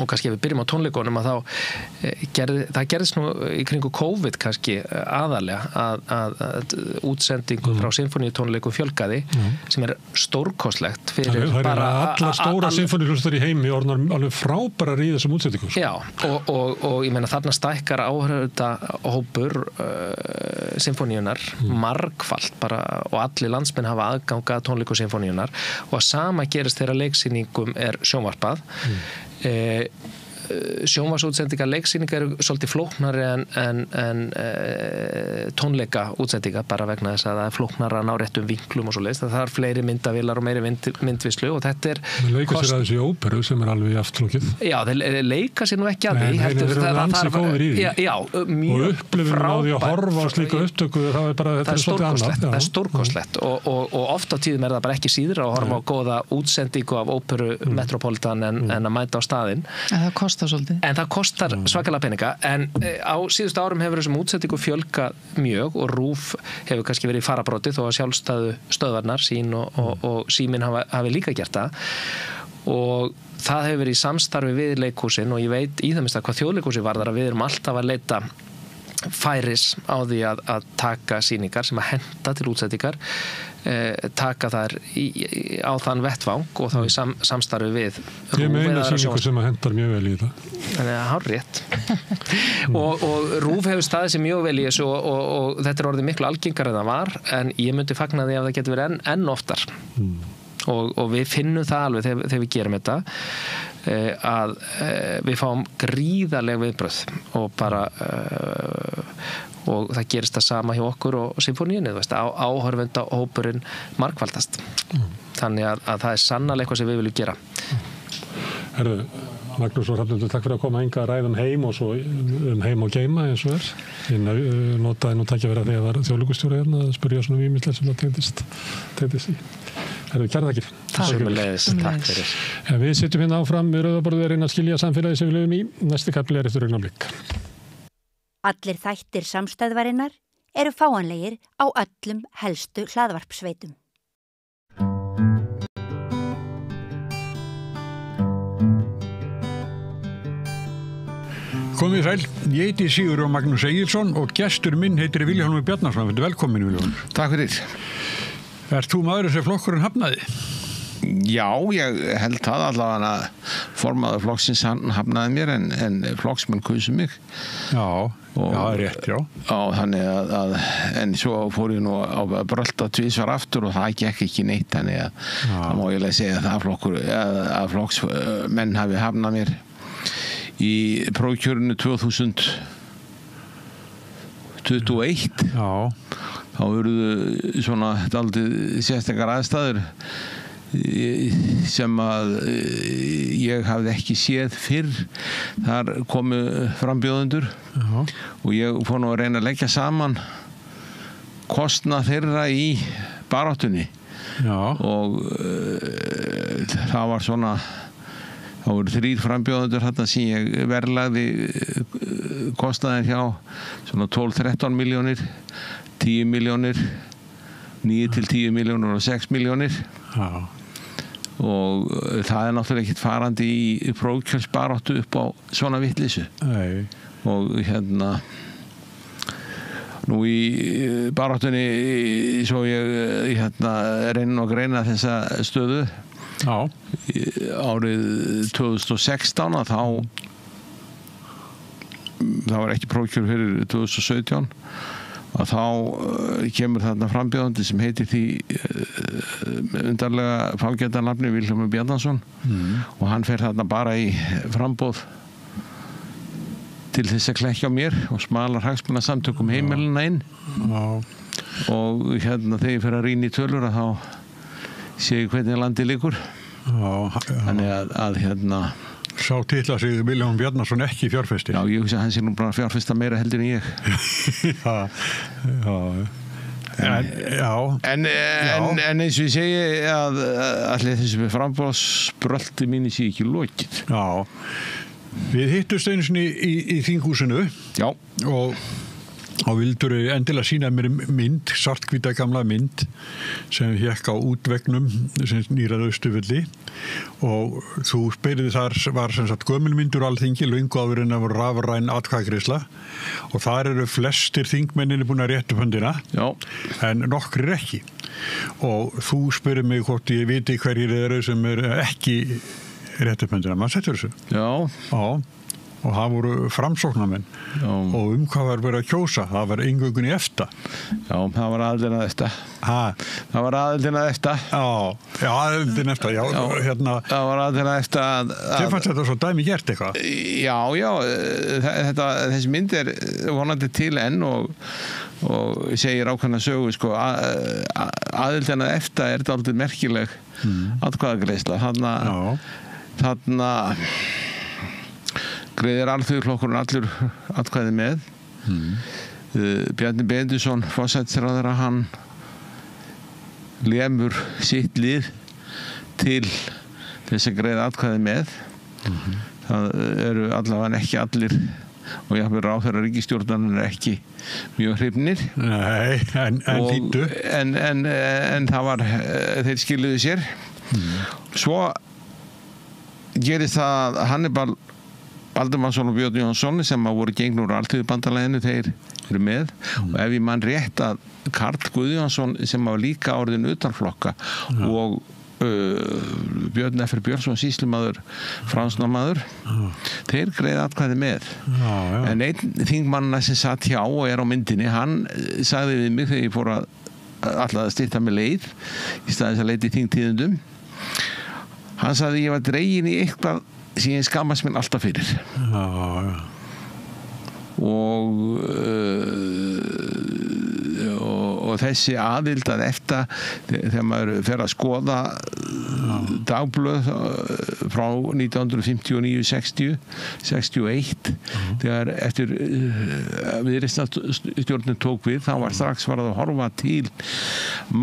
Og kannski ef við byrjum á tónleikunum að það gerðist nú í kringu COVID kannski aðalega að útsendingum frá symfóníutónleikum fjölgaði sem er stórkostlegt fyrir bara allar stóra symfóníuhlustar í heimi orðnar alveg frábærar í þessum útsendingum. Já, og ég meina þarna stækkar áhörða hópur symfóníunar margfalt bara og allir landsmenn hafa aðgang að tónleikum symfóníunar og að sama gerist þegar leiksýningum er sjónvarpað. Sjónvarsútsendingar leiksýningar eru svolítið flóknari en tónleika útsendingar bara vegna þess að það er flóknara að ná réttum vinklum og svoleiðis. Það er fleiri myndavélar og meiri myndvislu og þetta er Það leika sér að þessu óperu sem er alveg aftlókið. Já, þeir leika sér nú ekki að því. Þeir eru ansi góðir í því. Já, mjög og upplifum á því að horfa á slíka upptöku það er bara, þetta er svolítið annað. Það er stórkostlegt og oft á tíðum er það bara ekki síður að horfa á góða útsendingu af óperu Metropolitan en að mæta á staðinn. En það kostar svakalega peninga en á síðustu árum hefur þessum útsendingu fjölgað mjög og RÚV hefur kannski verið í farabróti þó að sjálfstæðu stöðvarnar sín og síminn hafi líka gert það og það hefur verið í samstarfi við leikhúsin og ég veit í það minnst að hvað þjóðleikhúsi varðar að við erum alltaf að leita færis á því að taka sýningar sem að henta til útsendingar taka þær á þann vettvang og þá í samstarfi við Ég með eina sýningu sem að hendar mjög vel í það. Það er hárrétt. og RÚV hefur staðið sér mjög vel í þessu og þetta er orðið miklu algengar en það var en ég myndi fagna því að það getur verið enn oftar. Og við finnum það alveg þegar við gerum þetta að við fáum gríðarleg viðbröð og bara og það gerist það sama hjá okkur og symfóníunni, áhorfenda hópurinn margfaldast. Þannig að það er sannarlega eitthvað sem við viljum gera. Herðu, Magnús og Hrafnhildur, takk fyrir að koma hingað að ræða heim og svo heim og geima eins og Ég notaði nú tækja verið að því að var þjóðleikustjóri hérna að spyrja svona vímislega sem það tengdist í. Herðu, kæra þakkir. Takk fyrir. Við sitjum hérna áfram við rauðaborðið að reyna að skilja samfélagi sem við lifum í. Næsti kapli eftir augnablik. Allir þættir samstæðvarinnar eru fáanlegir á öllum helstu hlaðvarpsveitum. Komið sæl, ég heiti Sigurjón Magnús Egilsson og gestur minn heitir Vilhjálmur Bjarnason. Velkomin Vilhjálmur. Takk fyrir. Ert þú maður sem flokkurinn hafnaði? Já, ég held það allavega að formaður flokksins hafnaði mér en flokksmenn kusu mig. Já, það er rétt, já. Já, þannig að en svo fór ég nú á brölda tvisvar aftur og það gekk ekki neitt þannig að það má ég segja að flokksmenn hafi hafnað mér í prófkjörinu 2021. Já. Þá voru svona dálítið sérstakar aðstæður sem að ég hafði ekki séð fyrr. Þar komu frambjóðendur og ég fór nú að reyna að leggja saman kostnað þeirra í baráttunni. Og það var svona þá voru 3 frambjóðendur þarna sem ég verðlagði kostnaðir hjá svona 12-13 milljónir 10 milljónir 9 til 10 milljónir og 6 milljónir og það náttúrulega ekkert farandi í prófkjölsbaráttu upp á svona vitleysu. Nei. Og nú í baráttunni svo ég reyni að greina þessa stöðu. Já. Árið 2016 þá var ekki prófkjör fyrir 2017 og þá kemur þarna frambjóðandi sem heitir því undarlega fágæta nafni Vilhjálmur Bjarnason og hann fer þarna bara í frambóð til þess að klekkja á mér og smalar hagsmunasamtökum heimilina inn. Og þegar ég fer að rýna í tölur að þá sé ég hvernig landið liggur. Þannig að Sá titla sig Vilhjálmur Bjarnason ekki fjárfesti. Já, ég hugsa að hann sé nú bara að fjárfesta meira heldur en ég. En eins og ég segi að allir þessu frambóðsbröldi mínu sé ekki lokið. Já. Við hittust einu sinni í þinghúsinu. Já. Og vildur endilega sýna mér mynd, svarthvíta gamla mynd sem hékk á útvegnum sem nýrað Austurvelli og þú spyrði þar var sem sagt gömulmyndur á Alþingi löngu áður en það voru rafræn atkvæðagreiðsla og þar eru flestir þingmenninni búin að rétta upp höndina. Já. En nokkrir ekki og þú spyrir mig hvort ég viti hverjir eru sem ekki rétta upp höndina. Maður settur þessu. Já. Og það voru framsóknarmenn og hvað var verið að kjósa það var eingöngun í EFTA. Já, það var aðildin að EFTA. Það var aðildin að EFTA. Já, aðildin EFTA, já. Það var aðildin að EFTA. Þið fannst þetta svo dæmi gert eitthvað? Já, þessi mynd vonandi til enn og segir ákveðna sögu, sko, aðildin að EFTA dálítið merkileg atkvæðagreiðsla. Þarna greiðir alþjóðaflokkurinn allur atkvæði með. Bjarni Benediktsson, forsætisráðherra, hann lemur sitt lið til þess að greiða atkvæði með. Það eru allavega ekki allir og jafnvel ráðherra ríkisstjórnarinnar ekki mjög hrifnir. Nei, en hlýddu. En það var, þeir skiluðu sér. Svo gerist það Hannibal Baldursson og Björn Jónsson sem voru gengnir úr Alþýðubandalaginu, þeir eru með og ef ég man rétt að Karl Guðjónsson sem var líka orðin utanflokka og Björn F. Björnsson sýslumaður, fransnamaður, þeir greiða atkvæði með. En einn þingmannna sem satt hjá og á myndinni, hann sagði við mig þegar ég fór að stytta með leið í staðins að leita í þingtíðundum, hann sagði ég var dregin í eitthvað sem ég skammast mér alltaf fyrir. Og þessi aðild að EFTA þegar maður fer að skoða dagblöð frá 1959, 60, 61 þegar eftir viðreisnarstjórnin tók við þá var strax farið að horfa til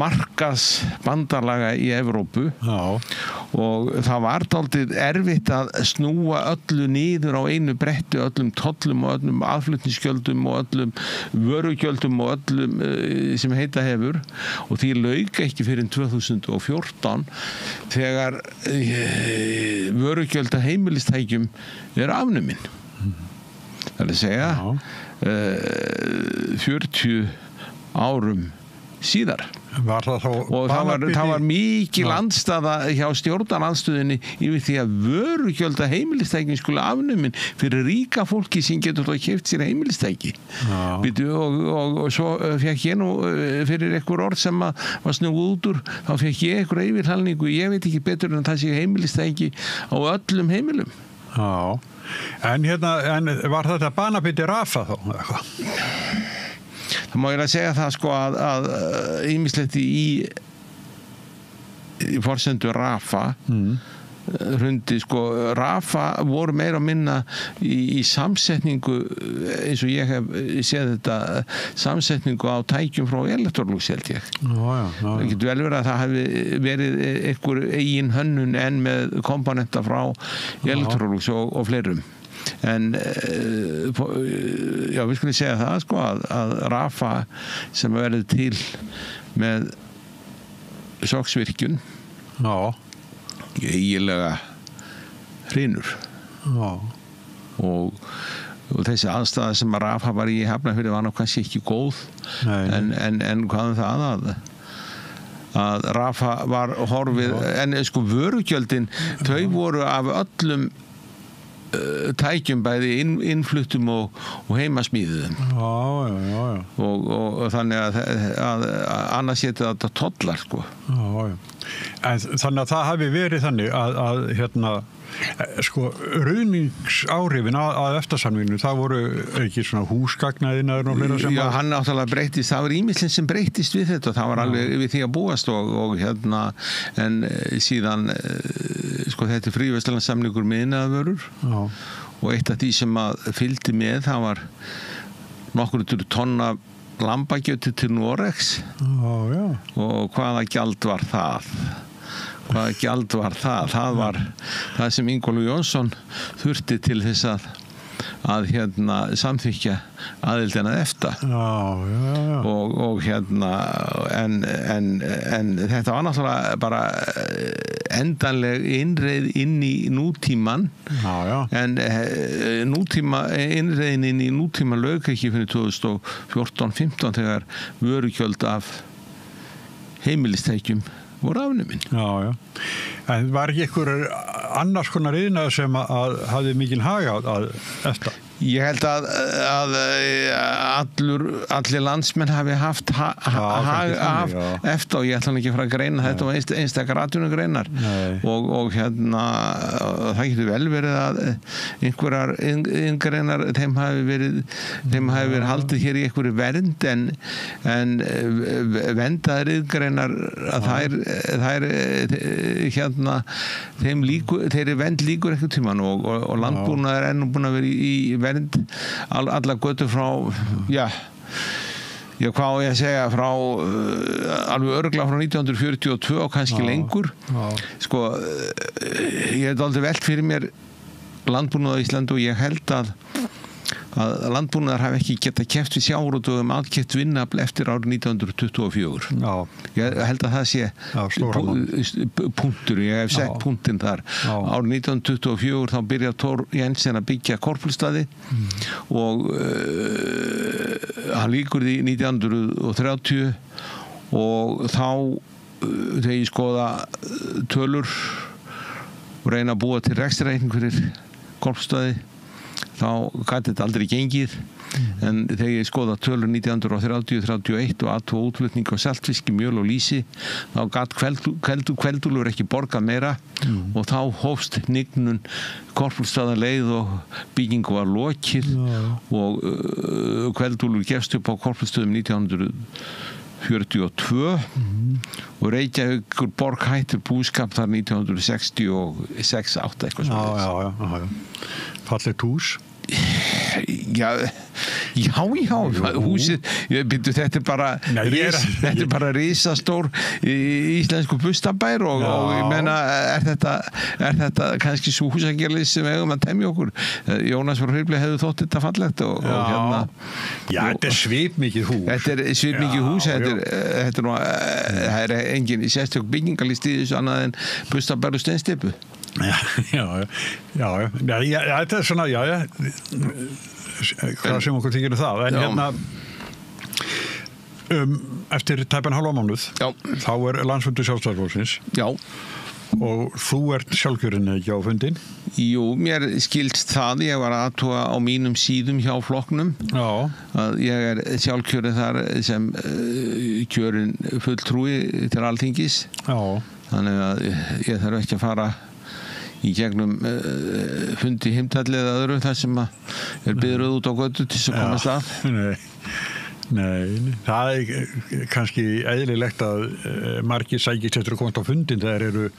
markaðsbandalaga í Evrópu og það var dálítið erfitt að snúa öllu niður á einu bretti, öllum tollum og öllum aðflutningsgjöldum og öllum vörugjöldum og öllum sem heita hefur og því lauk ekki fyrir 2014 þegar vörugjöld að heimilistækjum afnumin. Það er að segja 40 árum síðar. Og það var mikil andstaða hjá stjórnarandstöðinni yfir því að vörugjöld að heimilistækjum skulle afnumin fyrir ríka fólki sem getur þá keypt sér heimilistæki. Og svo fekk ég nú fyrir einhver orð sem var snúið út úr, þá fekk ég einhver yfirhalningu, ég veit ekki betur en það sé heimilistæki á öllum heimilum. En var þetta banabiti Rafa þá? Það má ég að segja það sko að ýmislegt í forsendu Rafa hrundi sko, Rafa voru meira og minna í samsetningu eins og ég hef séð þetta samsetningu á tækjum frá Electrolux held ég. Það getur vel verið að það hefði verið einhver eigin hönnun en með komponenta frá Electrolux og fleirum. En já, við skulum segja það sko að Rafa sem verið til með sogsvirkjun eiginlega hrynur. Og þessi aðstæða sem að Rafa var í Hafnarfirði var nú kannski ekki góð. En hvað það að Rafa var horfið, en sko vörugjöldin, þau voru af öllum tækjum bæði innfluttum og heimasmíðum. Og þannig að annars geti þetta tollar sko. En þannig að það hafi verið þannig að hérna sko ruðningsáhrifin að eftirsamninginu, það voru ekki svona húsgagnaðinaður og fleira sem Já, hann náttúrulega breytist, það var ýmislegt sem breytist við þetta, það var alveg við því að búast og hérna, en síðan sko þetta fríverslunarsamningur með iðnaðarvörur og eitt af því sem að fylgdi með, það var nokkur tonna lambakjöti til Noregs og hvaða gjald var það? Hvaða gjald var það? Það var það sem Ingólfur Jónsson þurfti til þess að hérna samþykkja aðildina EFTA og hérna en þetta var náttúrulega bara endanleg innreið inn í nútíman en innreiðin inn í nútíman lauk ekki fyrir 2014-15 þegar vörugjöld af heimilistækjum voru afnumin. En var ekki einhver annars konar iðnaður sem að hafði mikinn hag að EFTA? Ég held að allir landsmenn hafi haft hag af EFTA og ég ætla ekki að fara að greina þetta og einstakar atvinnugreinar og hérna það getur vel verið að einhverjar iðngreinar þeim hafi verið haldið hér í einhverju vernd en verndaðar iðngreinar að þær hérna þeirri vernd líkur einhvern tímann og landbúnaður er nú búin að vera í vernd alla götur frá hvað á ég að segja frá alveg örugglega frá 1942 og kannski lengur sko ég hef aldrei velt fyrir mér landbúnaður á Íslandi og ég held að landbúnaðar hafi ekki getað keppt við sjávarútvegum aðkeypt vinnuafl eftir árið 1924. Ég held að það sé punktur, ég hef sett punktinn þar. Árið 1924 þá byrjar Thor Jensen að byggja korpulstaði og hann lýkur því 1930 og þá þegar ég skoða tölur og reyna að búa til rekstrarreikning fyrir korpulstaði þá gæti þetta aldrei gengið en þegar ég skoða tölur 1930-31 og aðtvo útflutning á saltfiski, mjöl og lýsi þá gæti Kveldúlfur ekki borgað meira og þá hófst hnignun korpulstaðarleið og byggingu var lokið og Kveldúlfur gefst upp á korpulstöðum 1942 og Reykjavíkur borg hættir búskap þar 1966-8 eitthvað svona. Fallegt hús. Já, húsið þetta er bara risastór íslensku bustabær og ég meina er þetta kannski svo húsagerlið sem við eigum að temja okkur Jónas frá Hrifli hefði þótt þetta fallegt og hérna þetta er svipmikið hús það er engin sérstök byggingalist í þessu annað en bustabær og steinsteypu þetta er svona hvað sem okkur þykir það en hérna eftir tæpan hálfa mánuð þá er landsfundur Sjálfstæðisflokksins og þú ert sjálfkjörinn ekki á fundin? Jú, mér skilst það ég var að athuga á mínum síðum hjá flokknum að ég er sjálfkjörinn þar sem kjörinn fulltrúi til Alþingis þannig að ég þarf ekki að fara í gegnum fundi Heimdalli eða öðru þar sem er byðruð út á götu til þess að komast að Nei, það er kannski eðlilegt að margir sækist eftir að komast á fundin þegar eru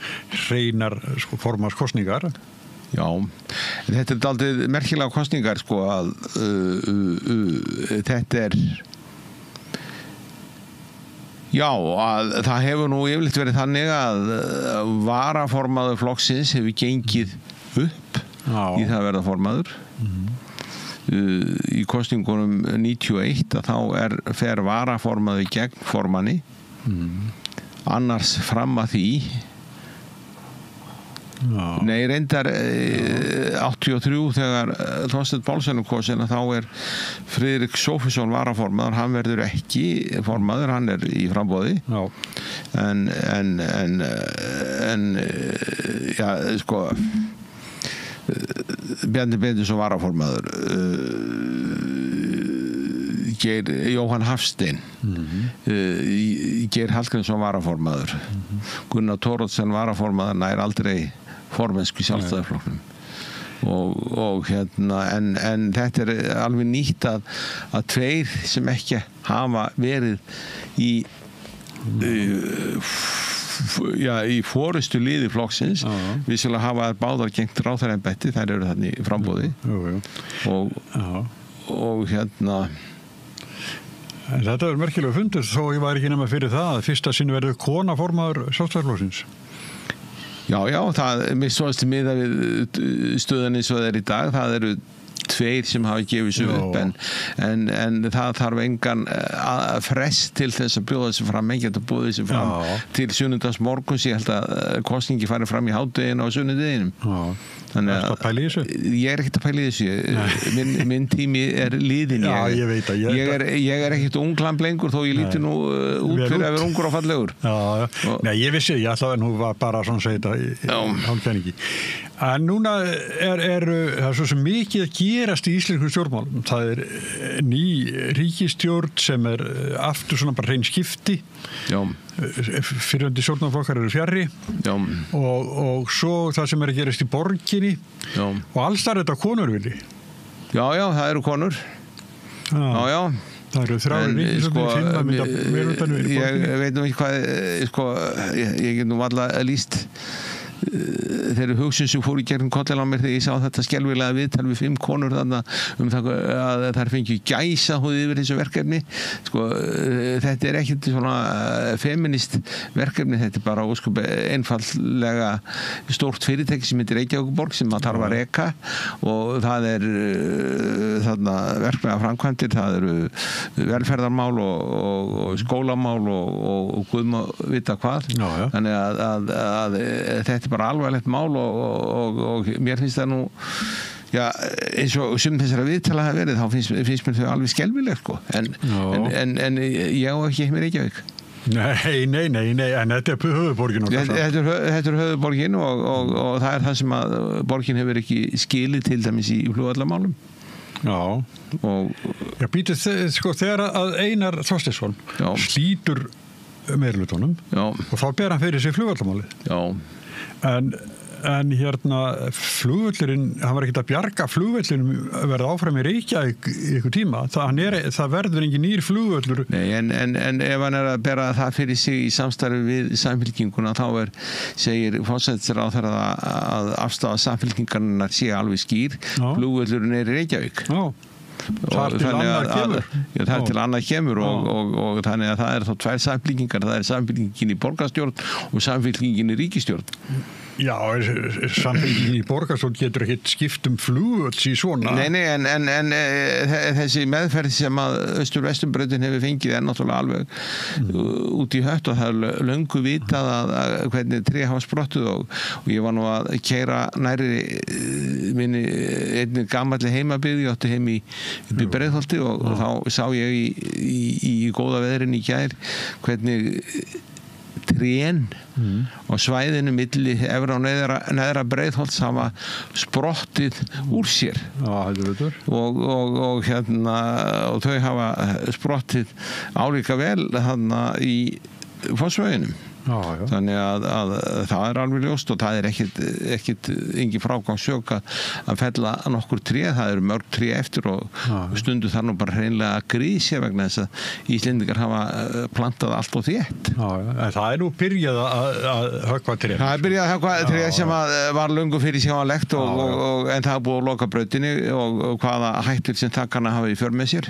hreinar formannskosningar Já, þetta er dálítið merkilega kosningar sko að þetta er Já, að það hefur nú yfirleitt verið þannig að varaformaður flokksins hefur gengið upp í það að verða formaður. Í kosningunum 91 að þá fer varaformaður gegn formanni. Annars fram að því Nei, reyndar 83 þegar Þorsteinn Pálsson kosin þá Friðrik Sófusson varaformaður, hann verður ekki formaður, hann í framboði. En já, sko Bjarni Benediktsson varaformaður, Jóhann Hafstein, Geir Hallgrímsson varaformaður, Gunnar Thoroddsen varaformaður, nær aldrei formennsku í Sjálfstæðisflokknum. Og en þetta alveg nýtt að tveir sem ekki hafa verið í forystu liði flokksins, við svolítið hafa báðar gengt ráðherraembætti, þær eru þannig framboði. Og Þetta merkilega fundur, þó ég var ekki nema fyrir það að fyrsta sinn verður kona formaður Sjálfstæðisflokksins. Já, það mistóðast miða við stöðunni svo það í dag, það eru tveir sem hafa gefið sig upp en það þarf engan frest til þess að bjóða þessi fram, enginn að bjóða þessi fram til sunnudagsmorguns. Ég held að kosningi fari fram í hádeginu á sunnudeginum. Þannig að ég ekkert að pæla í þessu. Minn tími liðin. Ég veit að ég ekkert unglamb lengur þó ég líti nú út fyrir að vera ungur og fallegur. Nei, ég vissi, ég ætlaði nú bara svona að segja þetta hálfkenningi. En núna það svo sem mikið að gerast í íslenskum stjórnmálum. Það ný ríkisstjórn sem aftur svona bara hrein skipti. Fyrrandi stjórnarflokkar eru fjarri og svo það sem að gerast í borginni og alls það þetta konurvilji. Já, það eru konur. Já. Það eru þráir ég veit nú ekki hvað ég get nú alltaf lýst þeirri hugsun sem fór í gegnum kollan á mér þegar ég sá þetta skelfilega viðtal við 5 konur þarna það að þær fengju gæsahúð yfir þessu verkefni. Þetta ekkert svona feminist verkefni, þetta bara ósköp einfaldlega stórt fyrirtæki sem heitir Reykjavíkurborg sem maður þarf að reka og það þarna verklega framkvæmdir, það eru velferðarmál og skólamál og guð má vita hvað. Þannig að þetta bara alvarlegt mál og mér finnst það nú eins og sum þessara viðtala hafa verið, þá finnst mér þau alveg skelfileg en ég á ekki heim í Reykjavík. Nei, en þetta höfuðborgin Þetta höfuðborgin og það það sem að borgin hefur ekki skilið til dæmis í flugvallarmálum. Býtu þegar að Einar Þorsteinsson slítur meirihlutanum og þá ber hann fyrir sig flugvallarmálið. En flugvöllurinn, hann var ekkert að bjarga flugvöllunum að verða áfram í Reykjavík í ykkur tíma. Það verður engin nýr flugvöllur. Nei, en ef hann að bera það fyrir sig í samstarfi við Samfylkinguna þá segir forsætisráðherra að afstafa Samfylkingarinnar sé alveg skýr. Flugvöllurinn í Reykjavík. Þar til annað kemur og þannig að það þá 2 samfylkingar, það samfylkingin í borgarstjórn og samfylkingin í ríkisstjórn. Já, samfylkingin í borgarstjórn getur ekkert skipt flugvöll í svona. Nei, en þessi meðferð sem að Austur-Vesturbrautin hefur fengið náttúrulega alveg út í hött og það löngu vitað að hvernig tré hafa sprottuð og ég var nú að keyra nærri minni einni gamalli heimabyggð, ég átti heim í Breiðholti og þá sá ég í góða veðrinni í gær hvernig trén og svæðinu milli Efra og neðra Breiðholts hafa sprottið úr sér og þau hafa sprottið álíka vel þarna í Fossvoginum. Þannig að það alveg ljóst og það ekkert engin frágangssök að fella nokkur tré, það eru mörg tré eftir og stundu þar nú bara hreinlega að grísja vegna þess að Íslendingar hafa plantað allt og þétt. Það nú byrjað að höggva tré. Það byrjað að höggva tré sem var löngu fyrir sjáanlegt en það búið að loka brautinni og hvaða hættur sem það kann að hafa í för með sér.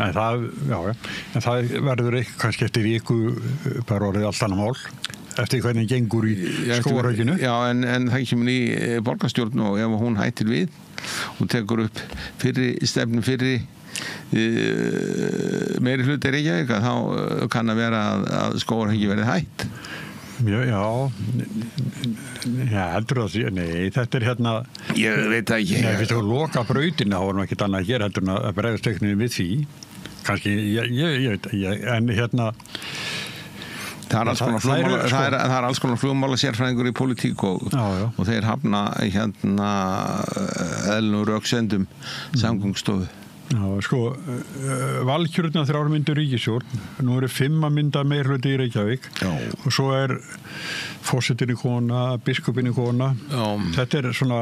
En það verður kannski eftir viku bara orðið allt annað mál eftir hvernig gengur í skógarhauginu. Já, en það kemur í borgarstjórn og ef hún hættir við og tekur upp stefnu meiri hluti Reykjavík þá kann að vera að skógarhaugi verði hætt. heldur það því, nei, þetta hérna ég veit ekki við þú loka brautina, þá var nú ekkert annað að gera heldur að bregðast tekninni við því kannski, ég veit en hérna það er alls konar flugmála sérfræðingur í pólitík og þeir hafna hérna eðlunum röksendum samgöngustofu. Já, sko, valkjörna 3 myndir ríkisstjórn, nú eru 5 mynda meirhluti í Reykjavík og svo forsetinn í kona, biskupinn í kona. Þetta svona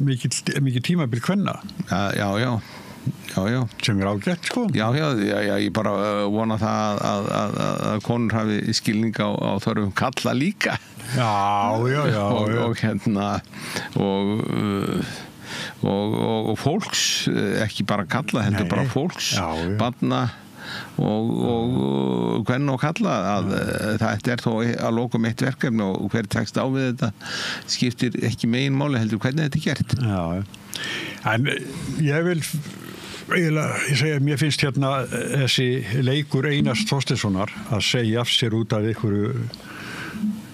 mikið tímabil kvenna. Já. Sem ágætt, sko. Já, ég bara vona það að konur hafi skilning á þörfum kalla líka. Já. Og hérna og fólks, ekki bara kalla heldur bara fólks, barna og hvern og kalla að þetta þó að lokum eitt verkefni og hver tekst á við þetta skiptir ekki meginmáli heldur hvernig þetta gert. Já, en ég vil ég segja, mér finnst hérna þessi leikur Einars Þorsteinssonar að segja af sér út af einhverju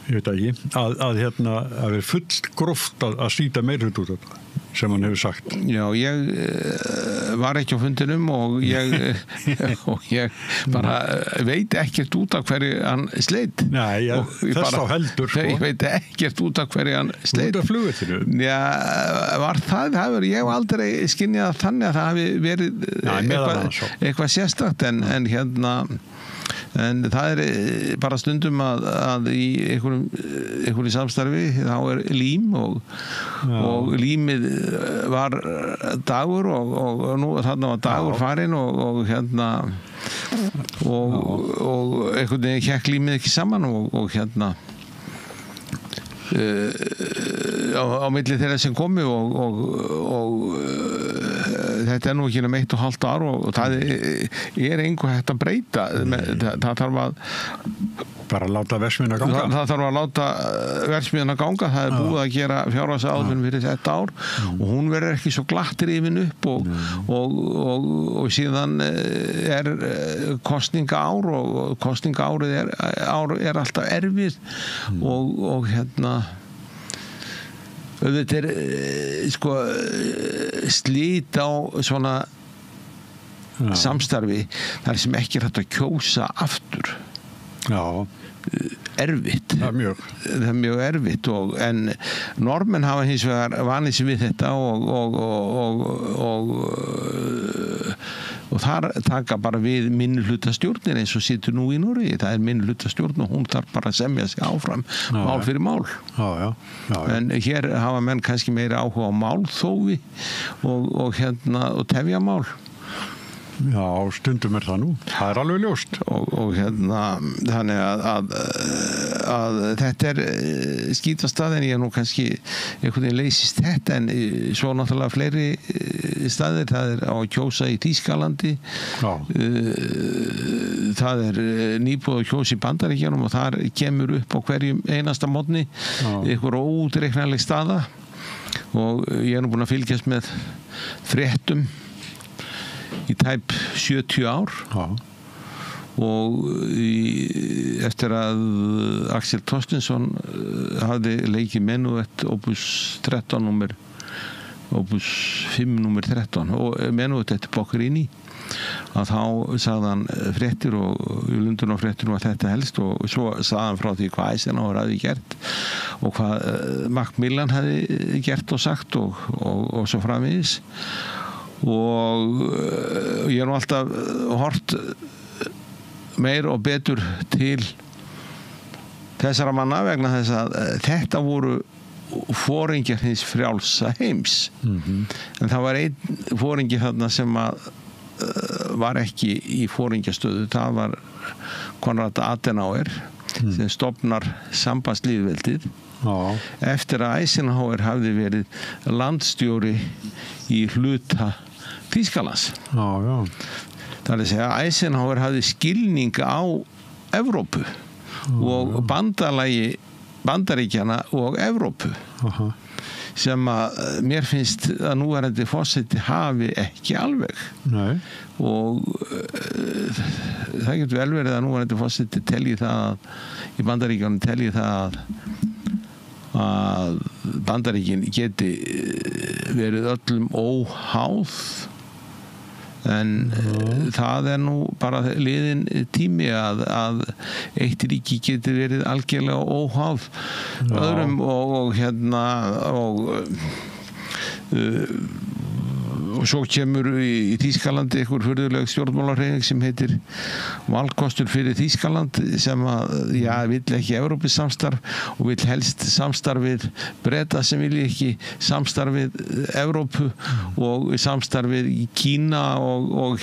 ég veit ekki, að hérna að vera full gróft að slíta meirhlut út af þetta sem hann hefur sagt. Já, ég var ekki á fundinum og ég bara veit ekkert út af hverju hann sleit. Nei, þess þá heldur sko. Ég veit ekkert út af hverju hann sleit. Út af flugvöllinu? Já, var það ég hef aldrei skynjað þannig að það hafi verið eitthvað sérstakt en hérna en það bara stundum að í einhverju samstarfi þá lím og límið var dagur og nú þarna var dagur farinn og hérna og einhvern veginn hékk límið ekki saman og hérna á milli þeirra sem komi og þetta nú ekki 1,5 ár og það engu hægt að breyta það þarf að bara láta verksmiðjuna ganga það þarf að láta verksmiðjuna ganga það búið að gera fjárhagsáætlun fyrir þetta ár og hún verður ekki svo glatt rifin upp og síðan kosningaár og kosningaárið alltaf erfið og hérna þetta sko slít á svona samstarfi þar sem ekki hægt að kjósa aftur erfitt það er mjög erfitt en normenn hafa hins vegar vanið sig við þetta og þar taka bara við minnihlutastjórnir eins og situr nú í Noregi það minnihlutastjórn og hún þarf bara að semja sig áfram mál fyrir mál en hér hafa menn kannski meira áhuga á málþófi og tefja mál. Já, stundum það nú. Það alveg ljóst. Og hérna, þannig að þetta skítastað en ég nú kannski einhvern veginn leysist þetta en svo náttúrulega fleiri staðir, það á að kjósa í Þýskalandi það nýbúið að kjósa í Bandaríkjunum og þar kemur upp á hverjum einasta morgni einhver óútreiknanleg staða og ég nú búin að fylgjast með fréttum í tæp 70 ár og eftir að Axel Thorsteinsson hafði leikið Menuett opus 13 opus 5 nummer 13 og Menuett eftir Boccherini að þá sagði hann fréttir og í Lundun og fréttir var þetta helst og svo sagði hann frá því hvað Eisenhower hafði gert og hvað Macmillan hafði gert og sagt og svo framvegis og ég nú alltaf hort meir og betur til þessara manna vegna þess að þetta voru foringjar hins frjálsa heims en það var einn foringi þarna sem að var ekki í foringjastöðu það var Konrad Adenauer sem stofnar sambandslýðveldið eftir að Eisenhower hafði verið landstjóri í hluta Þýskalands það er að segja að Eisenhower hafði skilning á Evrópu og bandalagi Bandaríkjana og Evrópu sem að mér finnst að núverandi forseti hafi ekki alveg. Nei. Og það getur vel verið að núverandi forseti telji það að í Bandaríkjunum telji það að Bandaríkin geti verið öllum óháð, en það nú bara liðin tími að eitt ríki geti verið algjörlega óháð öðrum og svo kemur í Þýskalandi einhver furðuleg stjórnmálahreyfing sem heitir Valkostur fyrir Þýskaland sem vill ekki Evrópusamstarf og vill helst samstarf við Breta sem vilja ekki samstarf við Evrópu og samstarf við Kína og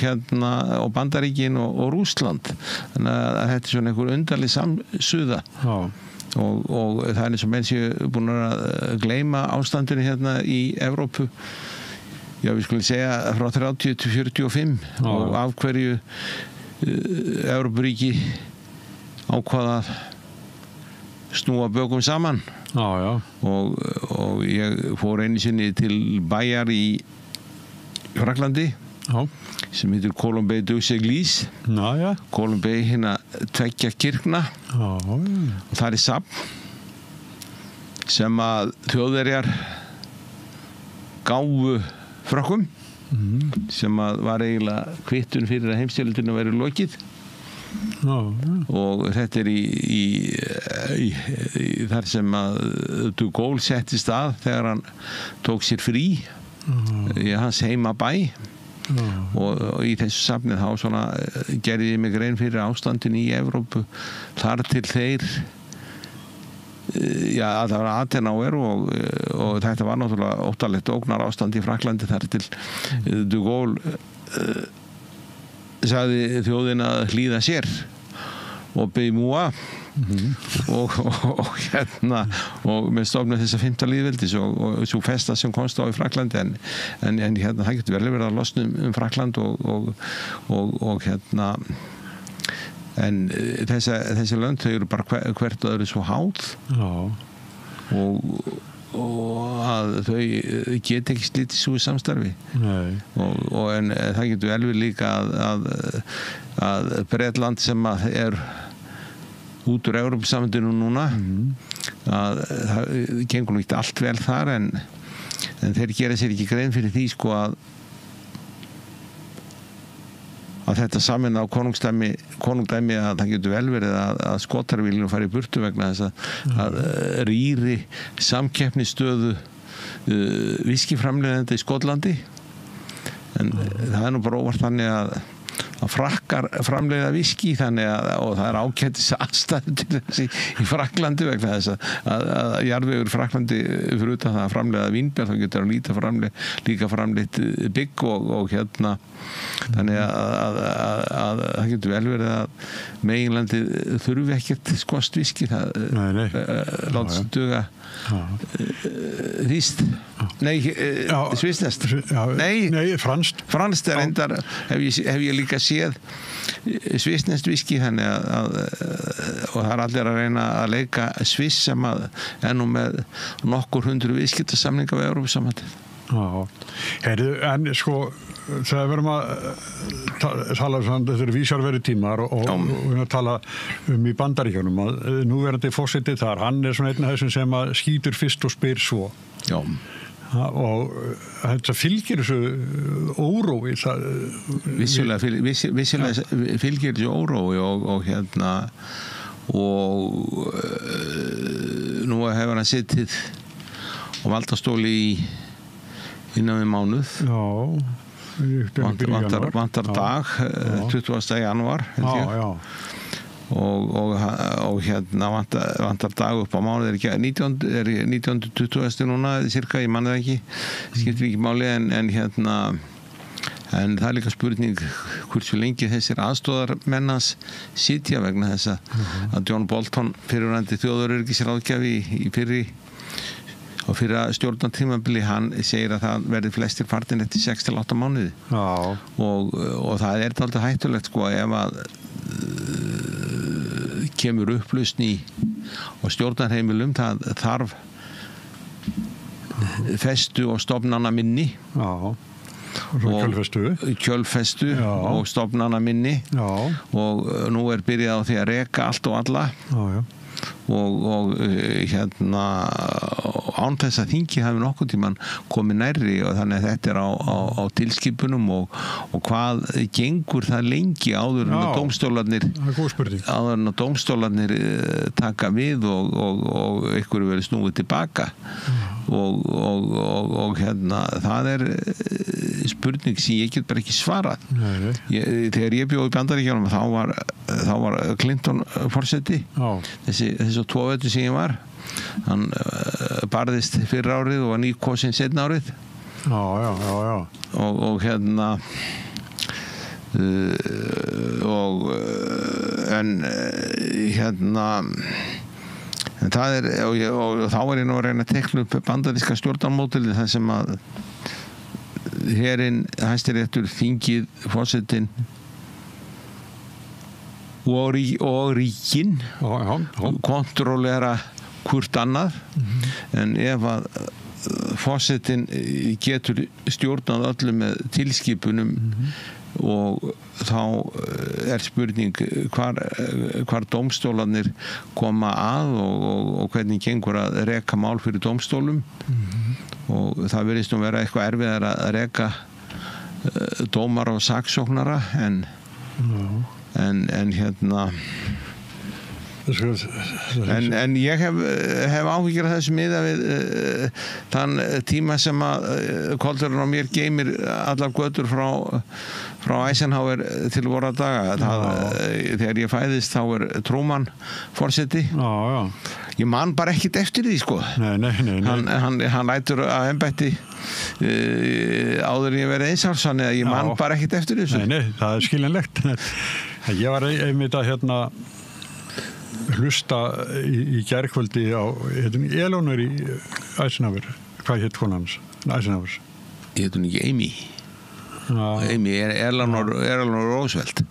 Bandaríkin og Rússland. Þannig að þetta svona einhver undarleg samsuða. Og það eins og menn séu búin að gleyma ástandinu í Evrópu. Já, við skulum segja frá 30 til 45 og af hverju Evrópuríki ákvaða að snúa bökum saman. Og ég fór einu sinni til bæjar í Fraklandi sem heitir Colombey-Deux-Églises. Colombey tveggja kirkna og það safn sem að Þjóðverjar gáfu Frökkum sem að var eiginlega kvittun fyrir að heimsstyrjöldinni væri lokið. Og þetta í þar sem að de Gaulle settist að þegar hann tók sér frí í hans heimabæ. Og í þessu safnið þá svona gerði ég mig grein fyrir ástandinu í Evrópu þar til þeir það var Adenauer og þetta var náttúrulega óttalegt ógnar ástand í Fraklandi þar til de Gaulle sagði þjóðin að hlýða sér og beið múa og með stofnum þessa 5. lýðveldis og svo festa sem komst á í Fraklandi en það getur vel verið að losna Frakland og en þessi lönd þau eru bara hvert öðru svo háð og að þau geta ekki slítið svo í samstarfi en það getur vel verið líka að Bretland sem að út úr Evrópusambandinu núna að það gengur nú ekki allt vel þar en þeir gera sér ekki grein fyrir því að þetta samin á konungdæmi að það getur vel verið að Skotar vilja fara í burtu vegna þess að rýri samkeppnisstöðu viskiframleiðenda í Skotlandi en það nú bara óvart þannig að Frakkar framleiða viski og það ágætis aðstæðu til þessi í Frakklandi vegna þess að jarðvegur Frakklandi fyrir utan það að framleiða vínber þá getur hann líka framleitt bygg og þannig að það getur vel verið að meginlandi þurfi ekkert skostviski það látst duga þýst svissnest franskt reyndar hef ég líka séð svissnest viski þannig að og það allir að reyna að leika Sviss sem að nú með nokkur 100 viðskiptasamninga við Evrópusambandið. En sko þegar við erum að tala þetta eru vísarveri tímar og við erum að tala í Bandaríkjunum að núverandi forseti þar, hann svona einn af þessum sem að skýtur fyrst og spyr svo og þetta fylgir þessu órói vissulega fylgir þessu órói og nú hefur hann sittið og valdastóli innan við mánuð vantar dag 20. janúar og vantar dag upp á mánuð 19.20 núna cirka, ég manna það ekki skiptir ekki máli en það líka spurning hversu lengi þessir aðstóðarmennans sitja vegna þess að John Bolton fyrirverandi þjóðaröryggisráðgjafi í á fyrra stjórnartímabili hann segir að það verði flestir farnir eftir 6-8 mánuði og það dálítið hættulegt ef að kemur upplausn á stjórnarheimilum það þarf festu og stofnana minni. Já. Og kjölfestu og stofnana minni. Já. Og nú byrjað á því að reka allt og alla. Já. Og án þess að þingi hafi nokkuð tíman komið nærri og þannig að þetta á tilskipunum og hvað gengur það lengi áður en að dómstólarnir taka við og einhverju verið snúið tilbaka og það spurning sem ég get bara ekki svarað. Þegar ég bjó í Bandaríkjunum þá var Clinton forseti þessi 2 vetur sem ég var hann barðist fyrir árið og var nýkosinn seinna árið og en það og þá var ég nú að reyna að tekna upp bandaríska stjórnarmódelið þar sem að herinn, Hæstiréttur, þingið, forsetinn og ríkin kontrollera hvort annað en ef að forsetinn getur stjórnað öllu með tilskipunum og þá spurning hvar dómstólarnir koma að og hvernig gengur að reka mál fyrir dómstólum og það virðist vera eitthvað erfiðar að reka dómara og saksóknara en en ég hef áhyggjur af þessu miða við þann tíma sem að koldurinn á mér geymir allar götur frá Eisenhower til vora daga þegar ég fæðist þá Truman forseti ég man bara ekkert eftir því sko hann lætur að embætti áður en ég verið einsárs eða ég man bara ekkert eftir þessu Nei, það skiljanlegt ég var einmitt að hlusta í gærkvöldi á Eleanor í Eisenhower hvað hétt hún hans? Eisenhower Ég heit hún ekki Amy Amy Eleanor Roosevelt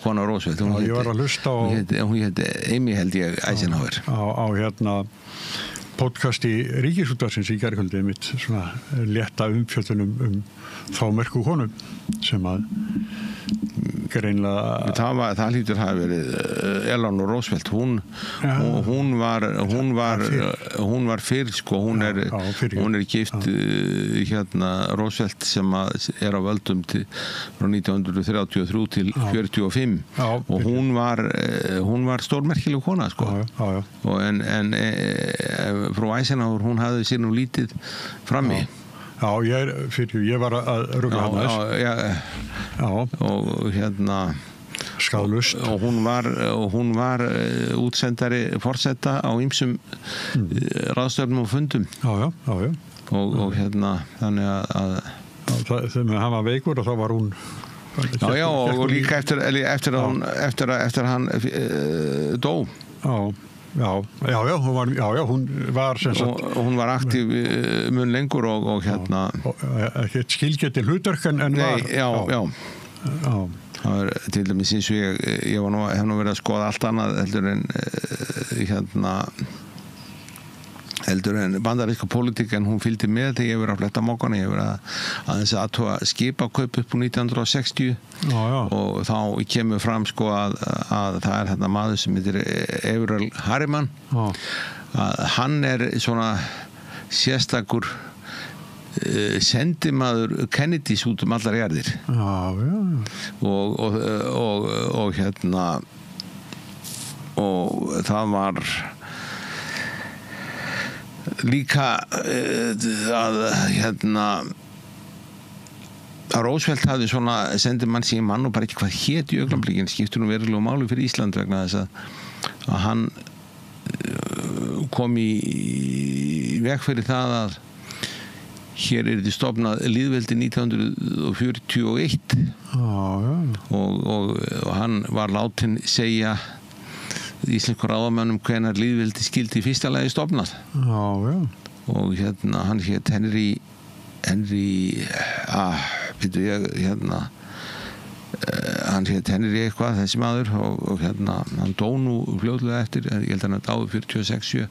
kona Roosevelt ég var að hlusta á hún hétt Amy held ég Eisenhower á podcast í Ríkisútvarpsins í gærkvöldi mitt svona létta umfjöllun þá merku konu sem að greinlega það hlýtur hafi verið Eleanor Roosevelt hún var fyrr sko hún gift Roosevelt sem á völdum frá 1933 til 45 og hún var stórmerkileg kona sko en frú Eisenhower hún hafði sér nú lítið frammi ég var að rugla hann og skadlust og hún var útsendari forseta á ýmsum ráðstöfnum og fundum og þannig að þegar hann var veikur og þá var hún og líka eftir að hann dó hún var hún var aktív mun lengur og ekki skilgeti hlutverk en var það til dæmis eins og ég hef nú verið að skoða allt annað heldur en bandaríska pólitík en hún fylgdi með þegar ég verið að fletta mókana ég verið aðeins að skipakaup upp úr 1960 og þá kemur fram sko að það þetta maður sem heitir Averell Harriman að hann svona sérstakur sendimaður Kennedys út allar jarðir og það var líka að Roosevelt hafði svona sendimann sem mann og bara ekki hvað hét í augnablikinn skiptur nú verulega máli fyrir Ísland vegna þess að hann kom í veg fyrir það að hér þetta stofnað lýðveldi 1941 og hann var látinn segja íslensku ráðamönnum hvenær lýðveldi skildi í fyrsta lagi stofnað og hann hét Henry hann hétt Henry eitthvað, þessi maður og hérna, hann dó nú fljótlega eftir, ég held að hann dáði 46-7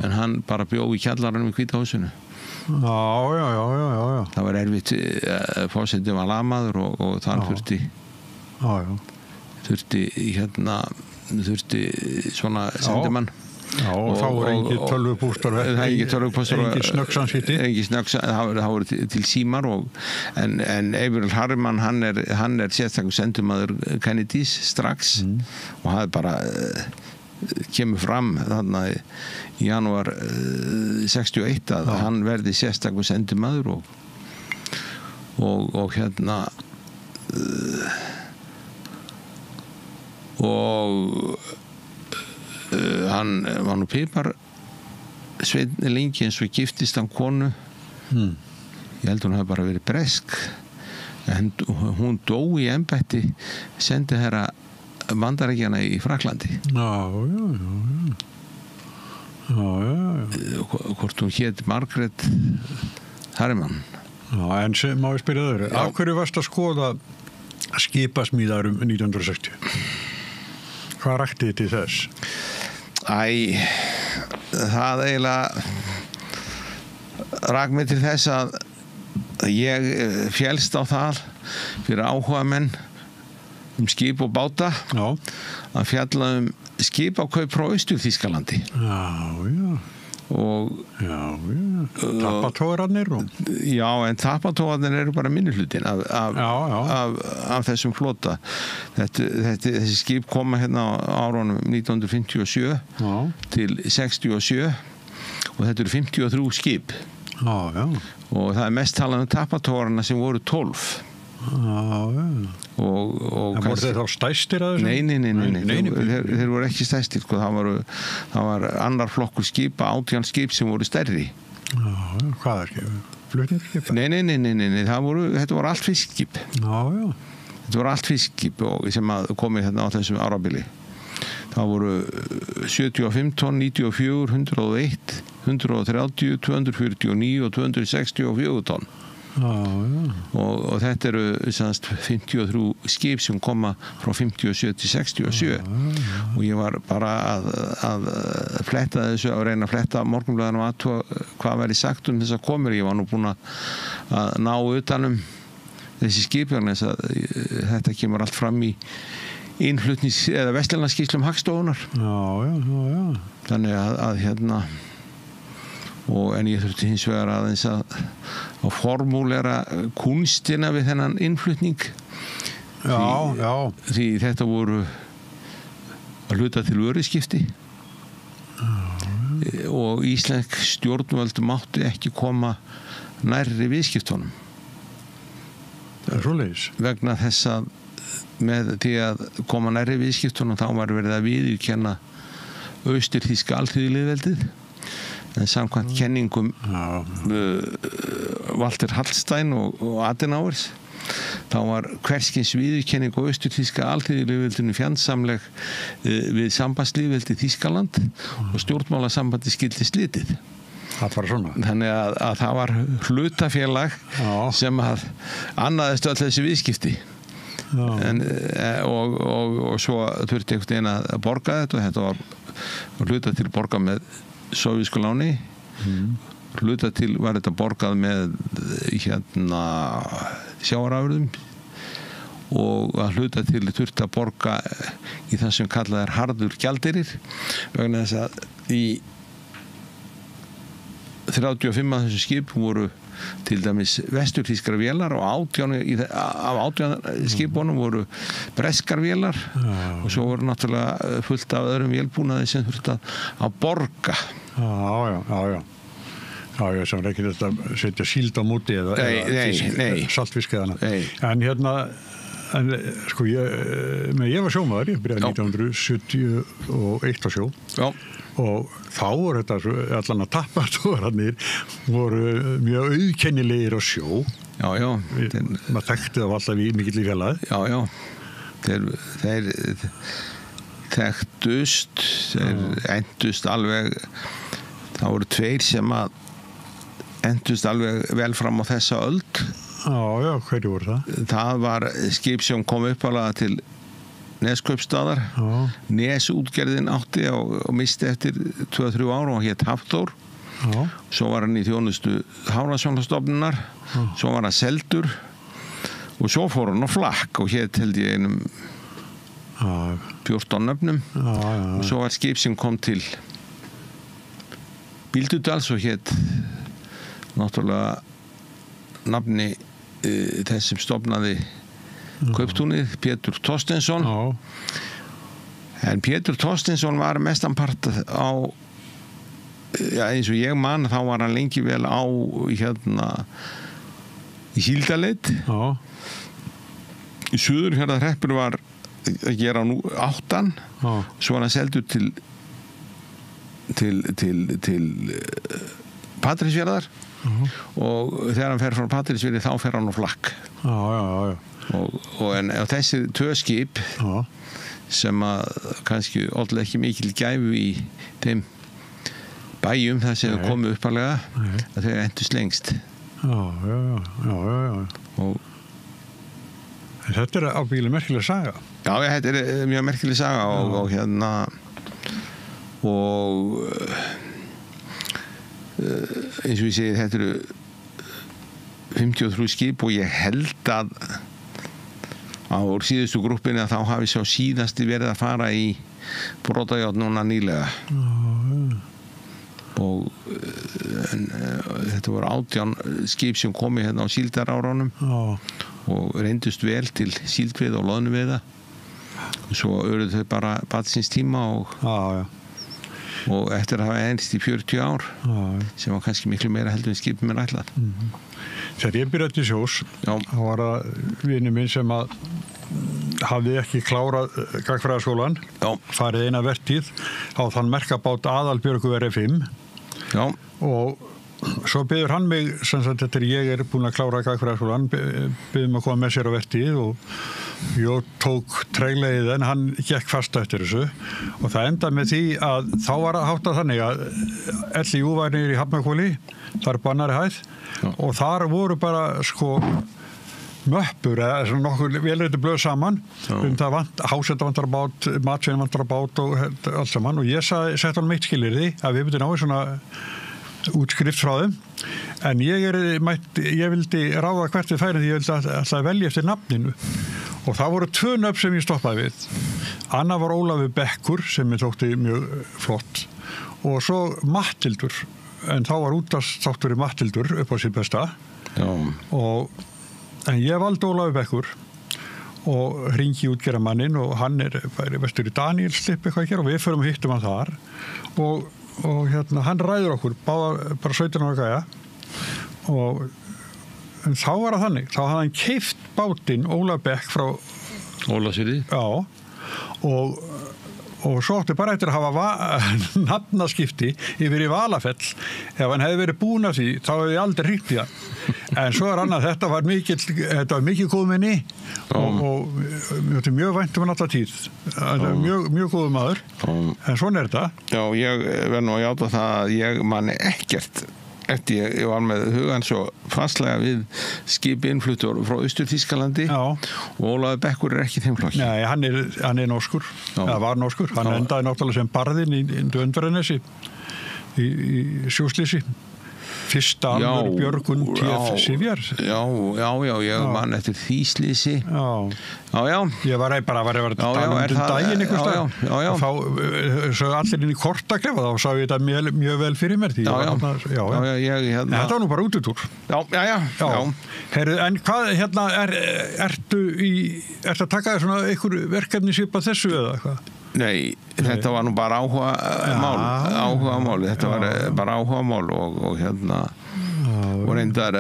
en hann bara bjó í kjallaranum í Hvíta húsinu. Já. Það var erfitt, forsetinn var lamaður og þann þurfti svona sendimann. Já, og þá voru engin tölvupóstar engin snöggsamskipti það voru til símar en Averell Harriman hann er sérstakur sendumaður Kennedys strax og það bara kemur fram þarna í janúar 61 að hann verði sérstakur sendumaður og hérna og hann var nú pipar sveitni lengi eins og giftist hann konu ég held hún hafi bara verið bresk en hún dó í embætti sendiherra Bandaríkjanna í Fraklandi hvort hún hét Margaret Harriman en má ég spyrja þau af hverju varst að skoða skipasmíðar 1960 hvað rakti þið til þess? Það eiginlega rak mig til þess að ég féllst á það fyrir áhugamenn skip og báta að fjalla skipakaup frá Austur-Þýskalandi og tappatógarnir en tappatógarnir eru bara minnihlutin af þessum flota þessi skip koma hérna á árunum 1957 til 67 og þetta eru 53 skip og það er mest talað tappatógarna sem voru 12 en voru þeir þá stæstir að þessu? Nei, þeir voru ekki stæstir það var annar flokkur skipa 18 skip sem voru stærri hvað er skip? Flutningaskip? Nei, þetta voru allt fiskskip þetta voru allt fiskskip sem komið hérna á þessum árabili það voru 75 tonn, 94, 101 130, 249 og 264 tonn og þetta eru 53 skip sem koma frá 57 til 67 og ég var bara að fletta þessu að reyna að fletta morgunblöðanum hvað væri sagt þessa komur ég var nú búin að ná utanum þessi skip þess að þetta kemur allt fram í innflutnings eða vestlendskíslum Hagstofunar þannig að hérna en ég þurfti hins vegar aðeins að formúlera kunstina við þennan innflutning því þetta voru að hluta til vöruskipti og íslensk stjórnvöld máttu ekki koma nærri viðskiptunum vegna þess að með því að koma nærri viðskiptunum þá var verið að viðurkenna Austur-Þýska alþýðulýðveldið en samkvæmt kenningum Walter Hallstein og Adenauers þá var hverskins viðurkenning á Austur-Þýska alþýðulýðveldinu fjandsamleg við sambandslýðveldi Þýskaland og stjórnmálasambandi skildi slitið þannig að það var hlutafélag sem að annaðist öll þessi viðskipti og svo þurfti einhvern veginn að borga þetta og þetta var hluta til borga með sovísku láni hluta til var þetta borgað með hérna sjávarafurðum og að hluta til þurfti að borga í það sem kallað er harður gjaldeyrir vegna þess að í 35 af þessu skip voru til dæmis vesturþýskar vélar og af 18 skipunum voru breskar vélar og svo voru náttúrulega fullt af öðrum vélbúnaði sem þurfti að borga Já, sem er ekki þetta að setja síld á móti eða saltfisk eða annað en hérna sko ég var sjómaður ég byrjaði 1971 á sjó og þá voru þetta allan að tappatógarnir voru mjög auðkennilegir á sjó maður þekkti það alltaf í mikill í fjarlæði þeir þekktust þeir endust alveg það voru tveir sem að endust alveg vel fram á þessa öld Já, hverju voru það? Það var skip sem kom uppalega til Neskaupstaðar. Nesútgerðin átti og misti eftir 2-3 ár og hét Hafþór. Svo var hann í þjónustu Hafrannsóknastofnunar, svo var hann seldur og svo fór hann á flakk og hét held ég einum 14 nöfnum og svo var skip sem kom til Bíldudals og hét náttúrulega nafni þess sem stofnaði Kauptúnið, Pétur Thorsteinsson. En Pétur Thorsteinsson var mestanpart á eins og ég man, þá var hann lengi vel á í Híldaleit. Í Suðurfjarðarhreppur var að gera nú 8, svo var hann seldur til Patreksfjarðar og þegar hann fer frá Patreksfjarði þá fer hann á flakk. En þessi 2 skip sem að kannski olli ekki mikil gæfu í þeim bæjum þar sem þau komu uppalega að þau endust lengst. Og þetta er ábyggilega merkileg saga. Já, þetta er mjög merkileg saga og eins og ég segi, þetta eru 53 skip og ég held að á síðustu grúppinni að þá hafi sá síðasti verið að fara í brotajárn núna nýlega. Og þetta voru 18 skip sem komi hérna á síldaráránum og reyndust vel til síldveiða og loðnuveiða og svo öruðu þau bara badsins tíma og eftir að hafa einst í 40 ár sem var kannski miklu meira heldur en skipum er ætlað. Þegar ég byrjaði til sjós þá var það vinur minn sem að hafði ekki klárað gagnfræðaskólan, farið eina vertíð á þann merkabát Aðalbjörgu R5 og svo biður hann mig, sem sagt þetta ég er búin að klára gagnfræðaskólan, biður mig að koma með sér á vertíð og ég tók treglegið en hann gekk fast eftir þessu og það endaði með því að þá var að hátta þannig að LIU var niður í Hafnarhvoli, þar bannari hæð og þar voru bara möppur eða svona nokkur velreiti blöð saman það hásenda vantar bát, matsvein vantar bát og allt saman og ég sett hann meitt skilirði að við byrjum á svona útskrift frá þeim en ég vildi ráða hvert við færið því ég vildi alltaf velja eftir nafninu og það voru 2 nöfn sem ég stoppaði við. Anna var Ólafur Bekkur sem ég þótti mjög flott og svo Matthildur en þá var útastátturinn Matthildur upp á sitt besta en ég valdi Ólafur Bekkur og hringi útgerðarmanninn og hann er vestur í Danielslipp eitthvað að gera og við förum og hittum hann þar og hann ræður okkur bara 17 ára gæja og en þá var það þannig, þá hafði hann keypt bátinn Ólaf Bekk frá Ólafsfirði og svo átti bara eftir að hafa nafnaskipti yfir í Valafell ef hann hefði verið búin af því þá hefði ég aldrei hringt í það en svo annað, þetta var mikið góðminni og mjög vænt hann alltaf tíð mjög góðu maður en svona er þetta. Já, ég verð nú að játa það að ég manni ekkert eftir ég var með hugan svo fastlega við skipi innfluttur frá Austur-Þýskalandi og Ólafur Bekkur er ekki þeim flokki. Nei, hann er norskur eða var norskur, hann endaði náttúrulega sem barðinn í Öndverðarnesi í sjóslýsi fyrsta alvöru björgun T.F. Sifjar. Já, ég man eftir því slýsi. Já. Ég var bara að tala daginn einhvers dag. Og þá svo allir inn í kortaklefa, þá sá ég þetta mjög vel fyrir mér því. Þetta var nú bara útutúr. Já. Heyrðu, en hvað, ertu að taka þér svona einhver verkefni svipað þessu eða hvað? Nei, þetta var nú bara áhugamál þetta var bara áhugamál og og reyndar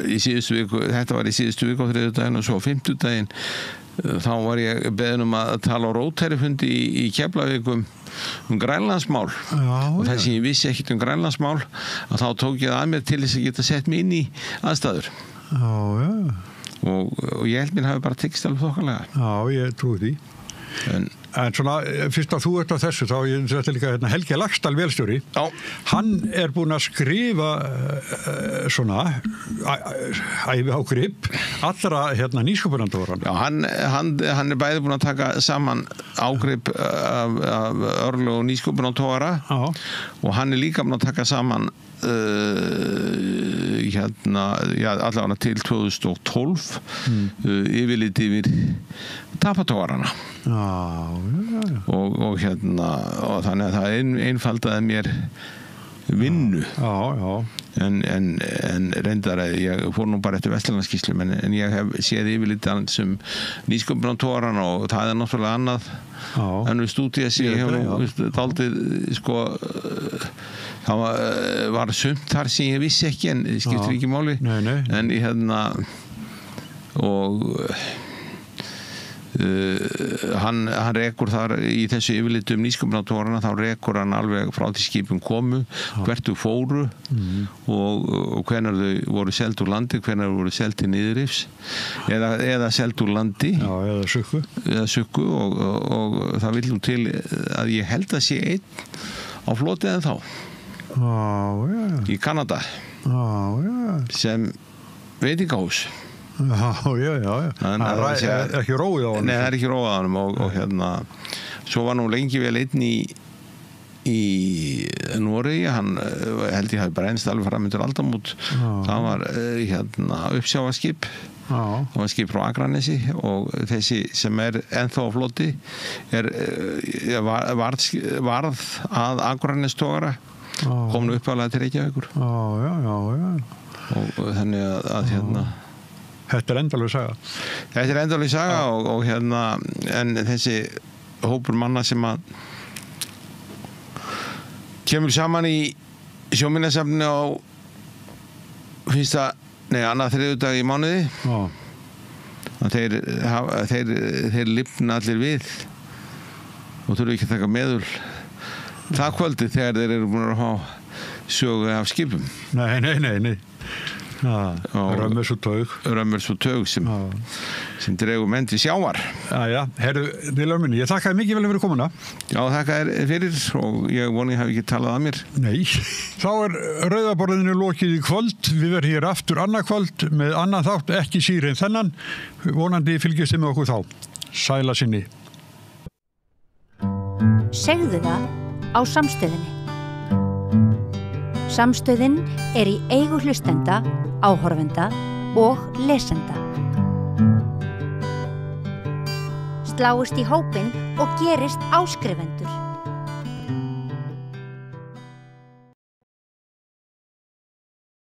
í síðustu viku, þetta var í síðustu viku á þriðjudaginn og svo fimmtudaginn þá var ég beðin að tala á rótærifundi í Keflavíkum Grænlandsmál og þess að ég vissi ekkert Grænlandsmál að þá tók ég að mér til þess að geta sett mig inn í aðstæður og ég held mér hafi bara tekist alveg þokkalega. Já, ég trúi því. En En svona, fyrst að þú ert á þessu, þá þetta líka Helgi Laxdal vélstjóri. Já. Hann búinn að skrifa svona æviágrip allra nýsköpunartogara. Já, hann bæði búinn að taka saman ágrip af örlög og nýsköpunartogara og hann líka búinn að taka saman allavega til 2012 yfirlit yfir tapatogarana og þannig að það einfaldaði mér vinnu en reyndar að ég fór nú bara eftir Vestlandaskýrslu en ég hef séð yfirlítið sem nýsköpunartogaran og það náttúrulega annað en við stúdíu að ég hef daldið það var sumt þar sem ég vissi ekki en skiptir ekki máli en ég og hann rekur þar í þessu yfirlitum nýsköpunartogarana þá rekur hann alveg frá því skipum komu hvert þau fóru og hvenær þau voru seld úr landi hvenær þau voru seld til niðurrifs eða seld úr landi eða sukku og það vill nú til að ég held að sé einn á floti en þá í Kanada sem veitingahús það er ekki róið á honum. Nei, það er ekki róið á honum og svo var nú lengi vel einn í Noregi, hann held ég hafi brennst alveg fram undir aldamót. Það var uppsjávarskip það var skip frá Akranesi og þessi sem ennþá á floti varð að Akranestogara kom nú uppalega til Reykjavíkur og þannig að Þetta endalaug saga. Þetta endalaug saga og en þessi hópur manna sem að kemur saman í sjóminjasafninu á annað þriðjudag í mánuði að þeir lifna allir við og þurfa ekki að taka meðul það kvöldi þegar þeir eru búin að fá sögu af skipum. Nei. Römmurs og taug sem dregur menn til sjávar. Herru, Vilhelmín, ég þakka þér mikið vel fyrir komuna. Já, þakka þér fyrir og ég voni ég hafi ekki talað að mér. Nei. Þá rauðaborðinu lokið í kvöld. Við verðum hér aftur annað kvöld með annan þátt, ekki síðri en þennan. Vonandi fylgist þið með okkur þá. Sæla sinni. Segðu það á Samstöðinni. Samstöðin í eigu hlustenda, áhorfenda og lesenda. Sláist í hópinn og gerist áskrifendur.